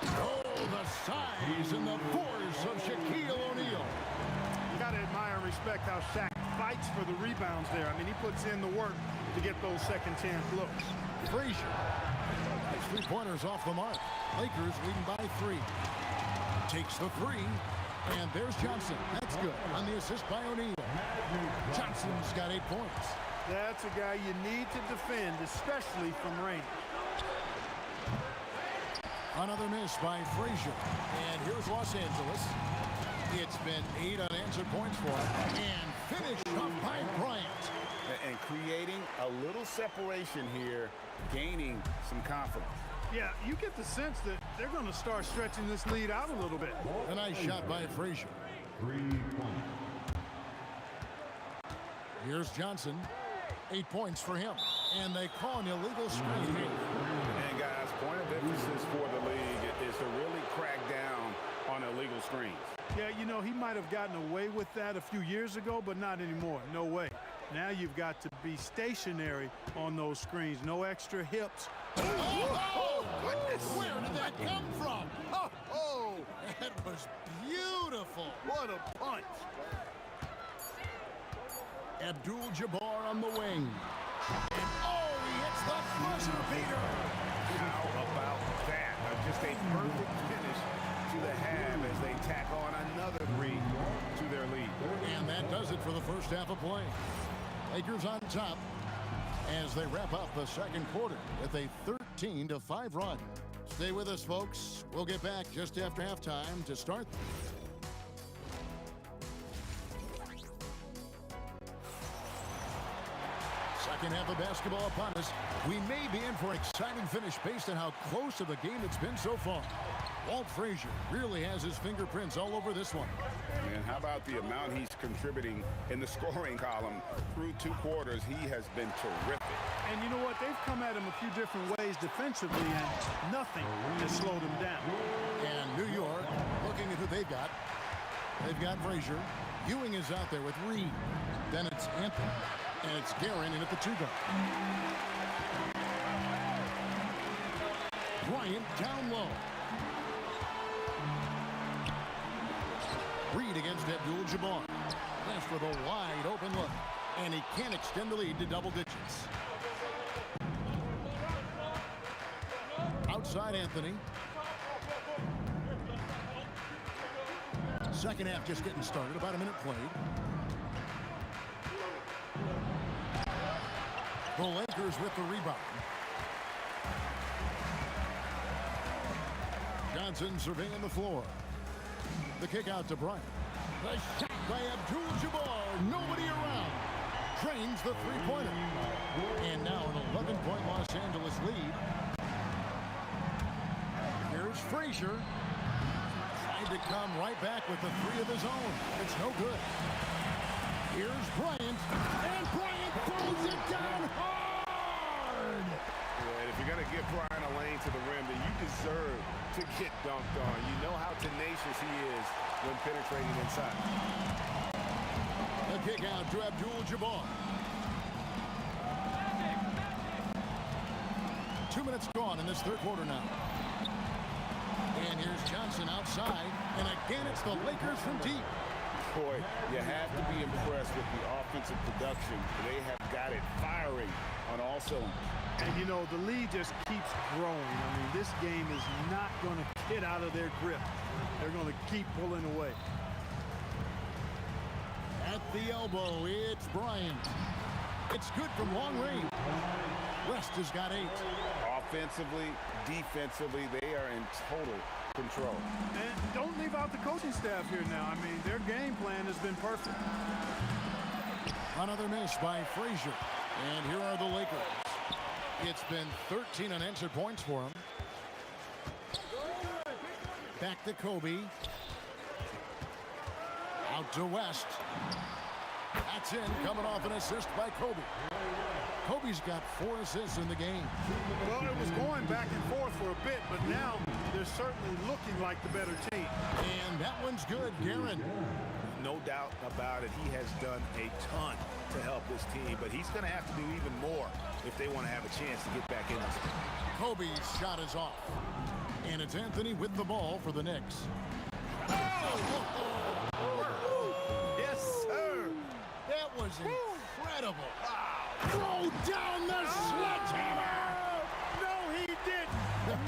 Oh, the size and the force of Shaquille O'Neal. You got to admire and respect how Shaq fights for the rebounds there. I mean, he puts in the work to get those second chance looks. Frazier. His 3-pointers off the mark. Lakers leading by 3. Takes the 3. And there's Johnson. That's good. On the assist by O'Neal. Johnson's got 8 points. That's a guy you need to defend, especially from range. Another miss by Frazier. And here's Los Angeles. It's been 8 unanswered points for him. And finished off by Bryant. And creating a little separation here, gaining some confidence. Yeah, you get the sense that they're going to start stretching this lead out a little bit. A nice shot by Frazier. 3 points. Here's Johnson. 8 points for him. And they call an illegal screen. And guys, point of emphasis for the league is to really crack down on illegal screens. Yeah, you know, he might have gotten away with that a few years ago, but not anymore. No way. Now you've got to be stationary on those screens. No extra hips. Oh, goodness. Where did that come from? Oh, that was beautiful. What a punch. Abdul-Jabbar on the wing. And oh, he hits the buzzer beater. How about that? Just a perfect finish to the half as they tack on another 3 to their lead. And that does it for the first half of play. Lakers on top as they wrap up the second quarter with a 13-5 run. Stay with us, folks. We'll get back just after halftime to start. Second half of basketball upon us. We may be in for an exciting finish based on how close of a game it's been so far. Walt Frazier really has his fingerprints all over this one. And how about the amount he's contributing in the scoring column through 2 quarters? He has been terrific. And you know what? They've come at him a few different ways defensively, and nothing has slowed him down. And New York, looking at who they've got. They've got Frazier. Ewing is out there with Reed. Then it's Anthony. And it's Guerin in at the 2-guard. Bryant down low. Reed against Abdul-Jabbar. That's for the wide open look. And he can't extend the lead to double digits. Outside Anthony. Second half just getting started. About a minute played. The Lakers with the rebound. Johnson surveying the floor. The kick out to Bryant. The shot by Abdul-Jabbar. Nobody around. Drains the three-pointer. And now an 11-point Los Angeles lead. Here's Frazier. Tried to come right back with the 3 of his own. It's no good. Here's Bryant. And Bryant throws it down hard. Yeah, and if you're going to give Bryant a lane to the rim, then you deserve to get dunked on. You know how tenacious he is when penetrating inside. The kick out to Abdul-Jabbar. 2 minutes gone in this third quarter now. And here's Johnson outside. And again, it's the Lakers from deep. Boy, you have to be impressed with the offensive production. They have got it firing on all cylinders. And, you know, the lead just keeps growing. I mean, this game is not going to get out of their grip. They're going to keep pulling away. At the elbow, it's Bryant. It's good from long range. West has got 8. Offensively, defensively, they are in total control. And don't leave out the coaching staff here now. I mean, their game plan has been perfect. Another miss by Frazier. And here are the Lakers. It's been 13 unanswered points for him. Back to Kobe. Out to West. That's in, coming off an assist by Kobe. Kobe's got 4 assists in the game. Well, it was going back and forth for a bit, but now they're certainly looking like the better team. And that one's good, Guerin. No doubt about it. He has done a ton to help this team, but he's going to have to do even more if they want to have a chance to get back in this game. Kobe's shot is off. And it's Anthony with the ball for the Knicks. Yes, sir. That was incredible. Throw down the sledgehammer. No, he didn't.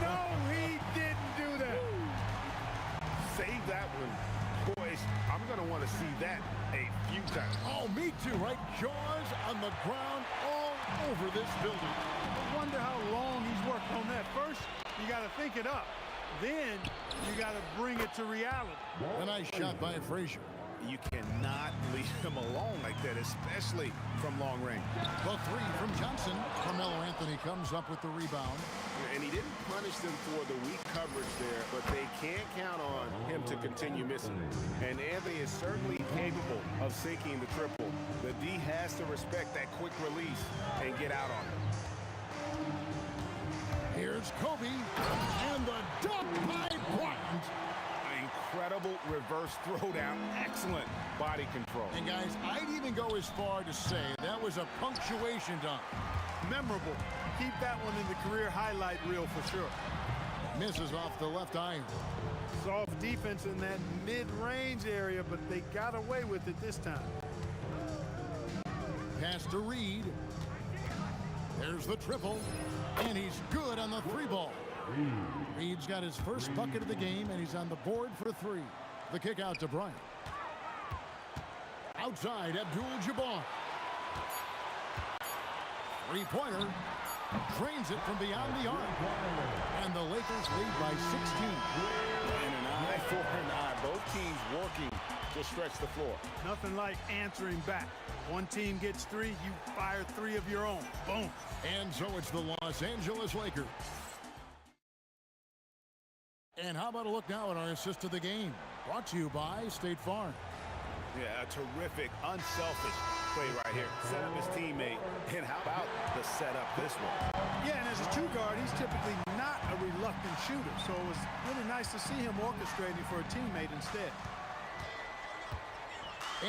No, he didn't do that. Save that one. Boys, I'm going to want to see that a few times. Oh, me too, right? Jaws on the ground all over this building. I wonder how long he's worked on that. First, you got to think it up. Then, you got to bring it to reality. A nice shot by Frazier. You cannot leave him alone like that, especially from long range. The 3 from Johnson. Carmelo Anthony comes up with the rebound. And he didn't punish them for the weak coverage there, but they can't count on him to continue missing. And Anthony is certainly capable of sinking the triple The D has to respect that quick release and get out on it. Here's Kobe, and the dunk by Bryant. Incredible reverse throwdown. Excellent body control. And guys, I'd even go as far to say that was a punctuation dunk. Memorable. Keep that one in the career highlight reel for sure. Misses off the left iron. Soft defense in that mid-range area, but they got away with it this time. Pass to Reed. There's the triple, and he's good on the three ball. Reed's got his first bucket of the game, and he's on the board for three. The kick out to Bryant. Outside, Abdul-Jabbar. Three-pointer. Trains it from beyond the arc. And the Lakers lead by 16. And an eye for an eye. Both teams working to stretch the floor. Nothing like answering back. One team gets three, you fire three of your own. Boom. And so it's the Los Angeles Lakers. And how about a look now at our assist of the game? Brought to you by State Farm. Yeah, a terrific, unselfish play right here. Set up his teammate. And how about the setup this one? Yeah, and as a two guard, he's typically not a reluctant shooter. So it was really nice to see him orchestrating for a teammate instead.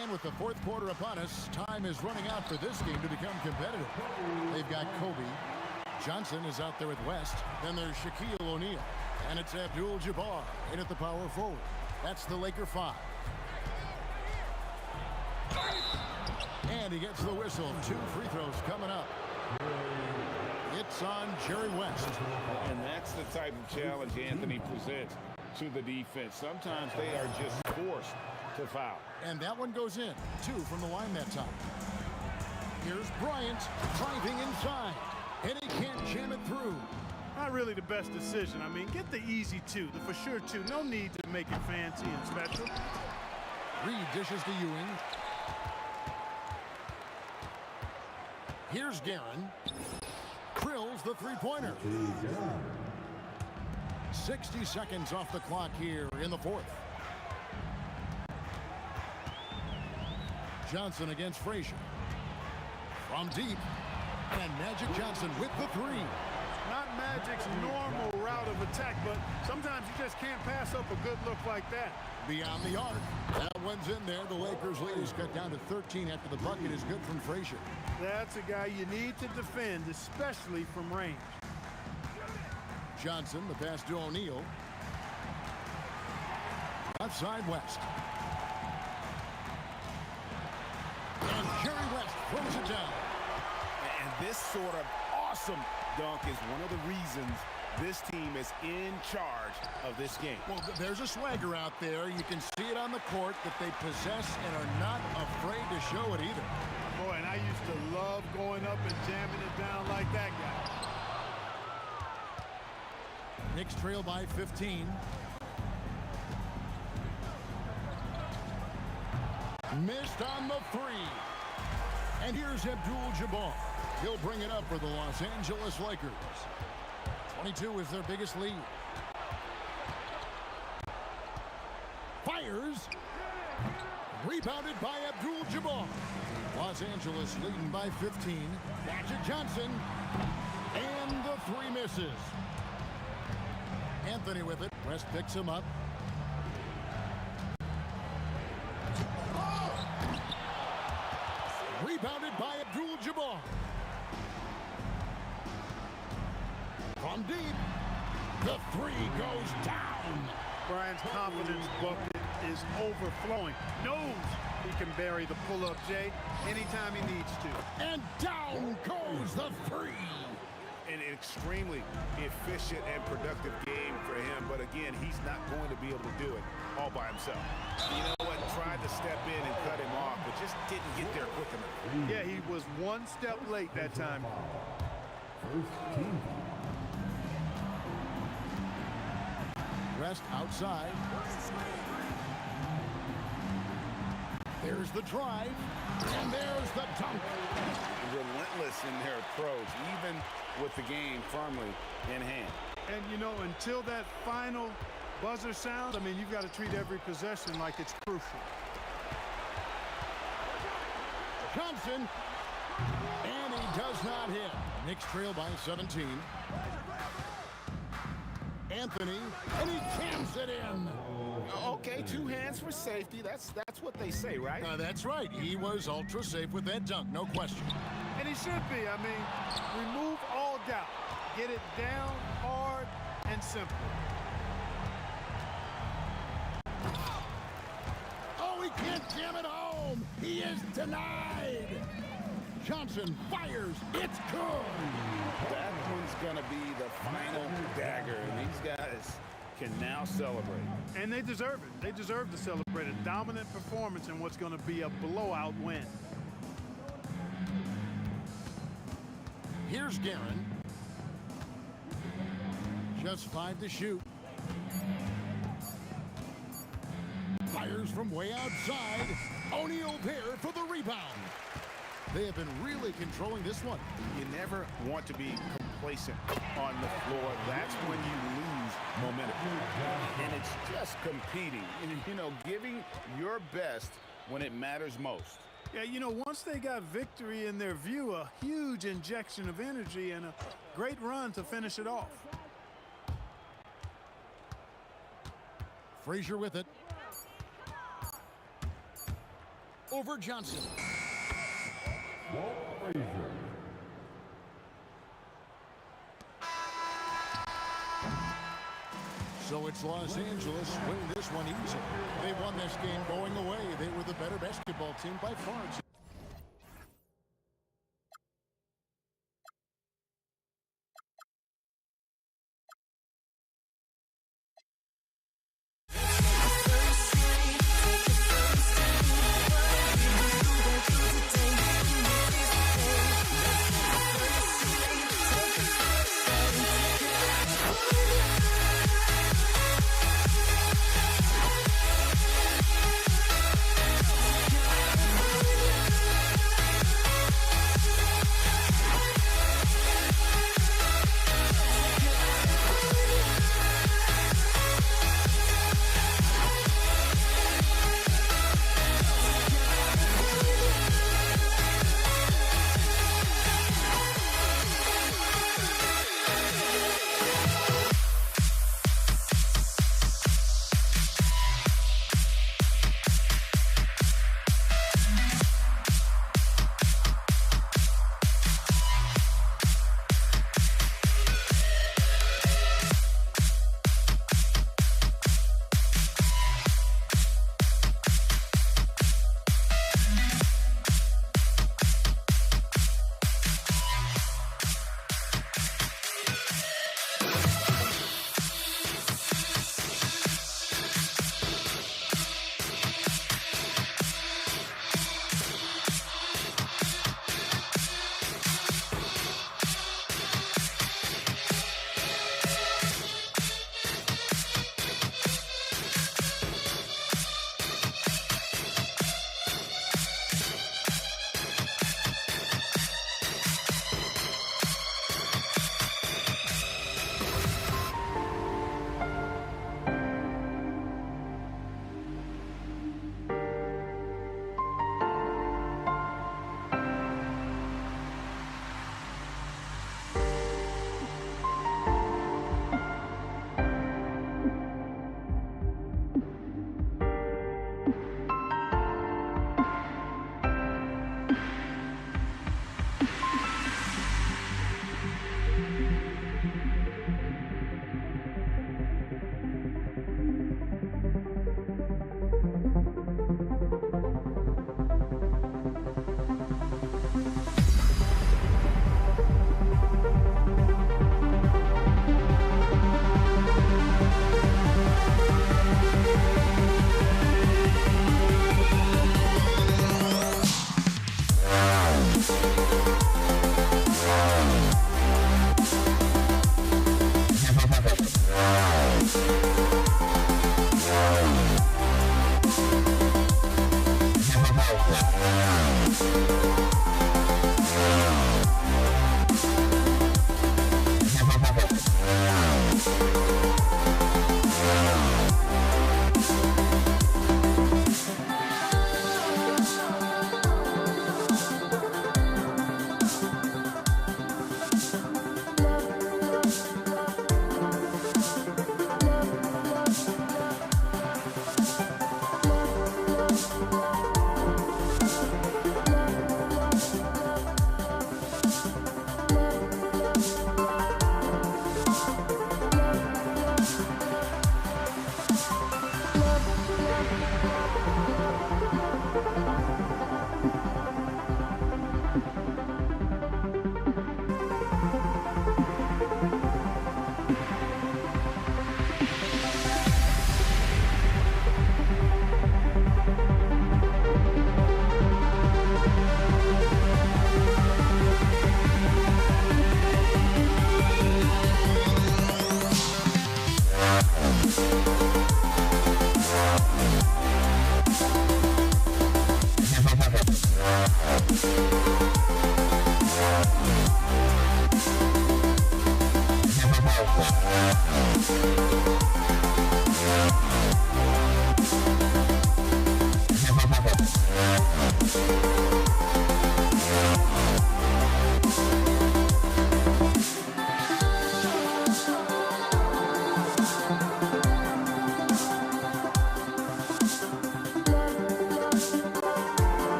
And with the fourth quarter upon us, time is running out for this game to become competitive. They've got Kobe. Johnson is out there with West. Then there's Shaquille O'Neal. And it's Abdul-Jabbar in at the power forward. That's the Laker 5. And he gets the whistle. 2 free throws coming up. It's on Jerry West. And that's the type of challenge Anthony presents to the defense. Sometimes they are just forced to foul. And that one goes in. 2 from the line that time. Here's Bryant driving inside. And he can't jam it through. Not really the best decision. I mean, get the easy 2, the for sure 2. No need to make it fancy and special. Reed dishes to Ewing. Here's Guerin. Drills the three-pointer. 60 seconds off the clock here in the fourth. Johnson against Frazier. From deep. And Magic Johnson with the 3. Not Magic's normal route of attack, but sometimes you just can't pass up a good look like that. Beyond the arc. That one's in there. The Lakers lead is cut down to 13 after the bucket is good from Frazier. That's a guy you need to defend, especially from range. Johnson, the pass to O'Neal. Outside West. And Jerry West throws it down. And this sort of awesome dunk is one of the reasons this team is in charge of this game. Well, there's a swagger out there. You can see it on the court that they possess and are not afraid to show it either. Boy, and I used to love going up and jamming it down like that guy. Knicks trail by 15. Missed on the 3. And here's Abdul-Jabbar. He'll bring it up for the Los Angeles Lakers. 22 is their biggest lead. Fires. Rebounded by Abdul-Jabbar. Los Angeles leading by 15. Magic Johnson. And the 3 misses. Anthony with it. West picks him up. Rebounded by Abdul-Jabbar. From deep, the 3 goes down. Brian's confidence bucket is overflowing. Knows he can bury the pull-up, Jay, anytime he needs to. And down goes the 3. An extremely efficient and productive game for him, but again, he's not going to be able to do it all by himself. You know what? Tried to step in and cut him off, but just didn't get there quick enough. Yeah, he was one step late that time. Rest outside. There's the drive, and there's the dunk. Relentless in their approach, even with the game firmly in hand. And, you know, until that final buzzer sounds, I mean, you've got to treat every possession like it's crucial. Johnson. And he does not hit. Knicks trail by 17. Anthony, and he cams it in. Okay, 2 hands for safety. That's what they say, right? That's right. He was ultra safe with that dunk, no question. And he should be. I mean, remove all doubt. Get it down, hard, and simple. Oh, he can't jam it home. He is denied. Johnson fires. It's good. That one's going to be the final dagger, and these guys can now celebrate. And they deserve it. They deserve to celebrate a dominant performance in what's going to be a blowout win. Here's Guerin. Just 5 to shoot. Fires from way outside. O'Neal there for the rebound. They have been really controlling this one. You never want to be complacent on the floor. That's when you lose momentum. And it's just competing, giving your best when it matters most. Yeah, once they got victory in their view, a huge injection of energy and a great run to finish it off. Frazier with it. Over Johnson. Walt Frazier. So it's Los Angeles winning this one easy. They won this game going away. They were the better basketball team by far.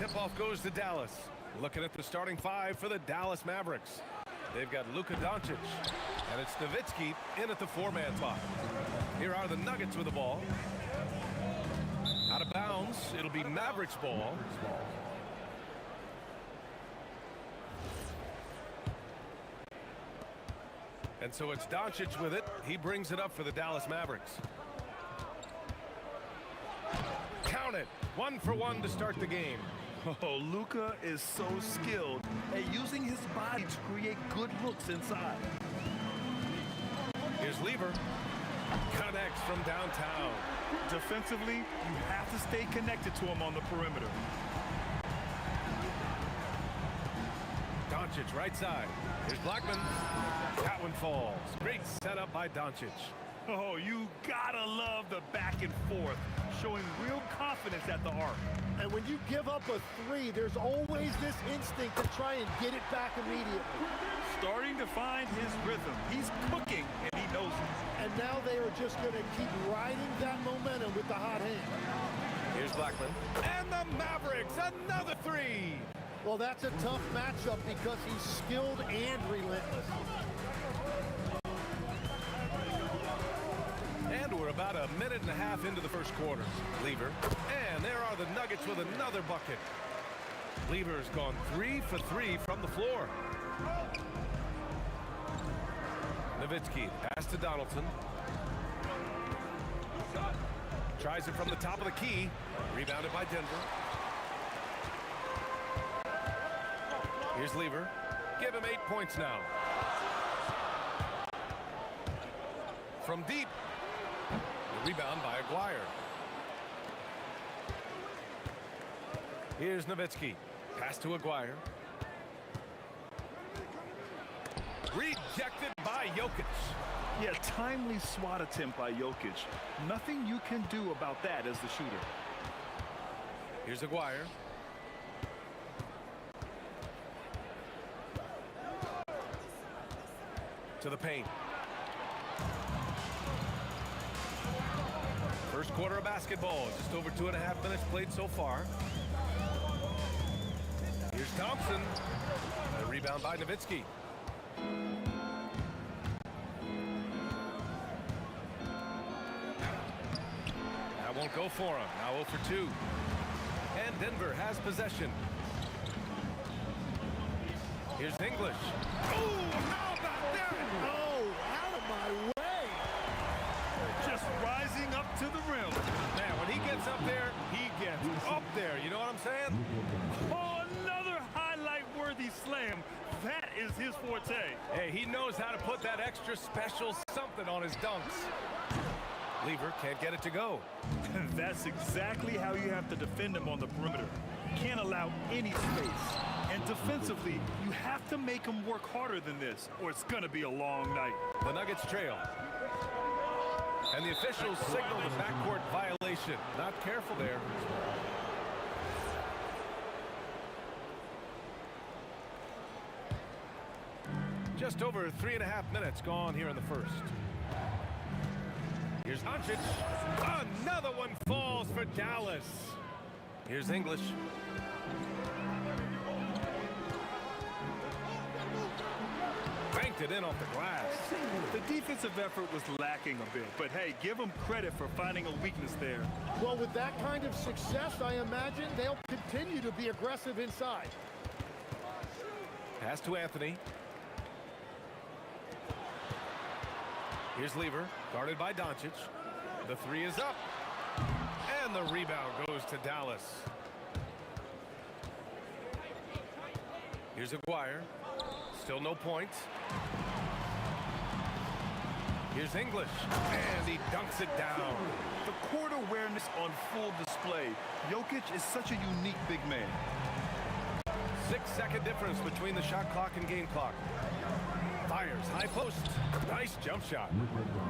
Tip-off goes to Dallas. Looking at the starting five for the Dallas Mavericks. They've got Luka Doncic, and it's Nowitzki in at the four-man spot. Here are the Nuggets with the ball. Out of bounds, it'll be Mavericks ball. And so it's Doncic with it. He brings it up for the Dallas Mavericks. Count it. 1 for 1 to start the game. Oh, Luka is so skilled at using his body to create good looks inside. Here's Lever. Connects from downtown. Defensively, you have to stay connected to him on the perimeter. Doncic right side. Here's Blackman. That one falls. Great setup by Doncic. Oh, you gotta love the back and forth, showing real confidence at the arc. And when you give up a three, there's always this instinct to try and get it back immediately. Starting to find his rhythm. He's cooking, and he knows it. And now they are just going to keep riding that momentum with the hot hand. Here's Blackman. And the Mavericks, another three. Well, that's a tough matchup because he's skilled and relentless. And we're about a minute and a half into the first quarter. Lever. And there are the Nuggets with another bucket. Lever's gone 3 for 3 from the floor. Nowitzki, pass to Donaldson. Tries it from the top of the key. Rebounded by Denver. Here's Lever. Give him 8 points now. From deep. The rebound by Aguirre. Here's Nowitzki. Pass to Aguirre. Rejected by Jokic. Yeah, timely swat attempt by Jokic. Nothing you can do about that as the shooter. Here's Aguirre. To the paint. First quarter of basketball. Just over 2.5 minutes played so far. Here's Thompson. A rebound by Nowitzki. That won't go for him. Now 0 for 2. And Denver has possession. Here's English. Oh, how about that? Oh, out of my way. Just rising up to the rim. Man, when he gets up there, he gets up there. You know what I'm saying? Oh, another highlight-worthy slam. That is his forte. Hey, he knows how to put that extra special something on his dunks. Lever can't get it to go. That's exactly how you have to defend him on the perimeter. Can't allow any space. And defensively, you have to make him work harder than this, or it's going to be a long night. The Nuggets trail. And the officials signal the backcourt violation. Not careful there. Just over 3.5 minutes gone here in the first. Here's Doncic. Another one falls. Dallas. Here's English. Banked it in off the glass. The defensive effort was lacking a bit, but hey, give them credit for finding a weakness there. Well, with that kind of success, I imagine they'll continue to be aggressive inside. Pass to Anthony. Here's Lever, guarded by Doncic. The three is up. And the rebound goes to Dallas. Here's Aguirre. Still no points. Here's English. And he dunks it down. The court awareness on full display. Jokic is such a unique big man. 6-second difference between the shot clock and game clock. Fires, high post. Nice jump shot.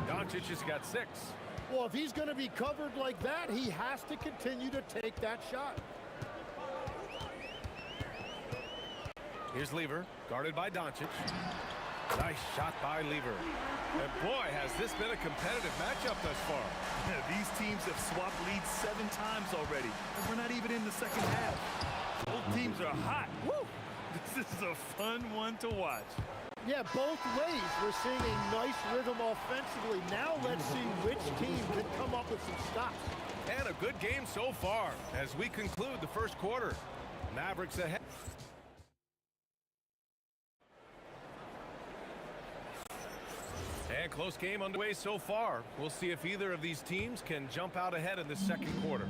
Doncic has got 6. Well, if he's going to be covered like that, he has to continue to take that shot. Here's Lever, guarded by Doncic. Nice shot by Lever. And boy, has this been a competitive matchup thus far. These teams have swapped leads 7 times already, and we're not even in the second half. Both teams are hot. Woo! This is a fun one to watch. Yeah, both ways. We're seeing a nice rhythm offensively. Now let's see which team can come up with some stops. And a good game so far as we conclude the first quarter. Mavericks ahead. And close game underway so far. We'll see if either of these teams can jump out ahead in the second quarter.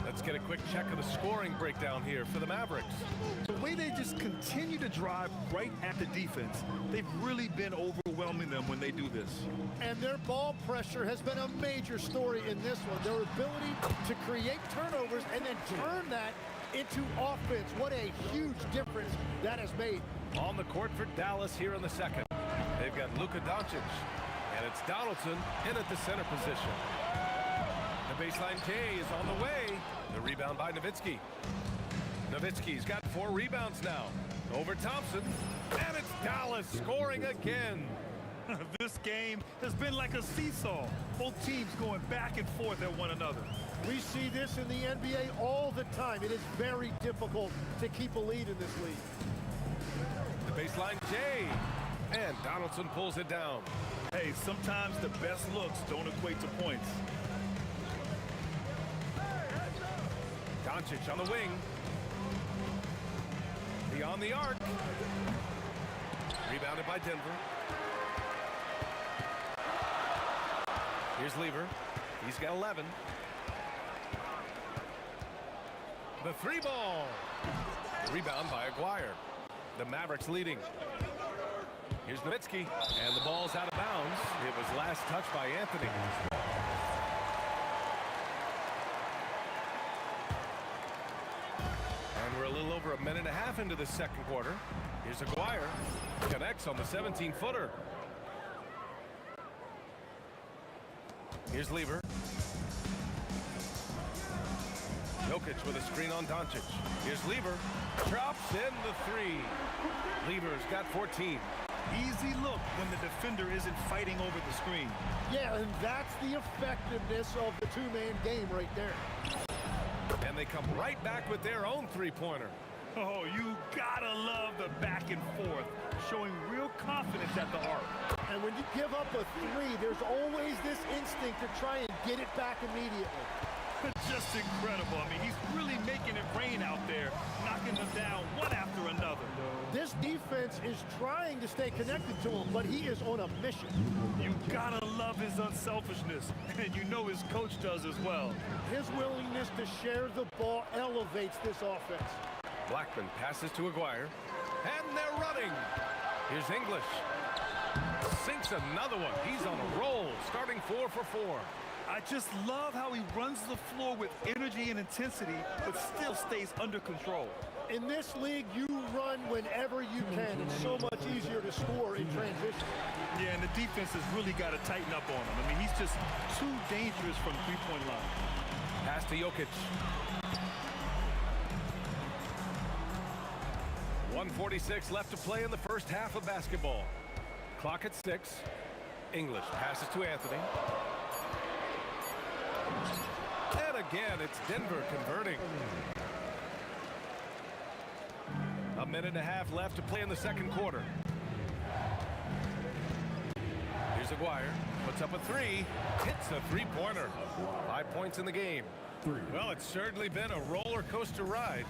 Let's get a quick check of the scoring breakdown here for the Mavericks. The way they just continue to drive right at the defense, they've really been overwhelming them when they do this. And their ball pressure has been a major story in this one. Their ability to create turnovers and then turn that into offense. What a huge difference that has made. On the court for Dallas here in the second. They've got Luka Doncic, and it's Donaldson in at the center position. The baseline K is on the way. The rebound by Nowitzki. Nowitzki's got 4 rebounds now. Over Thompson, and it's Dallas scoring again. This game has been like a seesaw. Both teams going back and forth at one another. We see this in the NBA all the time. It is very difficult to keep a lead in this league. The baseline J, and Donaldson pulls it down. Hey, sometimes the best looks don't equate to points. Doncic on the wing. Beyond the arc. Rebounded by Denver. Here's Lever. He's got 11. The 3 ball. Rebound by Aguirre. The Mavericks leading. Here's Nowitzki. And the ball's out of bounds. It was last touched by Anthony. And we're a little over a minute and a half into the second quarter. Here's Aguirre. Connects on the 17-footer. Here's Lever. Jokic with a screen on Doncic. Here's Lever. Drops in the 3. Lever's got 14. Easy look when the defender isn't fighting over the screen. Yeah, and that's the effectiveness of the 2-man game right there. And they come right back with their own 3-pointer. Oh, you gotta love the back and forth, showing real confidence at the arc. And when you give up a 3, there's always this instinct to try and get it back immediately. Just incredible. I mean, he's really making it rain out there, knocking them down one after another. This defense is trying to stay connected to him, but he is on a mission. You gotta love his unselfishness, and you know his coach does as well. His willingness to share the ball elevates this offense. Blackman passes to Aguirre, and they're running. Here's English. Sinks another one. He's on a roll, starting 4 for 4. I just love how he runs the floor with energy and intensity, but still stays under control. In this league, you run whenever you can. It's so much easier to score in transition. Yeah, and the defense has really got to tighten up on him. I mean, he's just too dangerous from the 3-point line. Pass to Jokic. 1:46 left to play in the first half of basketball. Clock at 6. English passes to Anthony. And again, it's Denver converting. A minute and a half left to play in the second quarter. Here's Aguirre, puts up a three, hits a three-pointer. 5 points in the game. Well, it's certainly been a roller coaster ride.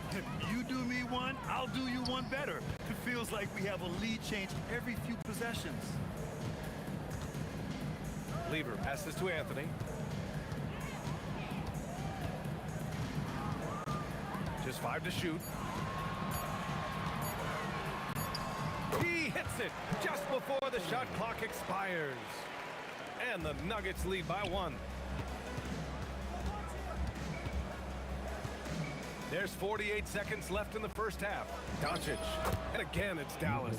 You do me one, I'll do you one better. It feels like we have a lead change every few possessions. Lever passes to Anthony. Just 5 to shoot. He hits it just before the shot clock expires. And the Nuggets lead by 1. There's 48 seconds left in the first half. Doncic. And again, it's Dallas.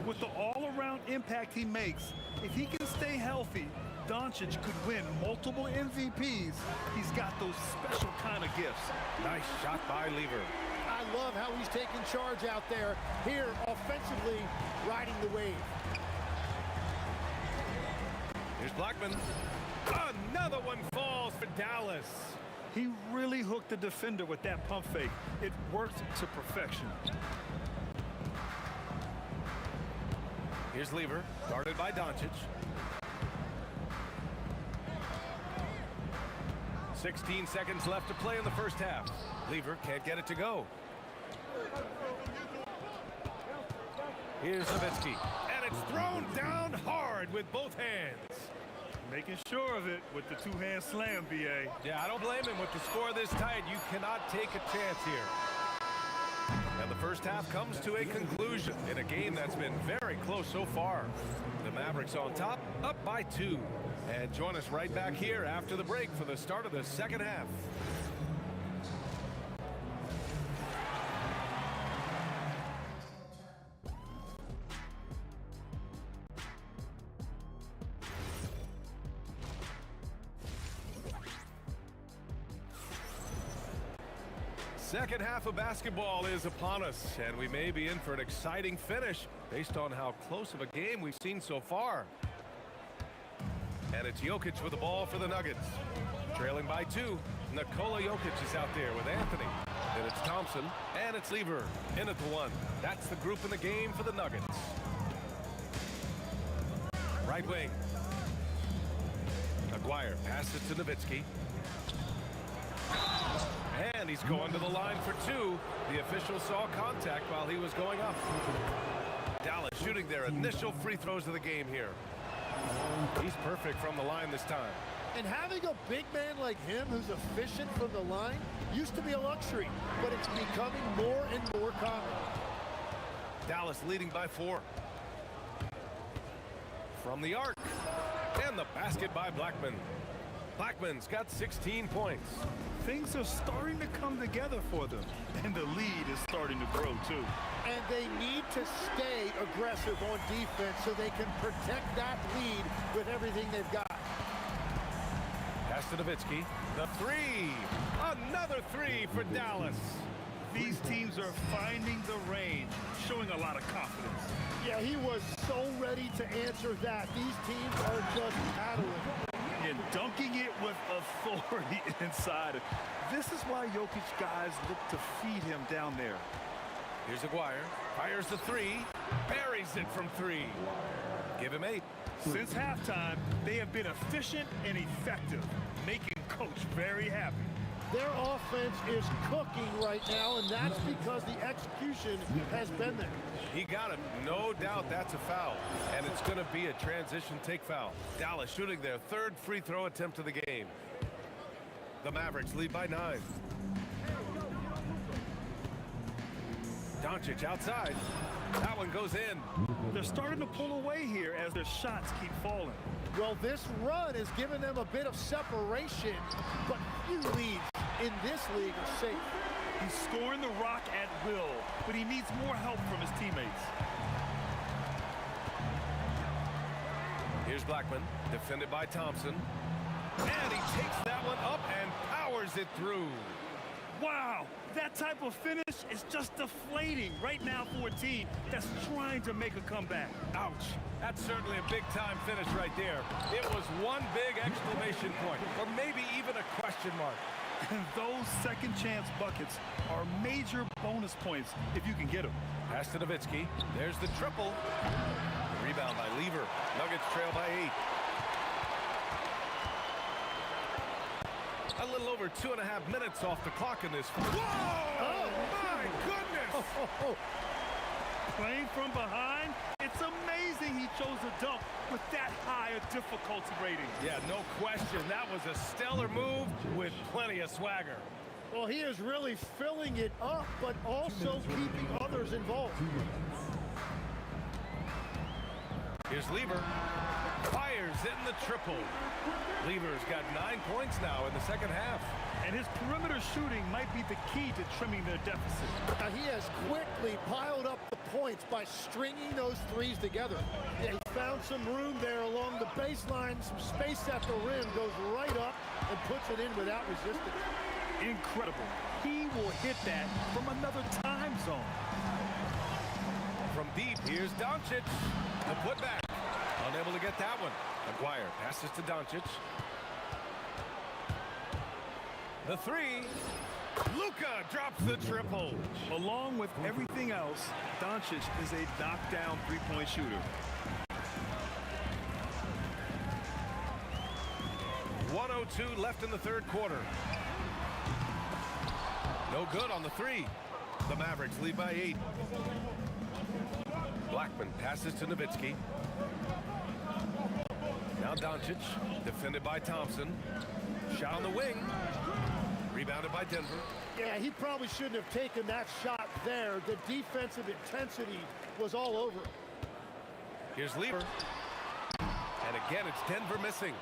With the all-around impact he makes, if he can stay healthy, Doncic could win multiple MVPs. He's got those special kind of gifts. Nice shot by Lever. I love how he's taking charge out there. Here, offensively, riding the wave. Here's Blackman. Another one falls for Dallas. He really hooked the defender with that pump fake. It worked to perfection. Here's Lever, guarded by Doncic. 16 seconds left to play in the first half. Lever can't get it to go. Here's Nowitzki, and it's thrown down hard with both hands. Making sure of it with the two-hand slam, B.A. Yeah, I don't blame him. With the score this tight, you cannot take a chance here. And the first half comes to a conclusion in a game that's been very close so far. The Mavericks on top, up by 2. And join us right back here after the break for the start of the second half. Second half of basketball is upon us, and we may be in for an exciting finish based on how close of a game we've seen so far. And it's Jokic with the ball for the Nuggets. Trailing by 2, Nikola Jokic is out there with Anthony. Then it's Thompson, and it's Lever in at the 1. That's the group in the game for the Nuggets. Right wing. Aguirre passes to Nowitzki. And he's going to the line for 2. The official saw contact while he was going up. Dallas shooting their initial free throws of the game here. He's perfect from the line this time. And having a big man like him who's efficient from the line used to be a luxury, but it's becoming more and more common. Dallas leading by 4. From the arc. And the basket by Blackman. Blackman's got 16 points. Things are starting to come together for them, and the lead is starting to grow too. And they need to stay aggressive on defense so they can protect that lead with everything they've got. Pass to Nowitzki. The 3. Another 3 for Dallas. These teams are finding the range, showing a lot of confidence. Yeah, he was so ready to answer that. These teams are just battling. And dunking it with authority inside. This is why Jokic guys look to feed him down there. Here's Aguirre. Fires the 3. Buries it from 3. Give him 8. Since halftime, they have been efficient and effective, making Coach very happy. Their offense is cooking right now, and that's because the execution has been there. He got it. No doubt that's a foul. And it's going to be a transition take foul. Dallas shooting their 3rd free throw attempt of the game. The Mavericks lead by 9. Doncic outside. That one goes in. They're starting to pull away here as their shots keep falling. Well, this run has given them a bit of separation, but few leads in this league are safe. He's scoring the rock at will, but he needs more help from his teammates. Here's Blackman, defended by Thompson. And he takes that one up and powers it through. Wow, that type of finish is just deflating right now for a team that's trying to make a comeback. Ouch. That's certainly a big-time finish right there. It was one big exclamation point, or maybe even a question mark. And those second chance buckets are major bonus points if you can get them. Pass to Nowitzki. There's the triple. The rebound by Lever. Nuggets trail by 8. A little over 2.5 minutes off the clock in this. Whoa! Oh, my goodness! Playing from behind, it's amazing he chose a dunk with that high a difficulty rating. Yeah, no question. That was a stellar move with plenty of swagger. Well, he is really filling it up, but also keeping others involved. Here's Lever. Fires in the triple. Lever's got 9 points now in the second half. And his perimeter shooting might be the key to trimming their deficit. Now, he has quickly piled up the points by stringing those threes together. Yeah, he found some room there along the baseline, some space at the rim, goes right up and puts it in without resistance. Incredible. He will hit that from another time zone. From deep, here's Doncic. The putback. Unable to get that one. Aguirre passes to Doncic. The three. Luka drops the triple. Along with everything else, Doncic is a knockdown three-point shooter. 1:02 left in the third quarter. No good on the three. The Mavericks lead by 8. Blackman passes to Nowitzki. Now Doncic, defended by Thompson. Shot on the wing. Rebounded by Denver. Yeah, he probably shouldn't have taken that shot there. The defensive intensity was all over. Here's Lever. And again, it's Denver missing.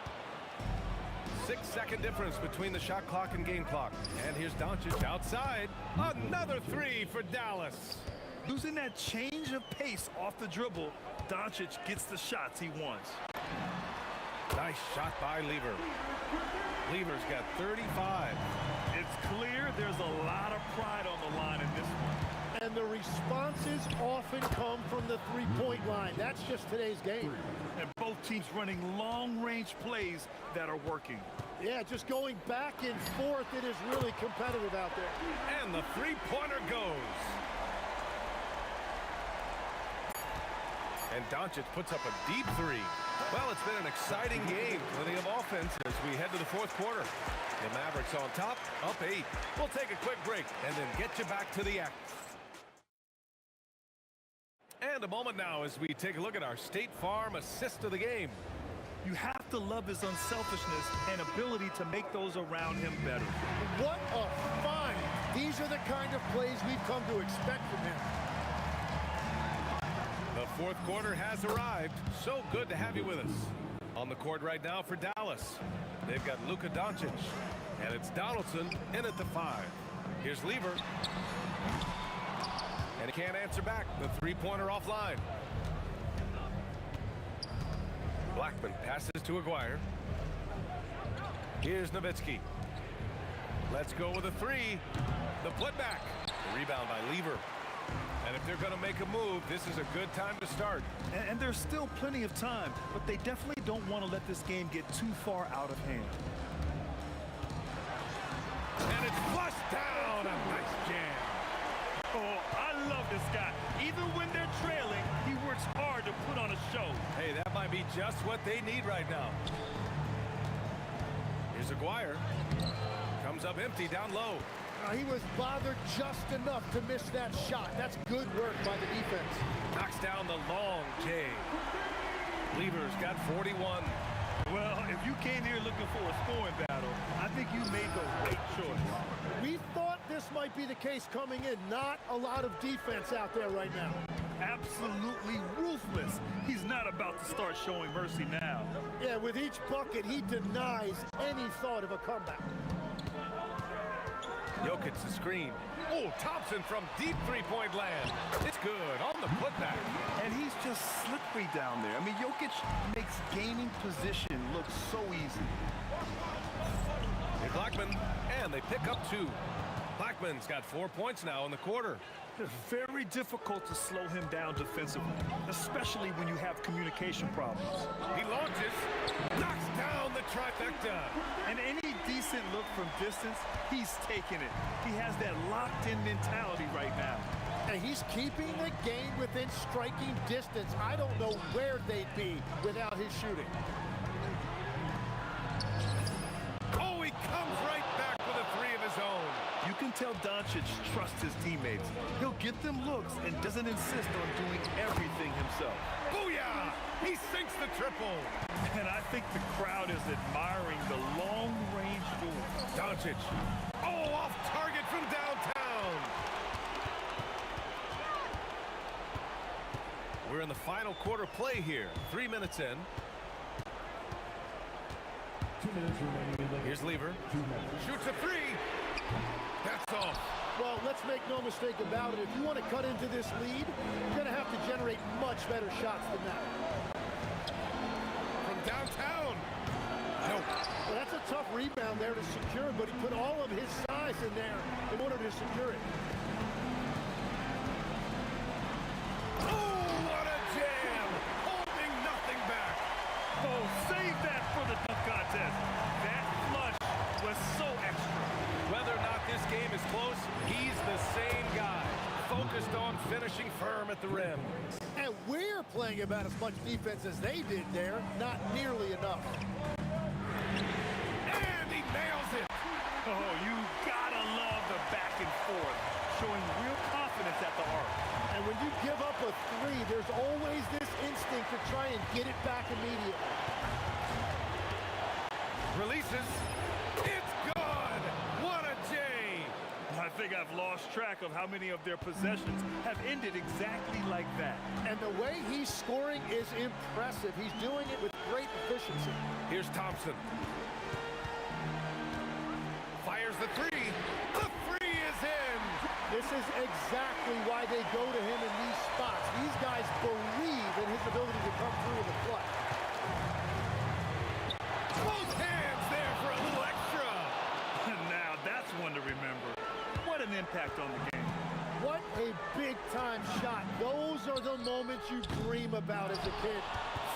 6-second difference between the shot clock and game clock. And here's Doncic outside. Another three for Dallas. Losing that change of pace off the dribble, Doncic gets the shots he wants. Nice shot by Lever. Lever's got 35. It's clear there's a lot of pride on the line in this one. And the responses often come from the three-point line. That's just today's game. And both teams running long-range plays that are working. Yeah, just going back and forth, it is really competitive out there. And the three-pointer goes. And Doncic puts up a deep three. Well, it's been an exciting game. Plenty of offense as we head to the fourth quarter. The Mavericks on top, up 8. We'll take a quick break and then get you back to the act. And a moment now as we take a look at our State Farm assist of the game. You have to love his unselfishness and ability to make those around him better. What a find. These are the kind of plays we've come to expect from him. The fourth quarter has arrived. So good to have you with us. On the court right now for Dallas, they've got Luka Doncic, and it's Donaldson in at the 5. Here's Lever. And he can't answer back. The three-pointer offline. Blackman passes to Aguirre. Here's Nowitzki. Let's go with a 3. The putback. The rebound by Lever. And if they're going to make a move, this is a good time to start. And there's still plenty of time, but they definitely don't want to let this game get too far out of hand. And it's flushed down. A nice jam. Oh, I love this guy. Even when they're trailing, he works hard to put on a show. Hey, that might be just what they need right now. Here's Aguirre. Comes up empty down low. He was bothered just enough to miss that shot. That's good work by the defense. Knocks down the long J. Lever's got 41. Well, if you came here looking for a scoring battle, I think you made the right choice. We thought this might be the case coming in. Not a lot of defense out there right now. Absolutely ruthless. He's not about to start showing mercy now. Yeah, with each bucket, he denies any thought of a comeback. Jokic the screen. Oh, Thompson from deep three-point land. It's good on the putback. And he's just slippery down there. I mean, Jokic makes gaining position look so easy. Here's Blackman, and they pick up 2. Blackman's got 4 points now in the quarter. It's very difficult to slow him down defensively, especially when you have communication problems. He launches, knocks down the trifecta. And any decent look from distance, he's taking it. He has that locked-in mentality right now. And he's keeping the game within striking distance. I don't know where they'd be without his shooting. Oh, he comes right back with a three of his own. You can tell Doncic trusts his teammates. He'll get them looks and doesn't insist on doing everything himself. Booyah! He sinks the triple. And I think the crowd is admiring the long-range duel. Doncic. Oh, off target from downtown. We're in the final quarter play here. 3 minutes in. 2 minutes remaining. Here's Lever. Shoots a three. That's off. Well, let's make no mistake about it. If you want to cut into this lead, you're going to have to generate much better shots than that. From downtown. No. Well, that's a tough rebound there to secure, but he put all of his size in there in order to secure it. Oh, what a jam! Holding nothing back. Oh, save that for the dunk contest. That flush was so extra. Whether or not this game is close, he's the same guy. Focused on finishing firm at the rim. And we're playing about as much defense as they did there. Not nearly enough. And he nails it. Oh, you gotta love the back and forth, showing real confidence at the arc. And when you give up a three, there's always this instinct to try and get it back immediately. Releases. It's good. What a J. I think I've lost track of how many of their possessions have ended exactly like that. And the way he's scoring is impressive. He's doing it with great efficiency. Here's Thompson. Fires the three. The three is in. This is exactly why they go to him in these spots. These guys believe in his ability to come through in the clutch. Both hands there for a little extra. Now that's one to remember. What an impact on the game. What a big-time shot. Those are the moments you dream about as a kid.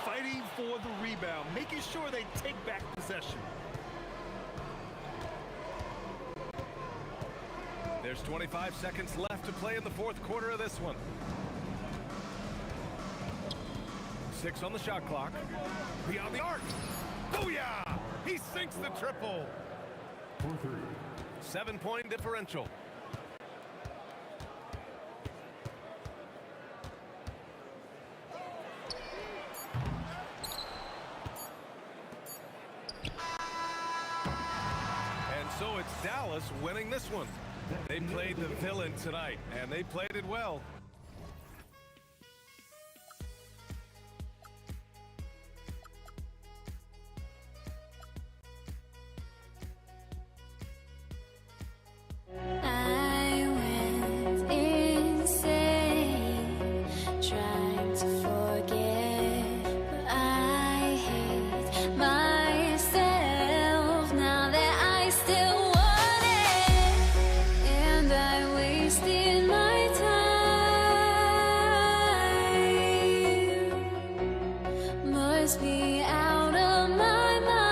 Fighting for the rebound, making sure they take back possession. There's 25 seconds left to play in the fourth quarter of this one. 6 on the shot clock. Beyond the arc. Booyah! He sinks the triple. 7-point differential. And so it's Dallas winning this one. They played the villain tonight, and they played it well. I went insane trying to forget, but I hate myself now that I still want it, and I wasted my time. Must be out of my mind.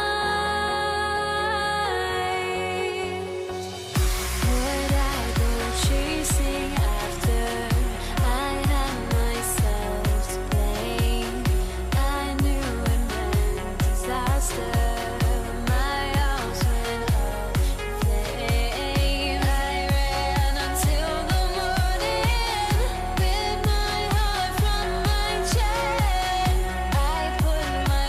Would I go chasing after? I had myself to blame. I knew it meant disaster. My house went up in flames. I ran until the morning with my heart from my chest. I put my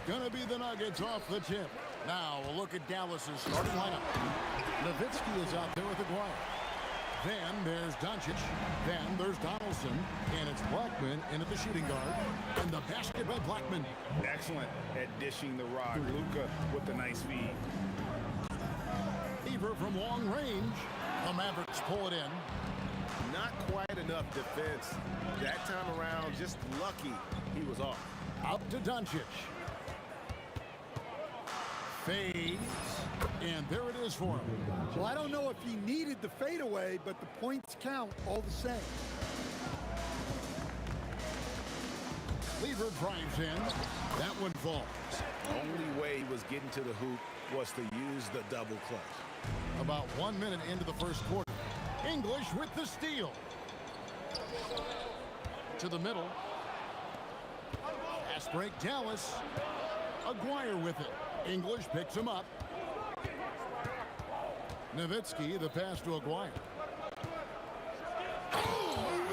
going to be the Nuggets off the tip. Now a look at Dallas's starting lineup. Nowitzki is out there with Aguirre. Then there's Doncic. Then there's Donaldson. And it's Blackman in at the shooting guard. And the basket by Blackman. Excellent at dishing the rock. Luka with the nice feed. Fever from long range. The Mavericks pull it in. Not quite enough defense. That time around, just lucky he was off. Up to Doncic. Fades. And there it is for him. Well, I don't know if he needed the fadeaway, but the points count all the same. Lever drives in. That one falls. The only way he was getting to the hoop was to use the double clutch. About 1 minute into the first quarter. English with the steal. To the middle. Fast break Dallas. Aguirre with it. English picks him up. Nowitzki, the pass to Aguirre. Oh,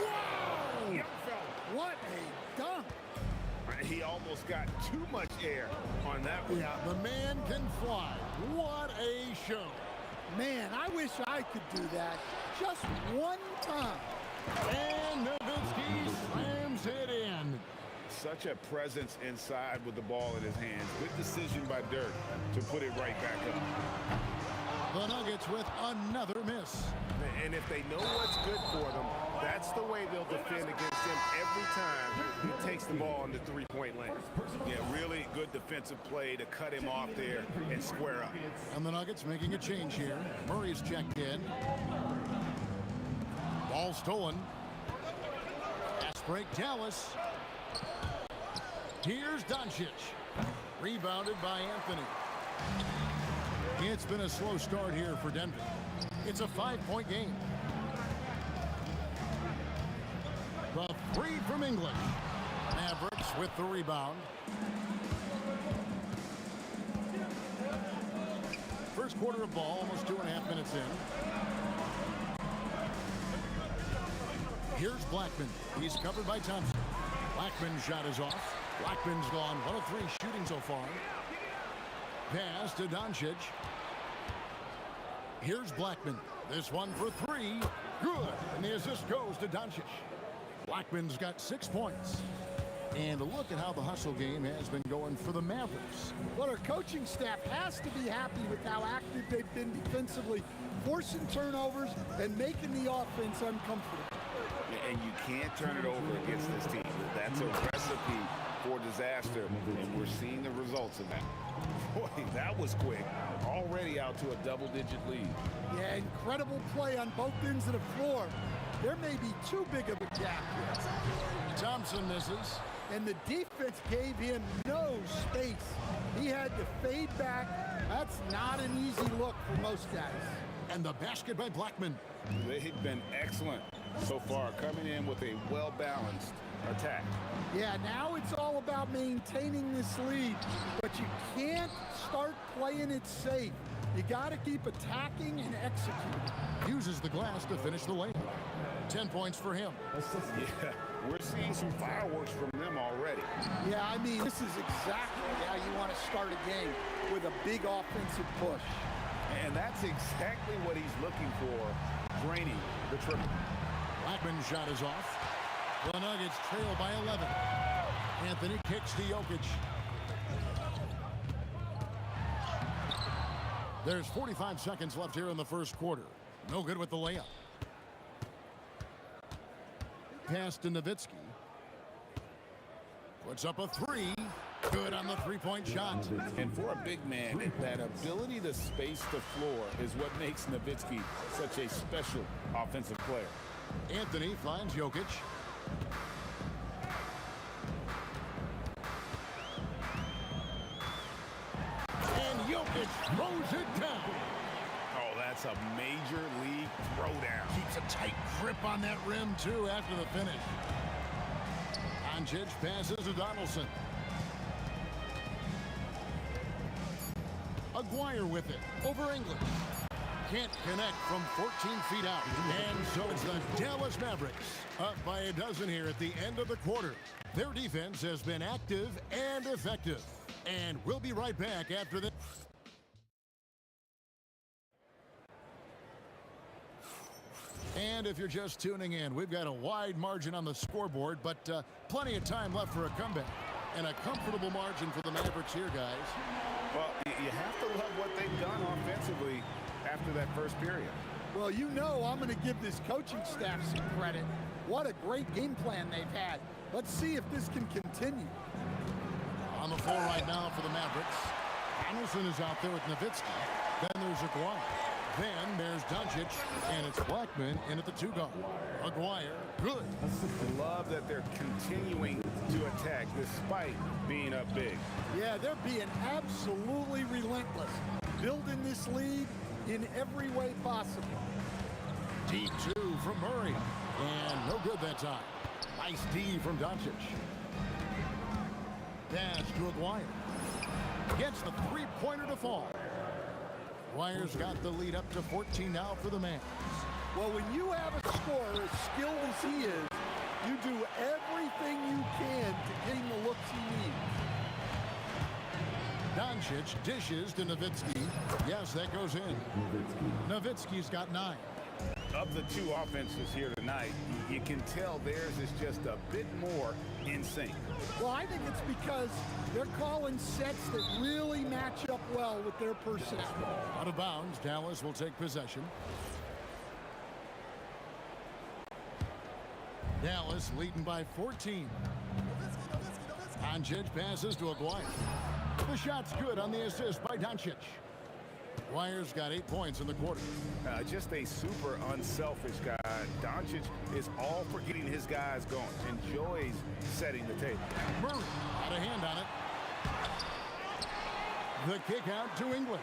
what a dunk. He almost got too much air on that one. Yeah, the man can fly. What a show. Man, I wish I could do that just one time. And Nowitzki slams it in. Such a presence inside with the ball in his hands. Good decision by Dirk to put it right back up. The Nuggets with another miss. And if they know what's good for them, that's the way they'll defend against him every time he takes the ball in the three-point lane. Yeah, really good defensive play to cut him off there and square up. And the Nuggets making a change here. Murray's checked in. Ball stolen. Fast break Dallas. Here's Doncic. Rebounded by Anthony. It's been a slow start here for Denver. It's a 5-point game. The three from English. Mavericks with the rebound. First quarter of ball, almost 2.5 minutes in. Here's Blackman. He's covered by Thompson. Blackman's shot is off. Blackman's gone 1 of 3 shooting so far. Pass to Doncic. Here's Blackman. This one for 3. Good. And the assist goes to Doncic. Blackman's got 6 points. And look at how the hustle game has been going for the Mavericks. Well, our coaching staff has to be happy with how active they've been defensively, forcing turnovers and making the offense uncomfortable. And you can't turn it over against this team. That's a recipe for disaster, and we're seeing the results of that. Boy, that was quick. Already out to a double-digit lead. Yeah, incredible play on both ends of the floor. There may be too big of a gap here. Thompson misses. And the defense gave him no space. He had to fade back. That's not an easy look for most guys. And the basket by Blackman. They've been excellent so far, coming in with a well-balanced attack. Yeah, now it's all about maintaining this lead, but you can't start playing it safe. You got to keep attacking and executing. Uses the glass to finish the layup. 10 points for him. Yeah, we're seeing some fireworks from them already. Yeah, I mean, this is exactly how you want to start a game, with a big offensive push. And that's exactly what he's looking for, draining the triple. Blackman's shot is off. The Nuggets trail by 11. Anthony kicks to Jokic. There's 45 seconds left here in the first quarter. No good with the layup. Pass to Nowitzki. Puts up a 3. Good on the three-point shot. And for a big man, that ability to space the floor is what makes Nowitzki such a special offensive player. Anthony finds Jokic. And Jokic throws it down. Oh, that's a major league throwdown. Keeps a tight grip on that rim, too, after the finish. Doncic passes to Donaldson. Aguirre with it over English. Can't connect from 14 feet out. And so it's the Dallas Mavericks up by a dozen here at the end of the quarter. Their defense has been active and effective. And we'll be right back after this. And if you're just tuning in, we've got a wide margin on the scoreboard, but plenty of time left for a comeback. And a comfortable margin for the Mavericks here, guys. Well, you have to love what they've done offensively after that first period. Well, you know I'm going to give this coaching staff some credit. What a great game plan they've had. Let's see if this can continue. On the floor right now for the Mavericks. Hamilton is out there with Nowitzki. Then there's Aguirre. Then there's Doncic, and it's Blackman in at the 2-guard. Aguirre, good. Love that they're continuing to attack despite being up big. Yeah, they're being absolutely relentless, building this lead in every way possible. Deep 2 from Murray, and no good that time. Nice D from Doncic. Dash to Aguirre. Gets the three-pointer to fall. Aguirre's got the lead up to 14 now for the Mavs. Well, when you have a scorer as skilled as he is, you do everything you can to get him the looks he needs. Doncic dishes to Nowitzki. Yes, that goes in. Nowitzki's got 9. Of the two offenses here tonight, you can tell theirs is just a bit more in sync. Well, I think it's because they're calling sets that really match up well with their personnel. Out of bounds, Dallas will take possession. Dallas leading by 14. Doncic passes to Aguirre. The shot's good on the assist by Doncic. Aguirre's got 8 points in the quarter. Just a super unselfish guy. Doncic is all for getting his guys going. Enjoys setting the table. Murray had a hand on it. The kick out to English.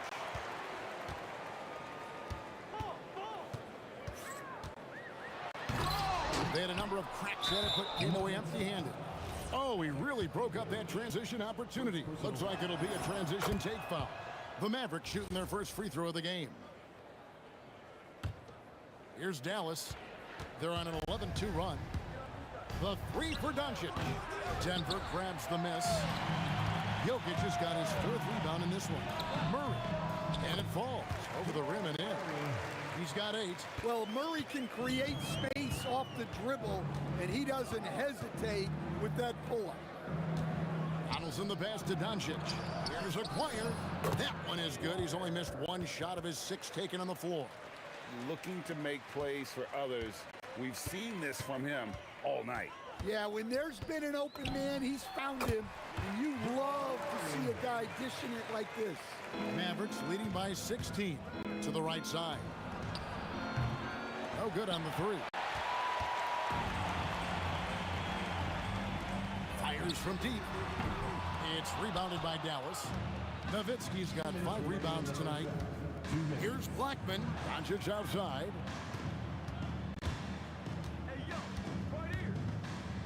They had a number of cracks at it, but came away empty-handed. Oh, he really broke up that transition opportunity. Looks like it'll be a transition take foul. The Mavericks shooting their first free throw of the game. Here's Dallas. They're on an 11-2 run. The 3 for Doncic. Denver grabs the miss. Jokic has got his 4th rebound in this one. Murray. And it falls over the rim and in. He's got 8. Well, Murray can create space off the dribble, and he doesn't hesitate with that pull-up. Donaldson the pass to Doncic. Here's Aguirre. That one is good. He's only missed 1 shot of his 6 taken on the floor. Looking to make plays for others. We've seen this from him all night. Yeah, when there's been an open man, he's found him. And you love to see a guy dishing it like this. Mavericks leading by 16 to the right side. No good on the 3. Fires from deep. It's rebounded by Dallas. Nowitzki's got 5 rebounds tonight. Here's Blackman. Doncic outside.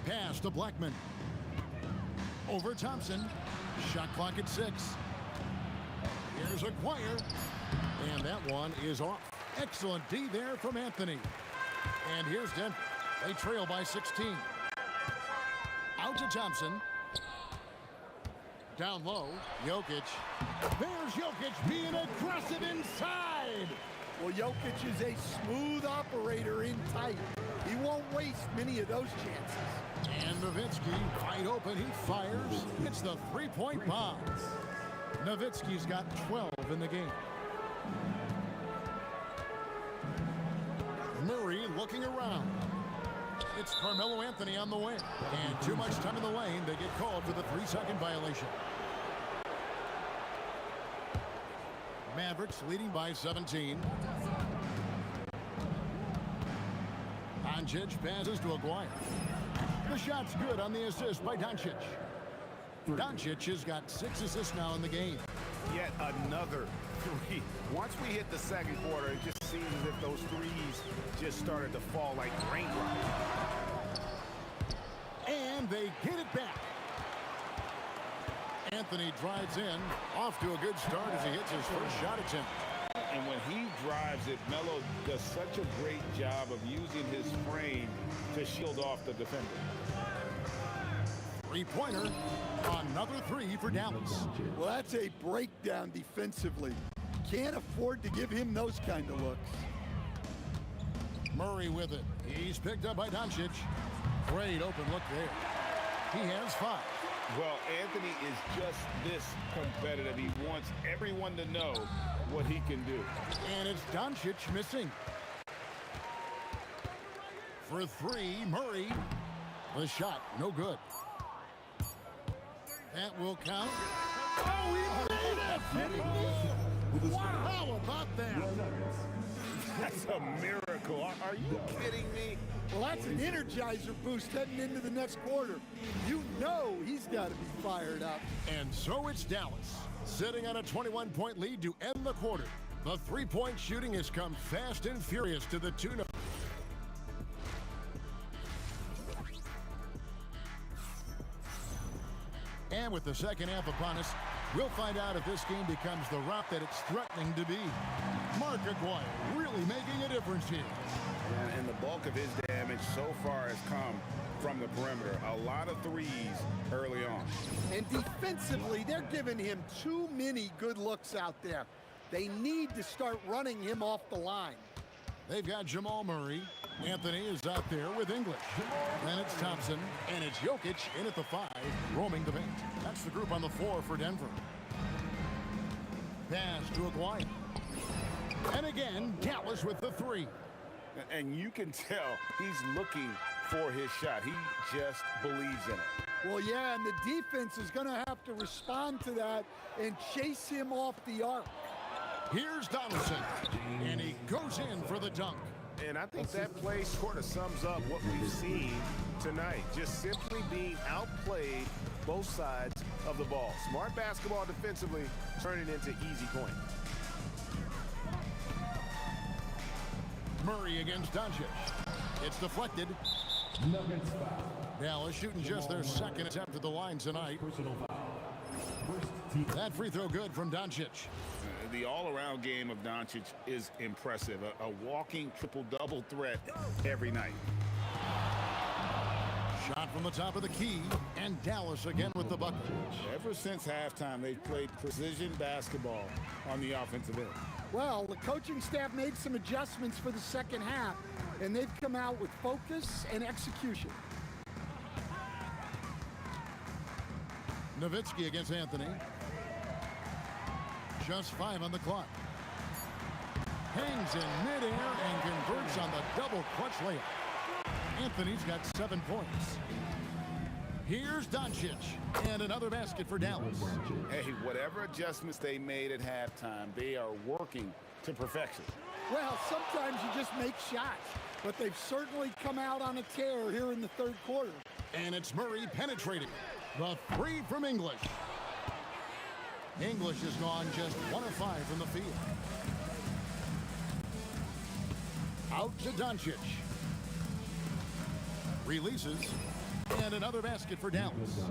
Pass to Blackman. Over Thompson. Shot clock at 6. Here's Aguirre. And that one is off. Excellent D there from Anthony. And here's Denver. They trail by 16. Out to Thompson. Down low, Jokic. There's Jokic being aggressive inside. Well, Jokic is a smooth operator in tight. He won't waste many of those chances. And Nowitzki, wide open, he fires. It's the 3-point bomb. Nowitzki's got 12 in the game. Murray looking around. It's Carmelo Anthony on the wing. And too much time in the lane. They get called for the 3-second violation. Mavericks leading by 17. Doncic passes to Aguirre. The shot's good on the assist by Doncic. Doncic has got 6 assists now in the game. Yet another 3. Once we hit the second quarter, it just seems as if those threes just started to fall like raindrops. And they get it back. Anthony drives in, off to a good start as he hits his first shot attempt. And when he drives it, Melo does such a great job of using his frame to shield off the defender. Three-pointer. Another three for Dallas. Well, that's a breakdown defensively. Can't afford to give him those kind of looks. Murray with it. He's picked up by Doncic. Great open look there. He has 5. Well, Anthony is just this competitive. He wants everyone to know what he can do. And it's Doncic missing. For 3, Murray. The shot, no good. That will count. Oh, he made it! Wow, how about that? That's a miracle. Are you kidding me? Well, that's an energizer boost heading into the next quarter. You know he's got to be fired up. And so it's Dallas, sitting on a 21-point lead to end the quarter. The three-point shooting has come fast and furious to the tune of... And with the second half upon us, we'll find out if this game becomes the rout that it's threatening to be. Mark Aguirre really making a difference here. And the bulk of his damage so far has come from the perimeter. A lot of threes early on. And defensively, they're giving him too many good looks out there. They need to start running him off the line. They've got Jamal Murray. Anthony is out there with English. Then it's Thompson, and it's Jokic in at the 5, roaming the paint. That's the group on the floor for Denver. Pass to Aguirre. And again, Dallas with the 3. And you can tell he's looking for his shot. He just believes in it. Well, yeah, and the defense is going to have to respond to that and chase him off the arc. Here's Donaldson, and he goes in for the dunk. And I think that play sort of sums up what we've seen tonight. Just simply being outplayed both sides of the ball. Smart basketball defensively, turning into easy points. Murray against Doncic. It's deflected. Dallas shooting just their second attempt at the line tonight. That free throw good from Doncic. The all-around game of Doncic is impressive. A walking triple-double threat every night. Shot from the top of the key, and Dallas again with the bucket. Ever since halftime, they've played precision basketball on the offensive end. Well, the coaching staff made some adjustments for the second half, and they've come out with focus and execution. Nowitzki against Anthony. Just 5 on the clock. Hangs in midair and converts on the double clutch layup. Anthony's got 7 points. Here's Doncic, and another basket for Dallas. Hey, whatever adjustments they made at halftime, they are working to perfection. Well, sometimes you just make shots, but they've certainly come out on a tear here in the third quarter. And it's Murray penetrating. The 3 from English. English has gone just 1 of 5 from the field. Out to Doncic. Releases. And another basket for Dallas.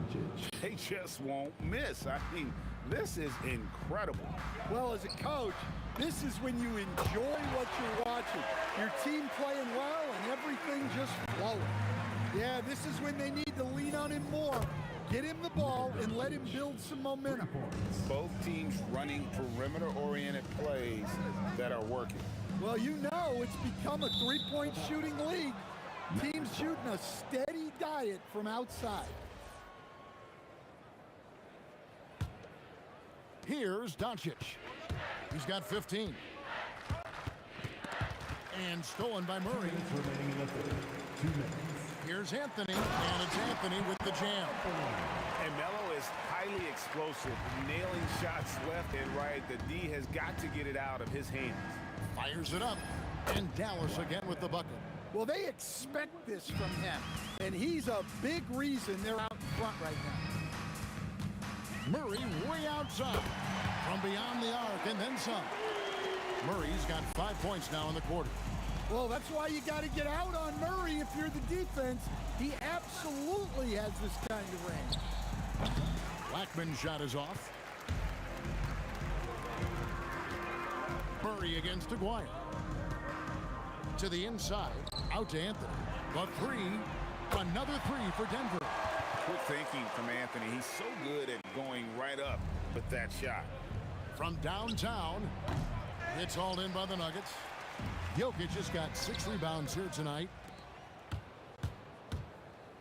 They just won't miss. I mean, this is incredible. Well, as a coach, this is when you enjoy what you're watching. Your team playing well and everything just flowing. Yeah, this is when they need to lean on him more. Get him the ball and let him build some momentum. Both teams running perimeter-oriented plays that are working. Well, you know it's become a three-point shooting league. Teams shooting a steady diet from outside. Here's Doncic. He's got 15. And stolen by Murray. Here's Anthony, and it's Anthony with the jam. And Melo is highly explosive, nailing shots left and right. The D has got to get it out of his hands. Fires it up, and Dallas again with the bucket. Well, they expect this from him, and he's a big reason they're out in front right now. Murray way outside, from beyond the arc, and then some. Murray's got 5 points now in the quarter. Well, that's why you got to get out on Murray if you're the defense. He absolutely has this kind of range. Blackman's shot is off. Murray against Aguirre. To the inside, out to Anthony. The 3, another 3 for Denver. quick thinking from Anthony. He's so good at going right up with that shot. From downtown, it's hauled in by the Nuggets. Jokic has got 6 rebounds here tonight.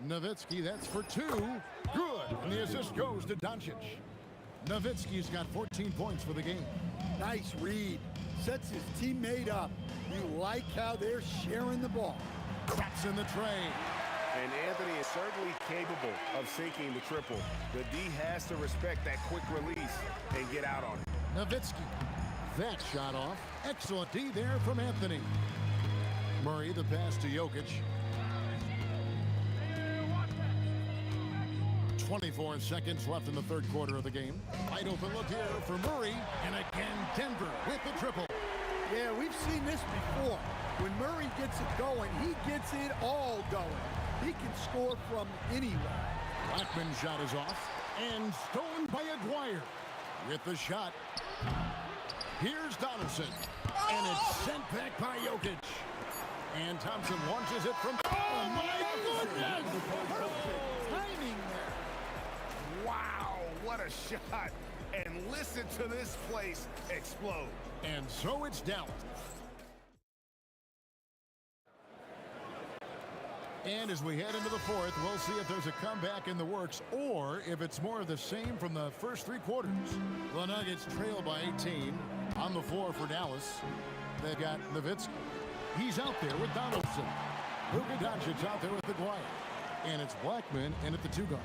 Nowitzki, that's for 2. Good. And the assist goes to Doncic. Nowitzki's got 14 points for the game. Nice read. Sets his teammate up. You like how they're sharing the ball. That's in the tray. And Anthony is certainly capable of sinking the triple. The D has to respect that quick release and get out on it. Nowitzki. That shot off. Excellent D there from Anthony. Murray, the pass to Jokic. 24 seconds left in the third quarter of the game. Wide open look here for Murray. And again, Denver with the triple. Yeah, we've seen this before. When Murray gets it going, he gets it all going. He can score from anywhere. Blackman's shot is off. And stolen by Aguirre. With the shot. Here's Donaldson. And it's sent back by Jokic. And Thompson launches it from... Oh, my goodness! Perfect timing there. Wow, what a shot. And listen to this place explode. And so it's Dallas. And as we head into the fourth, we'll see if there's a comeback in the works or if it's more of the same from the first 3 quarters. The Nuggets trail by 18 on the floor for Dallas. They've got Nowitzki. He's out there with Donaldson. Luka Doncic's out there with Aguirre. And it's Blackman in at the 2 guard.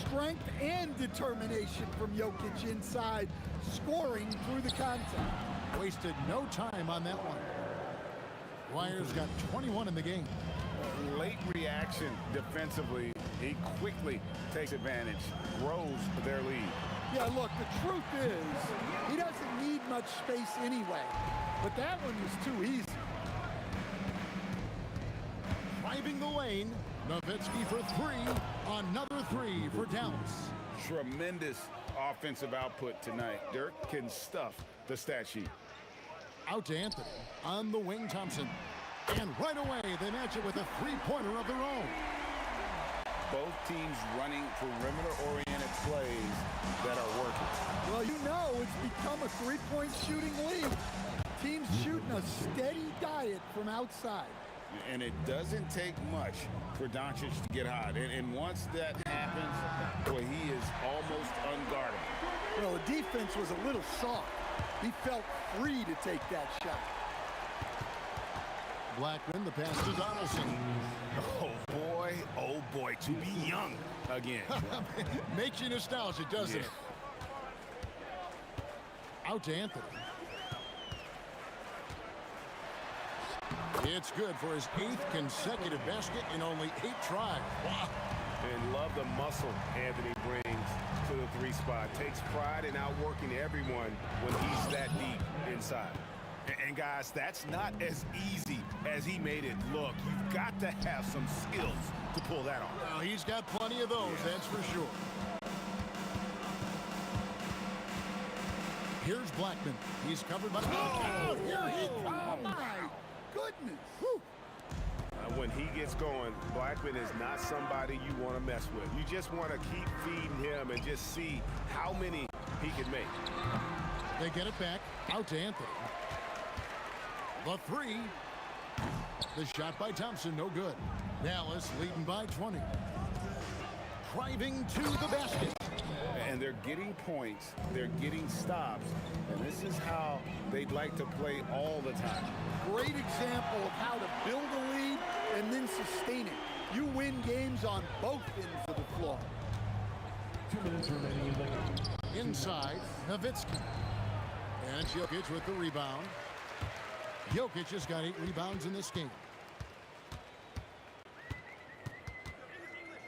Strength and determination from Jokic inside, scoring through the contact. Wasted no time on that one. Aguirre's got 21 in the game. Late reaction defensively. He quickly takes advantage, grows their lead. Yeah, look, the truth is, he doesn't need much space anyway. But that one was too easy. Driving the lane, Nowitzki for 3. Another 3 for Dallas. Tremendous offensive output tonight. Dirk can stuff the stat sheet. Out to Anthony. On the wing, Thompson. And right away, they match it with a 3-pointer of their own. Both teams running perimeter-oriented plays that are working. Well, you know it's become a 3-point shooting league. Teams shooting a steady diet from outside. And it doesn't take much for Doncic to get hot. And once that happens, boy, he is almost unguardable. Well, the defense was a little soft. He felt free to take that shot. Blackman, the pass to Donaldson. Oh boy, to be young again. Makes you nostalgic, doesn't it? Out to Anthony. It's good for his 8th consecutive basket in only 8 tries. Wow. And love the muscle Anthony brings to the 3 spot. Takes pride in outworking everyone when he's that deep inside. And guys, that's not as easy as he made it look. You've got to have some skills to pull that off. Well, he's got plenty of those, that's for sure. Here's Blackman. He's covered by... Oh, here he comes. Oh, my goodness. Whew. When he gets going, Blackman is not somebody you want to mess with. You just want to keep feeding him and just see how many he can make. They get it back. Out to Anthony. The 3. The shot by Thompson, no good. Dallas leading by 20. Driving to the basket. And they're getting points. They're getting stops. And this is how they'd like to play all the time. Great example of how to build a lead and then sustain it. You win games on both ends of the floor. 2 minutes remaining in the game. Inside, Nowitzki. And Jokic with the rebound. Jokic has got 8 rebounds in this game.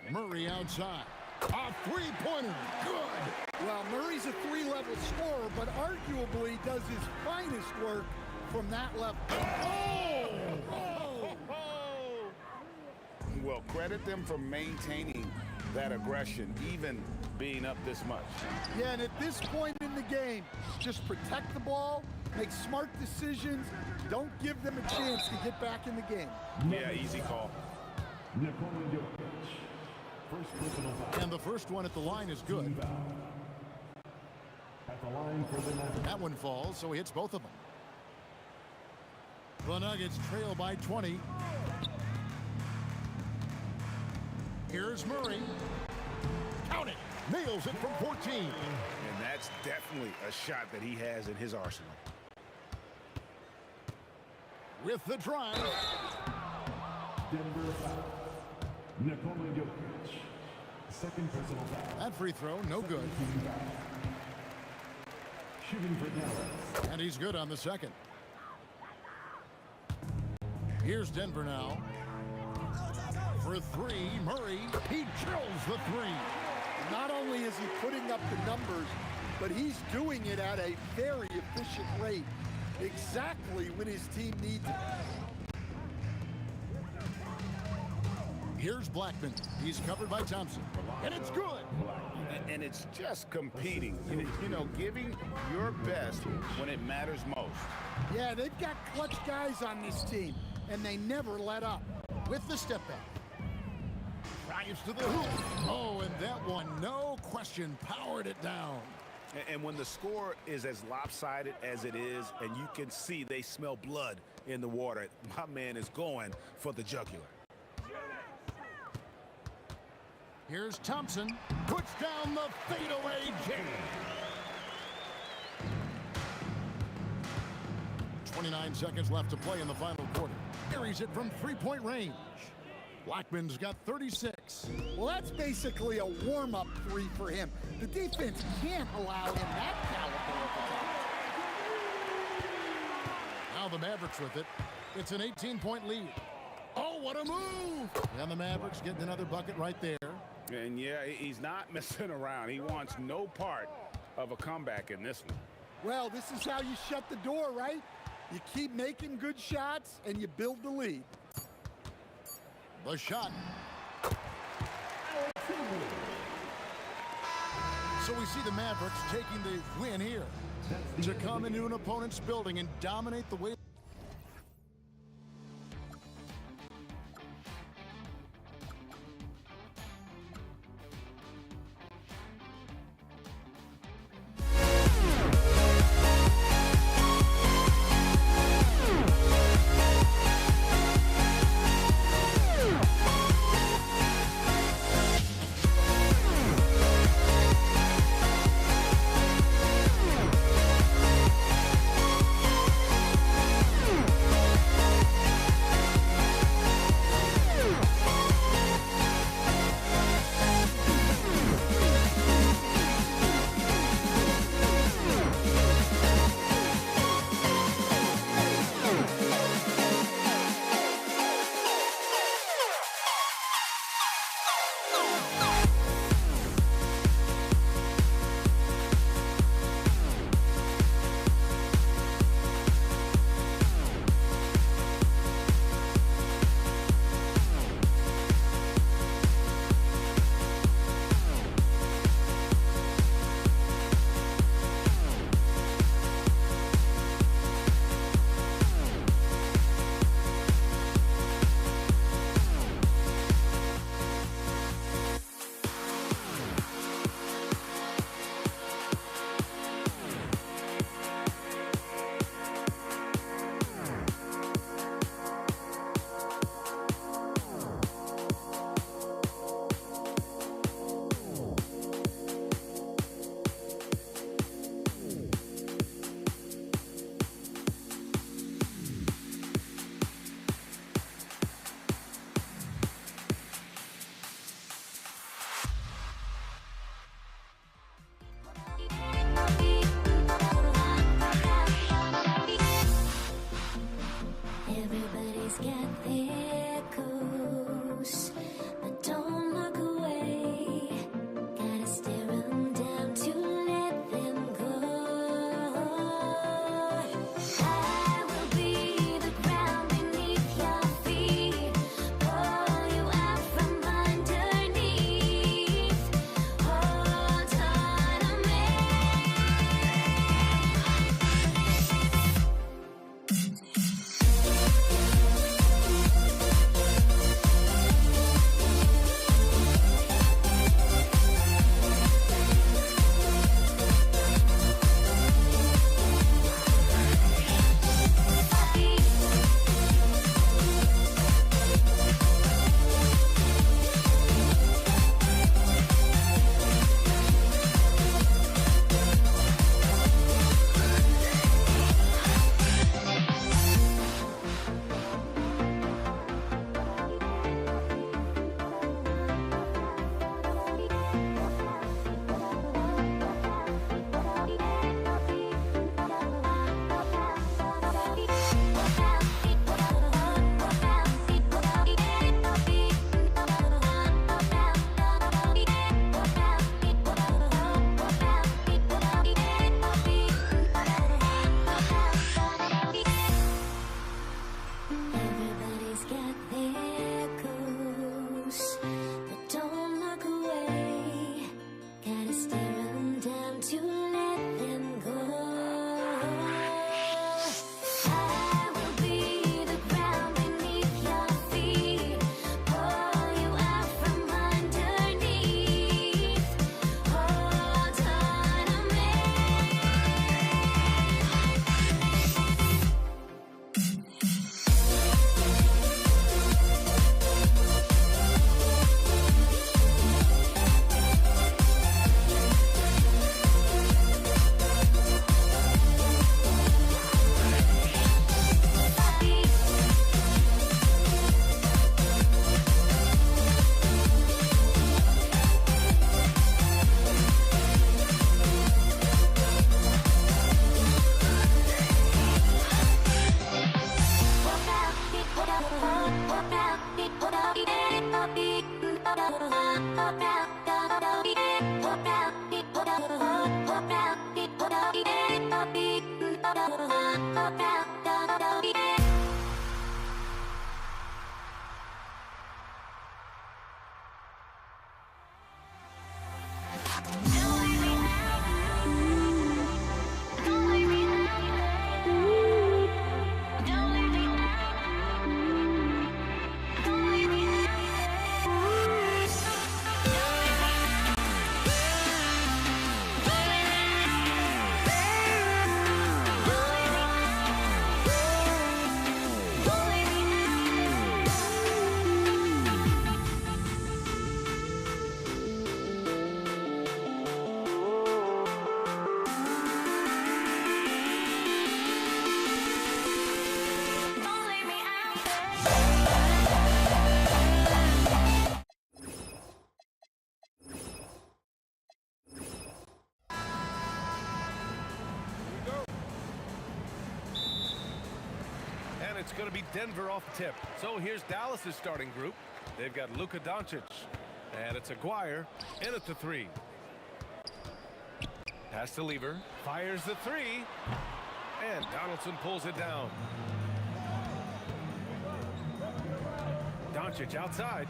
Murray outside. A 3-pointer. Good. Well, Murray's a 3-level scorer, but arguably does his finest work from that level. Oh! Well, credit them for maintaining that aggression, even being up this much. Yeah, and at this point in the game, just protect the ball, make smart decisions, don't give them a chance to get back in the game. Yeah, easy call. First personal foul. And the first one at the line is good. At the line for the Nuggets. That one falls, so he hits both of them. The Nuggets trail by 20. Here's Murray. Count it. Nails it from 14. And that's definitely a shot that he has in his arsenal. With the drive. Denver foul. Nikola Jokic. Second personal foul. That free throw, no good. Shooting for Dallas. And he's good on the second. Here's Denver now. For three, Murray. He drills the three. Not only is he putting up the numbers, but he's doing it at a very efficient rate. Exactly when his team needs it. Here's Blackman. He's covered by Thompson. And it's good. And it's just competing. You know, giving your best when it matters most. Yeah, they've got clutch guys on this team, and they never let up. With the step back. Drives to the hoop. Oh, and that one, no question, powered it down. And when the score is as lopsided as it is, and you can see they smell blood in the water, my man is going for the jugular. Here's Thompson. Puts down the fadeaway jam. 29 seconds left to play in the final quarter. Carries it from three-point range. Blackman's got 36. Well, that's basically a warm-up three for him. The defense can't allow him that caliber of attack. Now the Mavericks with it. It's an 18-point lead. Oh, what a move! And the Mavericks getting another bucket right there. And yeah, he's not messing around. He wants no part of a comeback in this one. Well, this is how you shut the door, right? You keep making good shots, and you build the lead. The shot. So we see the Mavericks taking the win here. To come into an opponent's building and dominate the way And it's going to be Denver off the tip. So here's Dallas's starting group. They've got Luka Doncic. And it's Aguirre in at the 3. Pass to Lever. Fires the 3. And Donaldson pulls it down. Doncic outside.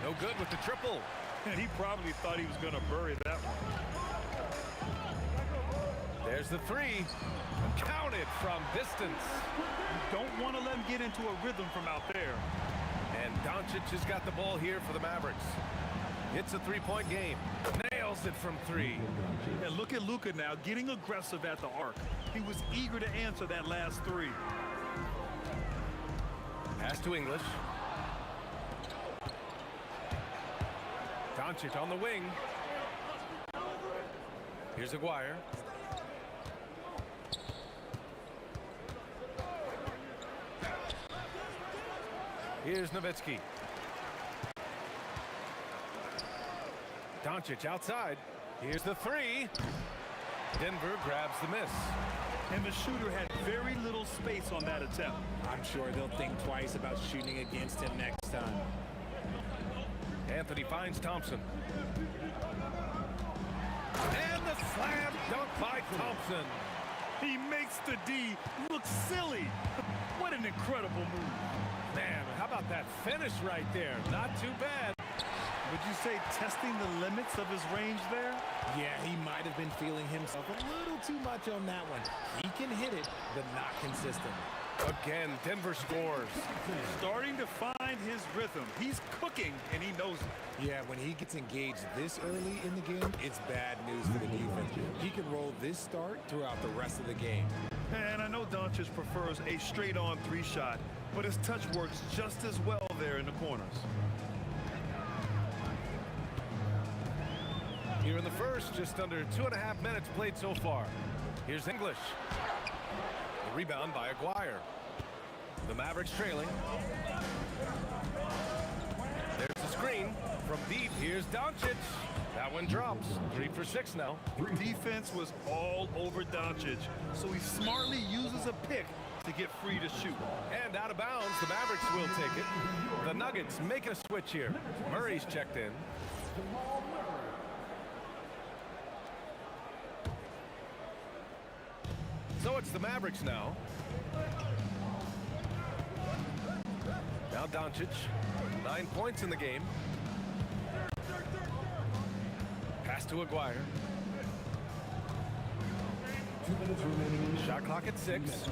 No good with the triple. And he probably thought he was going to bury that one. There's the 3. Counted from distance. You don't want to let him get into a rhythm from out there. And Doncic has got the ball here for the Mavericks. It's a 3-point game. Nails it from 3. And look at Luka now getting aggressive at the arc. He was eager to answer that last 3. Pass to English. Doncic on the wing. Here's Aguirre. Here's Nowitzki. Doncic outside. Here's the 3. Denver grabs the miss. And the shooter had very little space on that attempt. I'm sure they'll think twice about shooting against him next time. Anthony finds Thompson. And the slam dunk by Thompson. He makes the D look silly. What an incredible move. Man, how about that finish right there? Not too bad. Would you say testing the limits of his range there? Yeah, he might have been feeling himself a little too much on that one. He can hit it, but not consistently. Again, Denver scores. Starting to find his rhythm. He's cooking, and he knows it. Yeah, when he gets engaged this early in the game, it's bad news for the defense. He can roll this start throughout the rest of the game. And I know Doncic prefers a straight-on 3-shot, but his touch works just as well there in the corners. Here in the first, just under 2.5 minutes played so far. Here's English. The rebound by Aguirre. The Mavericks trailing. There's the screen. From deep, here's Doncic. That one drops. 3 for 6 now. Defense was all over Doncic, so he smartly uses a pick to get free to shoot. And out of bounds, the Mavericks will take it. The Nuggets making a switch here. Murray's checked in. So it's the Mavericks now. Now Doncic, 9 points in the game. Pass to Aguirre. Shot clock at 6.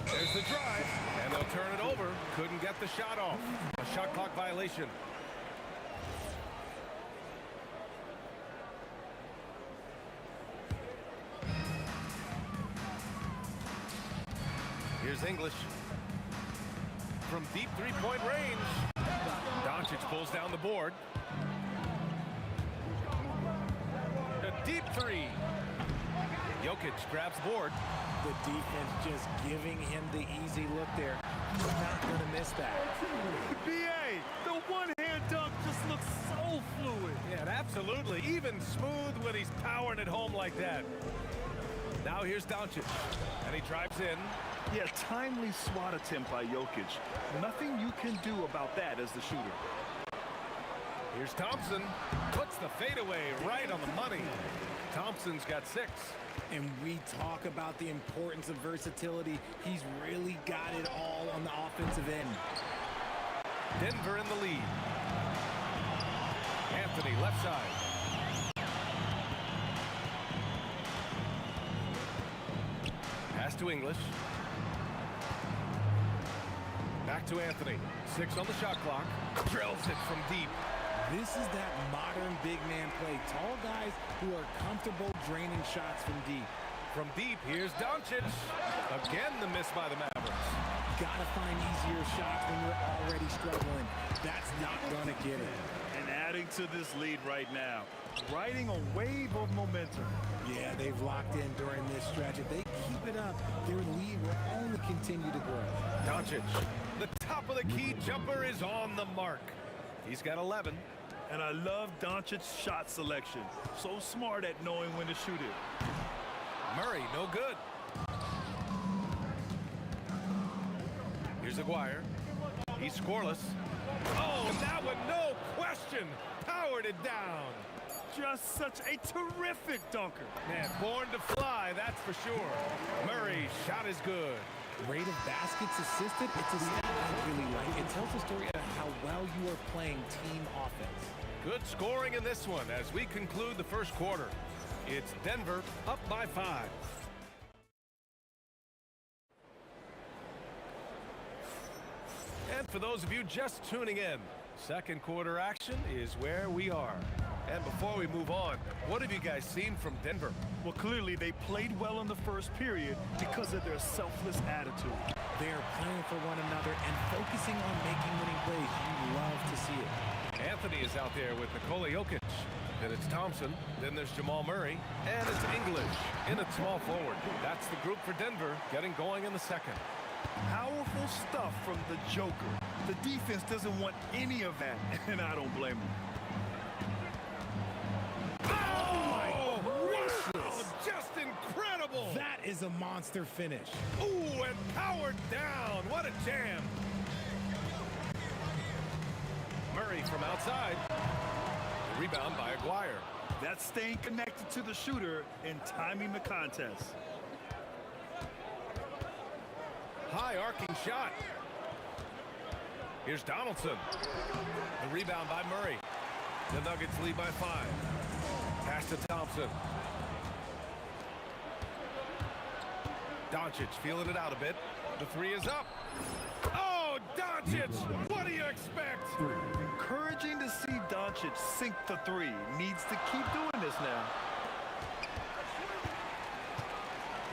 There's the drive, and they'll turn it over. Couldn't get the shot off. A shot clock violation. Here's English. From deep three-point range. Doncic pulls down the board. A deep 3. Jokic grabs board. The defense just giving him the easy look there. He's not going to miss that. B.A., the one-hand dunk just looks so fluid. Yeah, absolutely. Even smooth when he's powering it home like that. Now here's Doncic, and he drives in. Yeah, timely swat attempt by Jokic. Nothing you can do about that as the shooter. Here's Thompson. Puts the fadeaway right on the money. Thompson's got 6. And we talk about the importance of versatility. He's really got it all on the offensive end. Denver in the lead. Anthony, left side. Pass to English. Back to Anthony. 6 on the shot clock. Drills it from deep. This is that modern big man play. Tall guys who are comfortable draining shots from deep. From deep, here's Doncic. Again, the miss by the Mavericks. Gotta find easier shots when you're already struggling. That's not gonna get it. And adding to this lead right now, riding a wave of momentum. Yeah, they've locked in during this stretch. If they keep it up, their lead will only continue to grow. Doncic, the top of the key jumper is on the mark. He's got 11. And I love Doncic's shot selection. So smart at knowing when to shoot it. Murray, no good. Here's Aguirre. He's scoreless. Oh, and that one, no question, powered it down. Just such a terrific dunker. Man, born to fly, that's for sure. Murray's shot is good. Rate of baskets assisted, it's a stat I really like. It tells the story of how well you are playing team offense. Good scoring in this one as we conclude the first quarter. It's Denver up by 5. And for those of you just tuning in, second quarter action is where we are. And before we move on, what have you guys seen from Denver? Well, clearly they played well in the first period because of their selfless attitude. They are playing for one another and focusing on making winning plays. You love to see it. Anthony is out there with Nikola Jokic. Then it's Thompson. Then there's Jamal Murray. And it's English in at small forward. That's the group for Denver getting going in the second. Powerful stuff from the Joker. The defense doesn't want any of that, and I don't blame them. Oh, just incredible! That is a monster finish. Ooh, and powered down. What a jam. Murray from outside. The rebound by Aguirre. That's staying connected to the shooter and timing the contest. High arcing shot. Here's Donaldson. The rebound by Murray. The Nuggets lead by 5. Pass to Thompson. Doncic feeling it out a bit. The 3 is up. Oh, Doncic! What do you expect? Encouraging to see Doncic sink the 3. Needs to keep doing this now.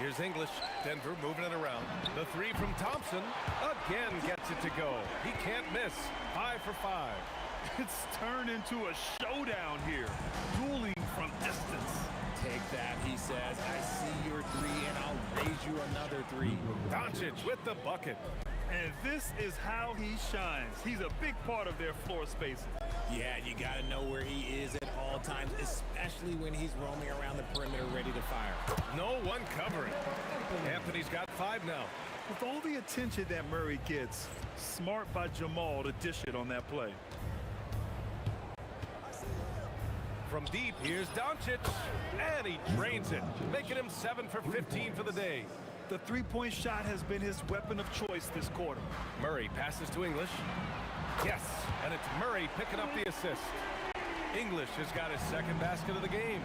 Here's English. Denver moving it around. The 3 from Thompson again gets it to go. He can't miss. 5 for 5. It's turned into a showdown here. Dueling from distance. Take that, he says. I see your 3 and I'll raise you another 3. Doncic with the bucket. And this is how he shines. He's a big part of their floor spacing. Yeah, you got to know where he is at all times, especially when he's roaming around the perimeter ready to fire. No one covering. Anthony's got 5 now. With all the attention that Murray gets, smart by Jamal to dish it on that play. From deep, here's Doncic, and he drains it, making him 7 for 15 for the day. The three-point shot has been his weapon of choice this quarter. Murray passes to English. Yes, and it's Murray picking up the assist. English has got his second basket of the game.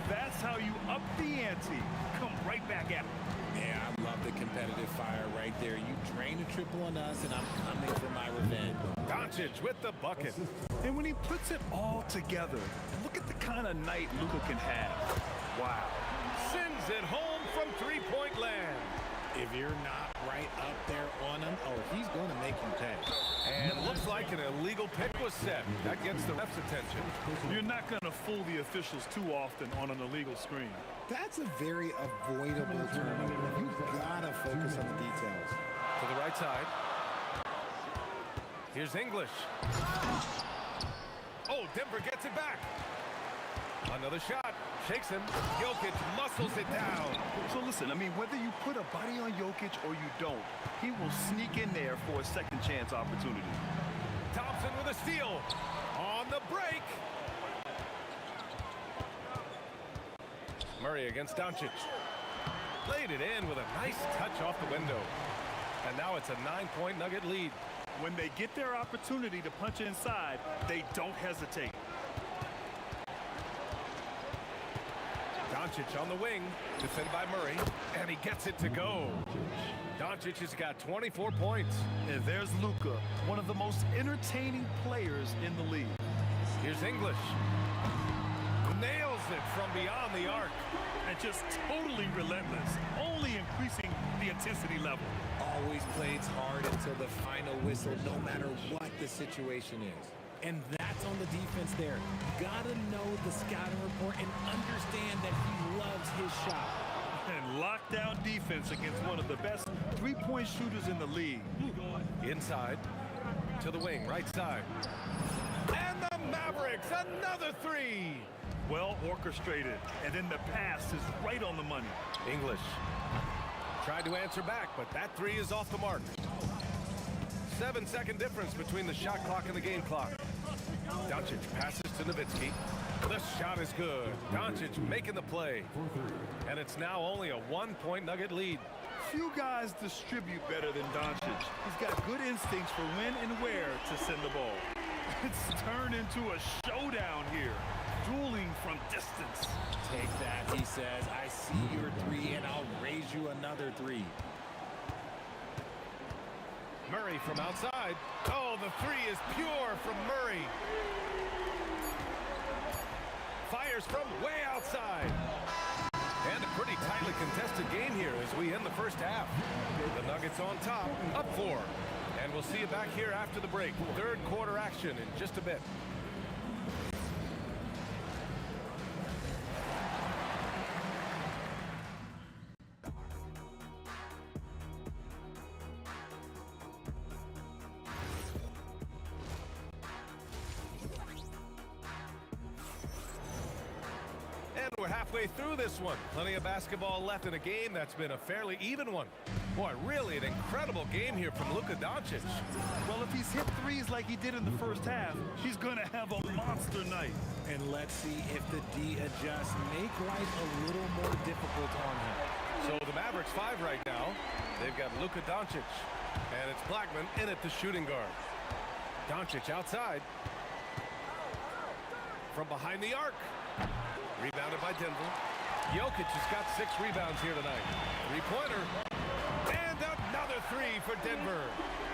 That's how you up the ante. Come right back at him. Yeah, I love the competitive fire right there. You drain a triple on us, and I'm coming for my revenge. Doncic with the bucket. And when he puts it all together, look at the kind of night Luka can have. Wow. Sends it home from three-point land. If you're not right up there on him, oh, he's going to make you pay. And looks like an illegal pick was set. That gets the ref's attention. You're not going to fool the officials too often on an illegal screen. That's a very avoidable turnover. You've got to focus on the details. To the right side. Here's English. Oh, Denver gets it back. Another shot. Shakes him. Jokic muscles it down. So listen, I mean, whether you put a body on Jokic or you don't, he will sneak in there for a second chance opportunity. Thompson with a steal. On the break. Murray against Doncic. Laid it in with a nice touch off the window. And now it's a 9-point Nugget lead. When they get their opportunity to punch inside, they don't hesitate. Doncic on the wing, defended by Murray, and he gets it to go. Doncic has got 24 points. And there's Luka, one of the most entertaining players in the league. Here's English. Nails it from beyond the arc. And just totally relentless, only increasing the intensity level. Always plays hard until the final whistle, no matter what the situation is. And that's on the defense there. Gotta know the scouting report and understand that he loves his shot. And lockdown defense against one of the best three-point shooters in the league. Inside to the wing, right side. And the Mavericks, another three. Well orchestrated, and then the pass is right on the money. English tried to answer back, but that three is off the mark. 7-second difference between the shot clock and the game clock. Doncic passes to Nowitzki. The shot is good. Doncic making the play. And it's now only a 1-point Nugget lead. Few guys distribute better than Doncic. He's got good instincts for when and where to send the ball. It's turned into a showdown here. Dueling from distance. Take that, he says. I see your three, and I'll raise you another three. Murray from outside. Oh, the three is pure from Murray. Fires from way outside. And a pretty tightly contested game here as we end the first half. The Nuggets on top, up 4. And we'll see you back here after the break. Third quarter action in just a bit. We're halfway through this one. Plenty of basketball left in a game that's been a fairly even one. Boy, really an incredible game here from Luka Doncic. Well, if he's hit threes like he did in the first half, he's going to have a monster night. And let's see if the D adjusts, make life a little more difficult on him. So the Mavericks 5 right now. They've got Luka Doncic. And it's Blackman in at the shooting guard. Doncic outside. From behind the arc. Rebounded by Denver. Jokic has got 6 rebounds here tonight. Three-pointer. And another three for Denver.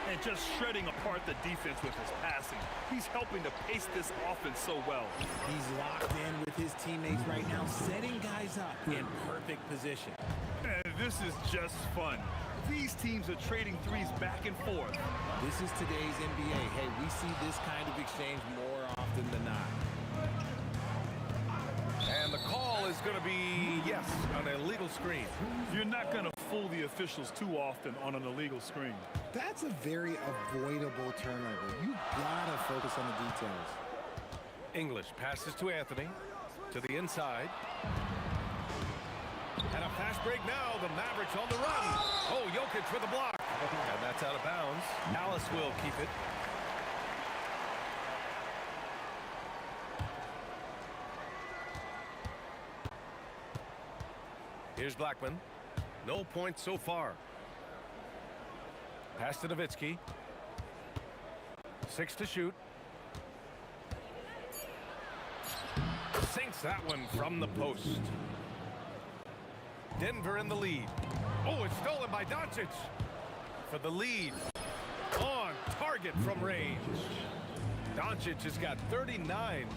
And just shredding apart the defense with his passing. He's helping to pace this offense so well. He's locked in with his teammates right now, setting guys up in perfect position. And this is just fun. These teams are trading threes back and forth. This is today's NBA. Hey, we see this kind of exchange more often than not. And the call is going to be, yes, an illegal screen. You're not going to fool the officials too often on an illegal screen. That's a very avoidable turnover. You gotta focus on the details. English passes to Anthony, to the inside. And a fast break now. The Mavericks on the run. Oh, Jokic with a block. And that's out of bounds. Dallas will keep it. Here's Blackman. No points so far. Pass to Nowitzki. 6 to shoot. Sinks that one from the post. Denver in the lead. Oh, it's stolen by Doncic. For the lead. On target from range. Doncic has got 39.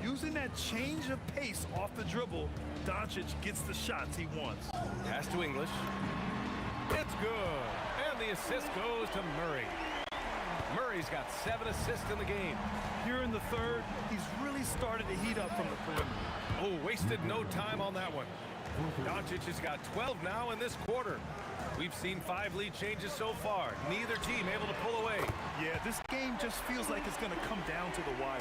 Using that change of pace off the dribble, Doncic gets the shots he wants. Pass to English. It's good. And the assist goes to Murray. Murray's got 7 assists in the game. Here in the third, he's really started to heat up from the perimeter. Oh, wasted no time on that one. Doncic has got 12 now in this quarter. We've seen 5 lead changes so far. Neither team able to pull away. Yeah, this game just feels like it's going to come down to the wire.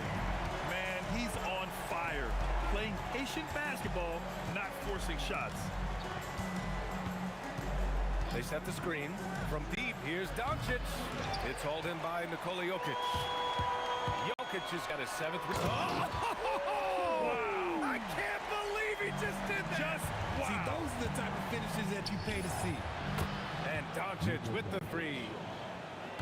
Man, he's on fire. Playing patient basketball, not forcing shots. They set the screen. From deep, here's Doncic. It's hauled in by Nikola Jokic. Jokic Jokic has got his 7th. Oh! Wow! I can't believe he just did that! Wow! See, those are the type of finishes that you pay to see. And Doncic with the 3.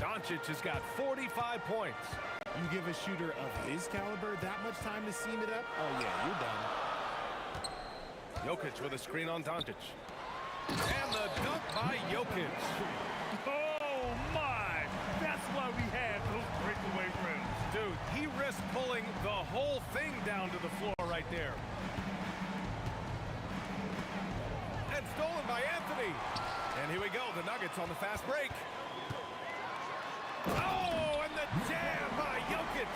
Doncic has got 45 points. You give a shooter of his caliber that much time to seam it up, oh yeah, you're done. Jokic with a screen on Doncic. And the dunk by Jokic. Oh, my! That's why we have those breakaway rims. Dude, he risked pulling the whole thing down to the floor right there. And stolen by Anthony. And here we go, the Nuggets on the fast break. Oh, and the jam by Jokic.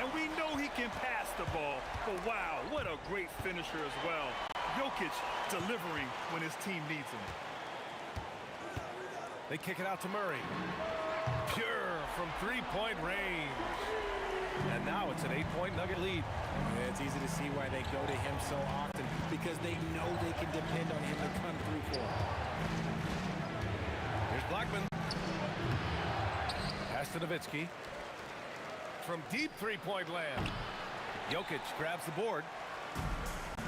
And we know he can pass the ball, but wow, what a great finisher as well. Jokic delivering when his team needs him. They kick it out to Murray. Pure from three-point range. And now it's an 8-point Nugget lead. Yeah, it's easy to see why they go to him so often, because they know they can depend on him to come through for them. Here's Blackman. Pass to Nowitzki. From deep three-point land. Jokic grabs the board.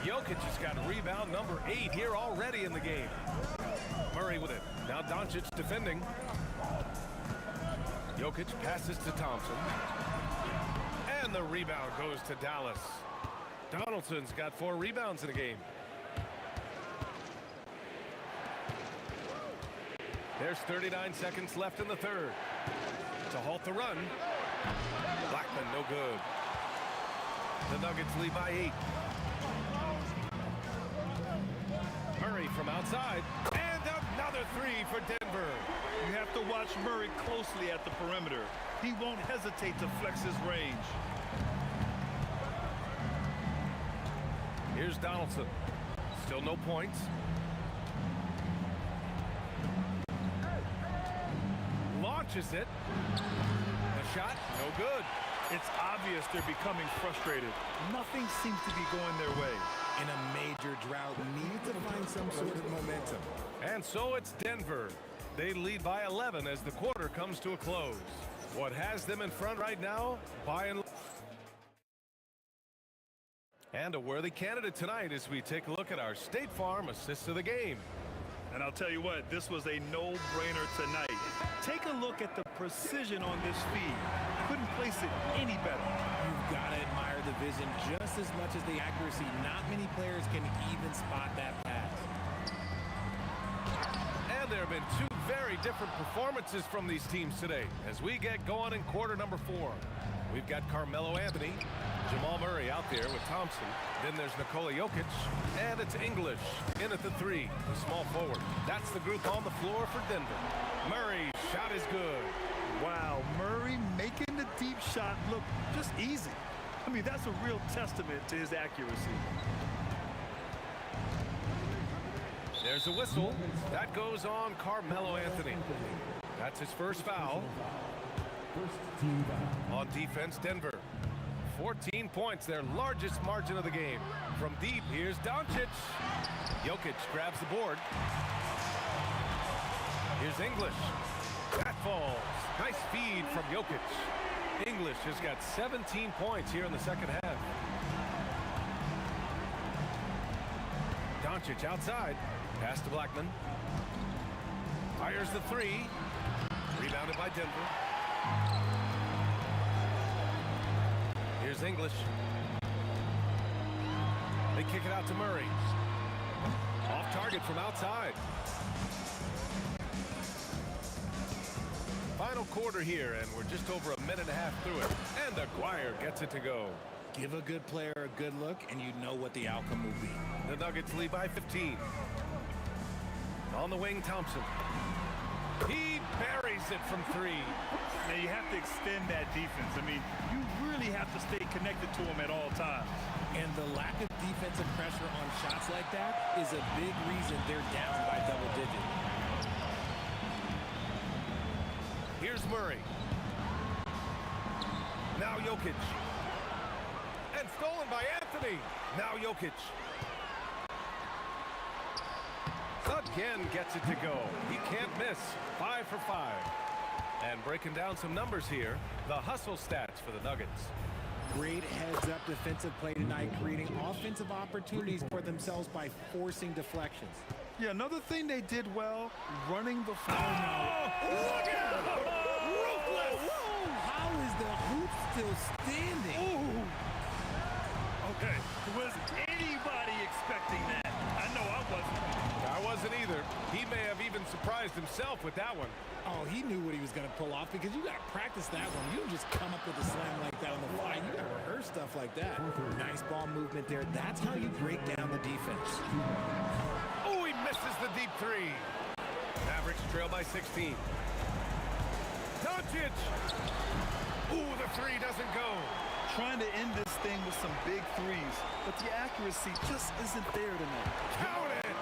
Jokic has got rebound number 8 here already in the game. Murray with it. Now Doncic defending. Jokic passes to Thompson. And the rebound goes to Dallas. Donaldson's got 4 rebounds in the game. There's 39 seconds left in the third. To halt the run. Blackman, no good. The Nuggets lead by 8. Murray from outside. And another 3 for Denver. You have to watch Murray closely at the perimeter. He won't hesitate to flex his range. Here's Donaldson. Still no points. Launches it. The shot, no good. It's obvious they're becoming frustrated. Nothing seems to be going their way. In a major drought, need to find some sort of momentum. And so it's Denver. They lead by 11 as the quarter comes to a close. What has them in front right now? By and a worthy candidate tonight as we take a look at our State Farm assists of the game. And I'll tell you what, this was a no-brainer tonight. Take a look at the precision on this feed. Couldn't place it any better. You've got to admire the vision just as much as the accuracy. Not many players can even spot that pass. And there have been 2 very different performances from these teams today as we get going in quarter number 4. We've got Carmelo Anthony, Jamal Murray out there with Thompson. Then there's Nikola Jokic, and it's English in at the 3, the small forward. That's the group on the floor for Denver. Murray, shot is good. Wow, Murray making the deep shot look just easy. I mean, that's a real testament to his accuracy. There's a whistle. That goes on Carmelo Anthony. That's his first foul. On defense, Denver. 14 points, their largest margin of the game. From deep, here's Doncic. Jokic grabs the board. Here's English. That falls. Nice feed from Jokic. English has got 17 points here in the second half. Doncic outside. Pass to Blackman. Fires the 3. Rebounded by Denver. Here's English. They kick it out to Murray. Off target from outside. Final quarter here, and we're just over a minute and a half through it. And Aguirre gets it to go. Give a good player a good look, and you know what the outcome will be. The Nuggets lead by 15. On the wing, Thompson. He buries it from 3. Now you have to extend that defense. I mean, you really have to stay connected to him at all times. And the lack of defensive pressure on shots like that is a big reason they're down by double digits. Here's Murray. Now Jokic. And stolen by Anthony. Now Jokic. Again gets it to go. He can't miss. 5 for 5. And breaking down some numbers here, the hustle stats for the Nuggets. Great heads-up defensive play tonight, creating offensive opportunities for themselves by forcing deflections. Yeah, another thing they did well, running the floor. Look out! Ruthless! How is the hoop still standing? Okay, was anybody expecting that? I know I wasn't. I wasn't either. He may have even surprised himself with that one. Oh, he knew what he was going to pull off because you got to practice that one. You don't just come up with a slam like that on the fly. You got to rehearse stuff like that. Nice ball movement there. That's how you break down the defense. Oh, he misses the deep three. Mavericks trail by 16. Doncic. Ooh, the three doesn't go. Trying to end this thing with some big threes, but the accuracy just isn't there tonight. Count it!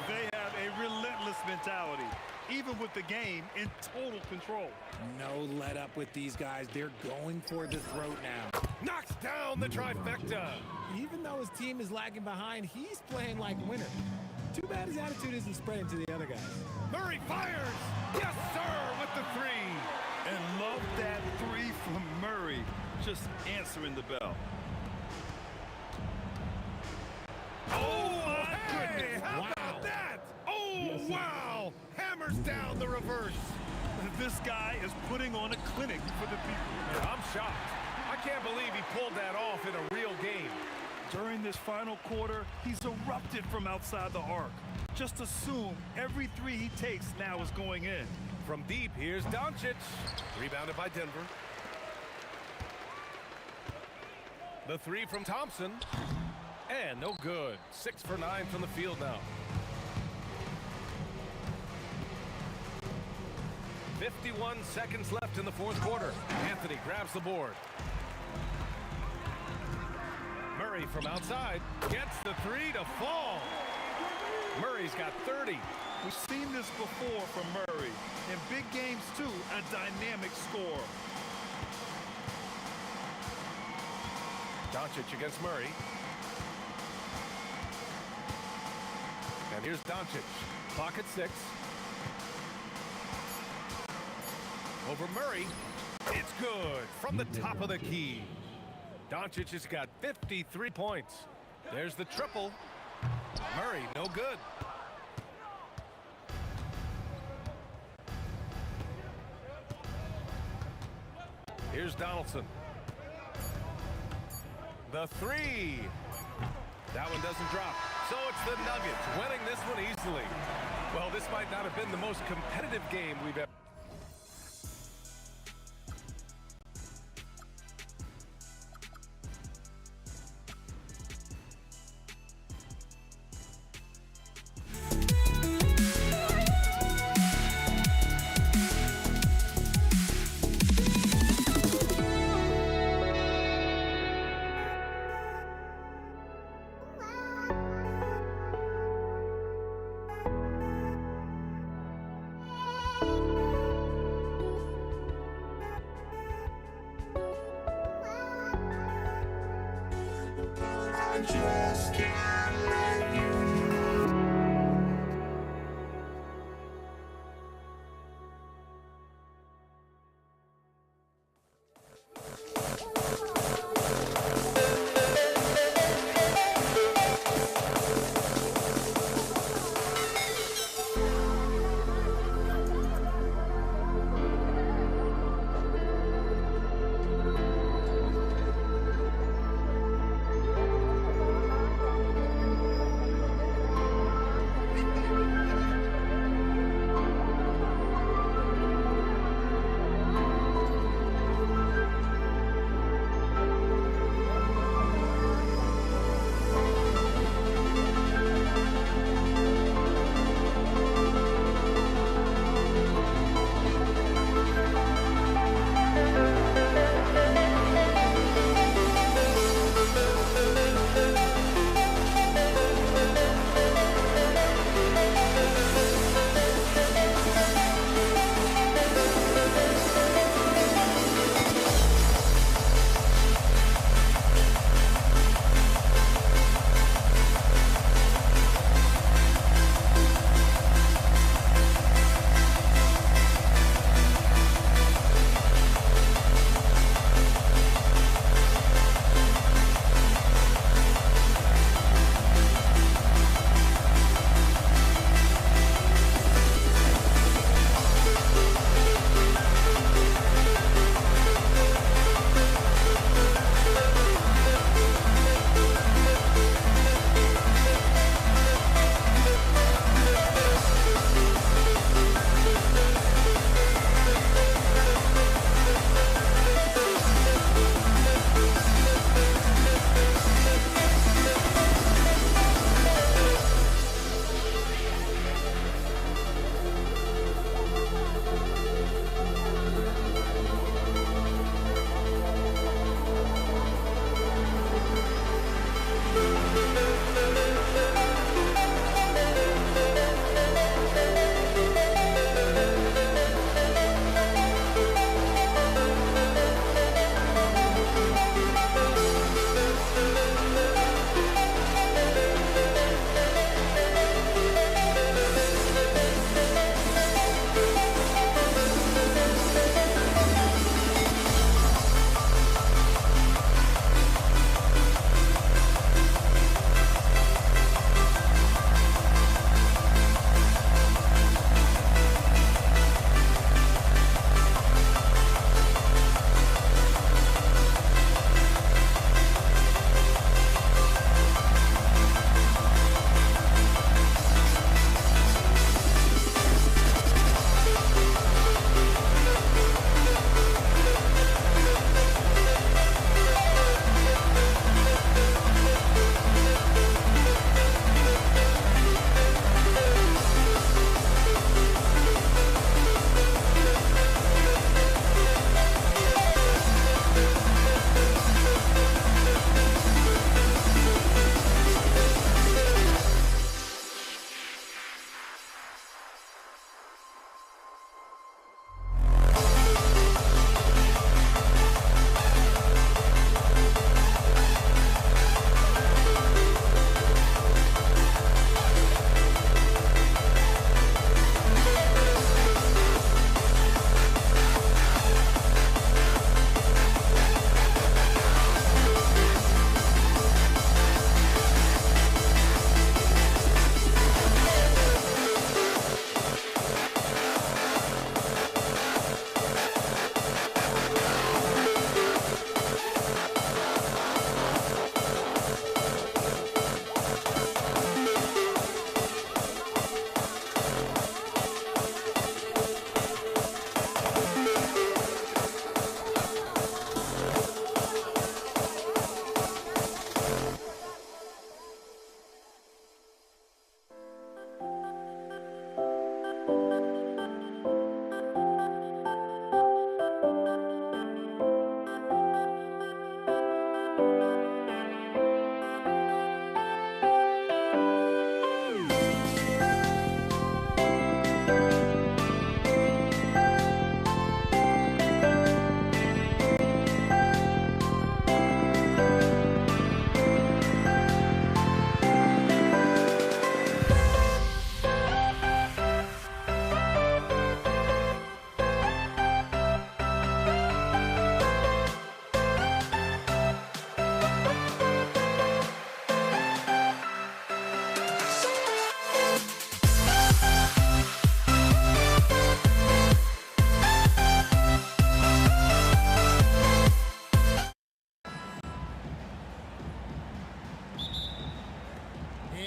They have a relentless mentality, even with the game in total control. No let up with these guys. They're going for the throat now. Knocks down the trifecta. Even though his team is lagging behind, he's playing like winner. Too bad his attitude isn't spreading to the other guys. Murray fires. Yes, sir, with the three. And love that three from Murray. Just answering the bell. Oh, my goodness. How about that? Oh, wow. Hammers down the reverse. This guy is putting on a clinic for the people. Yeah, I'm shocked. I can't believe he pulled that off in a real game. During this final quarter, he's erupted from outside the arc. Just assume every three he takes now is going in. From deep, here's Doncic. Rebounded by Denver. The three from Thompson. And no good. 6 for 9 from the field now. 51 seconds left in the fourth quarter. Anthony grabs the board. Murray from outside gets the three to fall. Murray's got 30. We've seen this before from Murray. In big games, too, a dynamic score. Doncic against Murray. And here's Doncic. Clock at 6. Over Murray. It's good from the top of the key. Doncic has got 53 points. There's the triple. Murray, no good. Here's Donaldson. The three. That one doesn't drop. So it's the Nuggets winning this one easily. Well, this might not have been the most competitive game we've ever. Just can't let you know.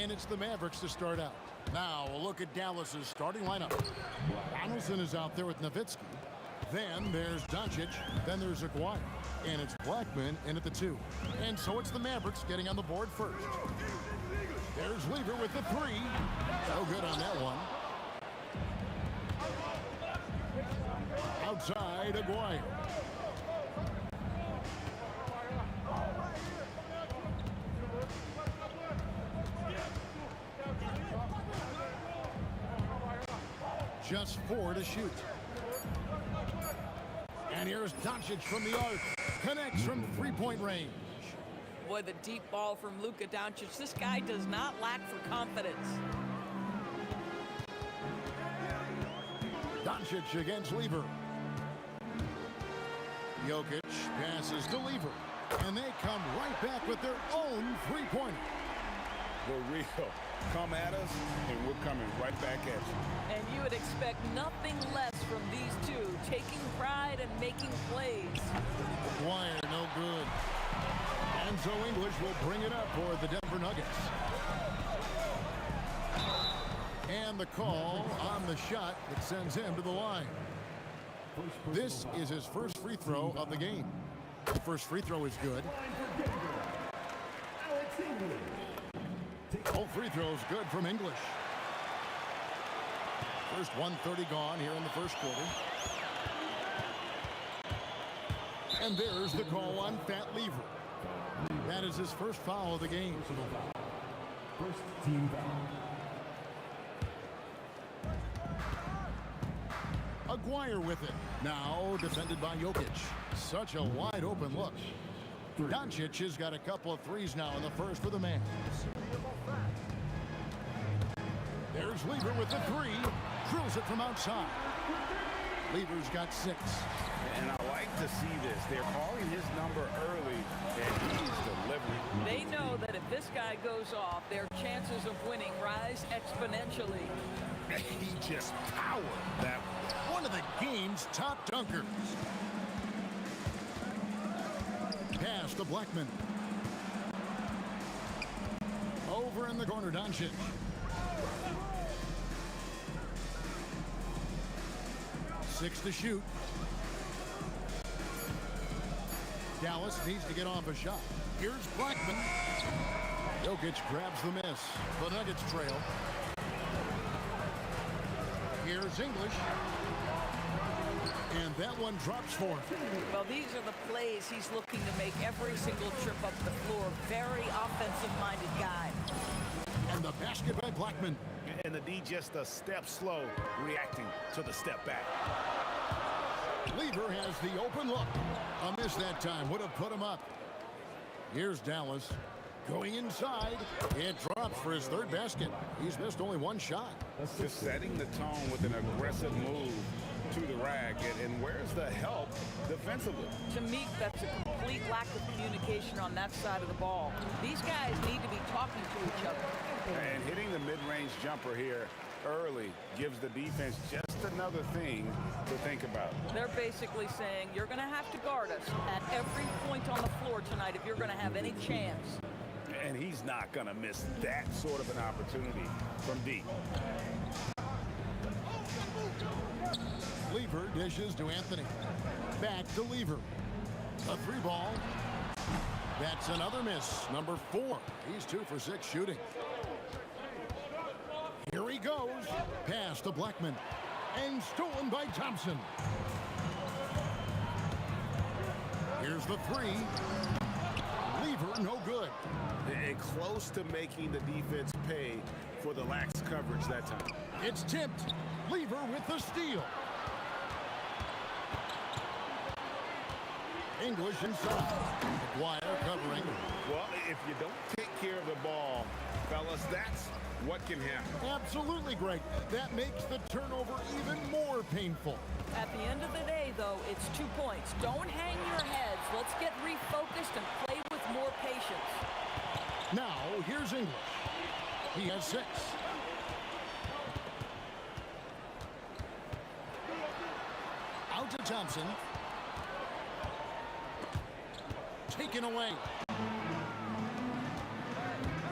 And it's the Mavericks to start out. Now, a look at Dallas's starting lineup. Donaldson is out there with Nowitzki. Then there's Doncic. Then there's Aguirre. And it's Blackman in at the 2. And so it's the Mavericks getting on the board first. There's Lever with the 3. No good on that one. Outside, Aguirre. Just 4 to shoot. And here's Doncic from the arc. Connects from three-point range. Boy, the deep ball from Luka Doncic. This guy does not lack for confidence. Doncic against Lever. Jokic passes to Lever. And they come right back with their own three-pointer. We're real. Come at us, and we're coming right back at you. And you would expect nothing less from these two, taking pride and making plays. Aguirre, no good. And so English will bring it up for the Denver Nuggets. And the call on the shot that sends him to the line. This is his first free throw of the game. The first free throw is good. All free throws good from English. First 1:30 gone here in the first quarter. And there's the call on Fat Lever. That is his first foul of the game. First team foul. Aguirre with it. Now defended by Jokic. Such a wide open look. Doncic has got a couple of threes now in the first for the Mavs. There's Lever with the 3. Drills it from outside. Lever's got 6. And I like to see this. They're calling his number early, and he's delivering. They know that if this guy goes off, their chances of winning rise exponentially. He just powered that one of the game's top dunkers. Pass to Blackman. Over in the corner, Doncic. Six to shoot. Dallas needs to get off a shot. Here's Blackman. Jokic grabs the miss. The Nuggets trail. Here's English. And that one drops for him. Well, these are the plays he's looking to make every single trip up the floor. Very offensive-minded guy. And the basket by Blackman. And the D just a step slow, reacting to the step back. Lever has the open look. A miss that time would have put him up. Here's Dallas. Going inside. It drops for his third basket. He's missed only one shot. Just setting the tone with an aggressive move to the rack. And where's the help defensively? To me, that's a complete lack of communication on that side of the ball. These guys need to be talking to each other. And hitting the mid-range jumper here early gives the defense just another thing to think about. They're basically saying, you're going to have to guard us at every point on the floor tonight if you're going to have any chance. And he's not going to miss that sort of an opportunity from deep. Lever dishes to Anthony. Back to Lever. A 3-ball. That's another miss. Number 4. He's 2 for 6 shooting. Here he goes. Pass to Blackman. And stolen by Thompson. Here's the 3. Lever, no good. And close to making the defense pay for the lax coverage that time. It's tipped. Lever with the steal. English inside. Aguirre covering. Well, if you don't take care of the ball, fellas, that's what can happen. Absolutely, Greg. That makes the turnover even more painful. At the end of the day, though, it's 2 points. Don't hang your heads. Let's get refocused and play with more patience. Now, here's English. He has 6. Out to Thompson. Taken away.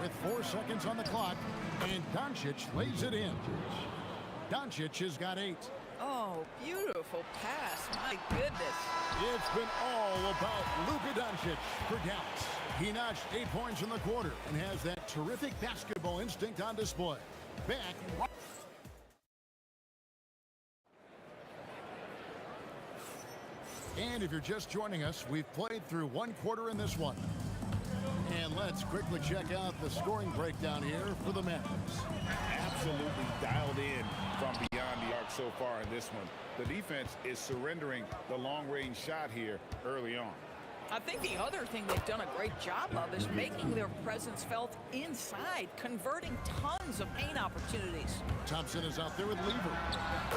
With 4 seconds on the clock, and Doncic lays it in. Doncic has got 8. Oh, beautiful pass. My goodness. It's been all about Luka Doncic for Dallas. He notched 8 points in the quarter and has that terrific basketball instinct on display. Back. And if you're just joining us, we've played through 1 quarter in this one. And let's quickly check out the scoring breakdown here for the Mavericks. Absolutely dialed in from beyond the arc so far in this one. The defense is surrendering the long-range shot here early on. I think the other thing they've done a great job of is making their presence felt inside, converting tons of paint opportunities. Thompson is out there with Lever.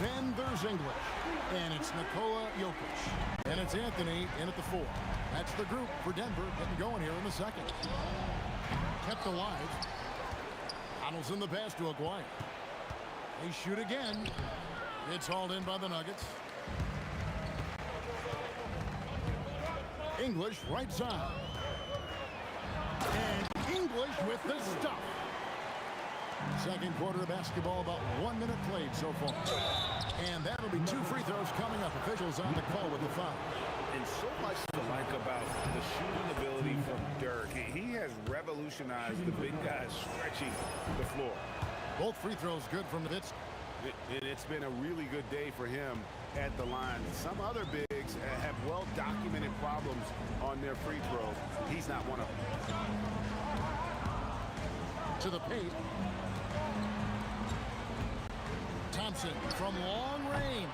Then there's English. And it's Nikola Jokic. And it's Anthony in at the 4. That's the group for Denver getting going here in the second. Kept alive. Donaldson the pass to Aguirre. They shoot again. It's hauled in by the Nuggets. English right side. And English with the stuff. Second quarter of basketball, about 1 minute played so far. And that'll be 2 free throws coming up. Officials on the call with the foul. And so much to like about the shooting ability from Dirk. He has revolutionized the big guys stretching the floor. Both free throws good from the hits. It's been a really good day for him at the line. Some other bigs have well-documented problems on their free throws. He's not one of them. To the paint. Thompson from long range.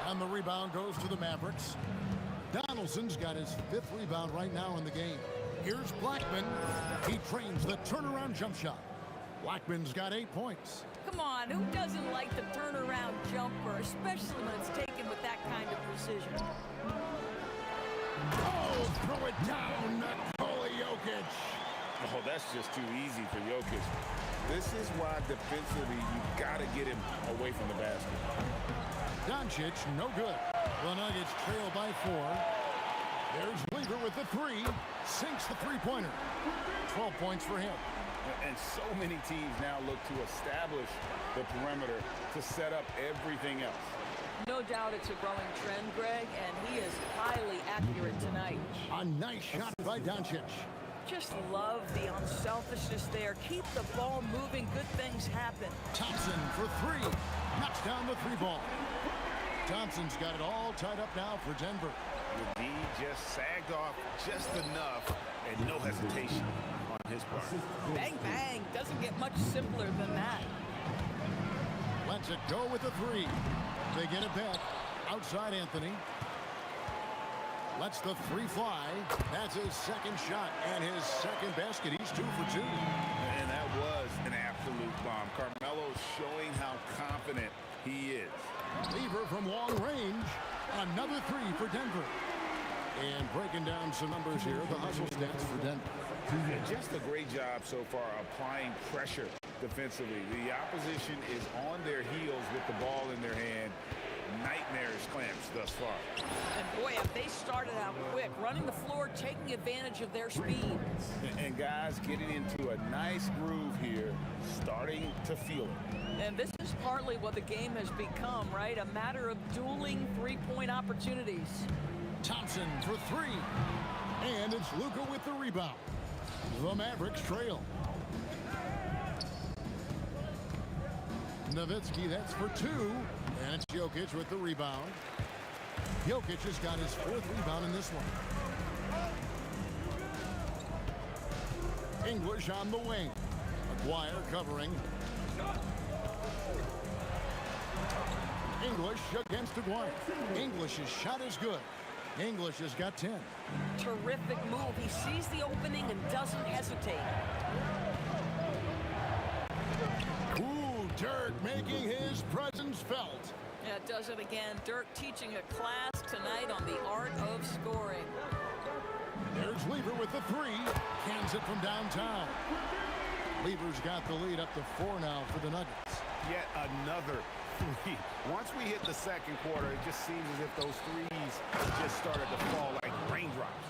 And the rebound goes to the Mavericks. Donaldson's got his 5th rebound right now in the game. Here's Blackman. He trains the turnaround jump shot. Blackman's got 8 points. Come on, who doesn't like the turnaround jumper, especially when it's taken with that kind of precision? Oh, throw it down, Nikola Jokic. Oh, that's just too easy for Jokic. This is why defensively you've got to get him away from the basket. Doncic, no good. The Nuggets trail by 4. There's Lever with the 3. Sinks the three-pointer. 12 points for him. And so many teams now look to establish the perimeter to set up everything else. No doubt it's a growing trend, Greg, and he is highly accurate tonight. A nice shot by Doncic. Just love the unselfishness there. Keep the ball moving. Good things happen. Thompson for 3. Knocks down the 3-ball. Thompson's got it all tied up now for Denver. The D just sagged off just enough and no hesitation on his part. Bang, bang. Doesn't get much simpler than that. Lets it go with the 3. They get it back. Outside Anthony. Lets the 3 fly. That's his 2nd shot and his 2nd basket. He's 2 for 2. And that was an absolute bomb. Carmelo showing how confident he is. Lever from long range. Another 3 for Denver. And breaking down some numbers here, the hustle stats for Denver. And just a great job so far applying pressure defensively. The opposition is on their heels with the ball in their hand. Nightmarish clamps thus far. And boy, have they started out quick, running the floor, taking advantage of their speed. And guys getting into a nice groove here, starting to feel it. And this is partly what the game has become, right? A matter of dueling three-point opportunities. Thompson for 3. And it's Luka with the rebound. The Mavericks trail. Nowitzki, that's for 2. And it's Jokic with the rebound. Jokic has got his 4th rebound in this one. English on the wing. Aguirre covering. English against Aguirre. English's shot is good. English has got 10. Terrific move. He sees the opening and doesn't hesitate. Ooh, Dirk making his presence felt. Yeah, does it again. Dirk teaching a class tonight on the art of scoring. There's Lever with the 3. Cans it from downtown. Lever's got the lead up to 4 now for the Nuggets. Yet another 3. Once we hit the second quarter, it just seems as if those threes just started to fall like raindrops.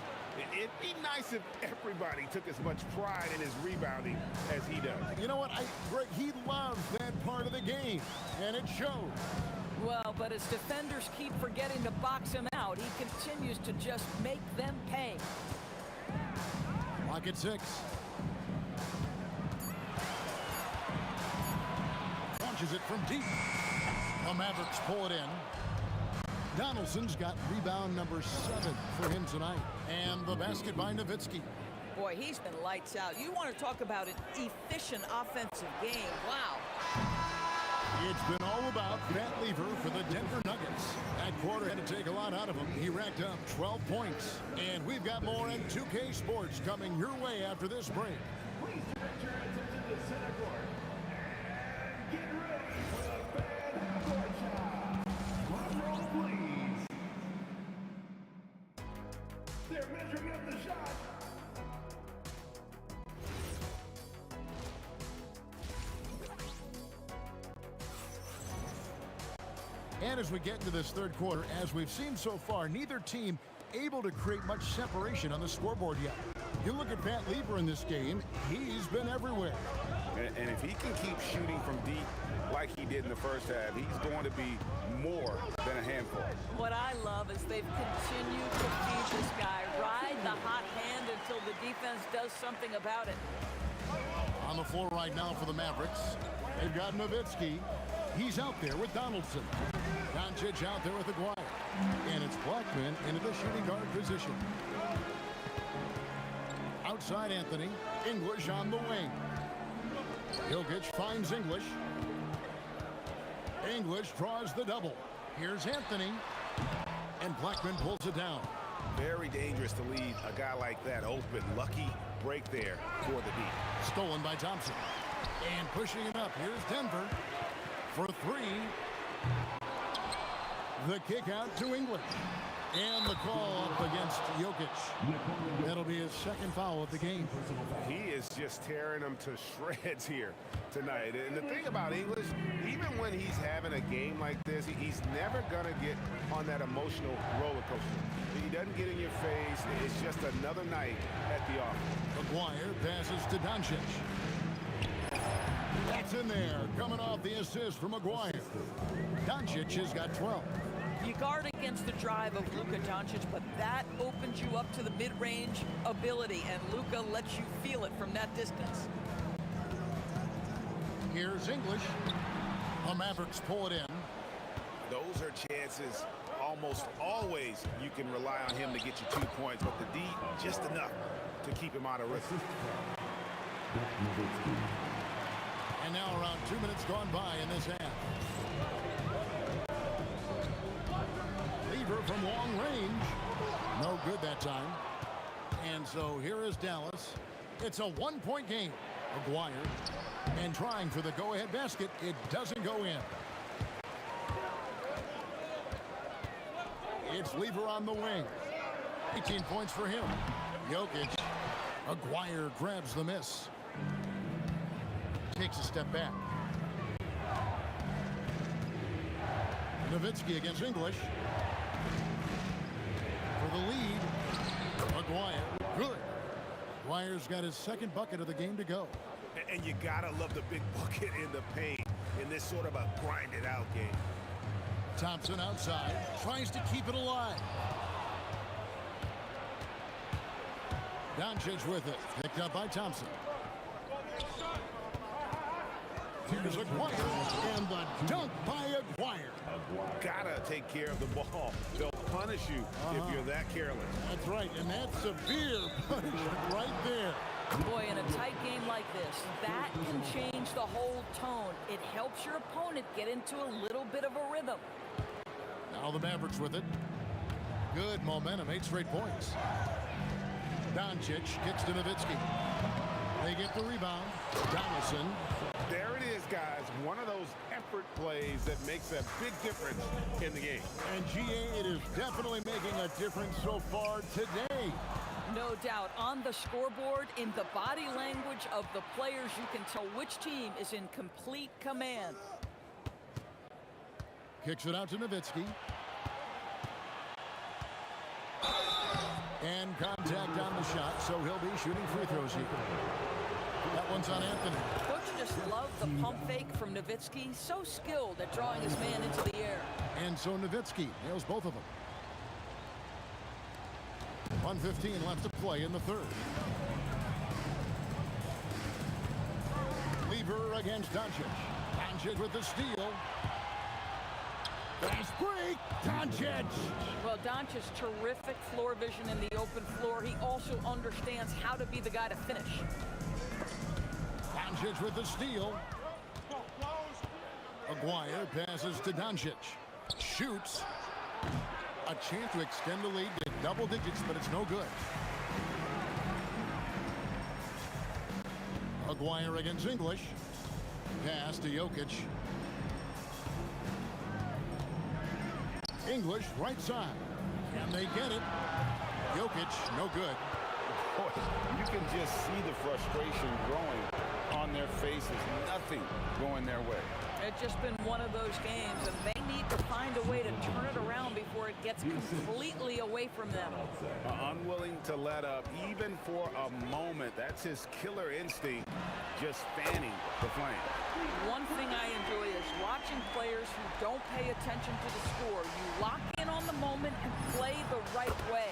It'd be nice if everybody took as much pride in his rebounding as he does. You know what? Greg, he loves that part of the game, and it shows. Well, but as defenders keep forgetting to box him out, he continues to just make them pay. Lock at 6. Launches it from deep. The Mavericks pull it in. Donaldson's got rebound number 7 for him tonight. And the basket by Nowitzki. Boy, he's been lights out. You want to talk about an efficient offensive game. Wow. It's been all about Matt Lever for the Denver Nuggets. That quarter had to take a lot out of him. He racked up 12 points. And we've got more in 2K Sports coming your way after this break. Please direct your attention to center court. And get ready for the fan half-court shot. Drum roll, please. They're measuring up the shot. And as we get into this third quarter, as we've seen so far, neither team able to create much separation on the scoreboard yet. You look at Pat Lever in this game, he's been everywhere. And if he can keep shooting from deep like he did in the first half, he's going to be more than a handful. What I love is they've continued to feed this guy, ride the hot hand until the defense does something about it. On the floor right now for the Mavericks, they've got Nowitzki. He's out there with Donaldson. Doncic out there with Aguirre. And it's Blackman into the shooting guard position. Outside Anthony. English on the wing. Jokic finds English. English draws the double. Here's Anthony. And Blackman pulls it down. Very dangerous to leave a guy like that open. Lucky break there for the deep. Stolen by Thompson. And pushing it up. Here's Denver for 3. The kick out to English. And the call up against Jokic. That'll be his second foul of the game. He is just tearing them to shreds here tonight. And the thing about English, even when he's having a game like this, he's never going to get on that emotional roller coaster. He doesn't get in your face. It's just another night at the office. Aguirre passes to Doncic. That's in there, coming off the assist from Aguirre. Doncic has got 12. You guard against the drive of Luka Doncic, but that opens you up to the mid-range ability, and Luka lets you feel it from that distance. Here's English. The Mavericks pull it in. Those are chances almost always you can rely on him to get you 2 points, but the D, just enough to keep him out of risk. And now around 2 minutes gone by in this half. Lever from long range. No good that time. And so here is Dallas. It's a 1-point game. Aguirre. And trying for the go-ahead basket. It doesn't go in. It's Lever on the wing. 18 points for him. Jokic. Aguirre grabs the miss. Takes a step back. Nowitzki against English. For the lead. Aguirre. Good. Aguirre's got his second bucket of the game to go. And you gotta love the big bucket in the paint in this sort of a grinded out game. Thompson outside. Tries to keep it alive. Doncic with it. Picked up by Thompson. Here's Aguirre, and the dunk by Aguirre. Gotta take care of the ball. They'll punish you if you're that careless. That's right, and that's severe punishment right there. Boy, in a tight game like this, that can change the whole tone. It helps your opponent get into a little bit of a rhythm. Now the Mavericks with it. Good momentum, 8 straight points. Doncic gets to Nowitzki. They get the rebound. Donaldson. There it is, guys. One of those effort plays that makes a big difference in the game. And GA, it is definitely making a difference so far today. No doubt. On the scoreboard, in the body language of the players, you can tell which team is in complete command. Kicks it out to Nowitzki. And contact on the shot, so he'll be shooting free throws here. That one's on Anthony. Coach just loved the pump fake from Nowitzki. So skilled at drawing his man into the air. And so Nowitzki nails both of them. 1:15 left to play in the third. Lever against Doncic. Doncic with the steal. Fast break. Doncic. Well, Doncic's terrific floor vision in the open floor. He also understands how to be the guy to finish. Doncic with the steal. Aguirre passes to Doncic. Shoots. A chance to extend the lead to double digits, but it's no good. Aguirre against English. Pass to Jokic. English, right side. Can they get it? Jokic, no good. Boy, you can just see the frustration growing on their faces. Nothing going their way. It's just been one of those games, and they need to find a way to turn it around before it gets completely away from them. Unwilling to let up, even for a moment. That's his killer instinct, just fanning the flame. One thing I enjoy is watching players who don't pay attention to the score. You lock in on the moment and play the right way.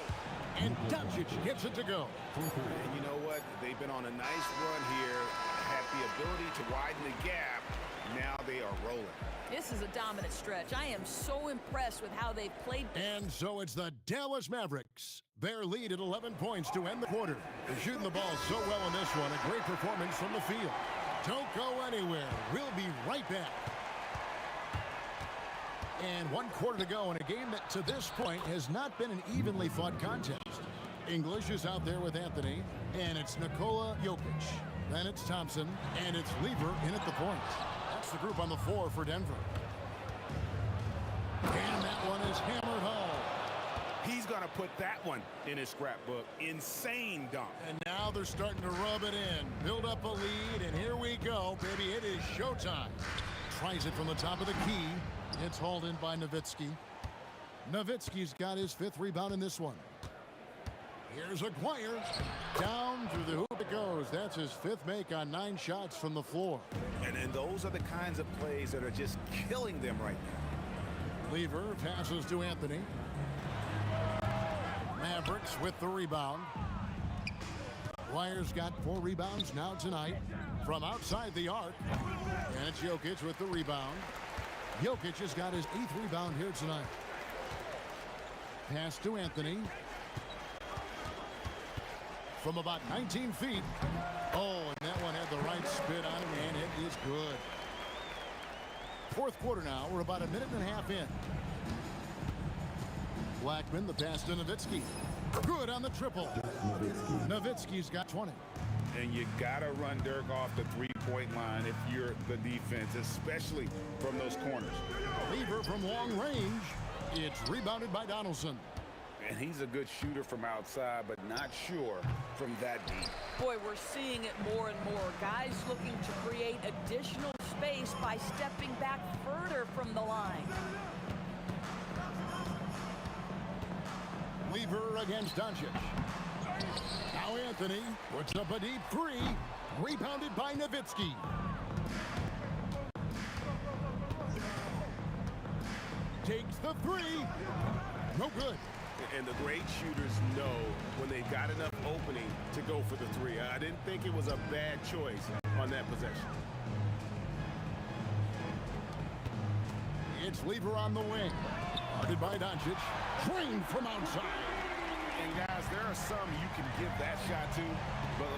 And Doncic gets it to go. And you know what? They've been on a nice run here, had the ability to widen the gap. Now they are rolling. This is a dominant stretch. I am so impressed with how they've played. And so it's the Dallas Mavericks. Their lead at 11 points to end the quarter. They're shooting the ball so well in this one. A great performance from the field. Don't go anywhere. We'll be right back. And 1 quarter to go in a game that to this point has not been an evenly fought contest. English is out there with Anthony, and it's Nikola Jokic. Then it's Thompson, and it's Lever in at the point. That's the group on the floor for Denver. And that one is hammered home. He's going to put that one in his scrapbook. Insane dunk. And now they're starting to rub it in. Build up a lead, and here we go, baby. It is showtime. Tries it from the top of the key. It's hauled in by Nowitzki. Nowitzki's got his 5th rebound in this one. Here's Aguirre. Down through the hoop it goes. That's his 5th make on 9 shots from the floor. And those are the kinds of plays that are just killing them right now. Lever passes to Anthony. Mavericks with the rebound. Aguirre's got 4 rebounds now tonight from outside the arc. And it's Jokic with the rebound. Jokic has got his 8th rebound here tonight. Pass to Anthony. From about 19 feet. Oh, and that one had the right spin on it, and it is good. 4th quarter now. We're about a minute and a half in. Blackman, the pass to Nowitzki. Good on the triple. Nowitzki's got 20. And you got to run Dirk off the three-point line if you're the defense, especially from those corners. Lever from long range. It's rebounded by Donaldson. And he's a good shooter from outside, but not sure from that deep. Boy, we're seeing it more and more. Guys looking to create additional space by stepping back further from the line. Lever against Doncic. Now Anthony puts up a deep 3. Rebounded by Nowitzki. Takes the 3. No good. And the great shooters know when they've got enough opening to go for the 3. I didn't think it was a bad choice on that possession. It's Lever on the wing. Guarded by Doncic. Trained from outside. And guys, there are some you can give that shot to,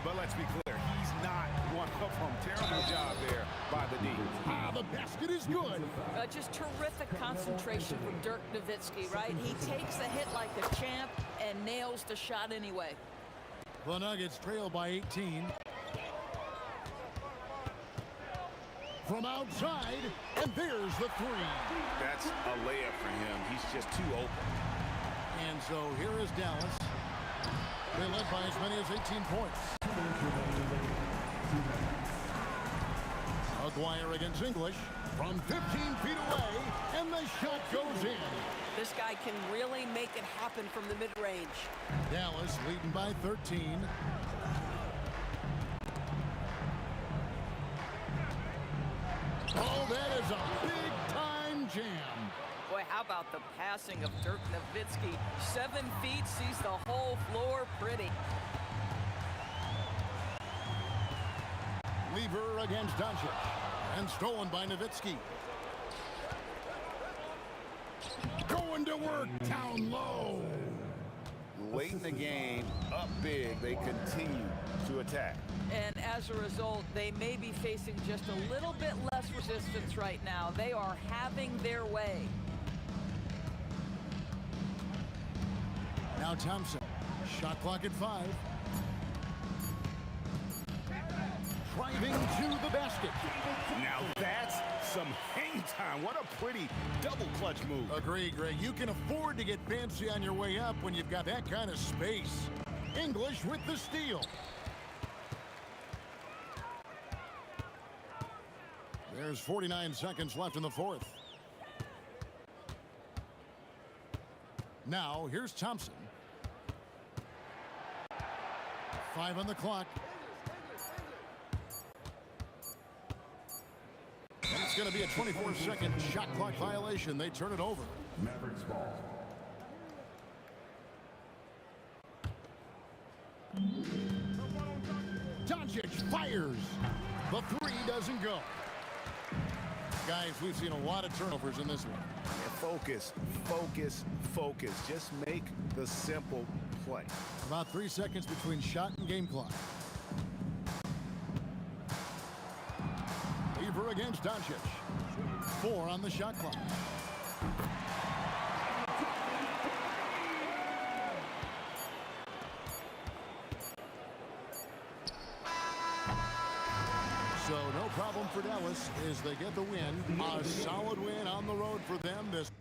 but let's be clear, he's not one of them. Terrible job there by the D. The basket is good. Just terrific concentration from Dirk Nowitzki, right? He takes the hit like a champ and nails the shot anyway. The Nuggets trail by 18. From outside, and there's the 3. That's a layup for him. He's just too open. And so here is Dallas. They led by as many as 18 points. Aguirre against English. from 15 feet away, and the shot goes in. This guy can really make it happen from the mid-range. Dallas leading by 13. Oh, that is a big-time jam. Boy, how about the passing of Dirk Nowitzki? 7 feet, sees the whole floor pretty. Lever against Doncic. And stolen by Nowitzki. Going to work down low. Late in the game, up big, they continue to attack. And as a result, they may be facing just a little bit less resistance right now. They are having their way. Now Thompson. Shot clock at 5. Driving to the basket. Now that's some hang time. What a pretty double clutch move. Agree, Greg. You can afford to get fancy on your way up when you've got that kind of space. English with the steal. There's 49 seconds left in the fourth. Now, here's Thompson. 5 on the clock. And it's going to be a 24-second shot clock violation. They turn it over. Mavericks ball. Doncic fires. The 3 doesn't go. Guys, we've seen a lot of turnovers in this one. Yeah, focus, focus, focus. Just make the simple play. About 3 seconds between shot and game clock. Lever against Doncic. 4 on the shot clock. So no problem for Dallas as they get the win. A solid win on the road for them this